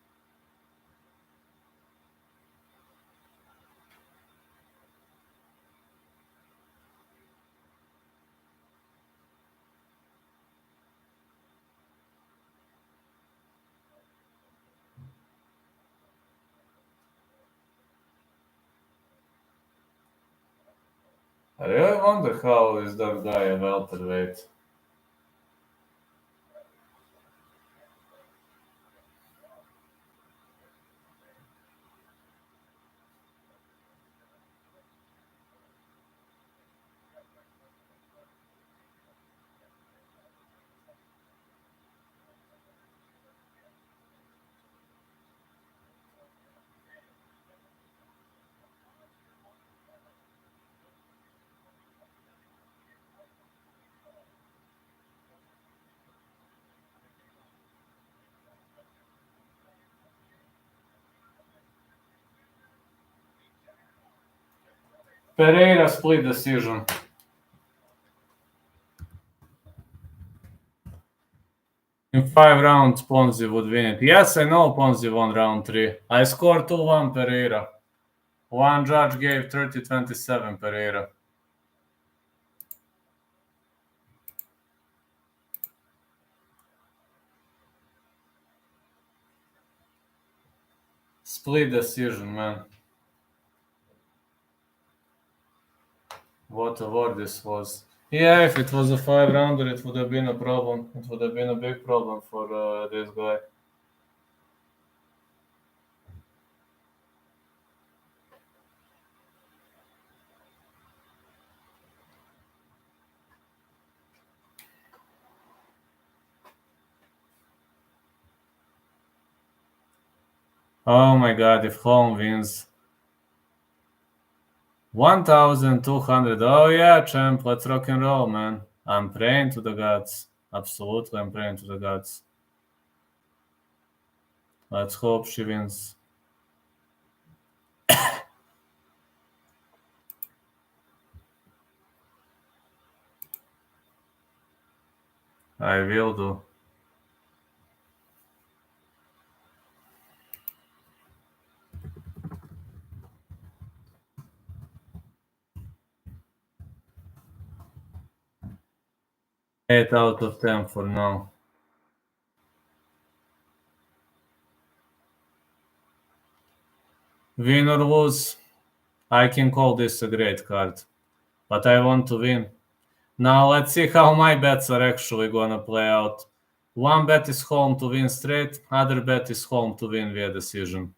I really wonder how is that guy a welterweight. Pereira split decision. In 5 rounds, Ponzi would win it. Yes, I know Ponzi won round 3. I scored 2-1 Pereira. One judge gave 30-27 Pereira. Split decision, man. What a war this was. Yeah, if it was a 5-rounder, it would have been a problem. It would have been a big problem for this guy. Oh my god, if Holm wins. 1,200. Oh yeah, champ, let's rock and roll, man. I'm praying to the gods. Absolutely, I'm praying to the gods. Let's hope she wins. I will do. Eight out of 10 for now. Win or lose, I can call this a great card. But I want to win. Now let's see how my bets are actually gonna play out. One bet is Holm to win straight, other bet is Holm to win via decision.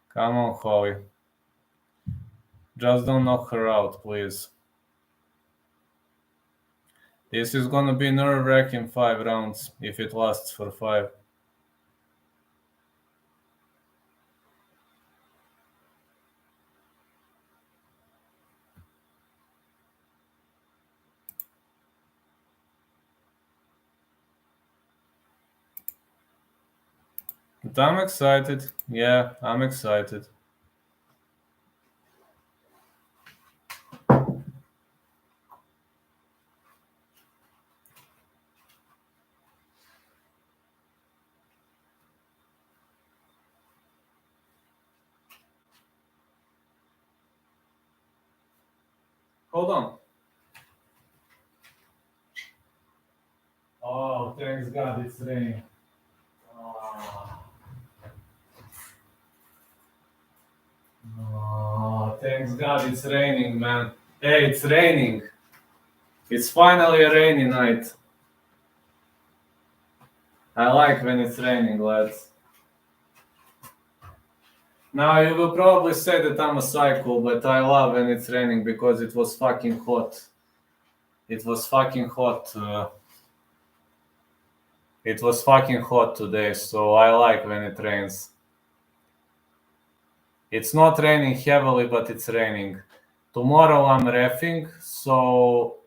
Come on, Holly. Just don't knock her out, please. This is gonna be nerve-wracking 5 rounds if it lasts for 5. But I'm excited. Yeah, I'm excited. Hold on. Oh, thanks God it's raining. Oh, thanks God it's raining, man. Hey, it's raining. It's finally a rainy night. I like when it's raining, lads. Now you will probably say that I'm a psycho, but I love when it's raining because it was fucking hot. It was fucking hot. It was fucking hot today, so I like when it rains. It's not raining heavily, but it's raining. Tomorrow I'm reffing, so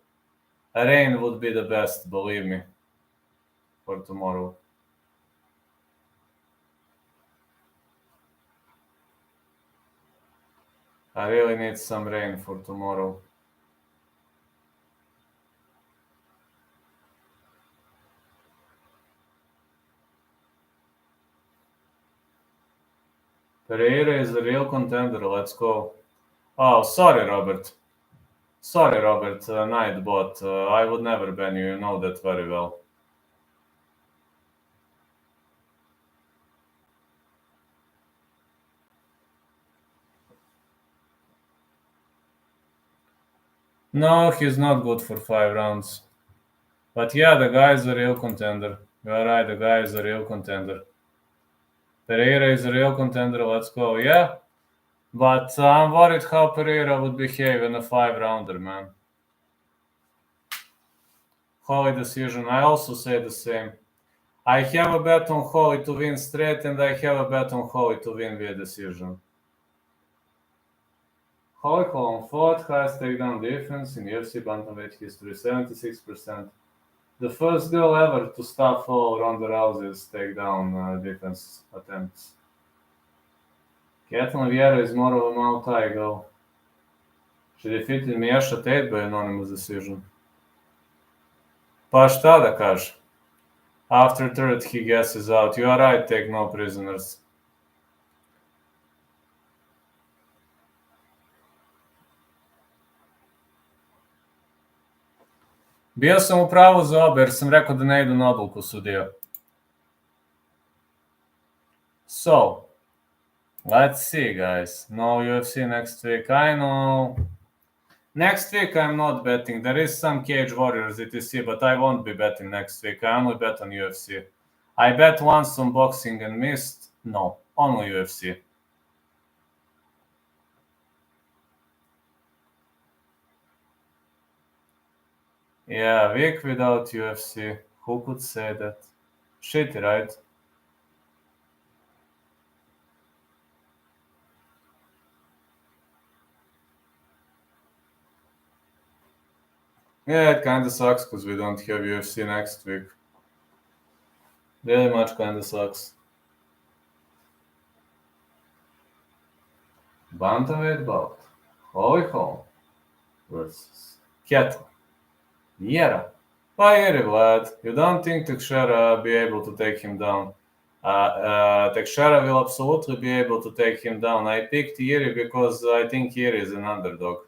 rain would be the best, believe me, for tomorrow. I really need some rain for tomorrow. Pereira is a real contender, let's go. Oh, sorry, Robert. Sorry, Robert, Nightbot. I would never ban you, you know that very well. No, he's not good for 5 rounds. But yeah, the guy is a real contender. You're right, the guy is a real contender. Pereira is a real contender, let's go. Yeah, but I'm worried how Pereira would behave in a 5-rounder, man. Holly decision, I also say the same. I have a bet on Holly to win straight, and I have a bet on Holly to win via decision. Holly Holm fought, highest takedown defense in UFC bantamweight history, 76%. The first girl ever to stop all Ronda Rousey's takedown defense attempts. Ketlen Vieira is more of a Muay girl. She defeated Miesha Tate by unanimous decision. Pa šta da kaže? After third, he guesses out. You are right, take no prisoners. Bio sam u pravu za obe, jer sam rekao da ne idu na odluku sudija. So, let's see, guys. No UFC next week. I know. Next week I'm not betting. There is some Cage Warriors etc, but I won't be betting next week. I only bet on UFC. I bet once on boxing and missed. No, only UFC. Yeah, week without UFC. Who could say that? Shitty, right? Yeah, it kinda sucks because we don't have UFC next week. Really much kinda sucks. Bantamweight bout. Holm versus Ketlen. Vieira. Vieira, Vlad. You don't think Teixeira be able to take him down? Teixeira will absolutely be able to take him down. I picked Vieira because I think Vieira is an underdog.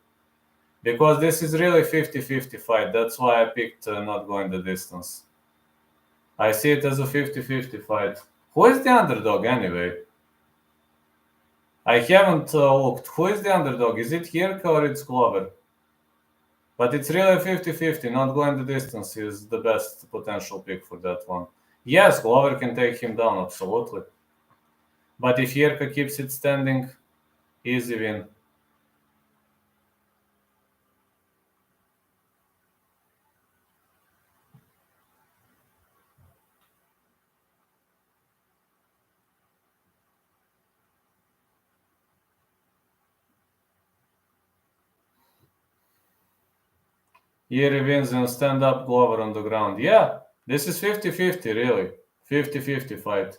Because this is really 50-50 fight. That's why I picked not going the distance. I see it as a 50-50 fight. Who is the underdog anyway? I haven't looked. Who is the underdog? Is it Eryk or it's Glover? But it's really 50-50. Not going the distance is the best potential pick for that one. Yes, Glover can take him down, absolutely. But if Eryk keeps it standing, easy win. Eryk wins and stand up Glover on the ground. Yeah, this is 50-50, really. 50-50 fight.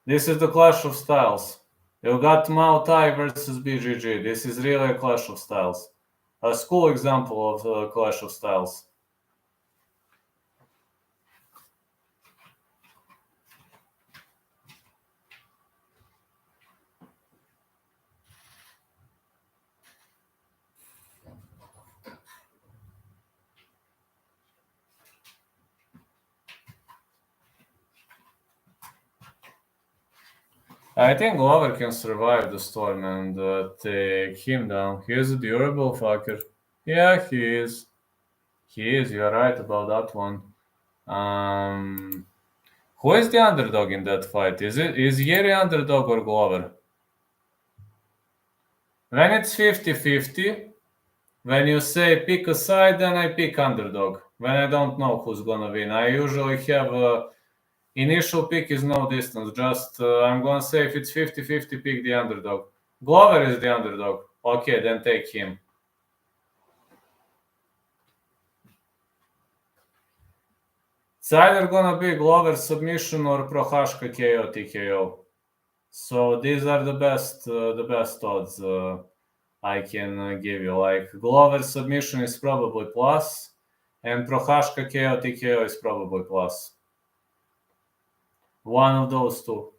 This is the clash of styles. You got Muay Thai versus BJJ. This is really a clash of styles. A school example of a clash of styles. I think Glover can survive the storm and take him down. He is a durable fucker. Yeah, he is. He is. You're right about that one. Who is the underdog in that fight? Is Yeri underdog or Glover? When it's 50-50, when you say pick a side, then I pick underdog. When I don't know who's gonna win, I usually have initial pick is no distance. Just I'm gonna say if it's 50-50, pick the underdog. Glover is the underdog. Okay, then take him. It's either gonna be Glover submission or Prochazka KO TKO. So these are the best odds I can give you. Like Glover submission is probably plus, and Prochazka KO TKO is probably plus. One of those two.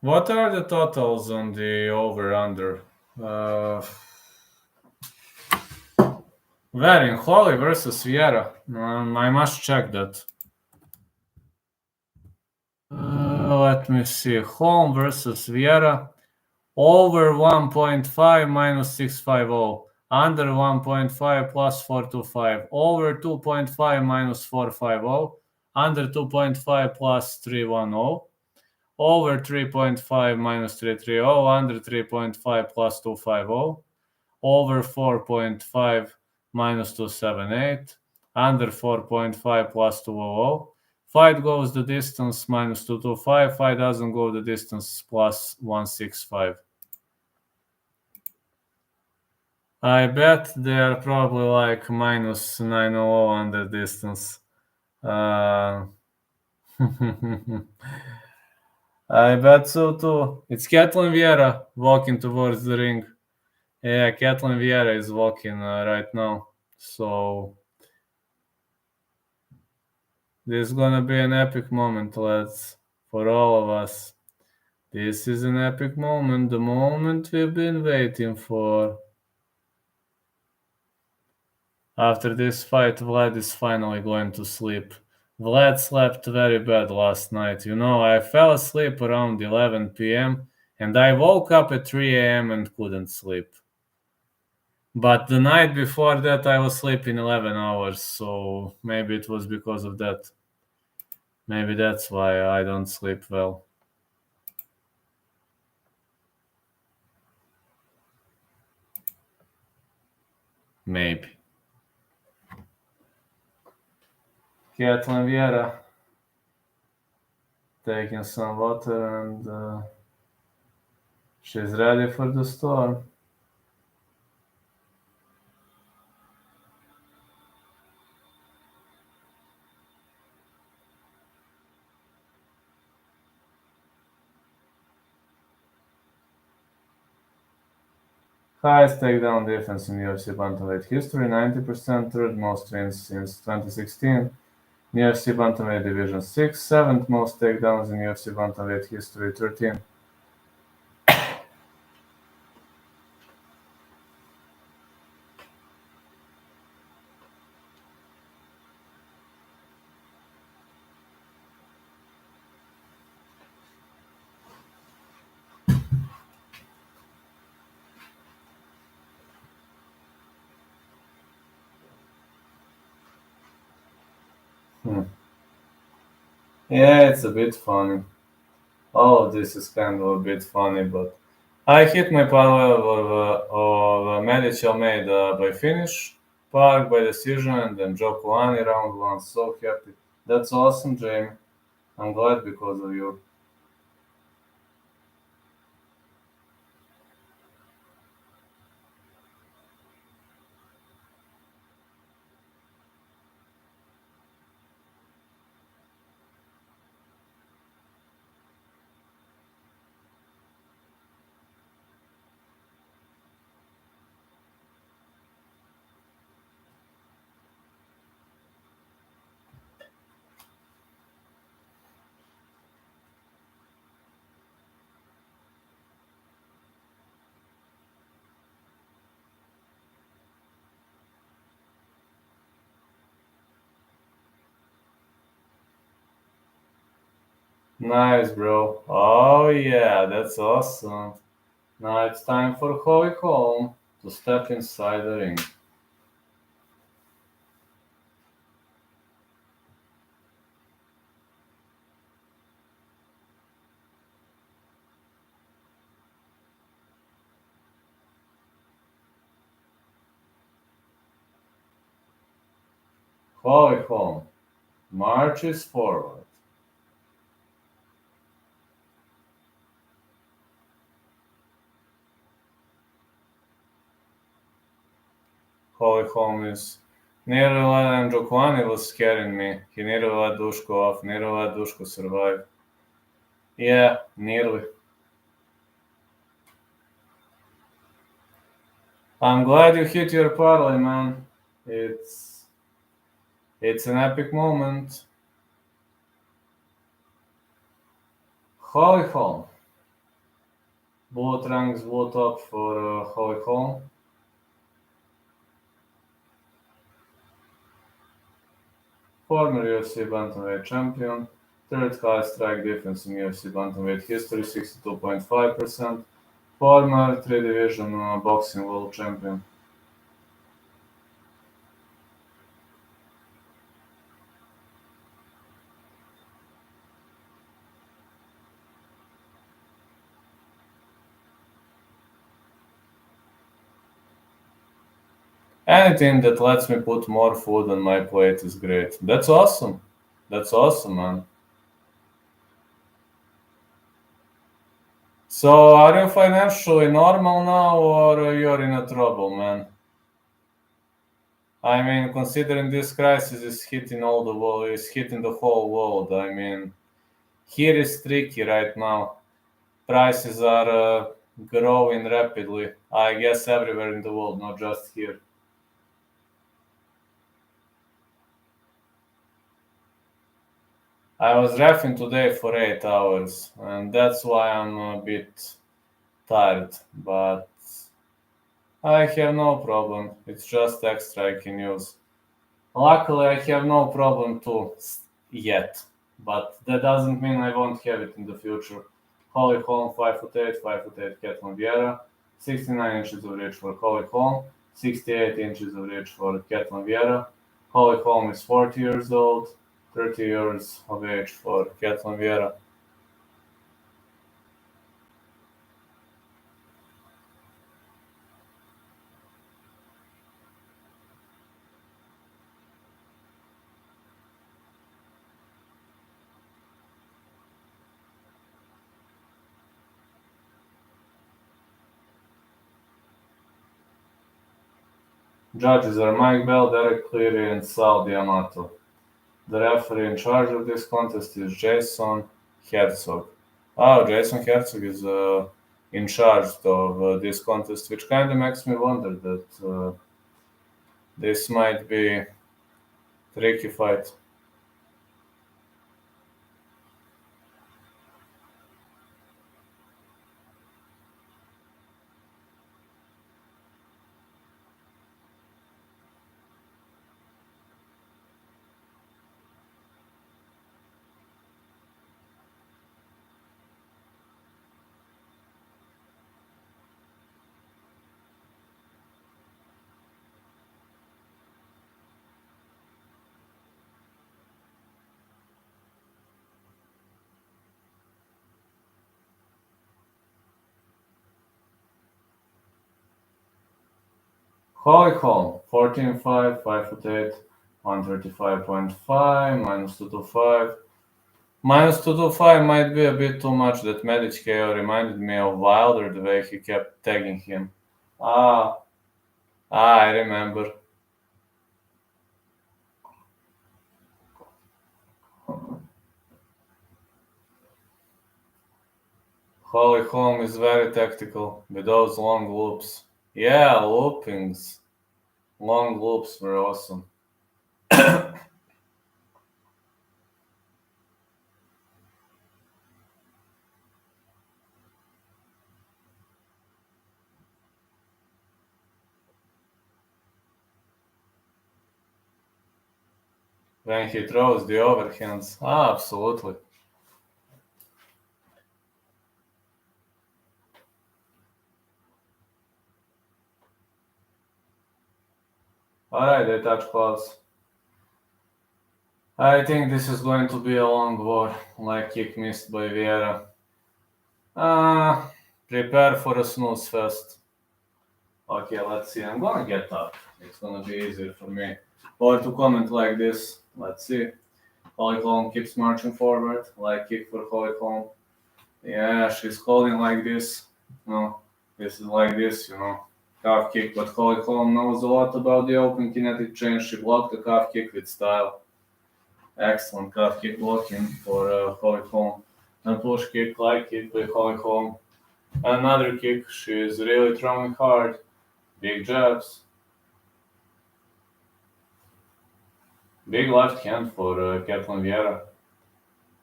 What are the totals on the over-under? Where in Holly versus Vieira? I must check that. Let me see. Holm versus Vieira. Over 1.5 minus 650. Under 1.5 plus 425. Over 2.5 minus 450. Under 2.5 plus 310. Over 3.5 minus 330. Under 3.5 plus 250. Over 4.5 minus 278. Under 4.5 plus 200. Fight goes the distance minus 225. Fight doesn't go the distance plus 165. I bet they are probably like minus 900 under distance. I bet so too. It's Ketlen Vieira walking towards the ring. Yeah, Ketlen Vieira is walking right now. So this is gonna be an epic moment, lads, for all of us. This is an epic moment, the moment we've been waiting for. After this fight, Vlad is finally going to sleep. Vlad slept very bad last night. I fell asleep around 11 p.m. and I woke up at 3 a.m. and couldn't sleep. But the night before that, I was sleeping 11 hours, so maybe it was because of that. Maybe that's why I don't sleep well. Maybe. Ketlen Vieira taking some water and she's ready for the storm. Highest takedown defense in UFC bantamweight history, 90%, third most wins since 2016. UFC bantamweight division 6, seventh most takedowns in UFC bantamweight history, 13. Yeah, it's a bit funny. All of this is kind of a bit funny, but I hit my parallel of Medici Almeida by finish, Park by decision, and then Njokuani round one. So happy. That's awesome, Jamie. I'm glad because of you. Nice, bro. Oh, yeah, that's awesome. Now it's time for Holm to step inside the ring. Holm marches forward. Holm is nearly let Njokuani was scaring me. He nearly let Duško off, nearly let Duško survive. Yeah, nearly. I'm glad you hit your parlay, man. It's an epic moment. Holm. Both ranks vote up for Holm. Former UFC bantamweight champion, third highest strike defense in UFC bantamweight history, 62.5%. Former three-division boxing world champion. Anything that lets me put more food on my plate is great. That's awesome. That's awesome, man. So, are you financially normal now, or you're in a trouble, man? I mean, considering this crisis is hitting all the world, is hitting the whole world. I mean, here is tricky right now. Prices are growing rapidly. I guess everywhere in the world, not just here. I was reffing today for 8 hours, and that's why I'm a bit tired. But I have no problem. It's just extra I can use. Luckily, I have no problem too yet, but that doesn't mean I won't have it in the future. Holly Holm, 5'8", 5'8", Ketlen Vieira, 69 inches of reach for Holly Holm, 68 inches of reach for Ketlen Vieira. Holly Holm is 40 years old, 30 years of age for Ketlen Vieira. Judges are Mike Bell, Derek Cleary, and Sal D'Amato. The referee in charge of this contest is Jason Herzog. Oh, Jason Herzog is in charge of this contest, which kind of makes me wonder that this might be a tricky fight. Holly Holm, 14'5", 5'8", 135.5, minus 225. Minus 225 might be a bit too much. That Medic KO reminded me of Wilder, the way he kept tagging him. Ah, I remember. Holly Holm is very tactical with those long loops. Yeah, loopings. Long loops were awesome. When he throws the overhands. Ah, absolutely. Alright, they touch claws. I think this is going to be a long war, like kick missed by Vieira. Prepare for a snooze fest. Okay, let's see. I'm gonna get up. It's gonna be easier for me. Or to comment like this. Let's see. Holly Holm keeps marching forward. Like kick for Holly Holm. Yeah, she's holding like this. No, this is like this, calf kick. But Holly Holm knows a lot about the open kinetic change. She blocked the calf kick with style. Excellent calf kick blocking for Holly Holm. And push kick, like kick by Holly Holm. Another kick. She's really throwing hard. Big jabs. Big left hand for Ketlen Vieira.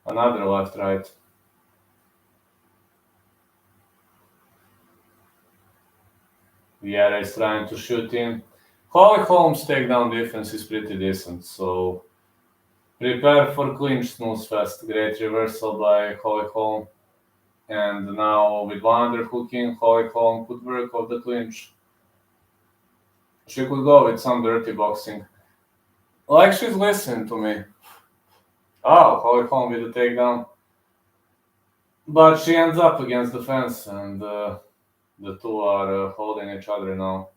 Another left right. Vieira is trying to shoot in. Holly Holmes' takedown defense is pretty decent, so prepare for clinch snooze fest. Great reversal by Holly Holm. And now with one underhooking, Holly Holm could work off the clinch. She could go with some dirty boxing. Like she's listening to me. Oh, Holly Holm with the takedown. But she ends up against the fence, and the two are holding each other now.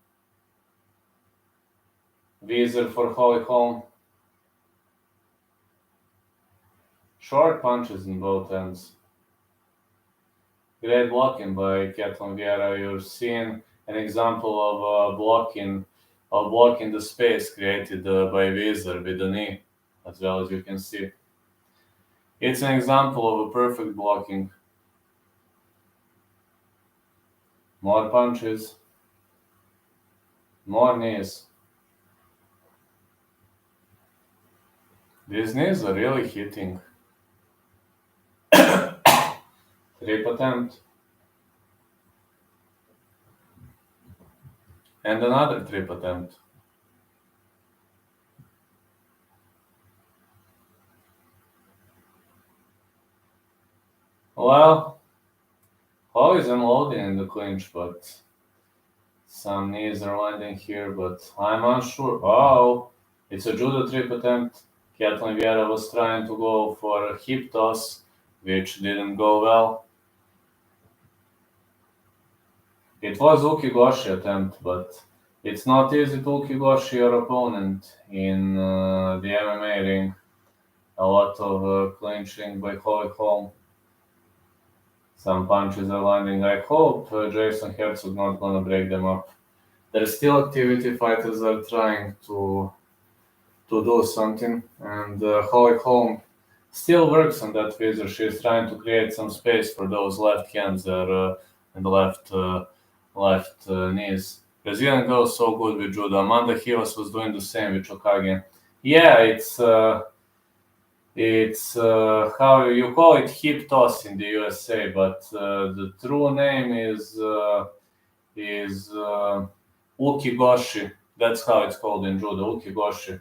Vieira for Holm. Short punches in both ends. Great blocking by Ketlen Vieira. You're seeing an example of blocking the space created by Vieira with the knee, as well as you can see. It's an example of a perfect blocking. More punches. More knees. These knees are really hitting. Trip attempt. And another trip attempt. Well, Holm is unloading in the clinch, but some knees are landing here, but I'm unsure. Oh, it's a judo trip attempt. Ketlen Vieira was trying to go for a hip toss, which didn't go well. It was ukigoshi attempt, but it's not easy to ukigoshi your opponent in the MMA ring. A lot of clinching by Holm. Some punches are landing. I hope Jason Herzog not gonna break them up. There's still activity. Fighters are trying to do something, and Holm still works on that visor. She's trying to create some space for those left hands there and the left knees. Brazilian girl so good with judo. Amanda Hivas was doing the same with Chokage. Yeah, it's how you call it hip toss in the USA, but the true name is ukigoshi. That's how it's called in judo, ukigoshi.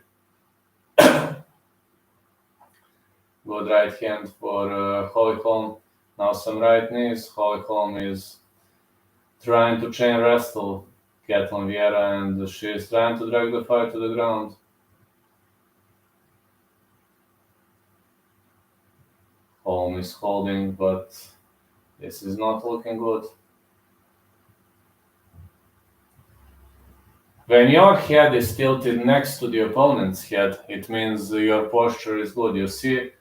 Good right hand for Holm. Now some right knees. Holm is trying to chain wrestle Ketlen Vieira, and she is trying to drag the fight to the ground. Holm is holding, but this is not looking good. When your head is tilted next to the opponent's head, it means your posture is good. You see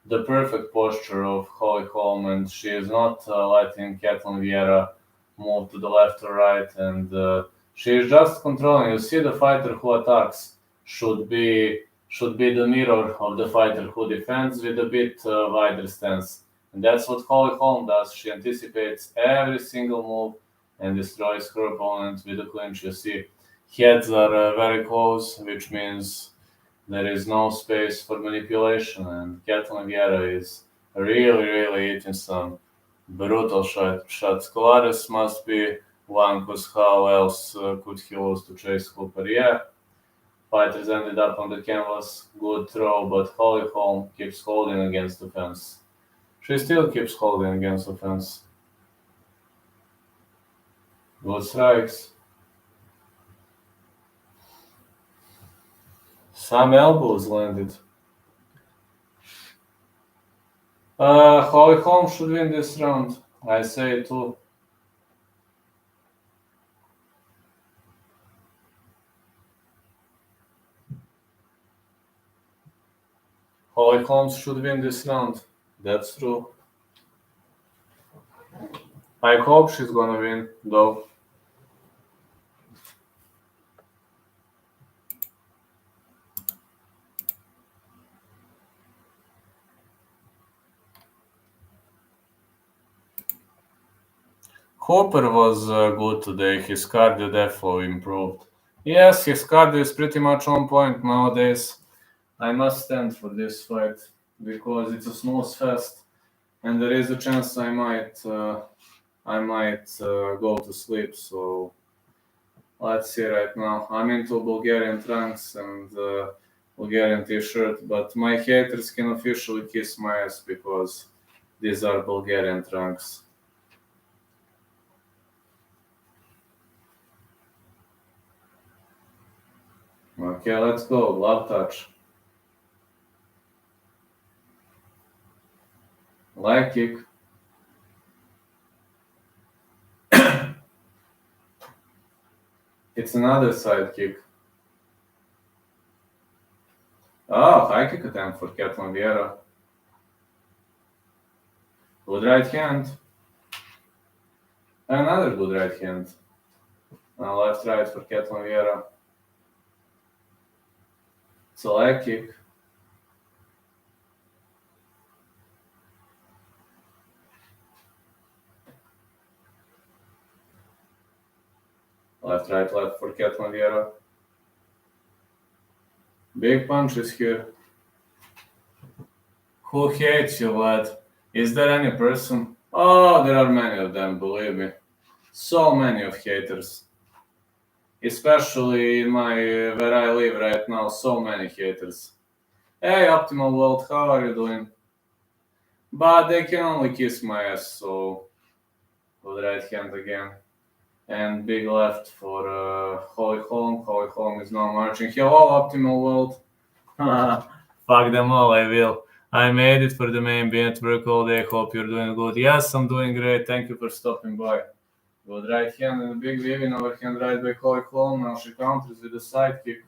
the perfect posture of Holm, and she is not letting Ketlen Vieira move to the left or right, and she is just controlling. You see the fighter who attacks should be the mirror of the fighter who defends with a bit wider stance. And that's what Holm does. She anticipates every single move and destroys her opponent with a clinch. You see, heads are very close, which means there is no space for manipulation. And Ketlen Vieira is really eating some brutal shots. Colares must be one, because how else could he lose to Chase Hooper? Yeah. Fighters ended up on the canvas. Good throw, but Holm keeps holding against the fence. She still keeps holding against the fence. Good strikes. Some elbows landed. Holm should win this round. I say it too. Holmes should win this round. That's true. I hope she's gonna win, though. Hooper was good today. His cardio definitely improved. Yes, his cardio is pretty much on point nowadays. I must stand for this fight because it's a snooze fest, and there is a chance I might go to sleep. So let's see right now. I'm into Bulgarian trunks and Bulgarian t-shirt, but my haters can officially kiss my ass because these are Bulgarian trunks. Okay, let's go. Love touch. Leg kick. It's another side kick. Oh, high kick attempt for Ketlen Vieira. Good right hand. Another good right hand. Now left right for Ketlen Vieira. It's a leg kick. Left right left for Ketlen Vieira. Big punches here. Who hates you, lad? Is there any person? Oh, there are many of them, believe me. So many of haters. Especially in where I live right now, so many haters. Hey, Optimal World, how are you doing? But they can only kiss my ass, so good right hand again. And big left for Holm. Holm is now marching. Hello, Optimal World. Fuck them all, I will. I made it for the main. Been at work all day. Hope you're doing good. Yes, I'm doing great. Thank you for stopping by. Good right hand and a big weaving overhand right by Holm. Now she counters with a side kick.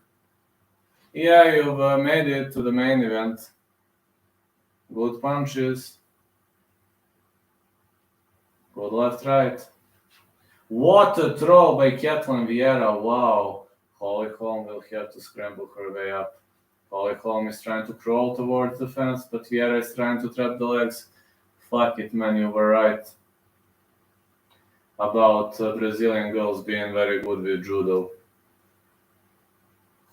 Yeah, you've made it to the main event. Good punches. Good left right. What a throw by Ketlen Vieira. Wow. Holm will have to scramble her way up. Holm is trying to crawl towards the fence, but Vieira is trying to trap the legs. Fuck it, man, you were right about Brazilian girls being very good with judo.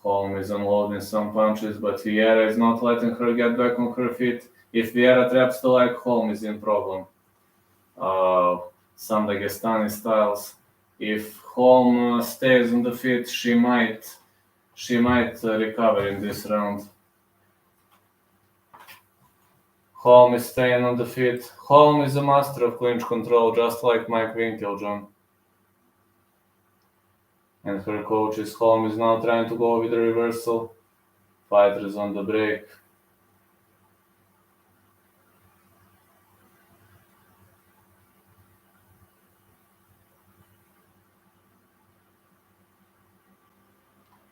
Holm is unloading some punches, but Vieira is not letting her get back on her feet. If Vieira traps the leg, Holm is in problem. Some Dagestani styles. If Holm stays on the feet, she might recover in this round. Holm is staying on the feet. Holm is a master of clinch control, just like Mike Winkeljohn. And her coach is Holm is now trying to go with the reversal. Fighter is on the break.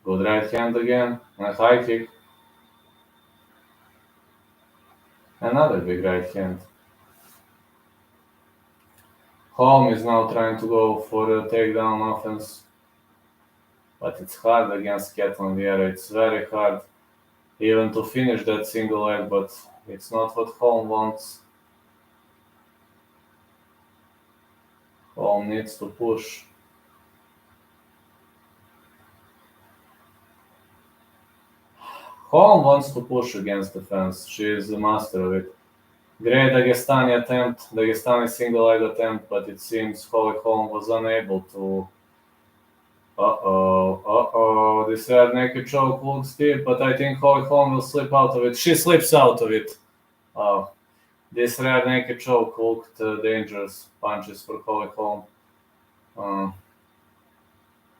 Good right hand again, and a high kick. Another big right hand. Holm is now trying to go for a takedown offense. But it's hard against Ketlen Vieira. It's very hard even to finish that single leg, but it's not what Holm wants. Holm needs to push. Holm wants to push against the fence. She is the master of it. Great Dagestani attempt, Dagestani single leg attempt, but it seems Holm was unable to. This rear naked choke looks deep, but I think Holm will slip out of it. She slips out of it. This rear naked choke looked dangerous. Punches for Holm.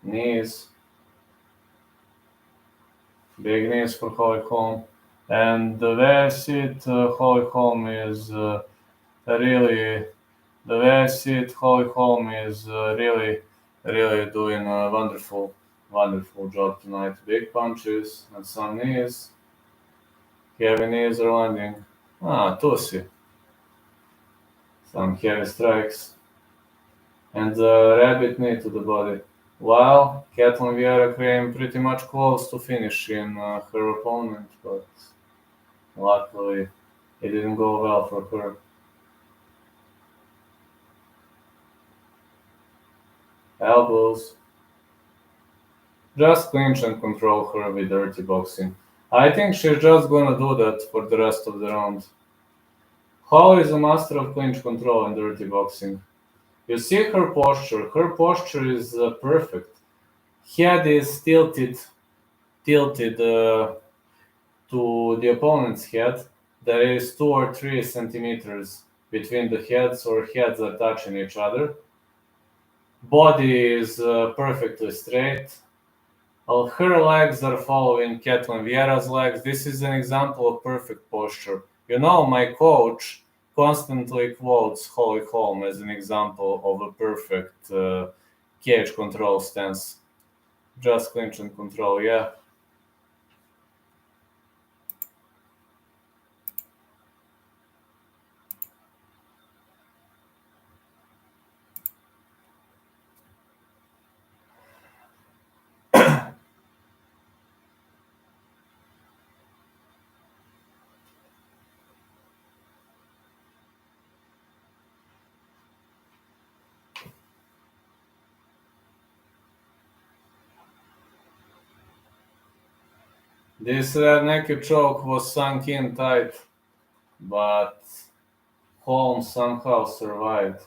Knees. Big knees for Holm. And the way I see it, Holm is really. The way I see it, Holm is really doing a wonderful job tonight. Big punches and some knees. Heavy knees are landing. Tussy. Some heavy strikes. And a rabbit knee to the body. While Ketlen Vieira came pretty much close to finishing her opponent, but luckily it didn't go well for her. Elbows. Just clinch and control her with dirty boxing. I think she's just gonna do that for the rest of the round. Holm is a master of clinch control and dirty boxing. You see her posture. Her posture is perfect. Head is tilted to the opponent's head. There is 2 or 3 centimeters between the heads, or heads are touching each other. Body is perfectly straight. Her legs are following Ketlen Vieira's legs. This is an example of perfect posture. You know, my coach constantly quotes Holm as an example of a perfect cage control stance. Just clinch and control, yeah. This rear naked choke was sunk in tight, but Holmes somehow survived.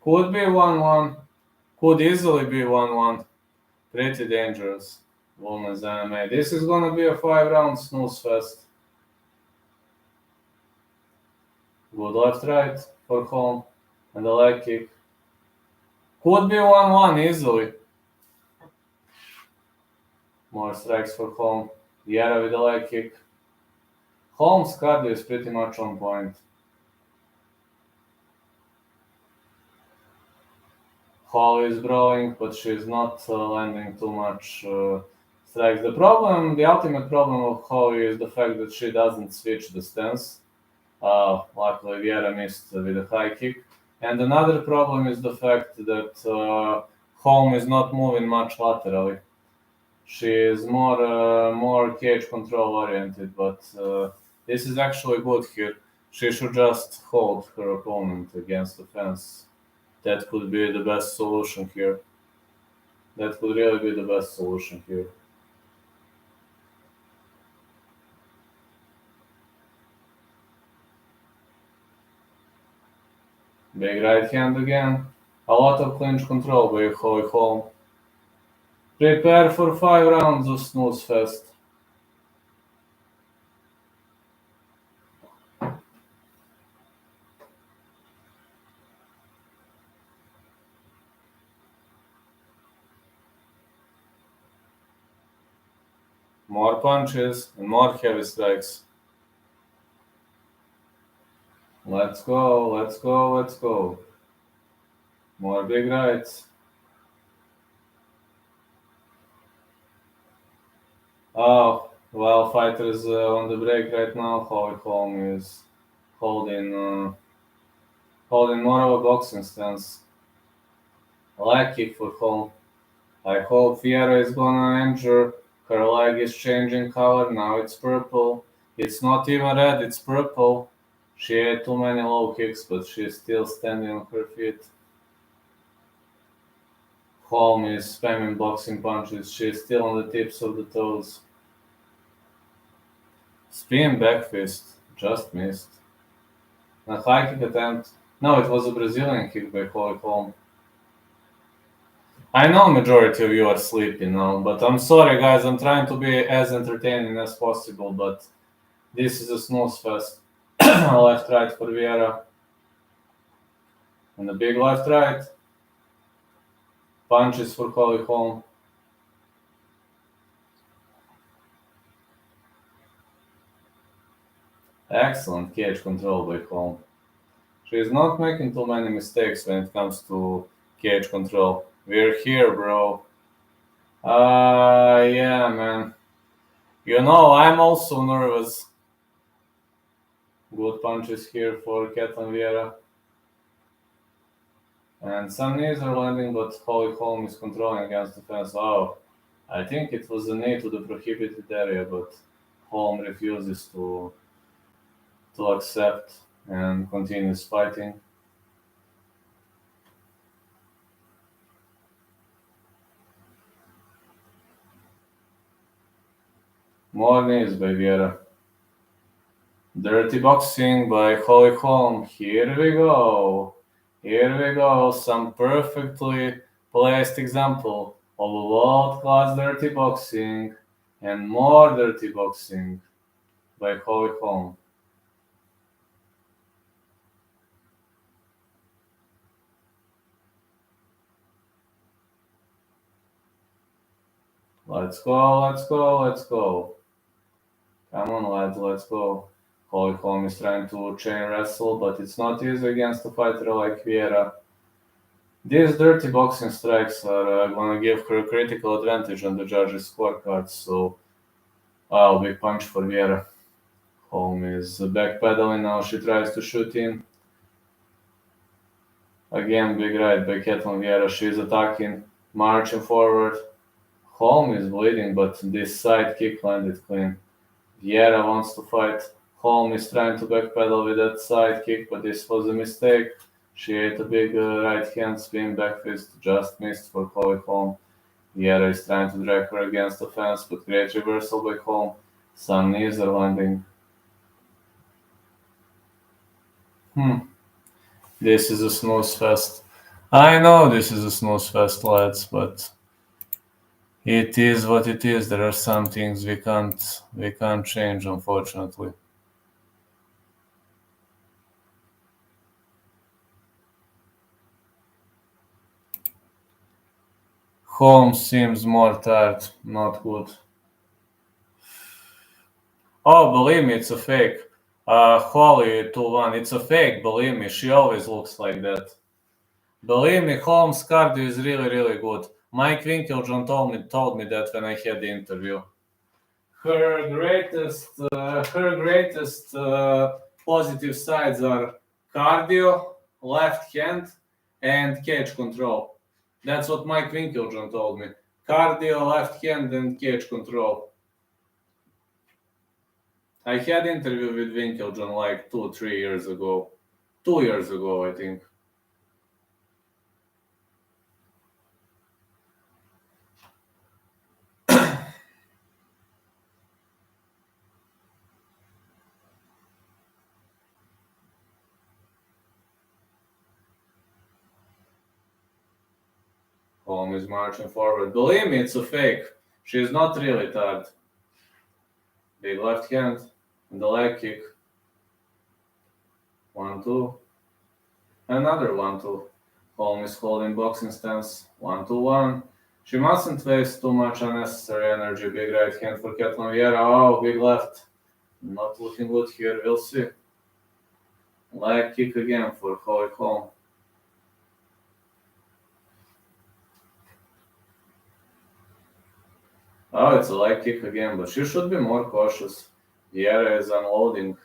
Could be 1-1. Could easily be 1-1. Pretty dangerous. Women's MMA. This is gonna be a 5-round snooze fest. Good left-right for Holm. And a leg kick. Could be 1-1 easily. More strikes for Holm. Vieira with a leg kick. Holmes' cardio is pretty much on point. Holly is brawling, but she's not landing too much strikes. The ultimate problem of Holly is the fact that she doesn't switch the stance. Luckily, Vieira missed with a high kick. And another problem is the fact that Holm is not moving much laterally. She is more cage control oriented, but this is actually good here. She should just hold her opponent against the fence. That could be the best solution here. That could really be the best solution here. Big right hand again. A lot of clinch control by Holm. Prepare for 5 rounds of snooze fest. More punches and more heavy strikes. Let's go, let's go, let's go. More big rights. Oh, while fighter is on the break right now, Holm is holding more of a boxing stance. A leg kick for Holm. I hope Vieira is gonna injure. Her leg is changing color, now it's purple. It's not even red, it's purple. She had too many low kicks, but she's still standing on her feet. Holm is spamming boxing punches. She's still on the tips of the toes. Spin back fist. Just missed. A high kick attempt. No, it was a Brazilian kick by Holm. I know majority of you are sleepy now, but I'm sorry guys, I'm trying to be as entertaining as possible, but this is a snooze fest. Left-right for Vieira. And a big left-right. Punches for Holm. Excellent cage control by Holm. She is not making too many mistakes when it comes to cage control. We're here, bro. Yeah, man. You know, I'm also nervous. Good punches here for Ketlen Vieira. And some knees are landing, but Holm is controlling against the fence. Oh, I think it was a knee to the prohibited area, but Holm refuses to accept and continues fighting. More knees by Vieira. Dirty boxing by Holm. Here we go. Here we go. Some perfectly placed example of world-class dirty boxing and more dirty boxing by Holm. Let's go, let's go, let's go. Come on, lads, let's go. Holm is trying to chain wrestle, but it's not easy against a fighter like Vieira. These dirty boxing strikes are going to give her a critical advantage on the judges' scorecards, so big punch for Vieira. Holm is backpedaling now, she tries to shoot in. Again, big right by Ketlen Vieira. She's attacking, marching forward. Holm is bleeding, but this side kick landed clean. Vieira wants to fight. Holm is trying to backpedal with that side kick, but this was a mistake. She ate a big right hand spin back fist, just missed for Holm. Vieira is trying to drag her against the fence, but great reversal by Holm. Some knees are landing. This is a snooze fest. I know this is a snooze fest, lads, but it is what it is. There are some things we can't change, unfortunately. Holmes seems more tired, not good. Oh, believe me, it's a fake. Holly 2-1, it's a fake, believe me, she always looks like that. Believe me, Holmes' cardio is really, really good. Mike Winkeljohn told me that when I had the interview. Her greatest positive sides are cardio, left hand, and cage control. That's what Mike Winkeljohn told me. Cardio, left hand, and cage control. I had an interview with Winkeljohn like 2-3 years ago. 2 years ago, I think. Holm is marching forward. Believe me, it's a fake. She is not really tired. Big left hand and the leg kick. 1-2. Another 1-2. Holm is holding boxing stance. 1-2-1. She mustn't waste too much unnecessary energy. Big right hand for Ketlen Vieira. Oh, big left. Not looking good here. We'll see. Leg kick again for Holm. Oh, it's a leg kick again, but she should be more cautious. Vieira is unloading.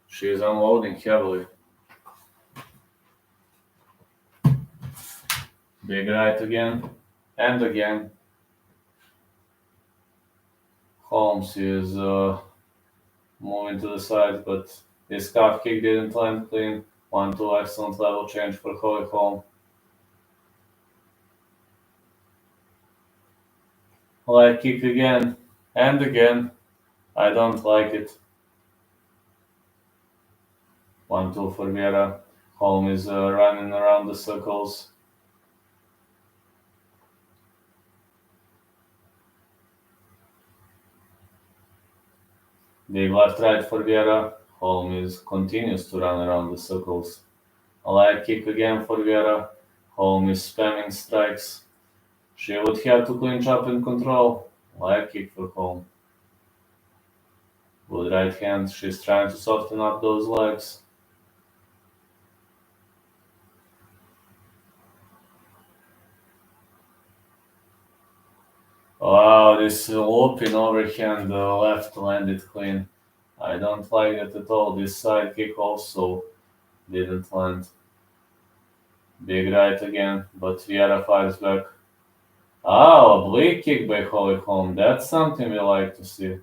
She is unloading heavily. Big right again. And again. Holmes is moving to the side, but his calf kick didn't land clean. 1-2, excellent level change for Holm. Leg kick again and again. I don't like it. 1-2 for Vieira. Holm is running around the circles. Big left right for Vieira. Holm continues to run around the circles. A leg kick again for Vieira. Holm is spamming strikes. She would have to clinch up and control. Leg kick for Holm. Good right hand. She's trying to soften up those legs. Wow, this looping overhand left landed clean. I don't like it at all. This side kick also didn't land. Big right again, but Vieira fires back. Oh, a oblique kick by Holm. That's something we like to see.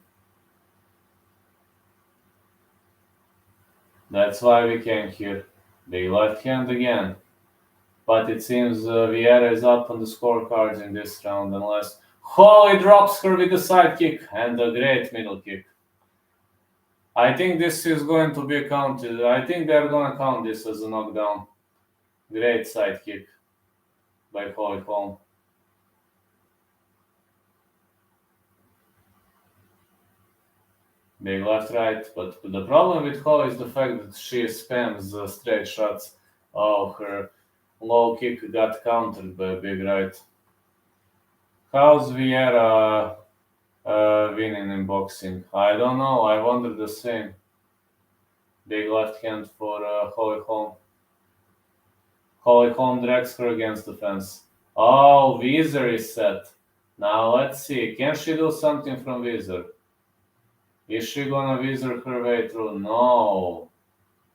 That's why we came here. Big left hand again. But it seems Vieira is up on the scorecards in this round unless Holly drops her with a side kick and a great middle kick. I think this is going to be counted. I think they're going to count this as a knockdown. Great side kick by Holm. Big left right, but the problem with Holly is the fact that she spams straight shots. Oh, her low kick got countered by a big right. How's Vieira winning in boxing? I don't know. I wonder the same. Big left hand for Holm. Holm drags her against the fence. Oh, Visor is set. Now let's see. Can she do something from Visor? Is she gonna Visor her way through? No.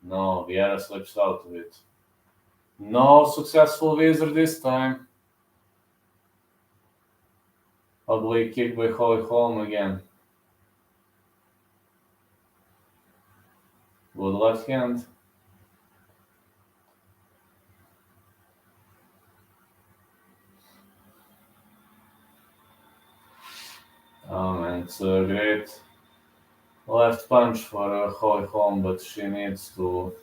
No, Vieira slips out of it. No successful Vieira this time. Oblique kick by Holm again. Good left hand. Oh man, it's a great left punch for Holm, but she needs to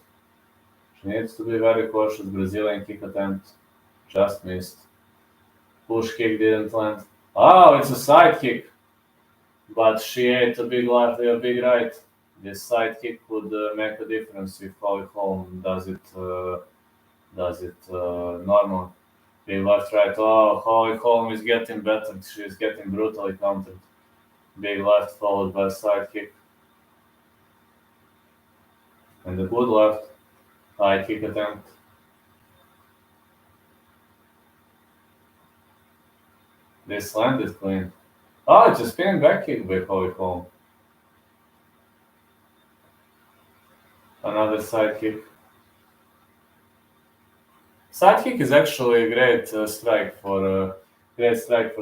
be very cautious. Brazilian kick attempt just missed. Push kick didn't land. Oh, it's a side kick, but she ate a big left, a big right. This side kick would make a difference if Holm does it normal. Big left right. Oh, Holm is getting better. She's getting brutally countered. Big left followed by a side kick. And a good left. High kick attempt. This landed clean. Oh, it's a spinning back kick by Holm. Another side kick. Side kick is actually a great strike for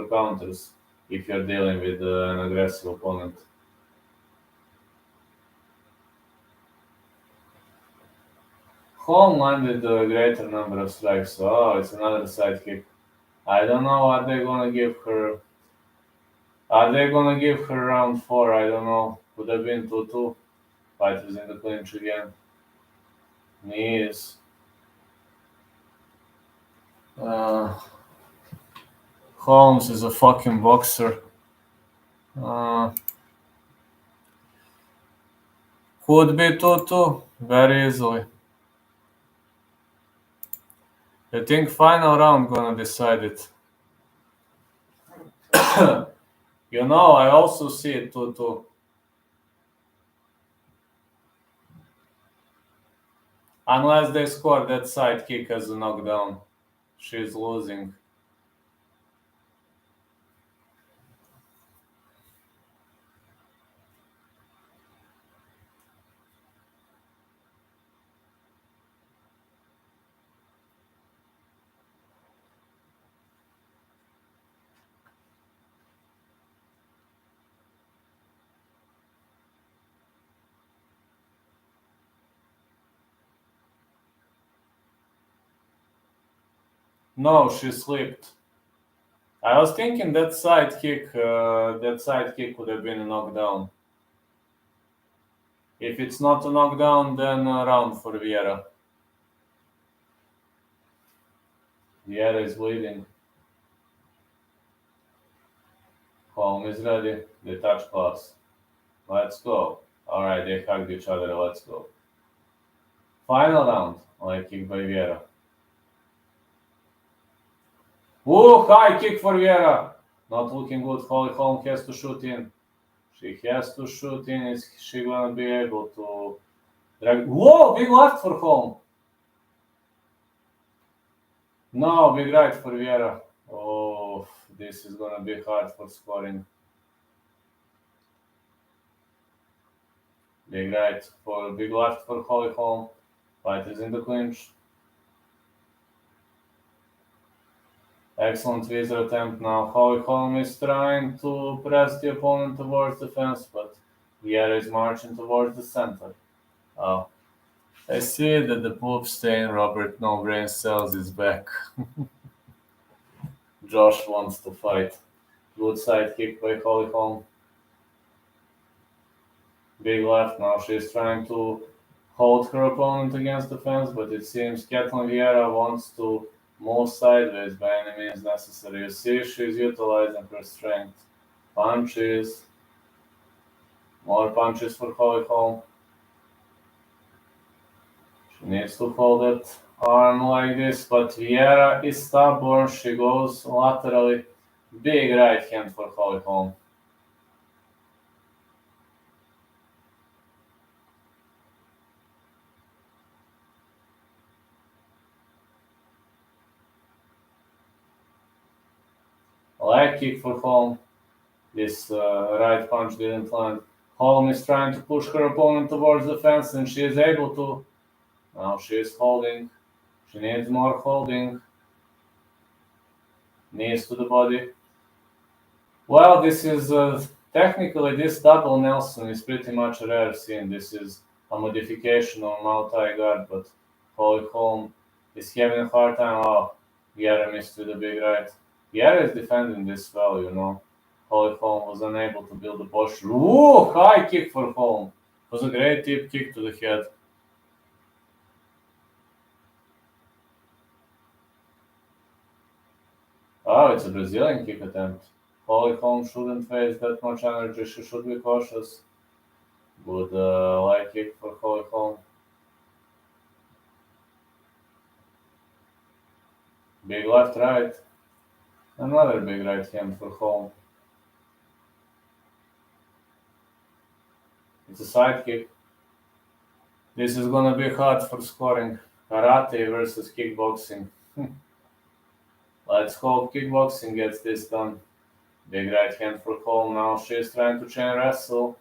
counters if you're dealing with an aggressive opponent. Holm landed a greater number of strikes. Oh, it's another side kick. I don't know. Are they gonna give her round 4? I don't know. Could have been 2-2. Fighters in the clinch again. Knees. Holmes is a fucking boxer. Could be 2-2 very easily. I think final round gonna decide it. I also see it 2-2. Unless they score that side kick as a knockdown. She's losing. No, she slipped. I was thinking that side kick would have been a knockdown. If it's not a knockdown, then a round for Vieira. Vieira is bleeding. Holm is ready. They touch class. Let's go. Alright, they hugged each other. Let's go. Final round. Leg kick by Vieira. Ooh, high kick for Vieira. Not looking good. Holm has to shoot in. She has to shoot in. Is she gonna be able to drag? Whoa, big left for Holm. No, big right for Vieira. Oh, this is gonna be hard for scoring. Big left for Holm. Fighters in the clinch. Excellent Vieira attempt now. Holm is trying to press the opponent towards the fence, but Vieira is marching towards the center. Oh. I see that the poop stain Robert No Brain Cells is back. Josh wants to fight. Good side kick by Holm. Big left now. She's trying to hold her opponent against the fence, but it seems Ketlen Vieira wants to move sideways by any means necessary. You see, she's utilizing her strength. Punches. More punches for Holm. She needs to hold that arm like this, but Vieira is stubborn. She goes laterally. Big right hand for Holm. Leg kick for Holm. This right punch didn't land. Holm is trying to push her opponent towards the fence, and she is able to. Now she is holding. She needs more holding. Knees to the body. Well, this is technically this double Nelson is pretty much a rare scene. This is a modification of multi guard, but Holm is having a hard time. Oh, Vieira missed with a big right. Vieira is defending this well, you know. Holm was unable to build a posture. Ooh, high kick for Holm. It was a great deep kick to the head. Oh, it's a Brazilian kick attempt. Holm shouldn't face that much energy. She should be cautious. Good light kick for Holm. Big left right. Another big right hand for Holm. It's a side kick. This is gonna be hard for scoring. Karate versus kickboxing. Let's hope kickboxing gets this done. Big right hand for Holm. Now she's trying to chain wrestle.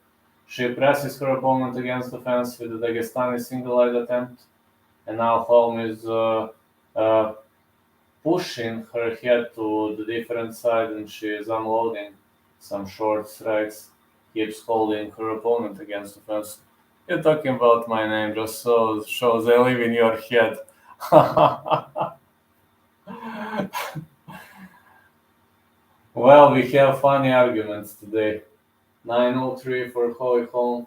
She presses her opponent against the fence with the Dagestani single leg attempt. And now Holm is pushing her head to the different side and she is unloading some short strikes. Keeps holding her opponent against the fence. You're talking about my name just so shows I live in your head. Well, we have funny arguments today. 9:03 for Holm.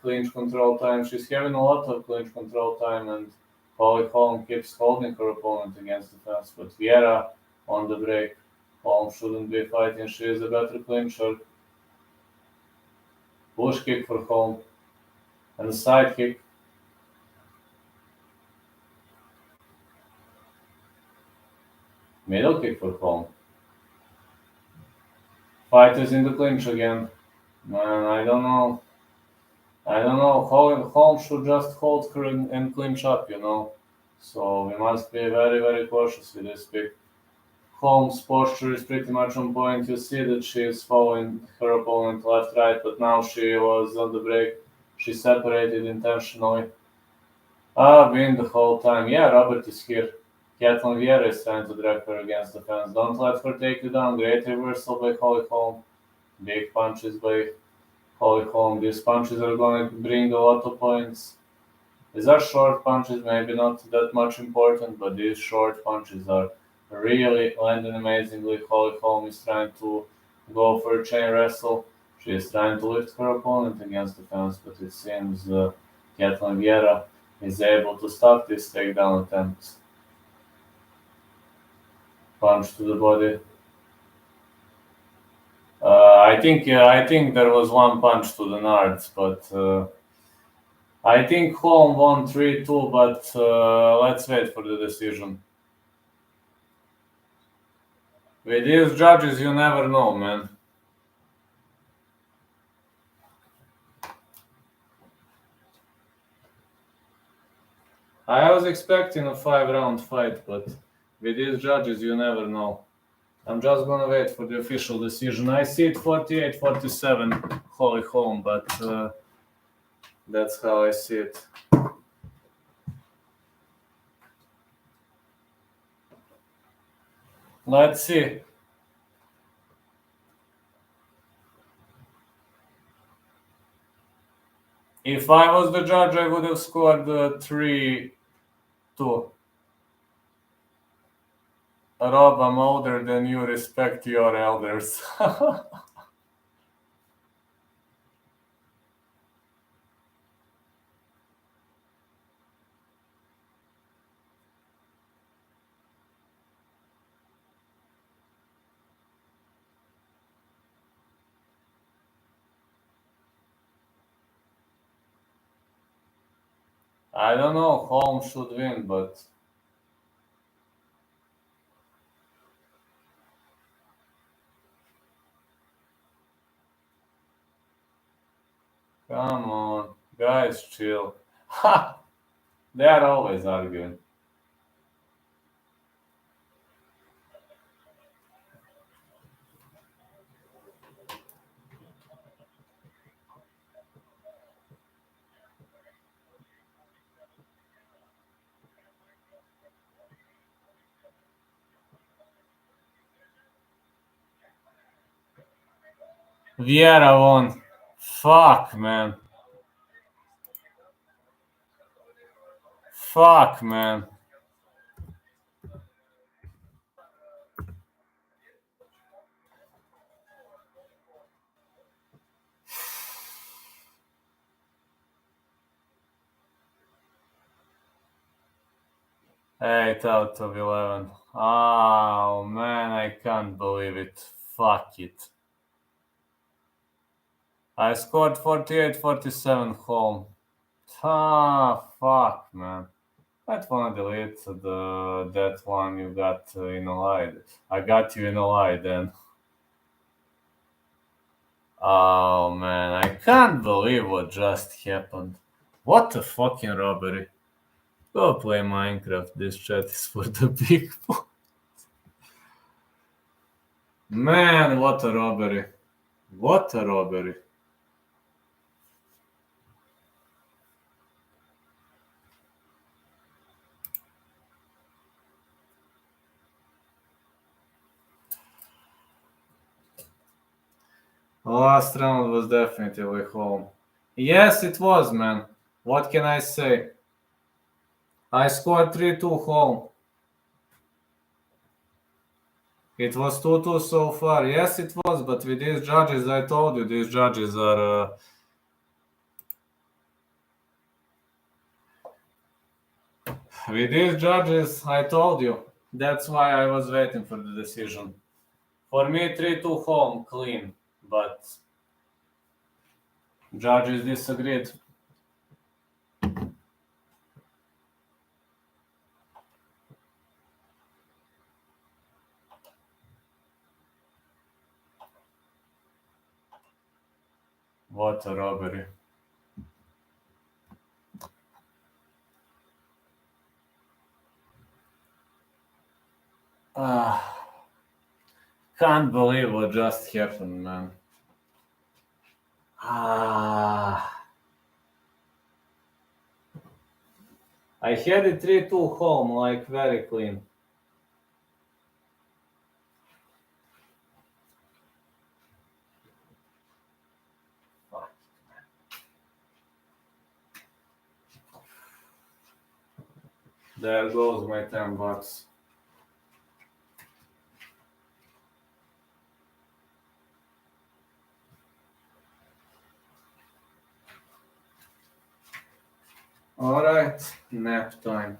Clinch control time. She's having a lot of clinch control time, and Holm keeps holding her opponent against the fence. But Vieira on the break. Holm shouldn't be fighting. She is a better clincher. Push kick for Holm. And a side kick. Middle kick for Holm. Fight is in the clinch again. Man, I don't know. Holm should just hold her and clinch up, you know. So we must be very, very cautious with this pick. Holmes' posture is pretty much on point. You see that she is following her opponent left, right, but now she was on the break. She separated intentionally. Been the whole time. Yeah, Robert is here. Ketlen Vieira is trying to drag her against the fence. Don't let her take you down. Great reversal by Holm. Big punches by Holm. These punches are going to bring a lot of points. These are short punches, maybe not that much important, but these short punches are really landing amazingly. Holm is trying to go for a chain wrestle. She is trying to lift her opponent against the fence, but it seems Ketlen Vieira is able to stop this takedown attempt. Punch to the body. I think there was one punch to the nards, but I think Holm won 3-2, but let's wait for the decision. With these judges, you never know, man. I was expecting a 5-round fight, but with these judges, you never know. I'm just gonna wait for the official decision. I see it 48-47, Holm, but that's how I see it. Let's see. If I was the judge, I would have scored 3-2. Rob, I'm older than you. Respect your elders. I don't know. Holmes should win, but come on, guys, chill. Ha! They are always arguing. Vieira won. Fuck, man. Fuck, man. Eight out of 11. Oh, man, I can't believe it. Fuck it. I scored 48-47 home. Ah, fuck, man. I'd wanna delete that one you got in a lie. I got you in a lie then. Oh, man, I can't believe what just happened. What a fucking robbery. Go play Minecraft. This chat is for the big boy. Man, what a robbery. What a robbery. Last round was definitely home. Yes, it was, man. What can I say? I scored 3-2 home. It was 2-2 so far. Yes, it was, but with these judges, I told you, these judges are... with these judges, I told you. That's why I was waiting for the decision. For me, 3-2 home, clean. But judges disagreed. What a robbery. Can't believe what just happened, man. I had it 3-2 home, like very clean. There goes my $10. Alright, nap time.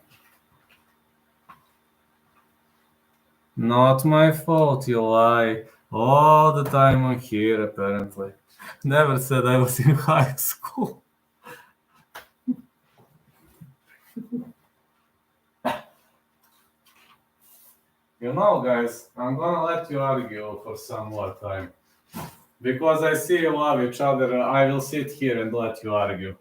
Not my fault, you lie. All the time I'm here, apparently. Never said I was in high school. You know, guys, I'm gonna let you argue for some more time. Because I see you love each other, I will sit here and let you argue.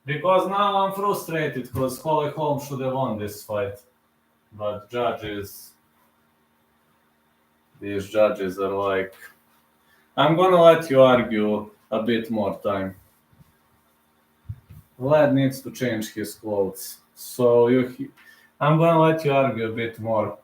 Because now I'm frustrated because Holm should have won this fight. But these judges are like... I'm gonna let you argue a bit more time. Vlad needs to change his clothes. So I'm gonna let you argue a bit more.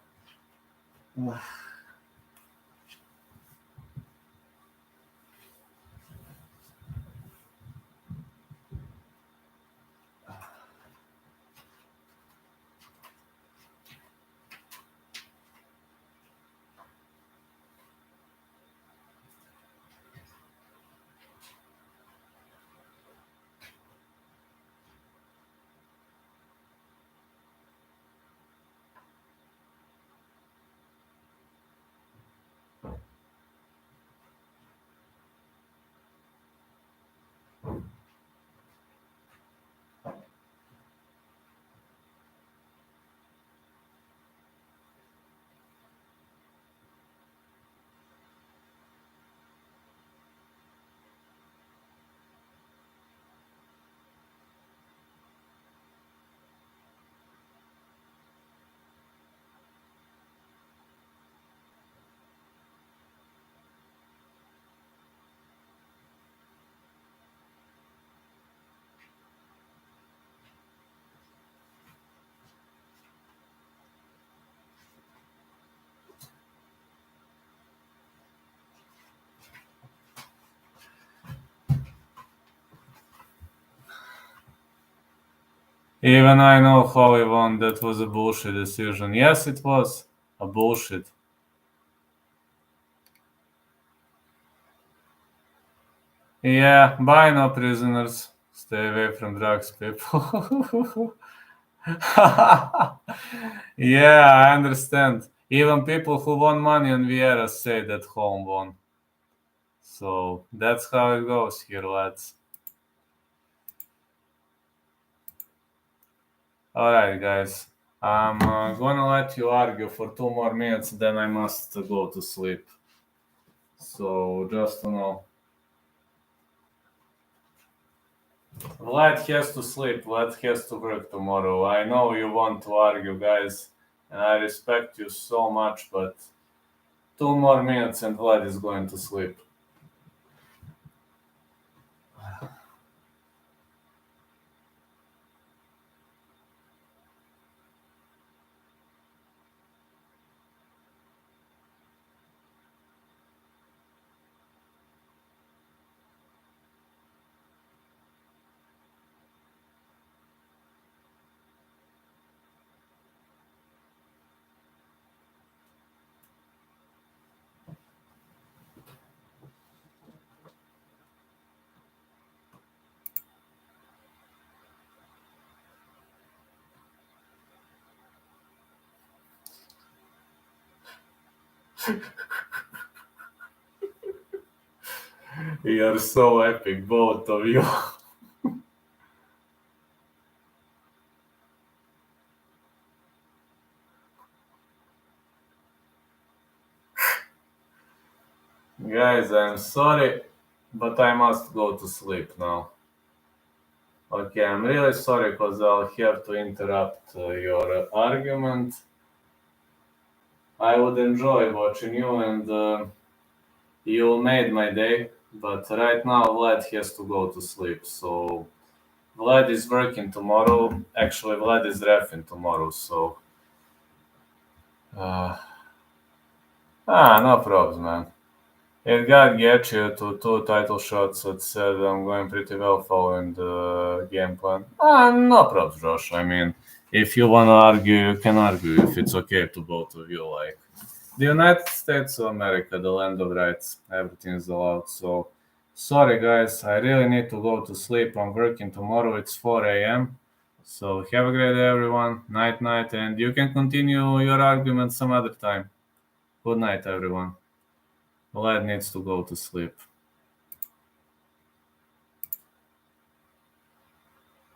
Even I know how he won. That was a bullshit decision. Yes, it was a bullshit. Yeah, buy no prisoners. Stay away from drugs, people. Yeah, I understand. Even people who won money on Vieira say that Holm won. So that's how it goes here, lads. Alright, guys. I'm gonna let you argue for 2 more minutes, then I must go to sleep. So just to know. Vlad has to sleep. Vlad has to work tomorrow. I know you want to argue, guys, and I respect you so much, but 2 more minutes and Vlad is going to sleep. You're so epic, both of you. Guys, I'm sorry, but I must go to sleep now. Okay, I'm really sorry because I'll have to interrupt your argument. I would enjoy watching you, and you made my day, but right now Vlad has to go to sleep. So Vlad is working tomorrow. Actually, Vlad is reffing tomorrow, so. Uh, no problems, man. It got get you to 2 title shots. It said I'm going pretty well following the game plan. No problems, Josh. I mean, if you want to argue, you can argue if it's okay to both of you. Like, the United States of America, the land of rights, everything is allowed. So, sorry, guys. I really need to go to sleep. I'm working tomorrow. It's 4 a.m. So, have a great day, everyone. Night, night. And you can continue your argument some other time. Good night, everyone. Vlad needs to go to sleep.